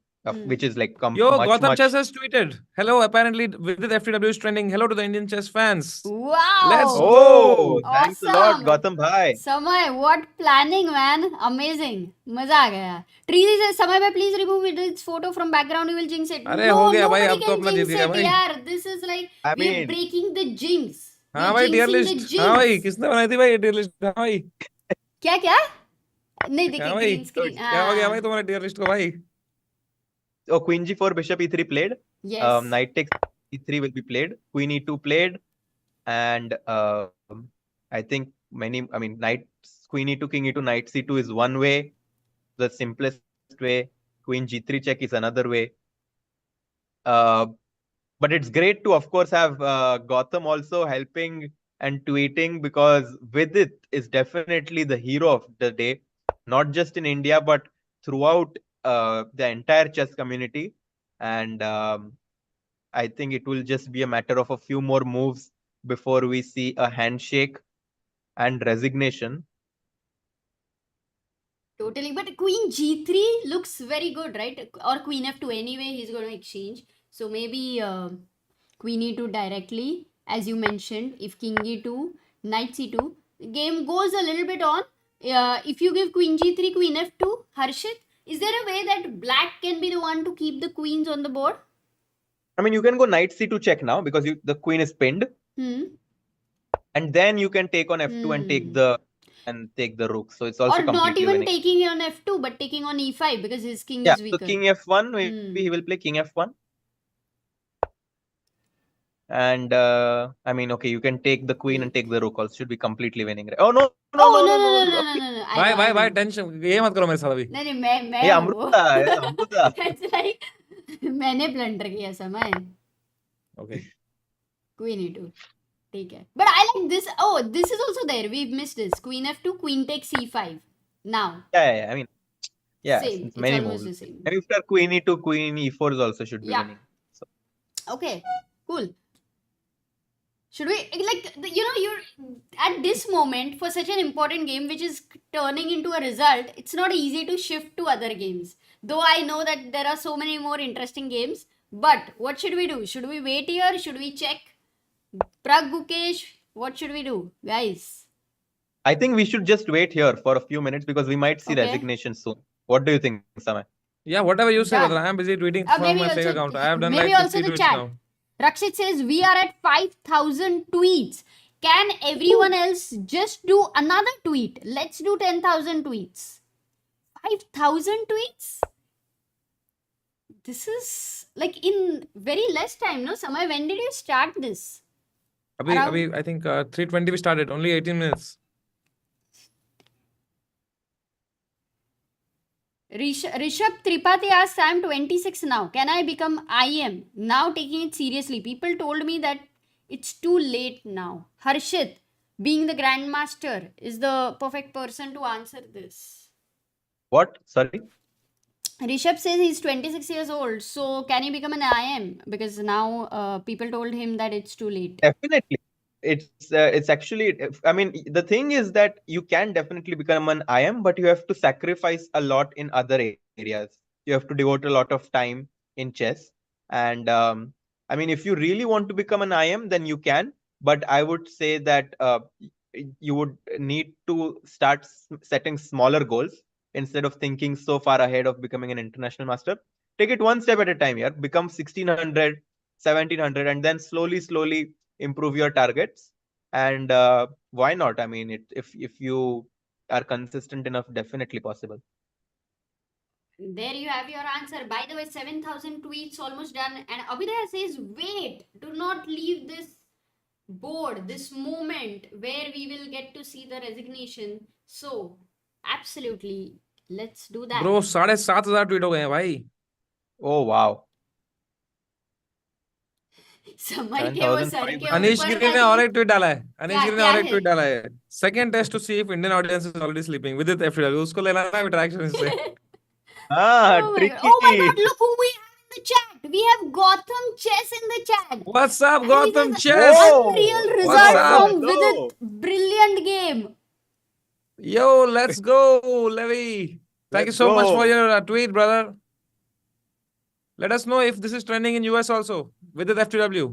which is like Yo, much Gotham Chess has tweeted. Hello, apparently Vidit FTW is trending. Hello to the Indian chess fans. Wow! Let's Oh, go. thanks a lot, Awesome. Gautam bhai. समय, what planning, man! Amazing. मजा आ गया. Treasy says, समय में please remove Vidit's photo from background. You will jinx it. अरे हो गया भाई, nobody अब तो can अपना jinx जीत गया it, भाई. यार. This is like I we are mean, breaking the jinx. We हाँ are भाई, tier jinxing the list. हाँ भाई, jinx. किसने बनाई थी भाई ये tier list? हाँ भाई. क्या? नहीं देखी हाँ भाई, green screen. क्या हो गया भाई तुम्हारे tier list को भाई? oh, queen g4, bishop e3 played. Yes. Knight takes e3 will be played. Queen e2 played, and I think knight, queen e2, king e2, knight c2 is one way, the simplest way. Queen g3 check is another way. But it's great to, of course, have Gautam also helping and tweeting, because Vidit is definitely the hero of the day, not just in India but throughout the entire chess community. And I think it will just be a matter of a few more moves before we see a handshake and resignation. Totally. But queen g3 looks very good, right? Or queen f2 anyway, he's going to exchange. So maybe queen e2 directly, as you mentioned. If king e2, knight c2, the game goes a little bit on. If you give queen g3, queen f2, Harshit, is there a way that black can be the one to keep the queens on the board? I mean, you can go knight c2 check now because the queen is pinned. And then you can take on f2 and take the rook. So it's also or not completely even winning. taking on f2 but taking on e5 because his king Yeah, is weaker. so king f1, maybe he will play king f1. And I mean, okay, you can take the queen and take the rook also. Should be completely winning. Oh no. No. भाई tension ये मत करो मेरे साथ अभी. नहीं मैं ये अमृता. It's like मैंने ब्लंडर किया समय. Okay. Queen e2. ठीक है. But I like this. Oh, this is also there. We've missed this. Queen f2, queen takes c5. Now. Yeah. I mean, yeah. Same. It's many almost moves. the same. And after queen e2, queen e4 also should be winning. So. Okay. Cool. Should we you're at this moment for such an important game which is turning into a result, it's not easy to shift to other games. Though I know that there are so many more interesting games, but what should we do? Should we wait here? Should we check? Pragg, Gukesh, what should we do, guys? I think we should just wait here for a few minutes because we might see resignation soon. What do you think, Samay? Yeah, whatever you say, brother. I am busy tweeting from my fake account. I have done like 50 tweets now. Rakshit says, we are at 5,000 tweets. Can everyone else just do another tweet? Let's do 10,000 tweets. 5,000 tweets? This is like in very less time, no? Samay, when did you start this? Abhi, I think 3:20 we started. Only 18 minutes. Rishabh Tripathi asked, I'm 26 now. Can I become IM? Now taking it seriously. People told me that it's too late now. Harshit, being the grandmaster, is the perfect person to answer this. What? Sorry. Rishabh says he's 26 years old. So can he become an IM? Because now people told him that it's too late. Definitely. It's actually, I mean, the thing is that you can definitely become an IM, but you have to sacrifice a lot in other areas. You have to devote a lot of time in chess. And I mean, if you really want to become an IM, then you can. But I would say that you would need to start setting smaller goals instead of thinking so far ahead of becoming an international master. Take it one step at a time, yeah. Become 1600, 1700, and then slowly improve your targets. And why not? I mean, if you are consistent enough, definitely possible. There you have your answer. By the way, 7,000 tweets almost done. And Abhidaya says, wait, do not leave this board, this moment where we will get to see the resignation. So, absolutely, let's do that. Bro, 7,500 tweet हो गए हैं भाई. Oh wow. समय के वो sir के अनीश ऊपर गिरी ने था और कि- एक ट्वीट डाला है. अनीश क्या- गिरी ने क्या और एक है? ट्वीट डाला है. Second test to see if Indian audience is already sleeping with it FIDE. उसको लेना है इंटरेक्शन से. Ah, Oh my tricky. God. Oh my God, look who we have in the chat. We have Gotham Chess in the chat. What's up, And Gotham he says, Chess? Whoa. Unreal What's result up? from Hello. Vidit. Brilliant game. Yo, let's go, Levi. Thank you Let's so much go. for your tweet, brother. Let us know if this is trending in US also with the FTW.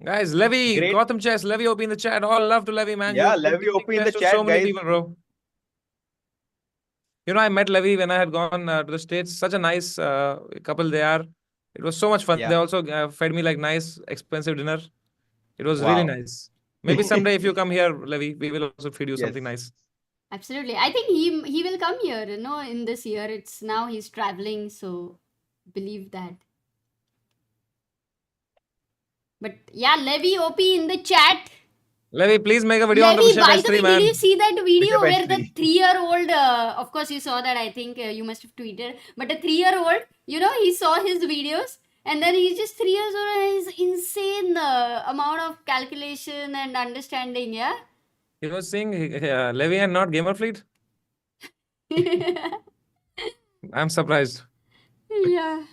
Guys, Levi, Great. Gotham Chess, Levi OP in the chat. All love to Levi, man. Yeah, You've been Levi teaching OP in chess the to chat, so many guys. people, bro. You know, I met Levi when I had gone to the States. Such a nice couple they are. It was so much fun. Yeah. They also fed me like nice, expensive dinner. It was really Wow. nice. Maybe someday if you come here, Levi, we will also feed you something Yes. nice. Absolutely. I think he will come here, in this year. It's now he's traveling, so believe that. But yeah, Levi OP in the chat. Levi, please make a video on the Levi, Bishop by the S3, way, man. did you see that video Bishop where the S3. 3-year-old, of course you saw that, I think you must have tweeted, but a 3-year-old, he saw his videos and then he's just 3 years old and he's insane amount of calculation and understanding, yeah? He was saying Levi and not Gamer Fleet. I'm surprised. Yeah.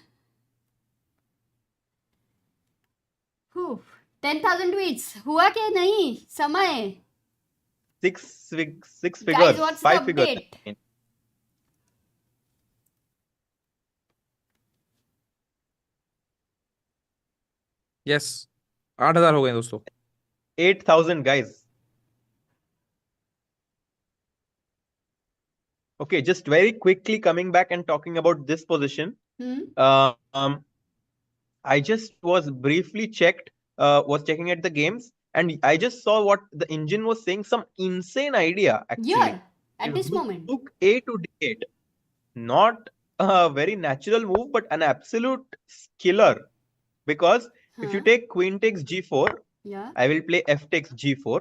Whew. 10,000 tweets. हुआ क्या नहीं? समय. Six figures. Guys, what's the 5 figures. update? Yes. 8,000 हो गए दोस्तों. 8,000 guys. Okay, just very quickly coming back and talking about this position. I just was briefly checking at the games, and I just saw what the engine was saying. Some insane idea, actually. Yeah, at this Rook moment. Took A to D8. Not a very natural move, but an absolute killer. Because if you take Queen takes G4, yeah, I will play F takes G4.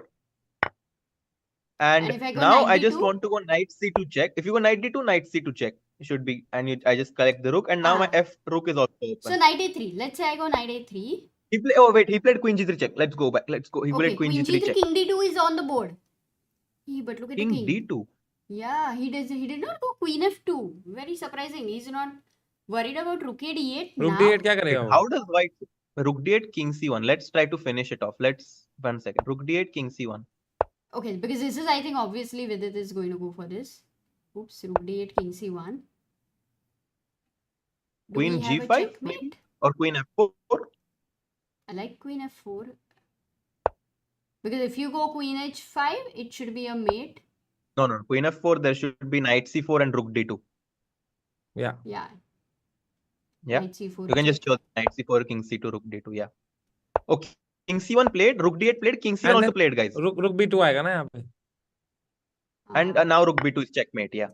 And if I go now knight I just D2? want to go Knight C2 check. If you go Knight D2, Knight C2 check. It should be, and I just collect the rook, and now my F rook is also open. So knight A3. Let's say I go knight A3. He played Queen G3 check. Let's go back. Let's go. He played Queen G3 check. King D2 is on the board. But look at King the king. D2. Yeah, he did not go Queen F2. Very surprising. He's not worried about Rook A D8 Rook now. D8 क्या करेगा वो? How does White Rook D8 King C1? Let's try to finish it off. Let's 1 second. Rook D8 King C1. Okay, because this is, I think, obviously Vidit is going to go for this. Oops, Rook D8 King C1. Do Queen we have a G5 checkmate? maybe? Or Queen F4? I like Queen F4. Because if you go Queen H5, it should be a mate. No. Queen F4, there should be Knight C4 and Rook D2. Yeah. Yeah. Yeah. Knight C4 You can just check. choose Knight C4, King C2, Rook D2. Yeah. Okay. King C1 played, Rook D8 played, King C1 And also then played, guys. Rook B2 आएगा ना यहाँ पे. And now Rook B2 is checkmate. Yeah.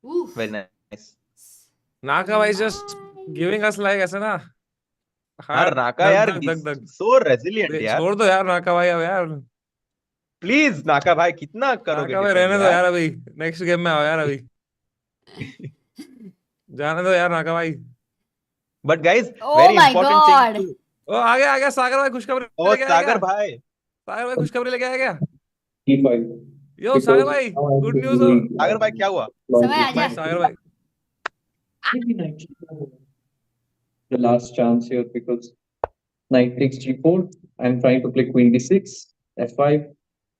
Oof. Very nice. Naka is just giving us like ऐसा ना. यार Naka यार, so resilient यार. छोड़ दो यार Naka भाई अब यार. प्लीज नाका भाई कितना करोगे नाका भाई defend रहने दो यार? यार, अभी नेक्स्ट गेम में आओ यार, अभी जाने दो यार नाका भाई। But guys, Oh very my important thing God. to. ओ आ गया सागर भाई, खुशखबरी Oh, लेके आया क्या? Sagar भाई. सागर भाई खुशखबरी लेके आया क्या? E5 यो सागर because भाई, now I'm गुड न्यूज हो। really सागर भाई क्या हुआ? समय launching आजा। भाई सागर भाई, maybe knight g4. The last chance here because knight takes g4. I'm trying to play queen d6, f5.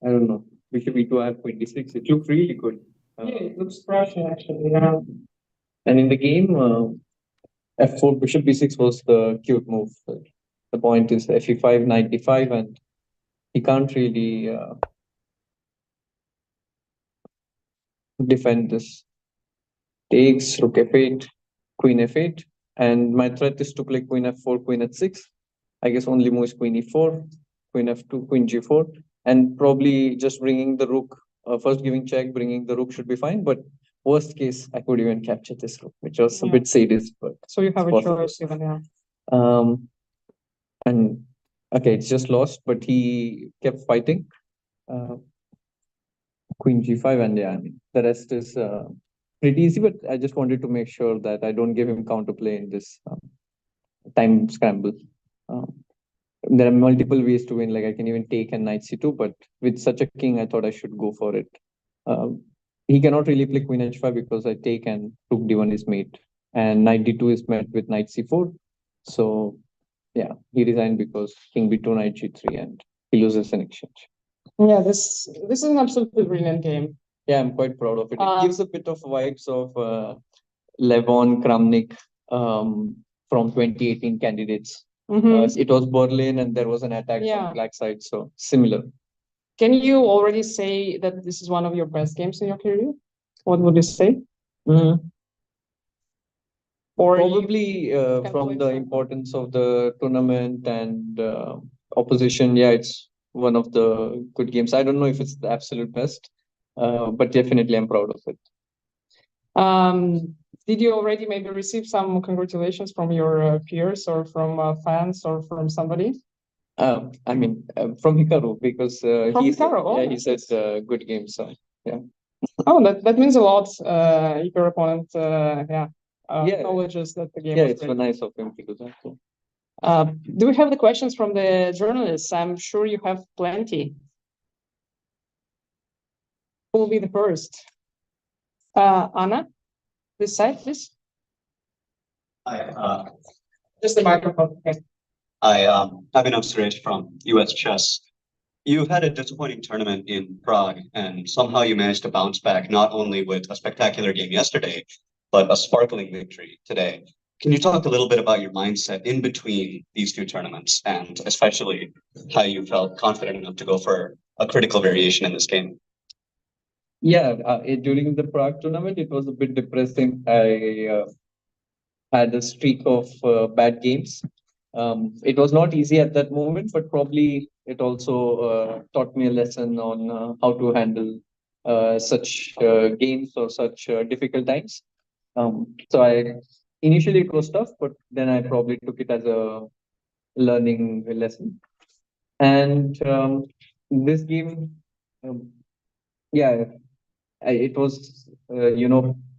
I don't know. Bishop e2, I have queen d6. It looks really good. Yeah, it looks Prussian actually. Yeah. And in the game, f4 bishop b6 was the cute move. The point is fe5, knight d5, and he can't really defend this. Takes rook f8, queen f8, and my threat is to play queen f4, queen h6. I guess only move is queen e4, queen f2, queen g4, and probably just bringing the rook. First giving check, bringing the rook should be fine. But worst case, I could even capture this rook, which was a bit sadist. But so you have a choice even now. And okay, it's just lost, but he kept fighting. Queen g5, and yeah, I mean, the rest is pretty easy. But I just wanted to make sure that I don't give him counterplay in this time scramble. There are multiple ways to win. Like I can even take and knight c2, but with such a king, I thought I should go for it. He cannot really play queen h5 because I take and rook d1 is mate, and knight d2 is met with knight c4. So yeah, he resigned because king b2, knight g3, and he loses an exchange. Yeah, this is an absolutely brilliant game. Yeah, I'm quite proud of it. It gives a bit of vibes of Levon Kramnik from 2018 candidates. It was Berlin and there was an attack from black side, so similar. Can you already say that this is one of your best games in your career? What would you say? Or probably from the importance of the tournament and opposition, yeah, it's one of the good games. I don't know if it's the absolute best, but definitely I'm proud of it. Did you already maybe receive some congratulations from your peers or from fans or from somebody? I mean, from Hikaru because From Hikaru, oh, he said good game. So yeah. Oh, that means a lot. Your opponent, Yeah. acknowledges that the game Yeah, was it's great. nice of him to do that. So. Do we have the questions from the journalists? I'm sure you have plenty. Who will be the first? Anna, this side, please. Hi, Just the microphone. Okay. Fabiano from US Chess. You had a disappointing tournament in Prague, and somehow you managed to bounce back not only with a spectacular game yesterday, but a sparkling victory today. Can you talk a little bit about your mindset in between these two tournaments, and especially how you felt confident enough to go for a critical variation in this game? Yeah, during the Prague tournament, it was a bit depressing. I had a streak of bad games. It was not easy at that moment, but probably it also taught me a lesson on how to handle such games or such difficult times. So initially it was tough, but then I probably took it as a learning lesson. And this game, yeah, it was,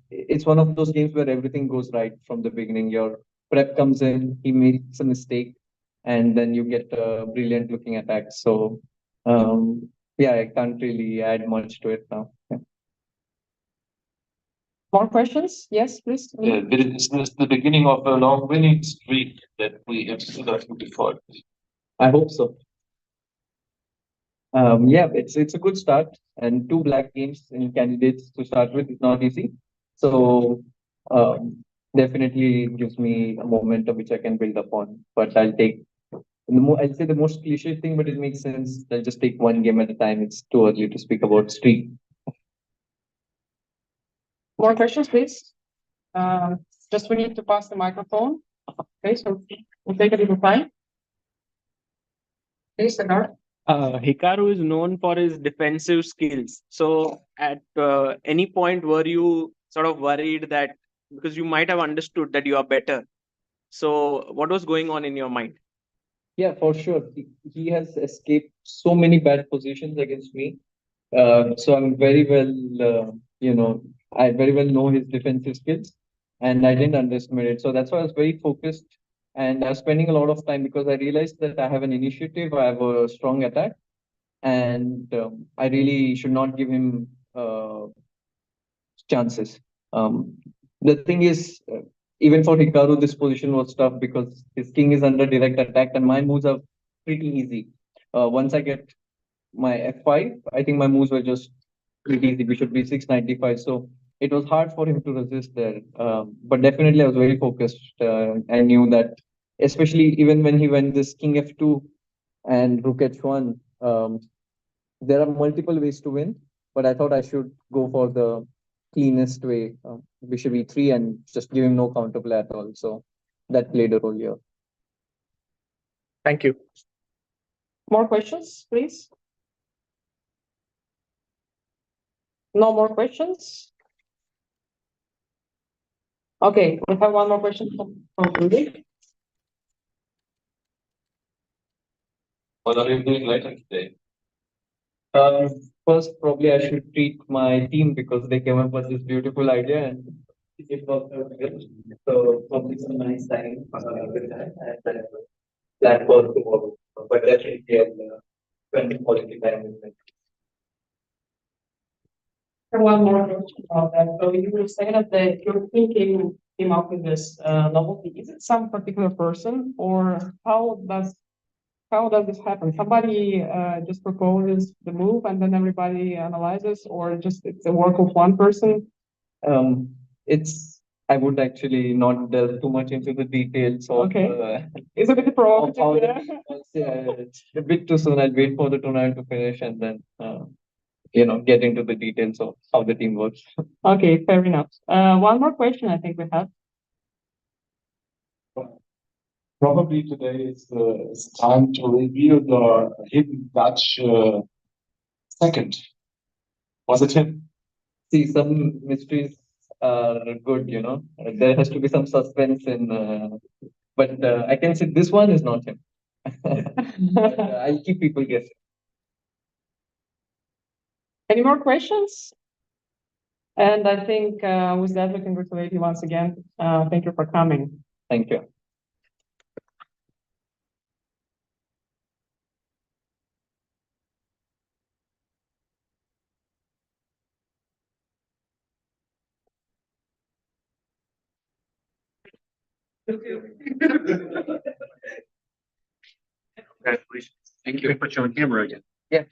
it's one of those games where everything goes right from the beginning. Your prep comes in, he makes a mistake, and then you get a brilliant looking attack. So, yeah, I can't really add much to it now. Yeah. More questions? Yes, please. Is this the beginning of a long winning streak that we have seen of you before? I hope so. Yeah, it's a good start, and two black games in candidates to start with is not easy. So definitely it gives me a momentum which I can build upon. But I'll take I'll say the most cliche thing, but it makes sense. I'll just take one game at a time. It's too early to speak about streak. More questions, please. Just we need to pass the microphone. Okay, so we'll take a little time. Please, Sagar. Hikaru is known for his defensive skills. So, at any point, were you sort of worried that because you might have understood that you are better? So, what was going on in your mind? Yeah, for sure. He has escaped so many bad positions against me. So I'm very well, I very well know his defensive skills, and I didn't underestimate it. So that's why I was very focused, and I was spending a lot of time because I realized that I have an initiative, I have a strong attack, and I really should not give him chances. The thing is, even for Hikaru, this position was tough because his king is under direct attack, and my moves are pretty easy. Once I get my f5, I think my moves were just pretty easy. Bishop b6, 95. So it was hard for him to resist there. But definitely, I was very focused. I knew that, especially even when he went this king f2 and rook h1, there are multiple ways to win, but I thought I should go for the cleanest way, bishop e3, and just give him no counterplay at all. So that played a role here. Thank you. More questions, please? No more questions? Okay, we have one more question from Vidit. What are you doing later today? First, probably I should treat my team because they came up with this beautiful idea and it was good. So probably some nice time with that and plan for tomorrow. But definitely I'll spend quality time with them. One more question about that. So you were saying that your team came up with this novelty. Is it some particular person, or how does this happen? Somebody just proposes the move and then everybody analyzes, or just it's a work of one person? I would actually not delve too much into the details of. Okay. It's a bit provocative. It's a bit too soon. I'll wait for the tournament to finish and then get into the details of how the team works. Okay, fair enough. One more question I think we have. Probably today is time to reveal the hidden Dutch second. Was it him? See, some mysteries are good, There has to be some suspense in, but I can say this one is not him. But, I'll keep people guessing. Any more questions? And I think with that, we congratulate you once again. Thank you for coming. Thank you. Congratulations. Thank you. Put you on camera again. Yeah.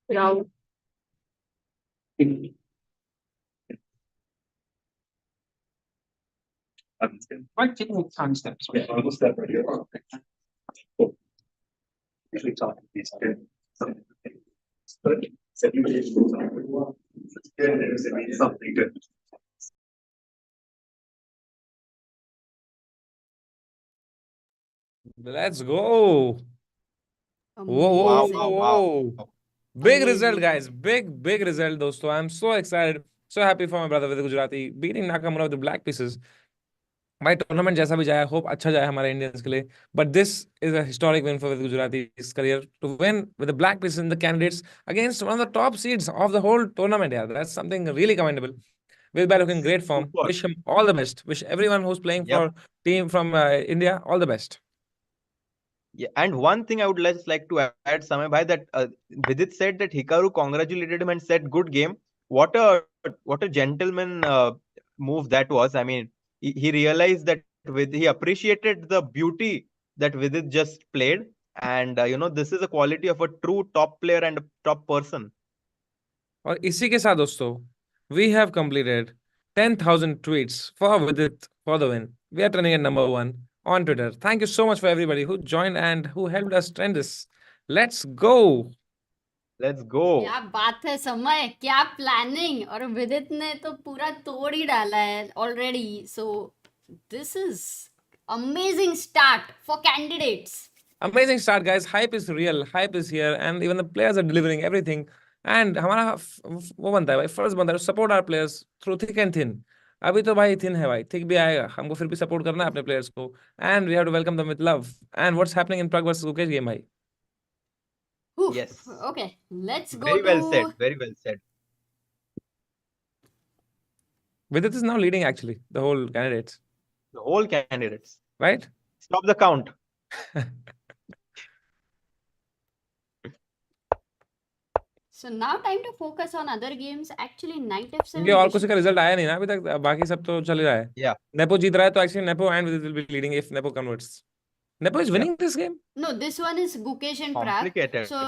Yeah. Right, taking the time steps. Almost that right here. Usually talking to these but so you something good. Let's go. Whoa, Amazing. whoa. Big result, Amazing. guys. Big result, dosto. I'm so excited. So happy for my brother with Gujarati beating Nakamura with the black pieces. My tournament जैसा भी जाए, I hope अच्छा जाए हमारे Indians के लिए. But this is a historic win for Gujrati's career to win with the black pieces in the candidates against one of the top seeds of the whole tournament. Yeah, that's something really commendable. Will Bailey in great form. Super. Wish him all the best. Wish everyone who's playing Yep. for team from India all the best. Yeah, and one thing I would just like to add, Samay bhai, that Vidit said that Hikaru congratulated him and said, "Good game." What a gentleman move that was. I mean, he realized that he appreciated the beauty that Vidit just played, and this is a quality of a true top player and a top person. और इसी के साथ दोस्तों we have completed 10,000 tweets for Vidit for the win. We are trending at number 1 on Twitter. Thank you so much for everybody who joined and who helped us trend this. Let's go. Let's go. क्या बात है समय, क्या planning, और विदित ने तो पूरा तोड़ ही डाला है already. So this is amazing start for candidates. Amazing start, guys. Hype is real. Hype is here, and even the players are delivering everything. And हमारा वो बनता है भाई, फर्ज बनता है support our players through thick and thin. अभी तो भाई thin है भाई, thick भी आएगा. हमको फिर भी support करना है अपने players को. And we have to welcome them with love. And what's happening in Pragg versus Gukesh game भाई? Yes. Okay, let's go Very well to... said. Very well said. Vidit is now leading actually the whole candidates. The whole candidates. Right? Stop the count. So now time to focus on other games. Actually, Knight F7. क्योंकि और किसी का result आया नहीं ना अभी तक, बाकी सब तो चल ही रहा है. Yeah. Nepo जीत रहा है तो actually Nepo and Vidit will be leading if Nepo converts. Nepo is winning this game. No, this one is Gukesh and Pragg. Complicated. So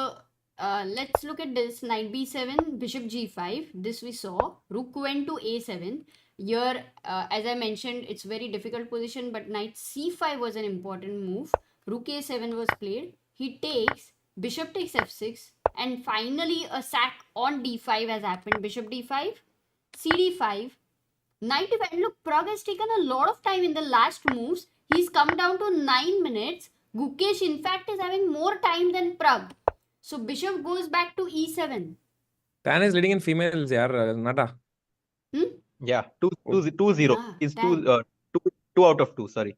let's look at this. Knight B7, Bishop G5. This we saw. Rook went to A7. Here, as I mentioned, it's very difficult position, but Knight C5 was an important move. Rook A7 was played. He takes, Bishop takes F6, and finally a sack on D5 has happened. Bishop D5, CD5, Knight F5. And look, Pragg has taken a lot of time in the last moves. He's come down to 9 minutes. Gukesh, in fact, is having more time than Pragg. So Bishop goes back to E7. Tan is leading in females, yaar, Nata. Yeah, 2-0. Ah, Is damn. 2 out of 2. Sorry.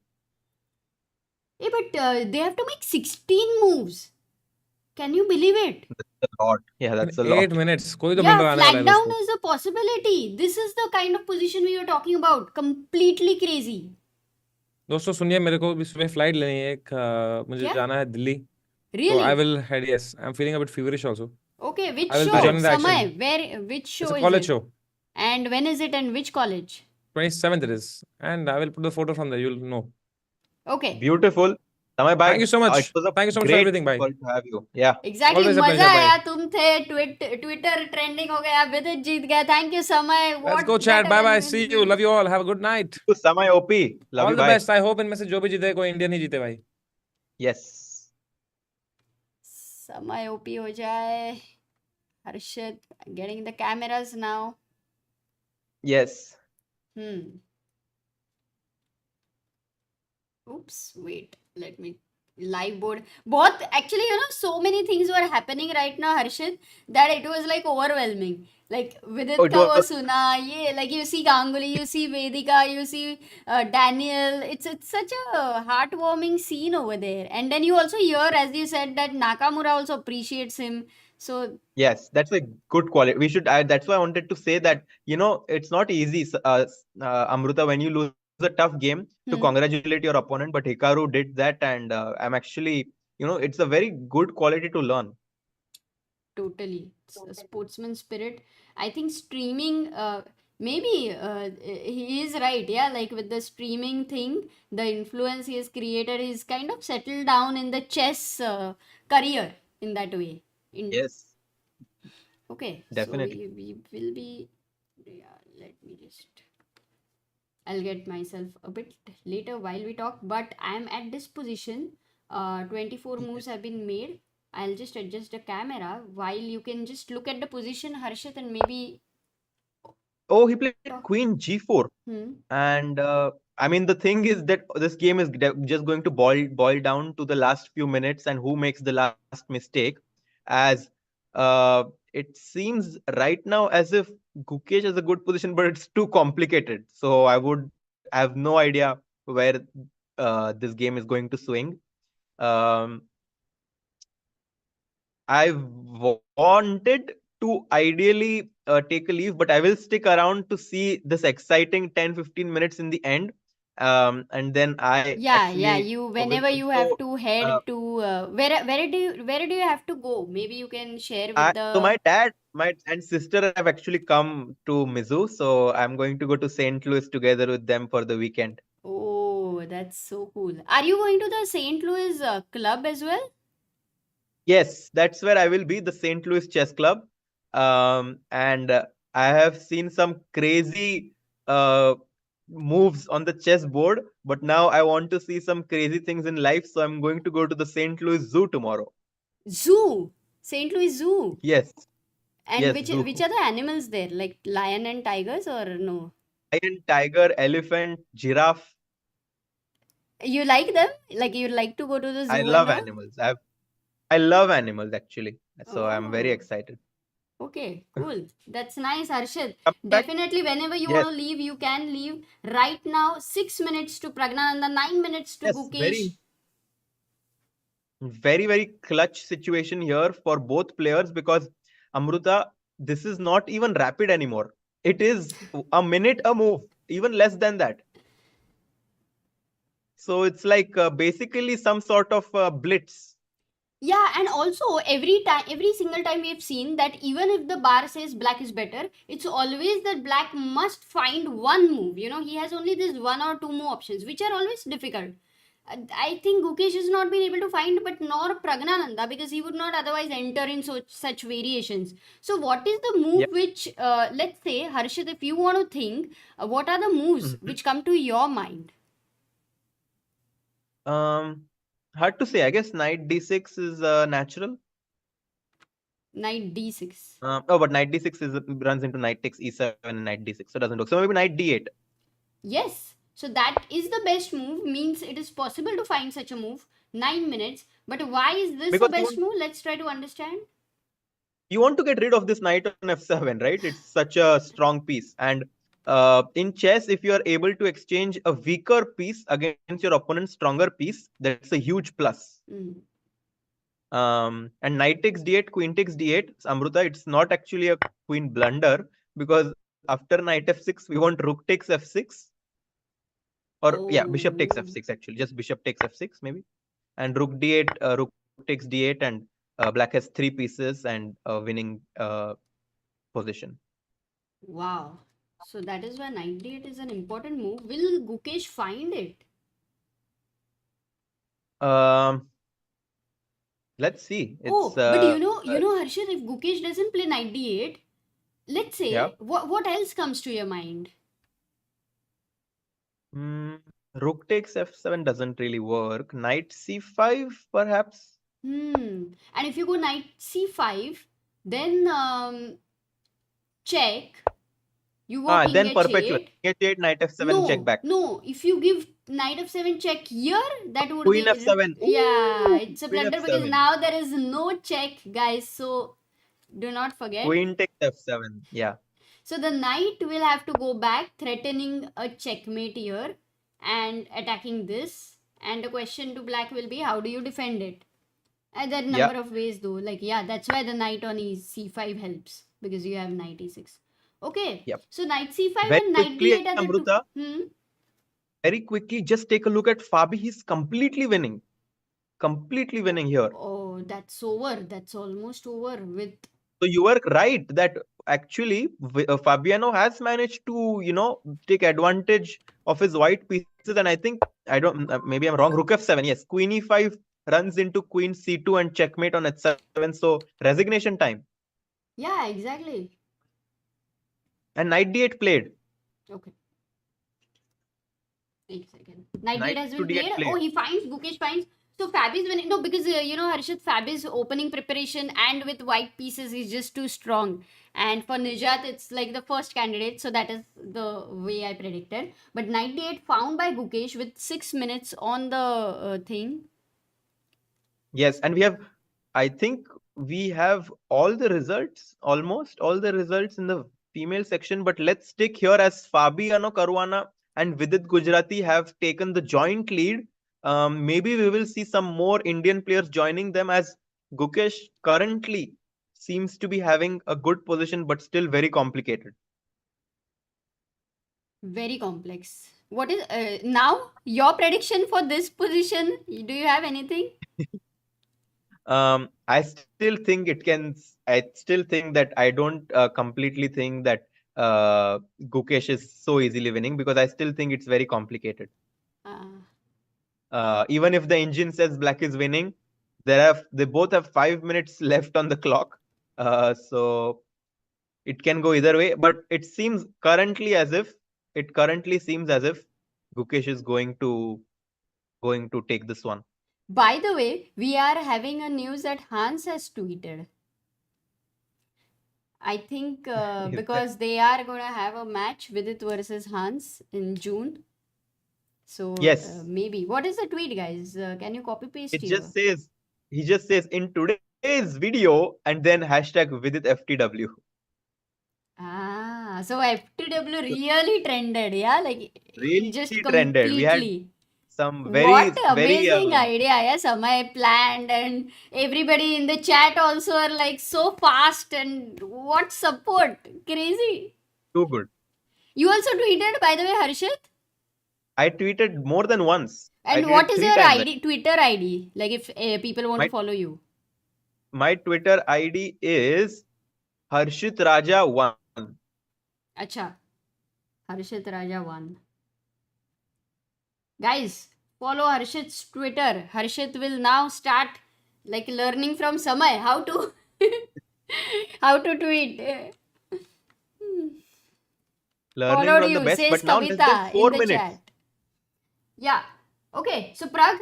Yeah, but they have to make 16 moves. Can you believe it? That's a lot. Yeah, that's a 8 lot. minutes. कोई तो Yeah, बंदा आने वाला flag है down दोस्तों. is a possibility. This is the kind of position we were talking about. Completely crazy. दोस्तों सुनिए, मेरे को भी सुबह फ्लाइट लेनी है एक, मुझे क्या? जाना है Delhi. So Really? I will head. Yes, I'm feeling a bit feverish also. Okay, which I will be show? joining the action. Samay, which show It's a is college it? show. And when is it and which college? 27th it is, and I will put the photo from there. You'll know. Okay. Beautiful. Samay bhai, Thank you so much. it was a Thank you so much for great everything, bhai. call to have you. Yeah. Exactly. Always a मजा pleasure, आया, bhai. तुम थे, Twitter trending हो गया, विदित जीत गया. Thank you, Samay. Let's What go chat. better Bye bye. than See win you. win? Love you all. Have a good night. To Samay OP. Love All you, the bye. best. I hope इनमें से जो भी जीते कोई Indian ही जीते भाई. Yes. समय OP हो जाए. Harshit getting the cameras now. Yes. Oops, wait, let me live board. बहुत actually, so many things were happening right now, Harshit, that it was like overwhelming. Like Vidit Oh, it का वो was- सुना, ये like you see Ganguly, you see Vedika, you see Daniel. It's such a heartwarming scene over there. And then you also hear, as you said, that Nakamura also appreciates him. So Yes, that's a good quality. We should. That's why I wanted to say that it's not easy, Amruta, when you lose a tough game to congratulate your opponent. But Hikaru did that, and I'm actually, it's a very good quality to learn. totally, it's a sportsman spirit. I think streaming, maybe he is right. Yeah, like with the streaming thing, the influence he has created, he's kind of settled down in the chess career in that way. Yes, Okay, definitely. so we will be, yeah, let me just, I'll get myself a bit later while we talk, but I'm at this position. 24 moves have been made. I'll just adjust the camera while you can just look at the position, Harshit, and maybe. Oh, he played Queen G4, Hmm. and I mean the thing is that this game is just going to boil down to the last few minutes and who makes the last mistake. As it seems right now as if Gukesh is a good position, but it's too complicated. So I would have no idea where this game is going to swing. I wanted to ideally take a leave, but I will stick around to see this exciting 10-15 minutes in the end. And then I Yeah, actually you will whenever you have also, to head to where do you have to go? Maybe you can share with so my the. dad, and sister have actually come to Mizzou, so I'm going to go to St. Louis together with them for the weekend. Oh, that's so cool. Are you going to the St. Louis club as well? Yes, that's where I will be, the St. Louis Chess Club. And I have seen some crazy moves on the chessboard, but now I want to see some crazy things in life, so I'm going to go to the St. Louis Zoo tomorrow. Zoo, St. Louis Zoo. Yes, And yes, which zoo. are the animals there? Like lion and tigers or no? Lion, tiger, elephant, giraffe. You like them? Like you like to go to the zoo I and love all? animals. I love animals actually, so I'm very Oh. excited. Okay, cool. That's nice, Harshit. Come back. Definitely, whenever you Yes. want to leave, you can leave. Right now, 6 minutes to Praggnanandhaa, 9 minutes to Yes, Gukesh. very clutch situation here for both players, because Amruta, this is not even rapid anymore. It is a minute a move, even less than that. So it's like basically some sort of blitz. Yeah, and also every single time we've seen that even if the bar says black is better, it's always that black must find one move. You know, he has only this one or two more options, which are always difficult. I think Gukesh has not been able to find, but nor Praggnanandhaa, because he would not otherwise enter in such variations. So, what is the move which, let's say, Harshit, if you want to think, what are the moves which come to your mind? Hard to say. I guess knight d6 is natural. Knight d6. But knight d6 runs into knight takes e7 and knight d6, so it doesn't work. So maybe knight d8. Yes. So that is the best move, means it is possible to find such a move. 9 minutes. But why is this Because the best move? Let's try to understand. You want to get rid of this knight on f7, right? It's such a strong piece. And in chess, if you are able to exchange a weaker piece against your opponent's stronger piece, that's a huge plus. And knight takes d8, queen takes d8. Amruta, it's not actually a queen blunder, because after knight f6, we want rook takes f6. Or yeah, bishop takes f6 actually. Just bishop takes f6 maybe. And rook d8, rook takes d8, and black has 3 pieces and winning position. Wow. So that is why knight d8 is an important move. Will Gukesh find it? Let's see. It's, but you know, Harshit, if Gukesh doesn't play knight d8, let's say, what else comes to your mind? Rook takes f7 doesn't really work. Knight c5 perhaps. And if you go knight c5, then check. You go king then h8. perpetual. King h8, knight f7, check back. No, if you give knight f7 check here, that would Queen be... f7. Yeah, it's a Queen blunder f7. because now there is no check, guys. So do not forget. Queen takes f7. Yeah. So the knight will have to go back, threatening a checkmate here and attacking this. And the question to black will be, how do you defend it? And there are a number of ways though. Like, yeah, that's why the knight on c5 helps, because you have knight e6. Okay. So knight c5 Very and knight quickly, d8 are Amruta, the two. Very quickly, just take a look at Fabi. He's completely winning. Completely winning here. Oh, that's over. That's almost over with... So you were right that actually Fabiano has managed to, take advantage of his white pieces. And I think, maybe I'm wrong. Rook f7. Yes. Queen e5 runs into queen c2 and checkmate on h7. So resignation time. Yeah, exactly. And knight d8 played. Okay. Wait a second. Knight d8 has been played. Oh, he finds, Gukesh finds. So Fab is winning. No, because, Harshit, Fab is opening preparation and with white pieces, he's just too strong. And for Nijat, it's like the first candidate. So that is the way I predicted. But knight d8 found by Gukesh with 6 minutes on the thing. Yes, and I think we have all the results, almost all the results in the female section. But let's stick here as Fabiano Caruana and Vidit Gujrathi have taken the joint lead. Maybe we will see some more Indian players joining them, as Gukesh currently seems to be having a good position, but still very complicated. Very complex. What is now your prediction for this position? Do you have anything? I still think that I don't completely think that Gukesh is so easily winning, because I still think it's very complicated. Even if the engine says black is winning, they both have 5 minutes left on the clock. So it can go either way, but it seems currently as if it currently seems as if Gukesh is going to take this one. By the way, we are having a news that Hans has tweeted. I think Is that- because they are going to have a match Vidit versus Hans in June. So Yes. maybe. What is the tweet, guys? Can you copy paste It here? just says, he just says in today's video and then hashtag Vidit FTW. Ah, so FTW really trended, yeah? Like Really just trended. We had completely. some What very amazing idea, yeah? Samay planned, and everybody in the chat also are like so fast, and what support! Crazy. too good. You also tweeted, by the way, Harshit? I tweeted more than once. I And did what it is 3 your times. ID, Twitter ID? Like if people want to My- follow you. My Twitter ID is Harshit Raja 1. Acha. Harshit Raja 1. Guys, follow Harshit's Twitter. Harshit will now start like learning from Samay how to how to tweet. Learning Followed from the you, best, says but now less than Kavita 4 in the minutes. chat. Yeah. Okay. So Pragg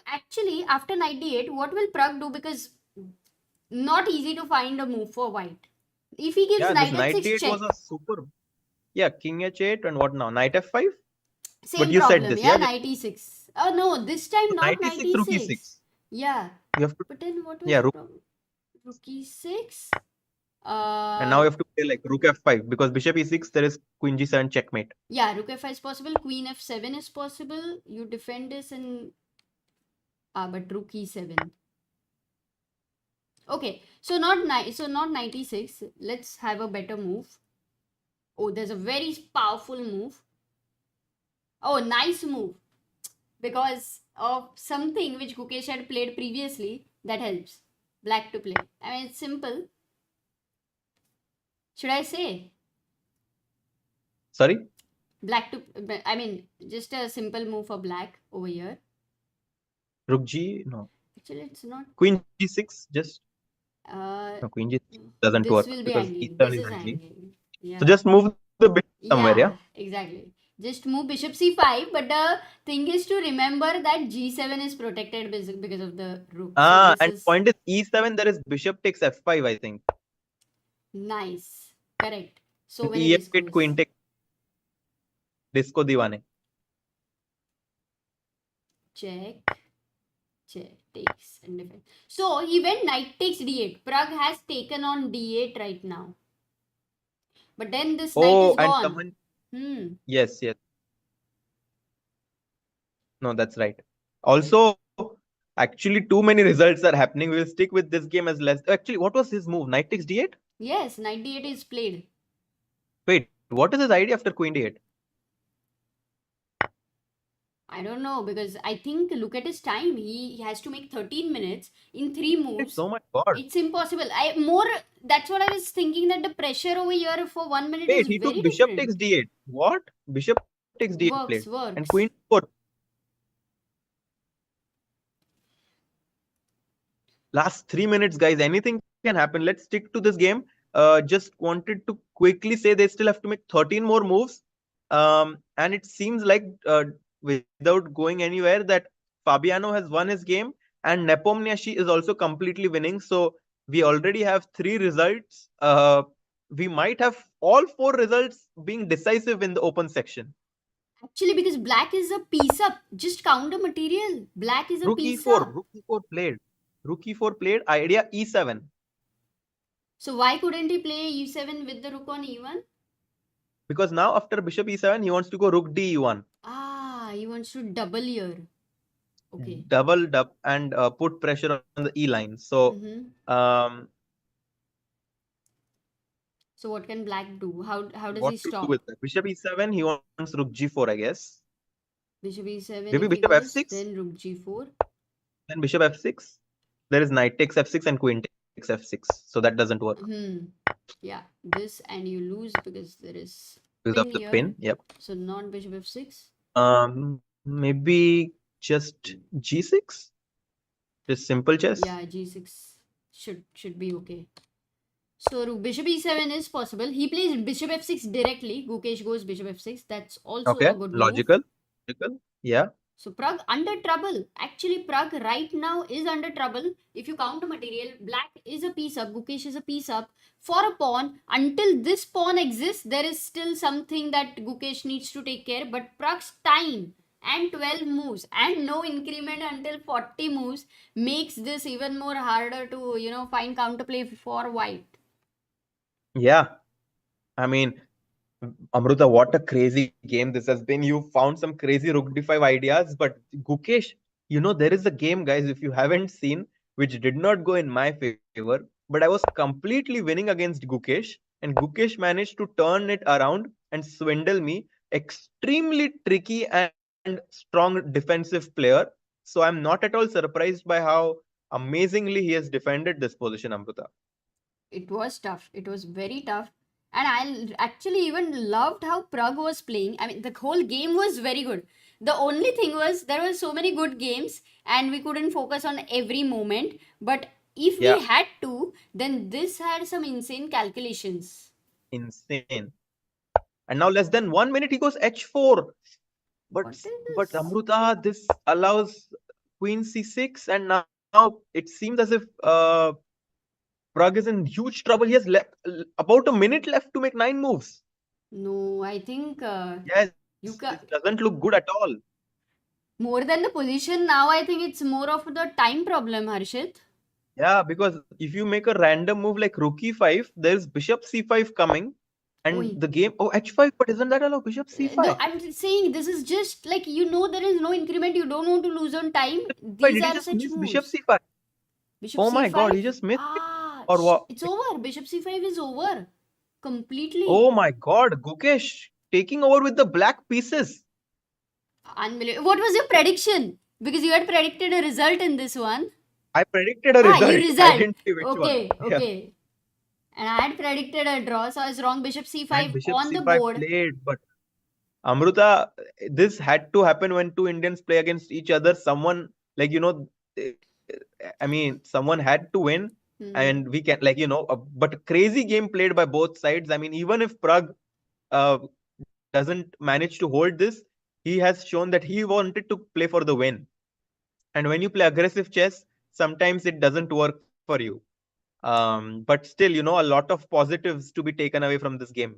actually after 98, what will Pragg do? Because not easy to find a move for white. If he gives Yeah, knight this f6 98 check, was a super. Yeah, King H8 and what now? Knight F5? same But you problem. said this, Yeah, yeah? knight e6. Oh no, this time So not knight knight E6, rook e6. E6. Yeah. You have to, But then what was yeah, the rook. problem? Rook e6. And now you have to play like rook F5 because bishop E6, there is queen G7 checkmate. Yeah, rook f5 is possible. Queen f7 is possible. You defend this and but rook e7. Okay, so not 96. Let's have a better move. Oh, there's a very powerful move. Oh, nice move. Because of something which Gukesh had played previously that helps black to play. I mean, it's simple. Should I say? Sorry? Black to, I mean, just a simple move for black over here. Rook G? No. Actually, it's not. Queen G6, just. No, Queen G6 doesn't this work will be because hanging. E7 This is is hanging. hanging. Yeah. So just move the bishop somewhere, yeah? Exactly. Just move bishop c5, but the thing is to remember that g7 is protected because of the rook. So And point is E7, there is bishop takes F5, I think. Nice. Correct. So And many E8 discos. queen takes disco diwane. Check. Takes and defense. So he went knight takes d8. Pragg has taken on d8 right now. But then this knight is and gone. someone. Yes. No, that's right. Also, actually, too many results are happening. We'll stick with this game as less. Actually, what was his move? Knight takes d8? Yes, knight d8 is played. Wait, what is his idea after queen d8? I don't know, because I think look at his time. He has to make 13 minutes in 3 moves. Oh my god. It's impossible. That's what I was thinking, that the pressure over here for 1 minute Wait, is he very took bishop different. takes d8. What? Bishop takes d8 played. Works. And queen 4. Last 3 minutes, guys. Anything can happen. Let's stick to this game. Just wanted to quickly say they still have to make 13 more moves. And it seems like without going anywhere that Fabiano has won his game and Nepomniachtchi is also completely winning. So we already have 3 results. We might have all 4 results being decisive in the open section. Actually, because black is a piece up. Just counter material. Black is a Rook piece e4. up. Rook e4 played. Rook e4 played. Idea e7. So why couldn't he play e7 with the rook on e1? Because now after bishop e7, he wants to go rook d e1. He wants to double here. Okay. Double and put pressure on the e line. So, so what can black do? How does what he to stop? do with that? Bishop e7, he wants rook g4, I guess. Bishop e7. Maybe if bishop he goes, f6. Then rook g4. Then bishop f6. There is knight takes f6 and queen takes f6. So that doesn't work. Yeah, this and you lose because there is Because of the here. pin. Yep. So not bishop f6. Maybe just g6. Just simple chess. Yeah, g6 should be okay. So bishop e7 is possible. He plays bishop f6 directly. Gukesh goes bishop f6. That's also Okay, a good move. logical. Yeah. So Pragg under trouble. Actually, Pragg right now is under trouble. If you count material, black is a piece up, Gukesh is a piece up for a pawn. Until this pawn exists, there is still something that Gukesh needs to take care. But Pragg's time and 12 moves and no increment until 40 moves makes this even more harder to, find counterplay for white. Yeah. I mean, Amruta, what a crazy game this has been. You found some crazy Rook D5 ideas, but Gukesh, there is a game, guys, if you haven't seen, which did not go in my favor, but I was completely winning against Gukesh, and Gukesh managed to turn it around and swindle me. Extremely tricky and strong defensive player. So I'm not at all surprised by how amazingly he has defended this position, Amruta. It was tough. It was very tough. And I actually even loved how Pragg was playing. I mean, the whole game was very good. The only thing was there were so many good games and we couldn't focus on every moment. But if Yeah. we had to, then this had some insane calculations. Insane. And now less than 1 minute, he goes h4. But What is this? but Amruta, this allows Queen c6, and now it seems as if Pragg is in huge trouble. He has about a minute left to make 9 moves. No, I think Yes, you it doesn't look good at all. more than the position now. I think it's more of the time problem, Harshit. Yeah, because if you make a random move like rook e5, there's bishop c5 coming, and Oi. the game h5, but isn't that allow bishop c5? No, I'm saying this is just like there is no increment. You don't want to lose on time. Why These did he are just such miss moves. bishop c5? Bishop Oh c5. my god, he just missed it. Ah, Or what? it's over. Bishop c5 is over completely. Oh my god, Gukesh taking over with the black pieces. Unbelievable. What was your prediction? Because you had predicted a result in this one. I predicted a result. You result. I didn't see which Okay, one. okay. And I had predicted a draw, so I was wrong. Bishop c5 And bishop on the c5 board. played, but Amruta, this had to happen when two Indians play against each other. Someone I mean, someone had to win, and we can but crazy game played by both sides. I mean, even if Pragg doesn't manage to hold this, he has shown that he wanted to play for the win. And when you play aggressive chess, sometimes it doesn't work for you. But still, a lot of positives to be taken away from this game.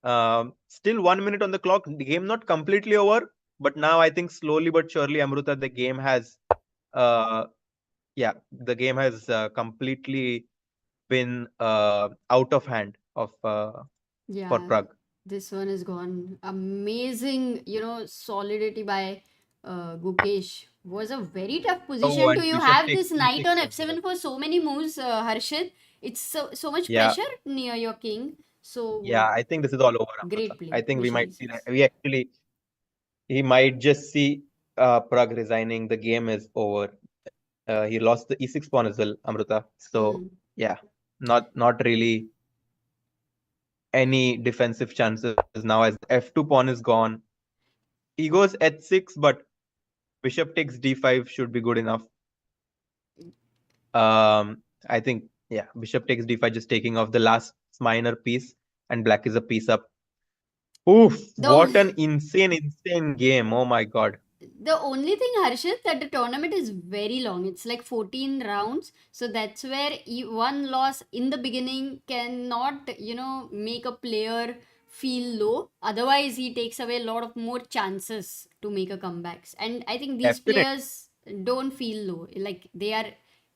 Still 1 minute on the clock. The game not completely over, but now I think slowly but surely, Amruta, the game has, completely been out of hand for Pragg. This one is gone. Amazing, solidity by Gukesh. Was a very tough position and to you bishop have takes this knight on c6 f7 for so many moves, Harshit. It's so much Yeah. pressure near your king. So Yeah, I think this is all over. Great Amruta. play. I think we Bishop might see e6. that. He might just see Pragg resigning. The game is over. He lost the e6 pawn as well, Amruta. So yeah, not really any defensive chances now, as the f2 pawn is gone. He goes h6, but bishop takes d5 should be good enough. I think, yeah, bishop takes d5, just taking off the last minor piece, and black is a piece up. Oof, what an insane game. Oh my god. The only thing, Harshit, that the tournament is very long. It's like 14 rounds. So that's where one loss in the beginning cannot, make a player feel low. Otherwise, he takes away a lot of more chances to make a comebacks. And I think these Definitely. players don't feel low. Like they are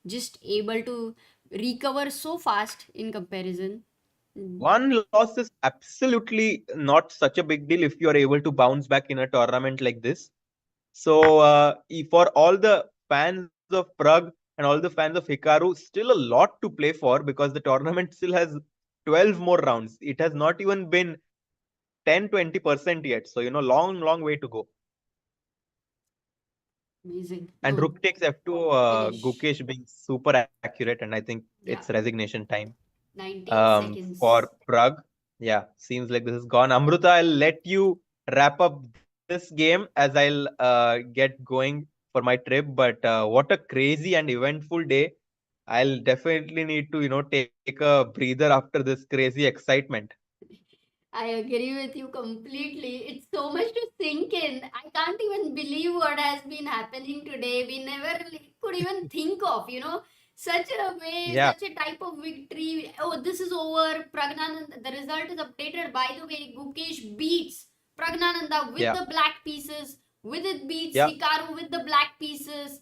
just able to recover so fast in comparison. One loss is absolutely not such a big deal if you are able to bounce back in a tournament like this. So for all the fans of Pragg and all the fans of Hikaru, still a lot to play for, because the tournament still has 12 more rounds. It has not even been 10-20% yet. So, long way to go. Amazing. And No, rook takes f2, finish. Gukesh being super accurate, and I think it's resignation time 19 seconds. for Pragg. Yeah, seems like this is gone. Amruta, I'll let you wrap up this game as I'll get going for my trip. But what a crazy and eventful day. I'll definitely need to, take a breather after this crazy excitement. I agree with you completely. It's so much to sink in. I can't even believe what has been happening today. We never could even think of, such a way, Yeah, such a type of victory. Oh, this is over. Praggnanandhaa, the result is updated. By the way, Gukesh beats Praggnanandhaa with yeah, the black pieces. Vidit beats yeah. Hikaru with the black pieces.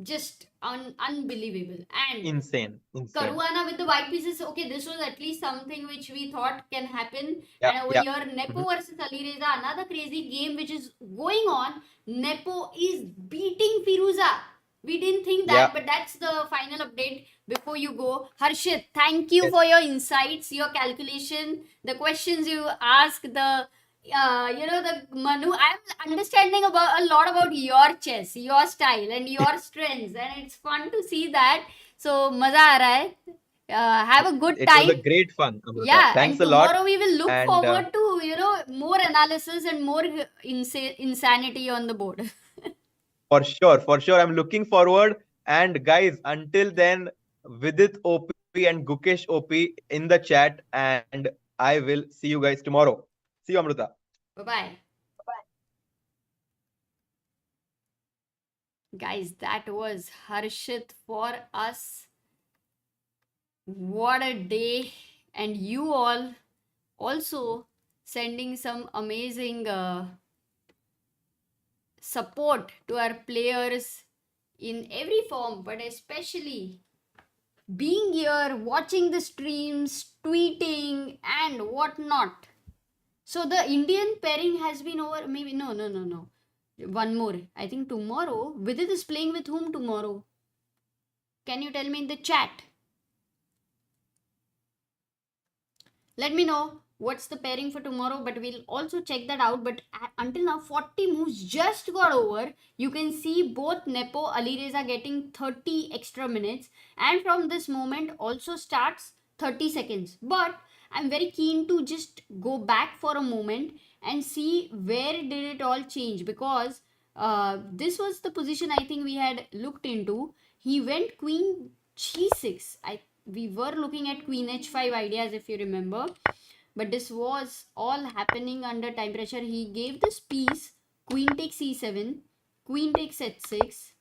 Just unbelievable. And Insane, insane. Caruana with the white pieces. Okay, this was at least something which we thought can happen. Yeah, And over yeah. here, Mhm. Nepo versus Alireza, another crazy game which is going on. Nepo is beating Firouzja. We didn't think that, Yeah. but that's the final update. Before you go, Harshit, thank you Yes. for your insights, your calculation, the questions you asked, the Manu. I'm understanding about a lot about your chess, your style, and your strengths, and it's fun to see that. So, maza aa raha hai. Have a good It was a time. great fun, Amrita. Yeah, Thanks and a lot. tomorrow we will look And forward to more analysis and more insanity on the board. for sure, I'm looking forward. And guys, until then, Vidit OP and Gukesh OP in the chat, and I will see you guys tomorrow. See you, Amrita. Bye bye. Guys, that was Harshit for us. What a day! And you all also sending some amazing support to our players in every form, but especially being here, watching the streams, tweeting, and whatnot. So the Indian pairing has been over. Maybe no. One more. I think tomorrow. Vidit is playing with whom tomorrow? Can you tell me in the chat? Let me know what's the pairing for tomorrow, but we'll also check that out. But until now, 40 moves just got over. You can see both Nepo, Alireza getting 30 extra minutes, and from this moment also starts 30 seconds. But I'm very keen to just go back for a moment and see where did it all change, because this was the position I think we had looked into. He went queen g6. We were looking at queen h5 ideas, if you remember, but this was all happening under time pressure. He gave this piece queen takes e7, queen takes h6,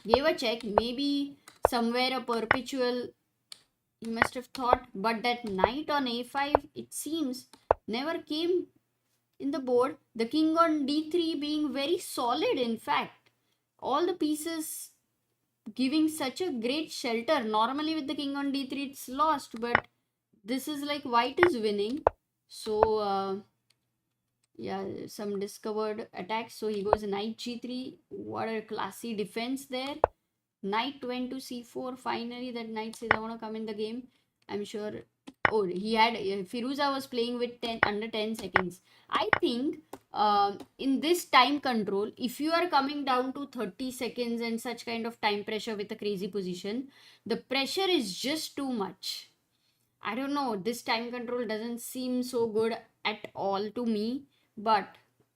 gave a check, maybe somewhere a perpetual he must have thought, but that knight on a5, it seems, never came in the board. The king on d3 being very solid, in fact, all the pieces giving such a great shelter. Normally with the king on d3 it's lost, but this is like white is winning. So yeah, some discovered attacks. So he goes knight g3. What a classy defense there. Knight went to c4. Finally that knight says I want to come in the game. I'm sure. Oh, he had Firouzja was playing with 10 under 10 seconds. I think in this time control, if you are coming down to 30 seconds and such kind of time pressure with a crazy position, the pressure is just too much. I don't know, this time control doesn't seem so good at all to me, but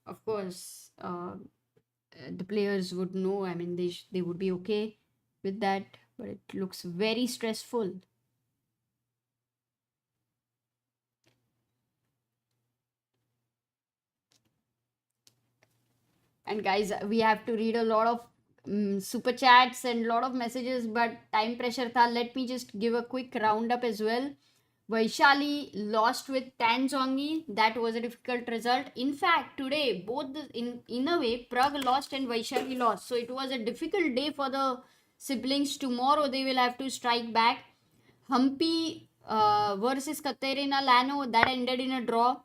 of course the players would know. I mean, they would be okay with that, but it looks very stressful. And guys, we have to read a lot of super chats and a lot of messages, but time pressure tha. Let me just give a quick roundup as well. Vaishali lost with Tan Zhongyi. That was a difficult result. In fact, today, both in a way, Pragg lost and Vaishali lost. So it was a difficult day for the siblings. Tomorrow they will have to strike back. Humpy versus Kateryna Lagno, that ended in a draw.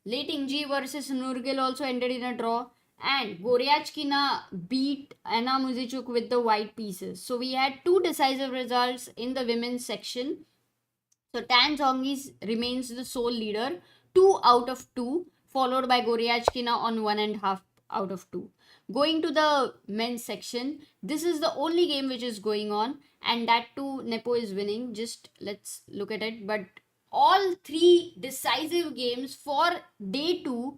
Zhongyi versus Nurgyul also ended in a draw. And Goryachkina beat Anna Muzichuk with the white pieces. So we had two decisive results in the women's section. So Tan Zhongyi remains the sole leader, 2 out of 2, followed by Goryachkina on 1.5 out of 2. Going to the men's section, this is the only game which is going on, and that too Nepo is winning. Just let's look at it. But all three decisive games for day 2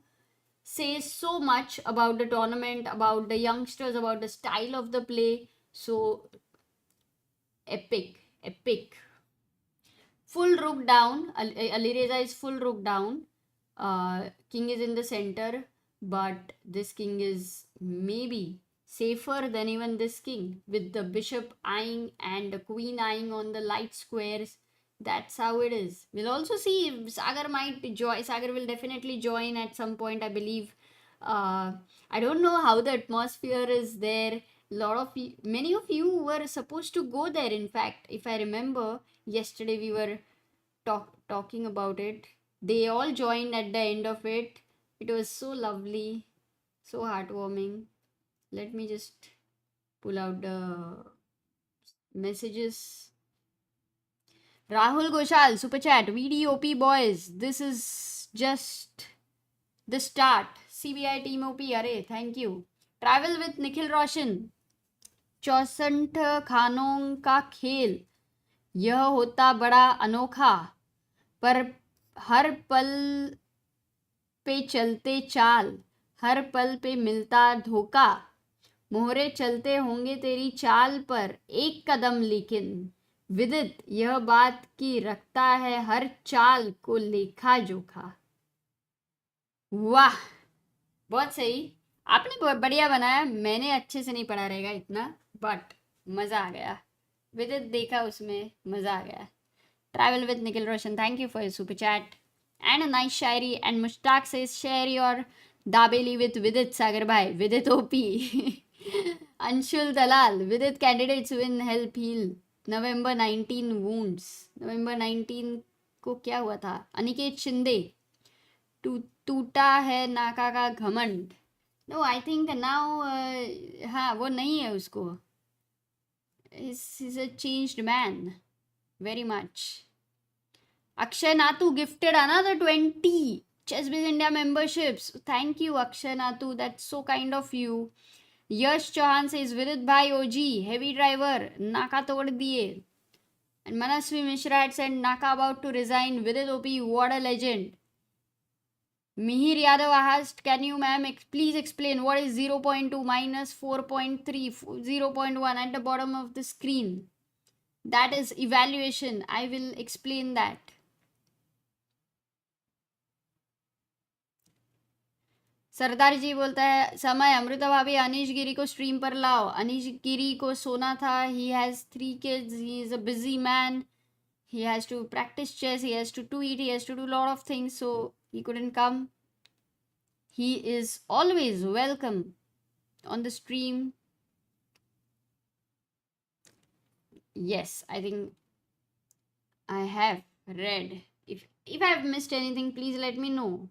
says so much about the tournament, about the youngsters, about the style of the play. So epic. epic. Full rook down. Alireza is full rook down. King is in the center, but this king is maybe safer than even this king, with the bishop eyeing and the queen eyeing on the light squares. That's how it is. We'll also see if Sagar might join. Sagar will definitely join at some point, I believe. I don't know how the atmosphere is there. Many of you were supposed to go there. In fact, if I remember, yesterday we were talking about it. They all joined at the end of it. It was so lovely, so heartwarming. Let me just pull out the messages. Rahul Goshal, super chat. VDOP boys, this is just the start. CBI team OP, array, thank you. Travel with Nikhil Roshan. 64 खानों का खेल यह होता बड़ा अनोखा, पर हर पल पे चलते चाल, हर पल पे मिलता धोखा, मोहरे चलते होंगे तेरी चाल पर एक कदम, लेकिन विदित यह बात की रखता है हर चाल को लेखा जोखा. वाह, बहुत सही. आपने बढ़िया बनाया. मैंने अच्छे से नहीं पढ़ा रहेगा इतना, बट मज़ा आ गया. विदित देखा, उसमें मज़ा आ गया. Travel with Nikhil Roshan, thank you for your super chat. And a nice shairi. And Mushtaq says, share your dabeli with Vidit, Sagar bhai. Vidit OP. Anshul Dalal, Vidit candidates win, help heal. November 19 wounds. November 19 को क्या हुआ था? अनिकेत शिंदे, टूटा है नाका का घमंड. No, I think now, हाँ, वो नहीं है उसको. He's a changed man. Very much. Akshay Natu gifted another 20 ChessBase India memberships. Thank you, Akshay Natu. That's so kind of you. Yash Chauhan says, Vidit bhai OG, heavy driver, Naka tod diye. And Manasvi Mishra had said, Naka about to resign. Vidit OP, what a legend. Mihir Yadav asked, can you, ma'am, please explain what is 0.2 minus 4.3, 0.1 at the bottom of the screen? That is evaluation. I will explain that. सरदार जी बोलता है, समय अमृता भाभी अनीश गिरी को stream पर लाओ. अनीश गिरी को सोना था. He has 3 kids. He is a busy man. He has to practice chess. He has to eat. He has to do a lot of things. So he couldn't come. He is always welcome on the stream. Yes, I think I have read. If I have missed anything, please let me know.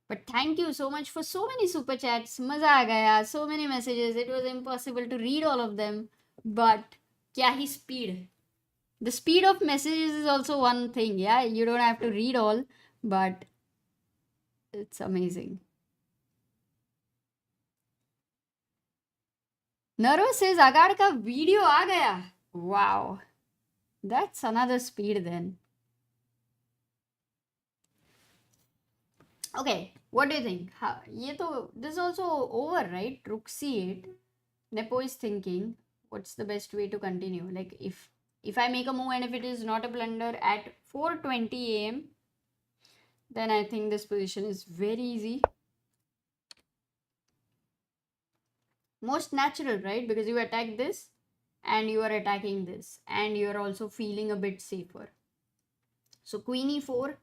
But thank you so much for so many super chats. Maza aa gaya. So many messages. It was impossible to read all of them. But kya hi speed. The speed of messages is also one thing. Yeah, you don't have to read all, but it's amazing. Nervous says, Agad ka video aa gaya. Wow. That's another speed then. Okay, what do you think? This is also over, right? Rook c8. Nepo is thinking, what's the best way to continue? Like, if I make a move and if it is not a blunder at 4:20 AM, then I think this position is very easy. Most natural, right? Because you attack this and you are attacking this and you are also feeling a bit safer. So queen e4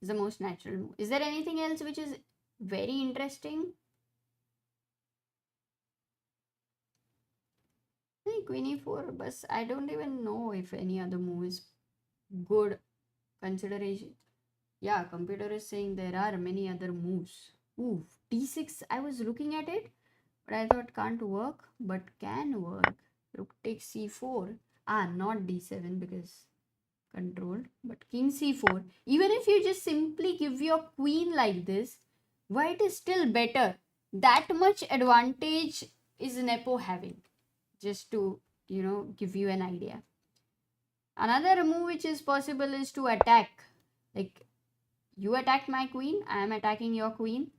is the most natural move. Is there anything else which is very interesting? Queen e4, but I don't even know if any other move is good consideration. Yeah, computer is saying there are many other moves. Ooh, d6, I was looking at it, but I thought can't work, but can work. Rook takes c4. Not d7 because controlled, but king c4. Even if you just simply give your queen like this, white is still better. That much advantage is Nepo having. Just to, give you an idea. Another move which is possible is to attack. Like, you attacked my queen, I am attacking your queen.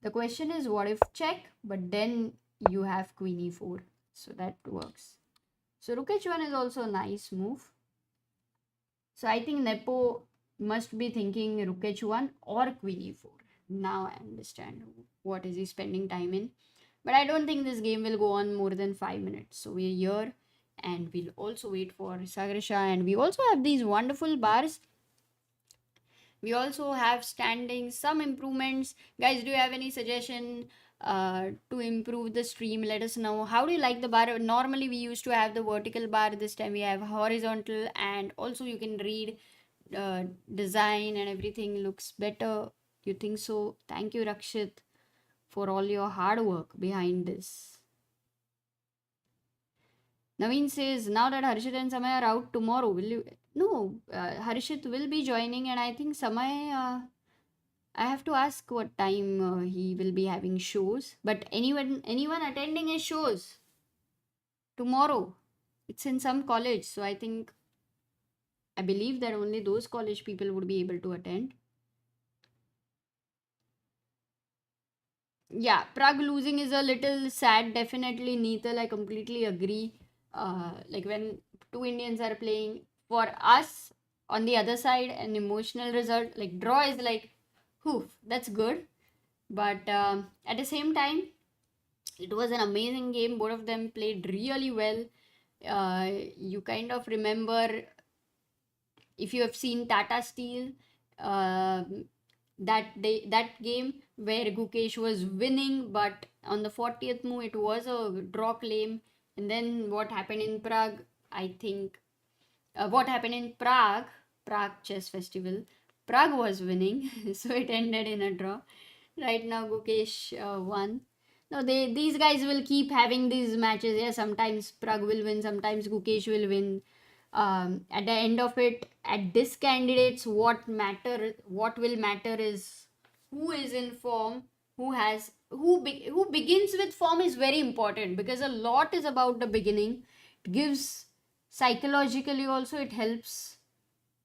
The question is, what if check? But then you have queen e4. So that works. So rook h1 is also a nice move. So I think Nepo must be thinking rook h1 or queen e4. Now I understand what is he spending time in. But I don't think this game will go on more than 5 minutes. So we're here and we'll also wait for Sagar, and we also have these wonderful bars. We also have standings, some improvements. Guys, do you have any suggestion to improve the stream? Let us know. How do you like the bar? Normally we used to have the vertical bar. This time we have horizontal, and also you can read design and everything looks better. You think so? Thank you, Rakshit, for all your hard work behind this. Naveen says, now that Harshit and Samay are out tomorrow, will you? No, Harshit will be joining, and I think Samay, I have to ask what time he will be having shows. But anyone attending his shows tomorrow, it's in some college, so I believe that only those college people would be able to attend. Yeah, Pragg losing is a little sad, definitely, Neetal, I completely agree. Like when two Indians are playing, for us on the other side, an emotional result like draw is like, whew, that's good. But at the same time, it was an amazing game. Both of them played really well. You kind of remember, if you have seen Tata Steel, that game where Gukesh was winning, but on the 40th move it was a draw claim. And then what happened in Prague, I think, what happened in Prague Chess Festival, Prague was winning, so it ended in a draw. Right now Gukesh won. No, these guys will keep having these matches. Yeah, sometimes Prague will win, sometimes Gukesh will win. At the end of it, at this candidates, what will matter is who is in form, who begins with form is very important, because a lot is about the beginning. It gives psychologically also, it helps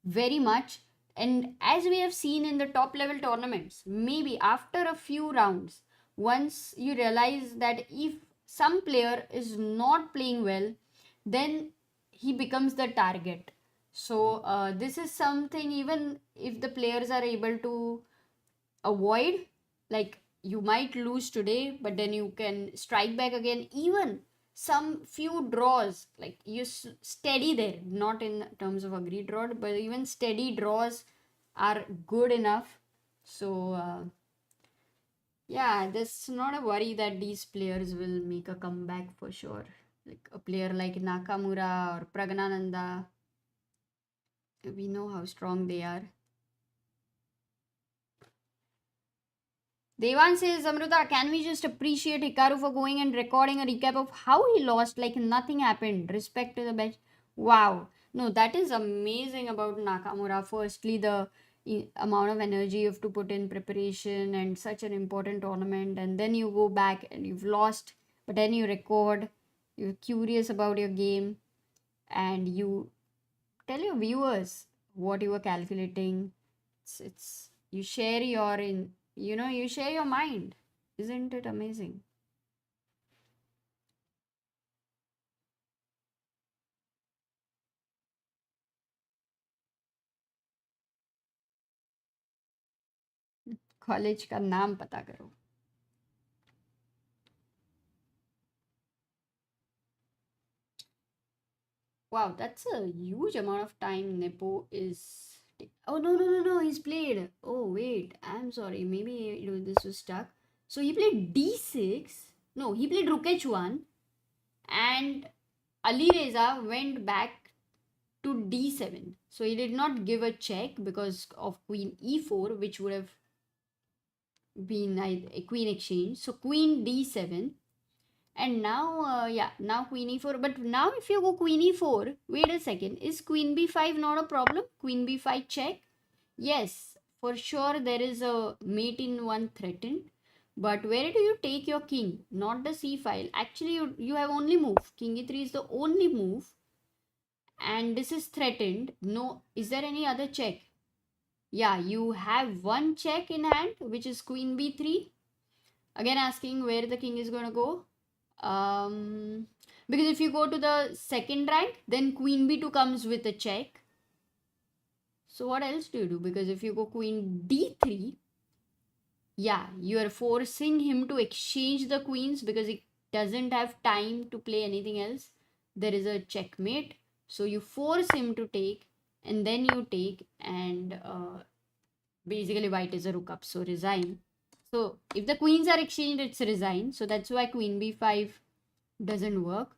very much. And as we have seen in the top level tournaments, maybe after a few rounds, once you realize that if some player is not playing well, then he becomes the target. So this is something, even if the players are able to avoid, like you might lose today, but then you can strike back again. Even some few draws, like you steady there, not in terms of agreed draw, but even steady draws are good enough. So yeah, there's not a worry that these players will make a comeback for sure. Like a player like Nakamura or Praggnanandhaa, we know how strong they are. Devan says, Amruta, can we just appreciate Hikaru for going and recording a recap of how he lost like nothing happened? Respect to the bench. Wow. No, that is amazing about Nakamura. Firstly, the amount of energy you have to put in preparation and such an important tournament, and then you go back and you've lost, but then you record, you're curious about your game, and you tell your viewers what you were calculating. It's you share your you share your mind. Isn't it amazing? College का नाम पता करो. Wow, that's a huge amount of time Nepo is... Oh, no, he's played. Oh, wait, I'm sorry. Maybe this was stuck. So he played d6. No, he played rook h1. And Alireza went back to d7. So he did not give a check because of queen e4, which would have been a queen exchange. So queen d7. And now, now queen e4. But now if you go queen e4, wait a second. Is queen b5 not a problem? Queen b5 check? Yes, for sure there is a mate in one threatened. But where do you take your king? Not the c file. Actually, you have only move. King e3 is the only move. And this is threatened. No, is there any other check? Yeah, you have one check in hand, which is queen b3. Again asking where the king is going to go. Because if you go to the second rank, then queen b2 comes with a check. So what else do you do? Because if you go queen d3, yeah, you are forcing him to exchange the queens because he doesn't have time to play anything else. There is a checkmate. So you force him to take, and then you take, and basically white is a rook up, so resign. So if the queens are exchanged, it's resign. So that's why queen b5 doesn't work.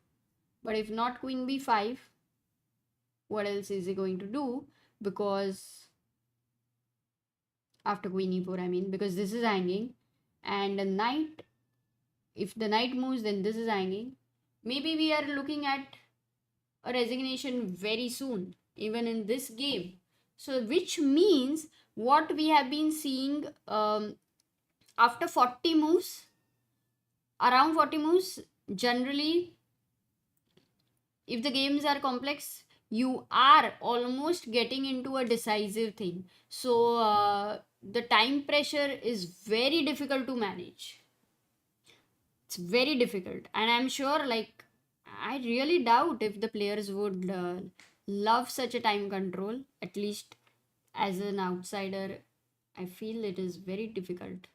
But if not queen b5, what else is he going to do? Because after queen e4, I mean, because this is hanging, and a knight, if the knight moves, then this is hanging. Maybe we are looking at a resignation very soon, even in this game. So which means what we have been seeing after 40 moves, around 40 moves, generally, if the games are complex, you are almost getting into a decisive thing. So the time pressure is very difficult to manage. It's very difficult, and I'm sure, like, I really doubt if the players would love such a time control. At least as an outsider, I feel it is very difficult.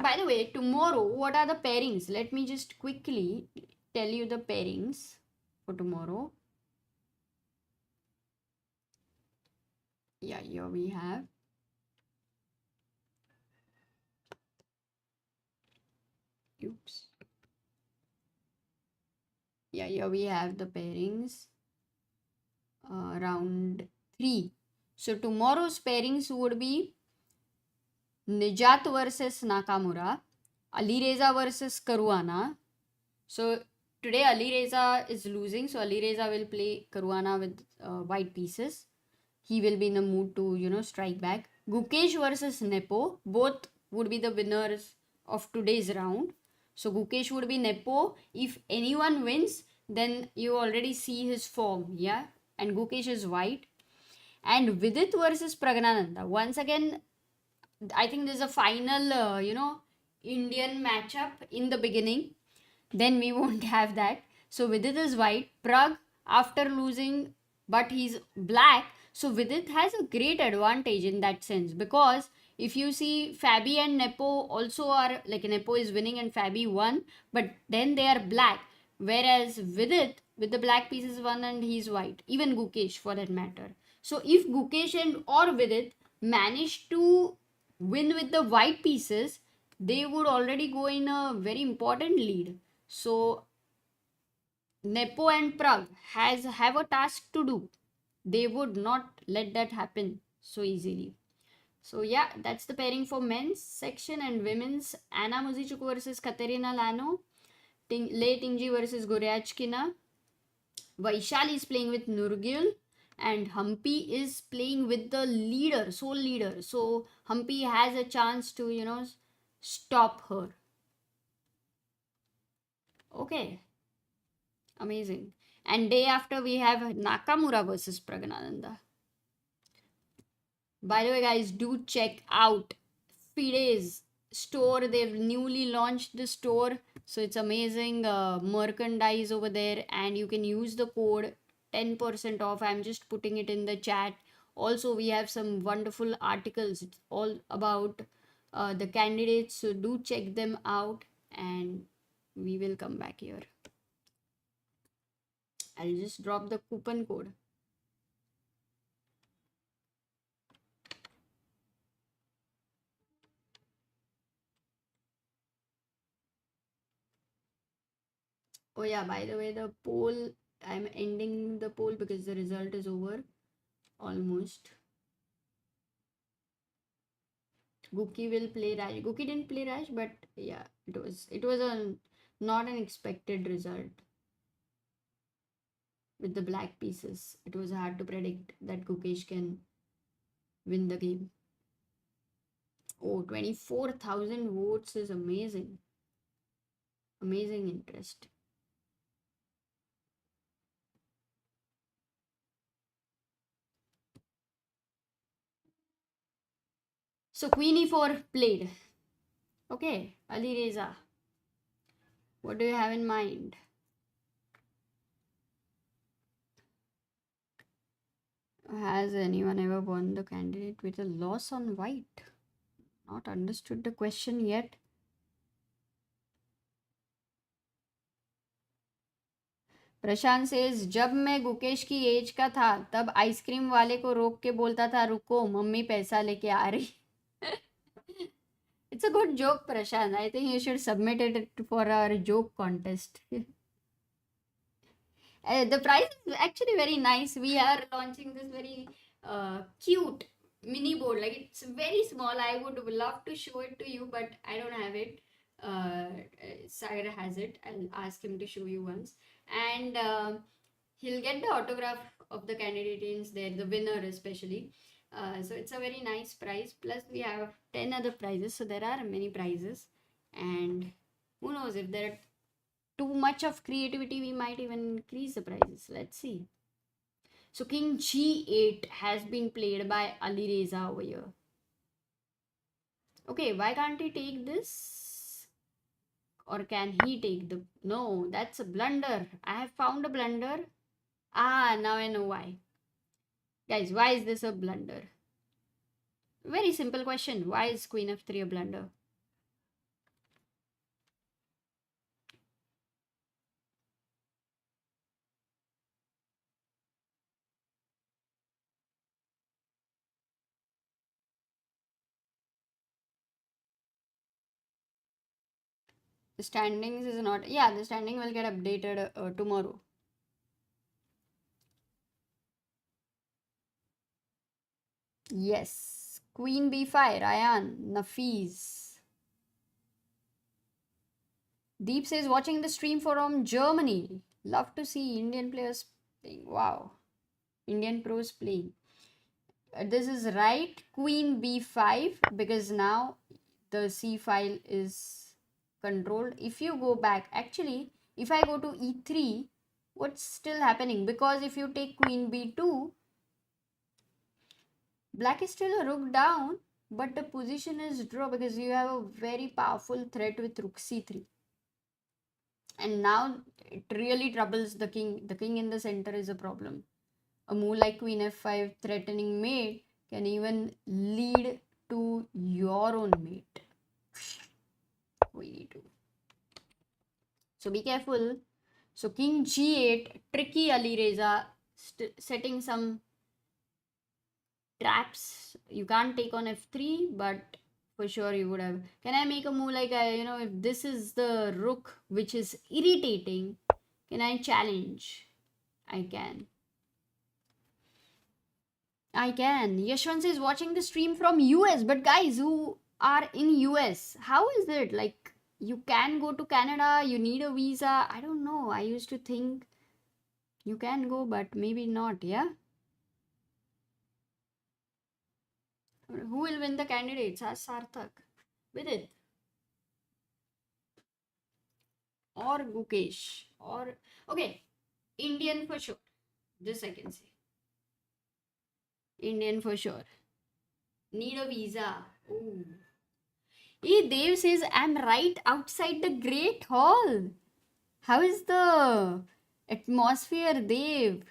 By the way, tomorrow, what are the pairings? Let me just quickly tell you the pairings for tomorrow. Yeah, here we have. Oops. Yeah, here we have the pairings. Round 3. So tomorrow's pairings would be Nijat versus Nakamura, Alireza versus Caruana. So today Alireza is losing, so Alireza will play Caruana with white pieces. He will be in the mood to, strike back. Gukesh versus Nepo, both would be the winners of today's round. So Gukesh would be Nepo. If anyone wins, then you already see his form, yeah? And Gukesh is white. And Vidit versus Praggnanandhaa. Once again, I think there's a final, Indian matchup in the beginning. Then we won't have that. So Vidit is white. Pragg, after losing, but he's black. So Vidit has a great advantage in that sense, because if you see, Fabi and Nepo also are, like, Nepo is winning and Fabi won, but then they are black. Whereas Vidit, with the black pieces, won and he's white. Even Gukesh, for that matter. So if Gukesh and or Vidit manage to win with the white pieces, they would already go in a very important lead. So Nepo and Pragg have a task to do. They would not let that happen so easily. So yeah, that's the pairing for men's section. And women's, Anna Muzichuk versus Kateryna Lagno, Lei Tingji versus Goryachkina, Vaishali is playing with Nurgyul, and Humpy is playing with the leader, sole leader. So Humpy has a chance to, stop her. Okay. Amazing. And day after we have Nakamura versus Praggnanandhaa. By the way, guys, do check out FIDE's store. They've newly launched the store. So it's amazing merchandise over there. And you can use the code 10% off. I'm just putting it in the chat. Also, we have some wonderful articles. It's all about the candidates. So do check them out. And we will come back here. I'll just drop the coupon code. Oh yeah, by the way, the poll, I'm ending the poll because the result is over almost. Guki will play Raj. Guki didn't play Raj, but yeah, it was a not an expected result. With the black pieces, it was hard to predict that Gukesh can win the game. Oh, 24,000 votes is amazing. Amazing interest. So Queen E4 played. Okay, Alireza, what do you have in mind? Has anyone ever won the candidate with a loss on white? Not understood the question yet. Prashant says जब मैं गुकेश की as का था तब ice cream वाले को रोक के बोलता था रुको मम्मी पैसा लेके आ रही. It's a good joke, Prashant. I think you should submit it for our joke contest. The prize is actually very nice. We are launching this very cute mini board. Like, it's very small. I would love to show it to you, but I don't have it. Sagar has it. I'll ask him to show you once. And he'll get the autograph of the candidates there, the winner especially. So it's a very nice prize. Plus we have 10 other prizes. So there are many prizes. And who knows, if there are too much of creativity, we might even increase the prizes. Let's see. So King G8 has been played by Alireza over here. Okay, why can't he take this? Or can he take the... No, that's a blunder. I have found a blunder. Ah, now I know why. Guys, why is this a blunder? Very simple question. Why is Queen F3 a blunder? The standings is not... Yeah, the standing will get updated tomorrow. Yes. Queen B5, Ryan, Nafis. Deep says, watching the stream from Germany. Love to see Indian players playing. Wow. Indian pros playing. This is right. Queen B5, because now the C file is controlled. If you go back, actually, if I go to E3, what's still happening? Because if you take Queen B2, black is still a rook down, but the position is draw because you have a very powerful threat with rook C3. And now it really troubles the king. The king in the center is a problem. A move like Queen F5 threatening mate can even lead to your own mate. Queen E2. So be careful. So King G8, tricky Alireza, setting some traps. You can't take on F3, but for sure you would have. Can I make a move like, if this is the rook which is irritating, can I challenge? I can. I can. Yashwant is watching the stream from US, but guys who are in US, how is it? Like, you can go to Canada, you need a visa. I don't know. I used to think you can go, but maybe not, yeah? Who will win the candidates? Ask Sarthak. Vidit. Or Gukesh. Or, okay, Indian for sure. This I can say. Indian for sure. Need a visa. Ooh. Hey, Dev says, I'm right outside the Great Hall. How is the atmosphere, Dev?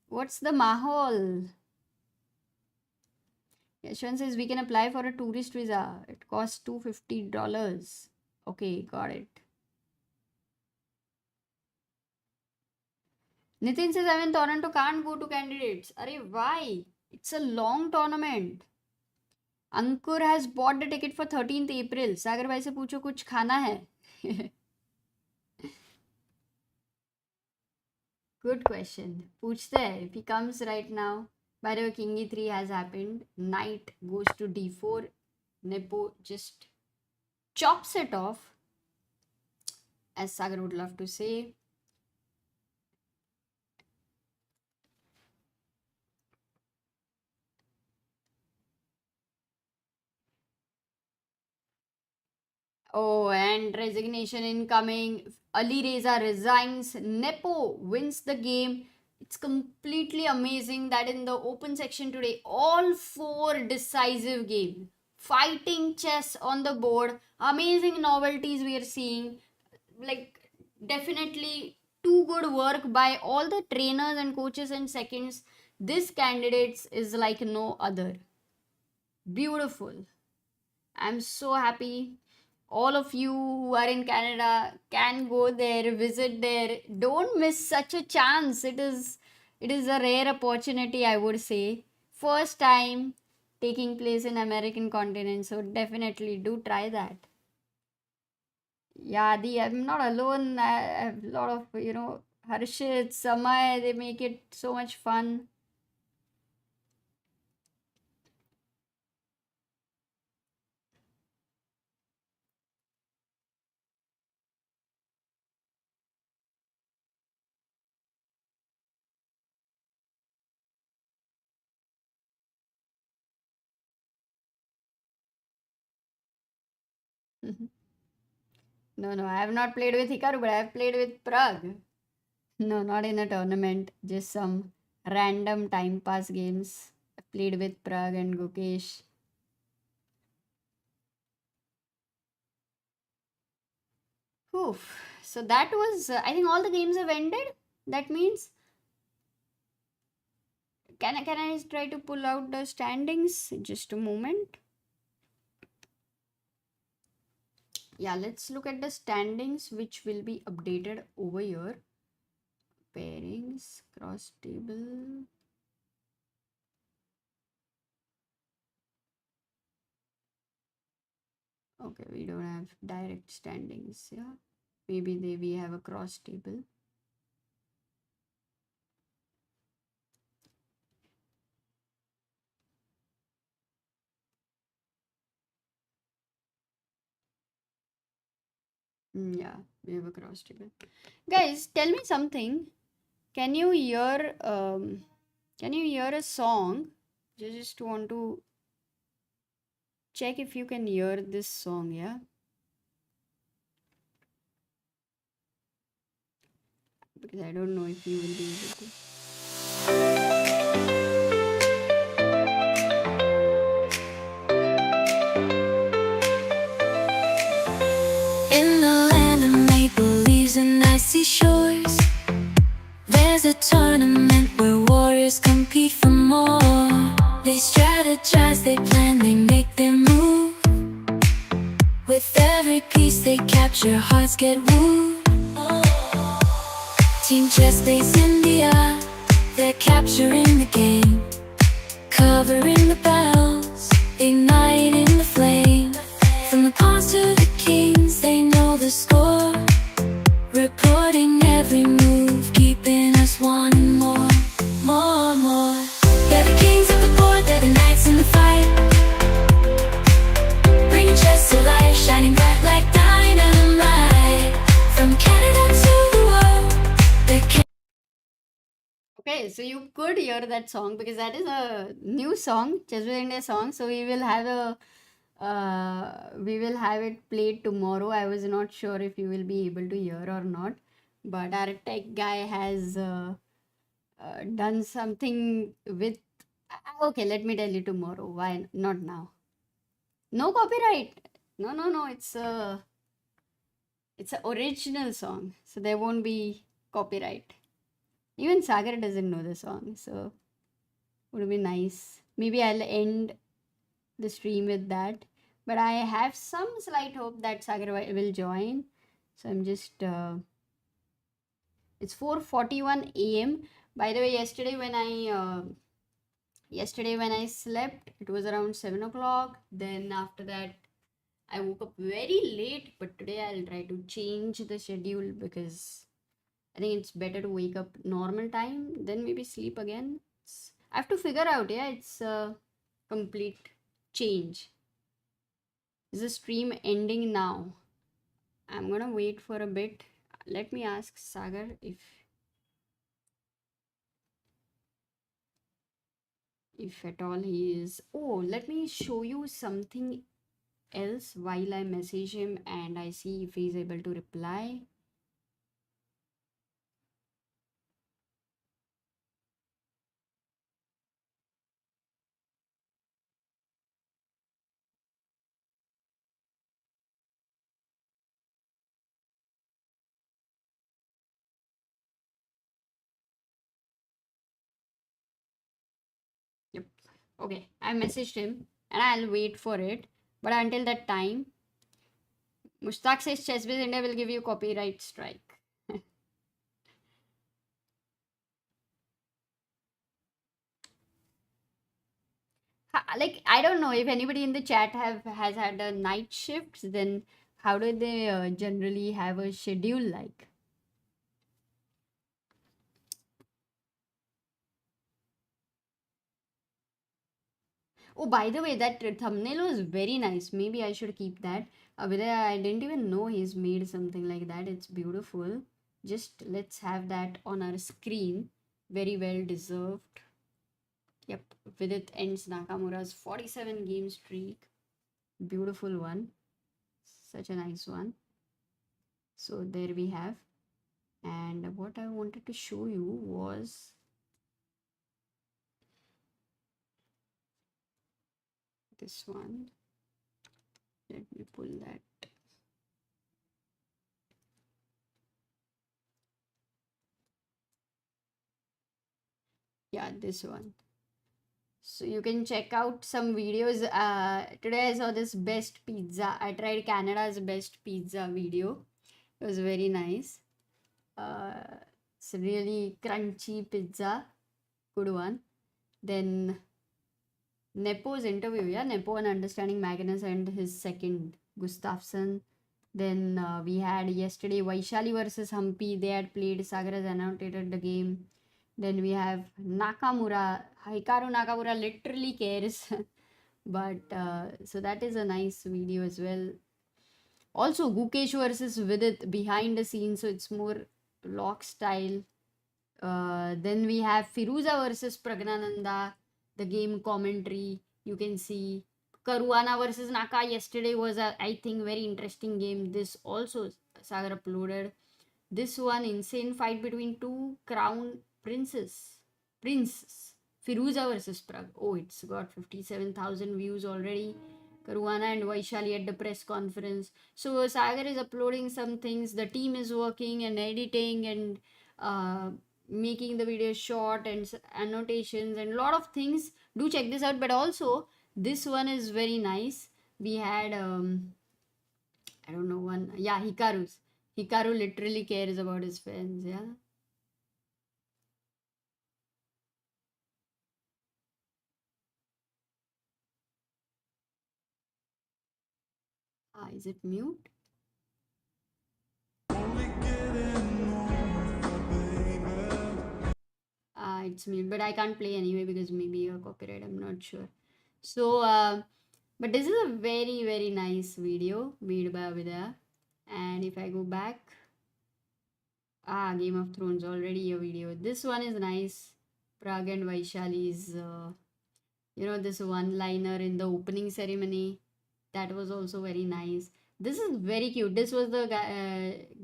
What's the mahal? Yashwan says, we can apply for a tourist visa. It costs $250. Okay, got it. Nitin says, I'm in Toronto, can't go to candidates. Arey, why? It's a long tournament. Ankur has bought the ticket for 13th April. Sagar bhai se पूछो कुछ खाना है? Good question. पूछते हैं. If he comes right now. By the way, King E3 has happened. Knight goes to D4. Nepo just chops it off. As Sagar would love to say. Oh, and resignation incoming. Alireza resigns. Nepo wins the game. It's completely amazing that in the open section today, all 4 decisive games, fighting chess on the board. Amazing novelties we are seeing. Like, definitely too good work by all the trainers and coaches and seconds. This candidates is like no other. Beautiful. I'm so happy. All of you who are in Canada can go there, visit there. Don't miss such a chance. It is a rare opportunity, I would say. First time taking place in American continent, so definitely do try that. Yeah, I'm not alone. I have a lot of, Harshit, Samay, they make it so much fun. No, I have not played with Hikaru, but I have played with Pragg. No, not in a tournament, just some random time pass games. I played with Pragg and Gukesh. Oof. So that was, I think all the games have ended. That means, can I try to pull out the standings? Just a moment. Yeah, let's look at the standings, which will be updated over here. Pairings, cross table. Okay, we don't have direct standings. Yeah, maybe we have a cross table. Yeah, we have a cross table. Guys, tell me something. Can you hear a song? Just want to check if you can hear this song, yeah? Because I don't know if you will be able to. In the land of maple-leaves and icy shores, there's a tournament where warriors compete for more. They strategize, they plan, they make their move. With every piece they capture, hearts get wooed. Team ChessBase India, they're capturing the game, covering the battles, igniting the flame. From the pawns to the kings, they know the score, reporting every move, keeping us wanting more. They're the kings of the board, they're the knights in the fight, bringing chess to life, shining bright like dynamite. From Canada to the world, they're Okay, so you could hear that song because that is a new song, ChessBase India song. So we will have it played tomorrow. I was not sure if you will be able to hear or not, but our tech guy has done something with. Okay, let me tell you tomorrow. Why not now? No copyright. No. It's a original song, so there won't be copyright. Even Sagar doesn't know the song, so would be nice. Maybe I'll end the stream with that. But I have some slight hope that Sagar will join. So I'm just it's 4:41 a.m. By the way, yesterday when I slept, it was around 7 o'clock. Then after that, I woke up very late. But today I'll try to change the schedule because I think it's better to wake up normal time, then maybe sleep again. I have to figure out, yeah, it's a complete change. Is the stream ending now? I'm gonna wait for a bit. Let me ask Sagar if at all he is. Oh, let me show you something else while I message him and I see if he's able to reply. Okay, I messaged him and I'll wait for it. But until that time, Mushtaq says ChessBase India will give you copyright strike. Like, I don't know if anybody in the chat has had a night shift, then how do they generally have a schedule like? Oh, by the way, that thumbnail was very nice. Maybe I should keep that. Vidit, I didn't even know he's made something like that. It's beautiful. Just let's have that on our screen. Very well deserved. Yep, Vidit ends Nakamura's 47 game streak. Beautiful one. Such a nice one. So there we have. And what I wanted to show you was this one. Let me pull that. Yeah, this one. So you can check out some videos. Today I saw this best pizza. I tried Canada's best pizza video. It was very nice. It's really crunchy pizza. Good one. Then Nepo's interview. Yeah, Nepo and Understanding Magnus and his second Gustafsson. Then we had yesterday Vaishali versus Humpy. They had played. Sagar has annotated the game. Then we have Nakamura. Hikaru Nakamura literally cares. But so that is a nice video as well. Also, Gukesh versus Vidit behind the scenes. So it's more lock style. Then we have Firouzja versus Praggnanandhaa. The game commentary. You can see Caruana versus Naka yesterday was a, I think, very interesting game. This also Sagar uploaded. This one, insane fight between two crown princes. Firouzja versus Pragg. Oh, it's got 57,000 views already. Caruana and Vaishali at the press conference. So Sagar is uploading some things. The team is working and editing and making the video short and annotations and a lot of things. Do check this out. But also, this one is very nice. We had, I don't know, one. Yeah, Hikaru's. Hikaru literally cares about his fans. Yeah. Is it mute? It's mute, but I can't play anyway because maybe a copyright, I'm not sure. So, but this is a very, very nice video made by Vidya. And if I go back, Game of Thrones, already a video. This one is nice. Pragg and Vaishali's, this one-liner in the opening ceremony. That was also very nice. This is very cute. This was the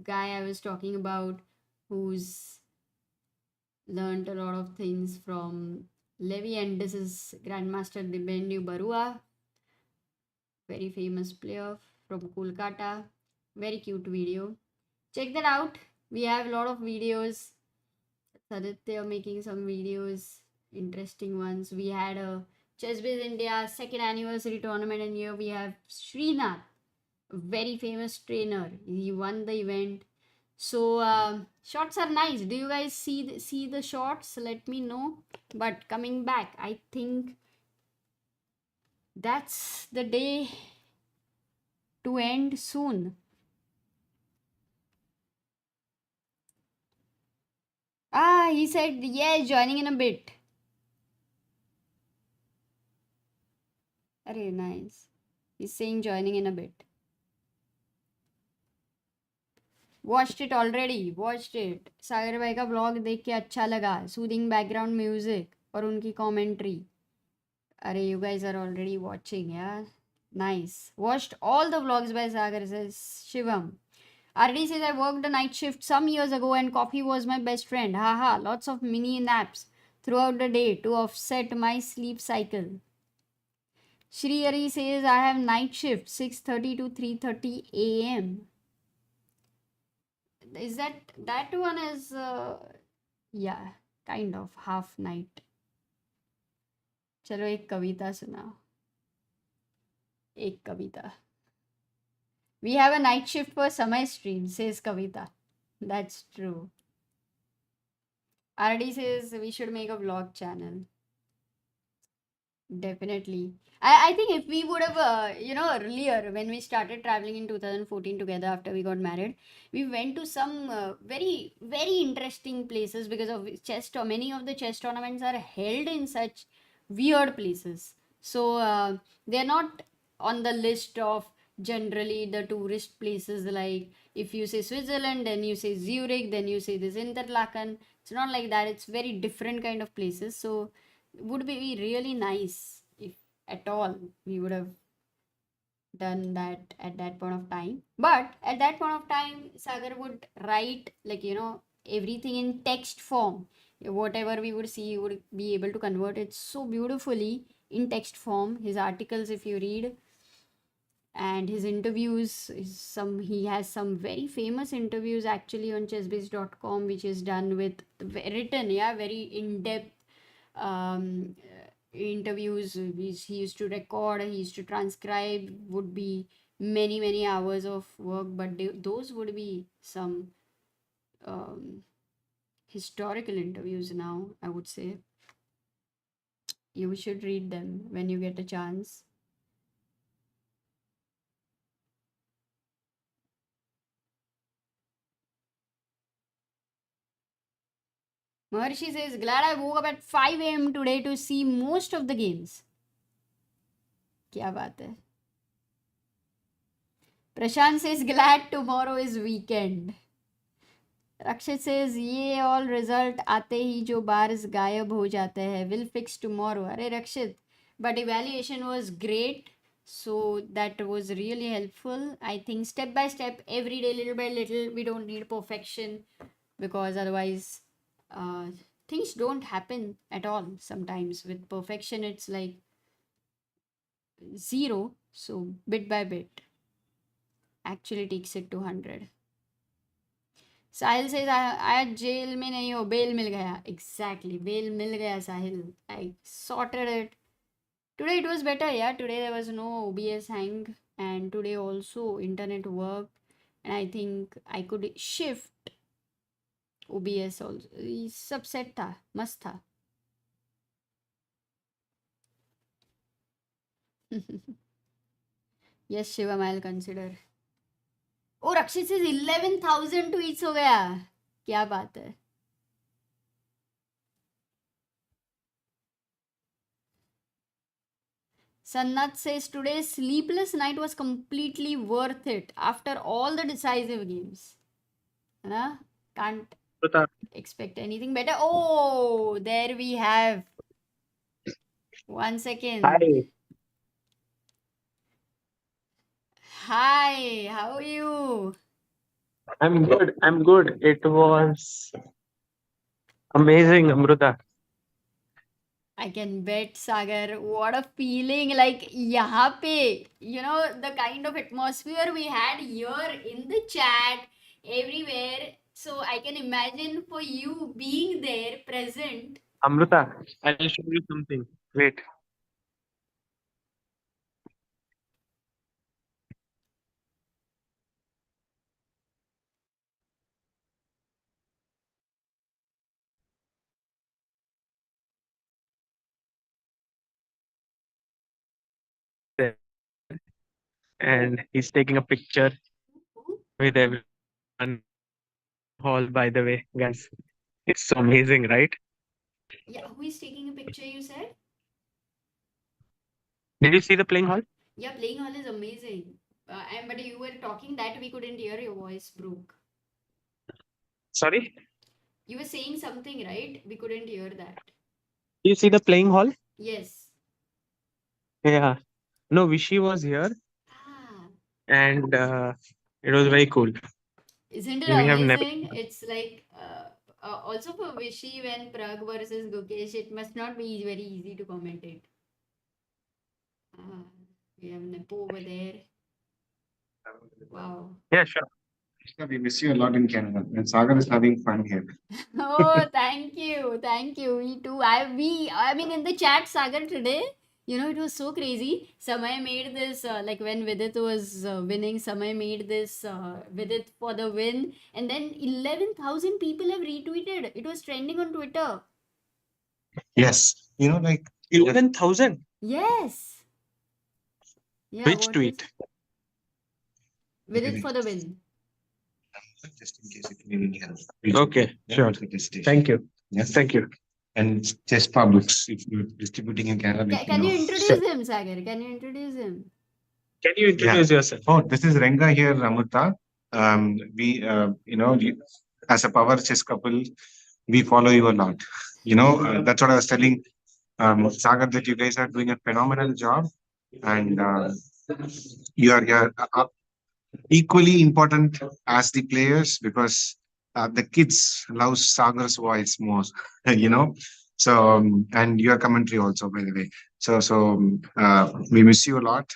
guy I was talking about who's learned a lot of things from Levy, and this is Grandmaster Dibendu Barua, very famous player from Kolkata. Very cute video. Check that out. We have a lot of videos. Saditya making some videos, interesting ones. We had a ChessBase India second anniversary tournament, and here we have Srinath, a very famous trainer. He won the event. So shots are nice. Do you guys see the shots? Let me know. But coming back, I think that's the day to end soon. He said, yeah, joining in a bit. Very nice. He's saying joining in a bit. Watched it already. Watched it. सागर भाई का blog देख के अच्छा लगा. Soothing background music और उनकी commentary. अरे you guys are already watching, yeah. Nice. Watched all the vlogs by Sagar, says Shivam. RD says, I worked a night shift some years ago and coffee was my best friend. Haha, lots of mini naps throughout the day to offset my sleep cycle. Shri Hari says, I have night shift 6:30 to 3:30 a.m. Is that one is, yeah, kind of half night. चलो एक कविता सुनाओ, एक कविता. We have a night shift for Samay stream, says Kavita. That's true. RD says we should make a vlog channel. Definitely. I think if we would have, earlier when we started traveling in 2014 together after we got married, we went to some very, very interesting places because of many of the chess tournaments are held in such weird places. So they're not on the list of generally the tourist places. Like if you say Switzerland, then you say Zurich, then you say this Interlaken. It's not like that. It's very different kind of places. So would be really nice if at all we would have done that at that point of time. But at that point of time, Sagar would write everything in text form. Whatever we would see, he would be able to convert it so beautifully in text form. His articles, if you read, and his interviews, he has some very famous interviews actually on chessbase.com, which is done with written, very in-depth interviews which he used to record, he used to transcribe, would be many hours of work, but those would be some historical interviews now, I would say. You should read them when you get a chance. Maharshi says, glad I woke up at 5 a.m. today to see most of the games. Kya baat hai? Prashant says, glad tomorrow is weekend. Rakshit says, ये all result आते ही जो bars गायब हो जाते हैं, will fix tomorrow. अरे Rakshit, but evaluation was great. So that was really helpful. I think step by step, every day, little by little, we don't need perfection because otherwise things don't happen at all. Sometimes with perfection, it's like 0. So bit by bit actually takes it to 100. Sahil says, आज jail में नहीं हो, bail मिल गया. Exactly, bail मिल गया Sahil. I sorted it. Today it was better, Today there was no OBS hang, and today also internet worked, and I think I could shift OBS also. सब set था, मस्त था. Yes, Shivam, I'll consider. Oh, Rakshit says 11,000 tweets हो गया. क्या बात है. Sannat says today's sleepless night was completely worth it after all the decisive games. Can't expect anything better. Oh, there we have. 1 second. Hi, how are you? I'm good. It was amazing, Amruta. I can bet, Sagar. What a feeling. Like, yahan pe, the kind of atmosphere we had here in the chat, everywhere. So I can imagine for you being there, present. Amruta, I'll show you something. Wait. And he's taking a picture with everyone. Hall, by the way, guys. It's so amazing, right? Yeah, who is taking a picture, you said? Did you see the playing hall? Yeah, playing hall is amazing. But you were talking that we couldn't hear your voice, Brooke. Sorry? You were saying something, right? We couldn't hear that. You see the playing hall? Yes. Yeah. No, Vishy was here Ah, and it was very cool. isn't it We have never. amazing? It's like also for Vishy when Pragg versus Gukesh, it must not be very easy to commentate. We have Nepo over there. Wow. Yeah, sure. We miss you a lot in Canada, and Sagar is having fun here. Oh, thank you. Thank you. Me too. I mean, in the chat, Sagar, today, it was so crazy. Samay made this, like when Vidit was winning, Samay made this Vidit for the win. And then 11,000 people have retweeted. It was trending on Twitter. Yes, like 11,000. Yes. Yeah, Which what tweet? Vidit for the win. just in case if you need any help. Okay, sure. Thank you. Yes, Thank you. and chess publics if you're distributing in Canada. let me Can you know. introduce him, Sagar? Can you introduce him? Can you introduce yourself? Oh, this is Renga here, Ramurta. We, as a power chess couple, we follow you a lot. That's what I was telling Sagar, that you guys are doing a phenomenal job, and you're equally important as the players, because the kids love Sagar's voice more, you know. So and your commentary also, by the way. We miss you a lot.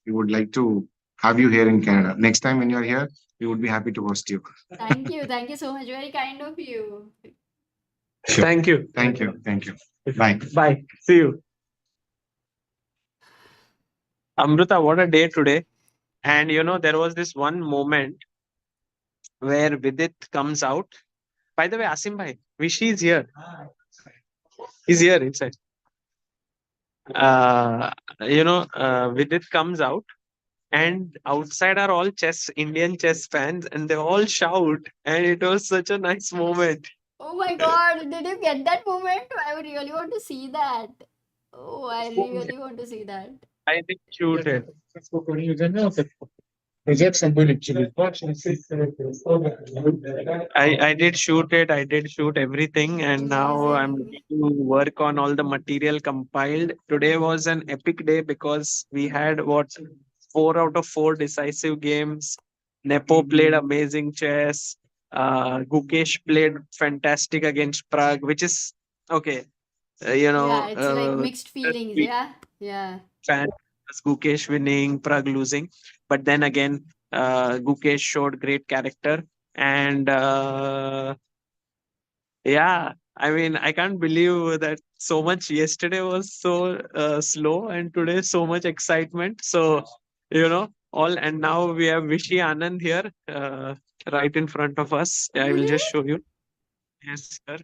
We would like to have you here in Canada. Next time when you're here, we would be happy to host you. Thank you. Thank you so much. Very kind of you. Sure. Thank you. Thank you. Thank you. Bye. Bye. See you. Amrita, what a day today. And there was this one moment where Vidit comes out. By the way, Asim bhai, Vishy is here. He's here inside. Vidit comes out, and outside are all Indian chess fans, and they all shout, and it was such a nice moment. Oh my God. Did you get that moment? I would really want to see that. Oh, I really want to see that. I did shoot it. I did shoot it. I did shoot everything, and now I'm Amazing. going to work on all the material compiled. Today was an epic day because we had 4 out of 4 decisive games. Nepo played amazing chess. Gukesh played fantastic against Pragg, which is okay. Yeah, it's like mixed just feelings. we Yeah. Yeah. fan was Gukesh winning, Pragg losing. But then again, Gukesh showed great character. And yeah, I mean, I can't believe that so much yesterday was so slow, and today so much excitement. So, and now we have Vishy Anand here, right in front of us. I will just show you. Yes, sir.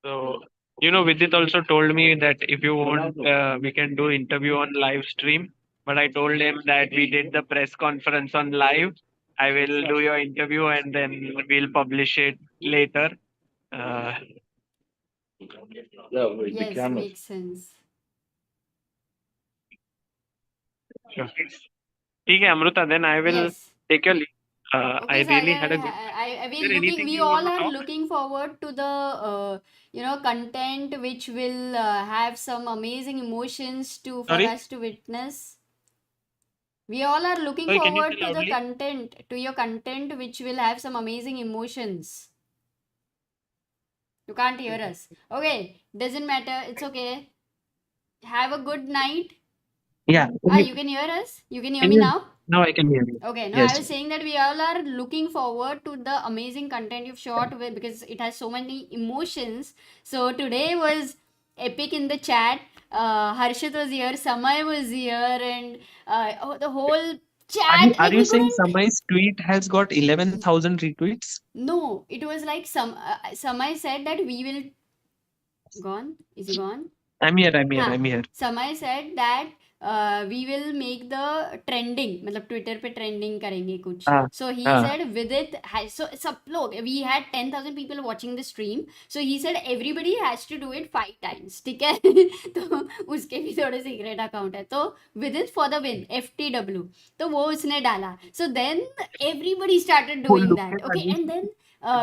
So, Vidit also told me that if you want, we can do interview on live stream. But I told him that we did the press conference on live. I will do your interview and then we'll publish it later. Yes, makes sense. Sure. Okay, Amruta, then I will Yes. take your leave. Okay, I really had a Sagar, good. we all are looking forward to the content which will have some amazing emotions for Sorry? us to witness. We all are looking Sorry, can you forward say to the loudly? content, to your content which will have some amazing emotions. You can't hear us. Okay, doesn't matter. It's okay. Have a good night. Yeah. You can hear us? You can hear Can me you- now? Now I can hear you. Okay, no, Yes. I was saying that we all are looking forward to the amazing content you've shot with, because it has so many emotions. So today was epic in the chat. Harshit was here, Samay was here, and the whole chat. Are like, you we saying couldn't. Samay's tweet has got 11,000 retweets? No, it was like Samay said that we will. Gone? Is he gone? I'm here. हाँ, I'm here. Samay said that we will make the trending, मतलब Twitter पे trending करेंगे कुछ. So he said Vidit has, so सब लोग, we had 10,000 people watching the stream. So he said everybody has to do it 5 times. ठीक है? तो उसके भी थोड़े secret account है. तो Vidit for the win, FTW. तो वो उसने डाला. So then everybody started doing that. Okay, and then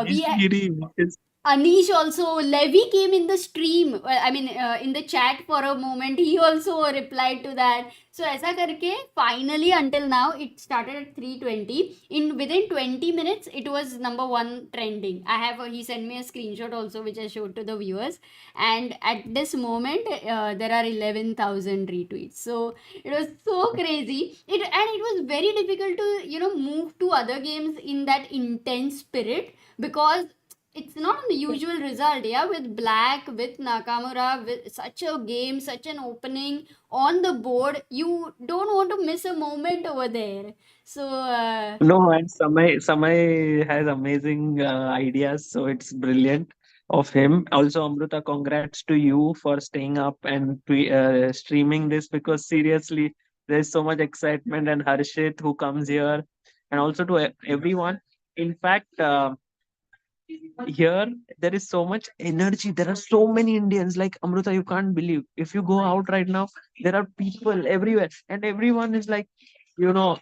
we had. Anish also, Levy came in the stream, in the chat for a moment. He also replied to that. So ऐसा करके finally until now it started at 3:20. Within 20 minutes it was number one trending. He sent me a screenshot also which I showed to the viewers. And at this moment there are 11,000 retweets. So it was so crazy. It was very difficult to move to other games in that intense spirit, because it's not the usual result, yeah, with Black, with Nakamura, with such a game, such an opening on the board. You don't want to miss a moment over there. So, No, and Samay has amazing ideas, so it's brilliant of him. Also, Amruta, congrats to you for staying up and streaming this, because seriously, there's so much excitement, and Harshit who comes here, and also to everyone. In fact, here there is so much energy. There are so many Indians. Like Amruta, you can't believe. If you go out right now, there are people everywhere, and everyone is like, you know,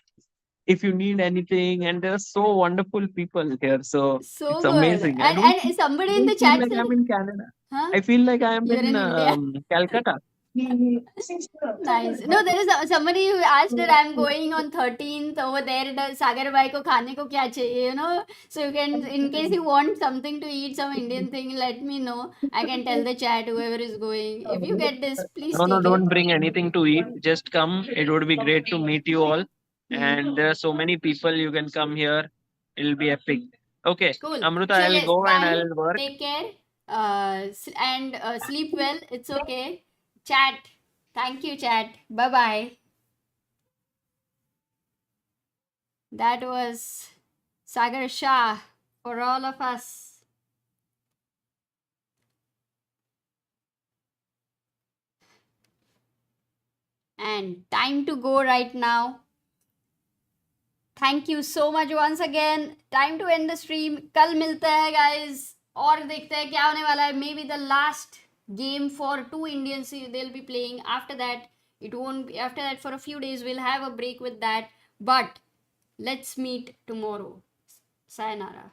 if you need anything, and there are so wonderful people here. So so it's good. amazing. And I somebody in don't the feel chat like said, I'm in Canada. huh? I feel like I am You're in in India. Calcutta. Nice. No, there is somebody who asked that I'm going on 13th over there. Sagar bhai ko khane ko kya chahiye, So you can, in case you want something to eat, some Indian thing, let me know. I can tell the chat, whoever is going. If you get this, please No, take don't it. bring anything to eat. Just come. It would be great to meet you all. And there are so many people. You can come here. It'll be epic. Okay, Cool. Amruta, So I'll yes, go and bye. I'll work. Take care. And sleep well. It's okay. Chat. Thank you, chat. Bye bye. That was Sagar Shah for all of us. And time to go right now. Thank you so much once again. Time to end the stream. कल मिलते हैं guys. और देखते हैं क्या होने वाला है. Maybe the last game for two Indians they'll be playing. After that, it won't be. After that, for a few days we'll have a break with that. But let's meet tomorrow. Sayonara.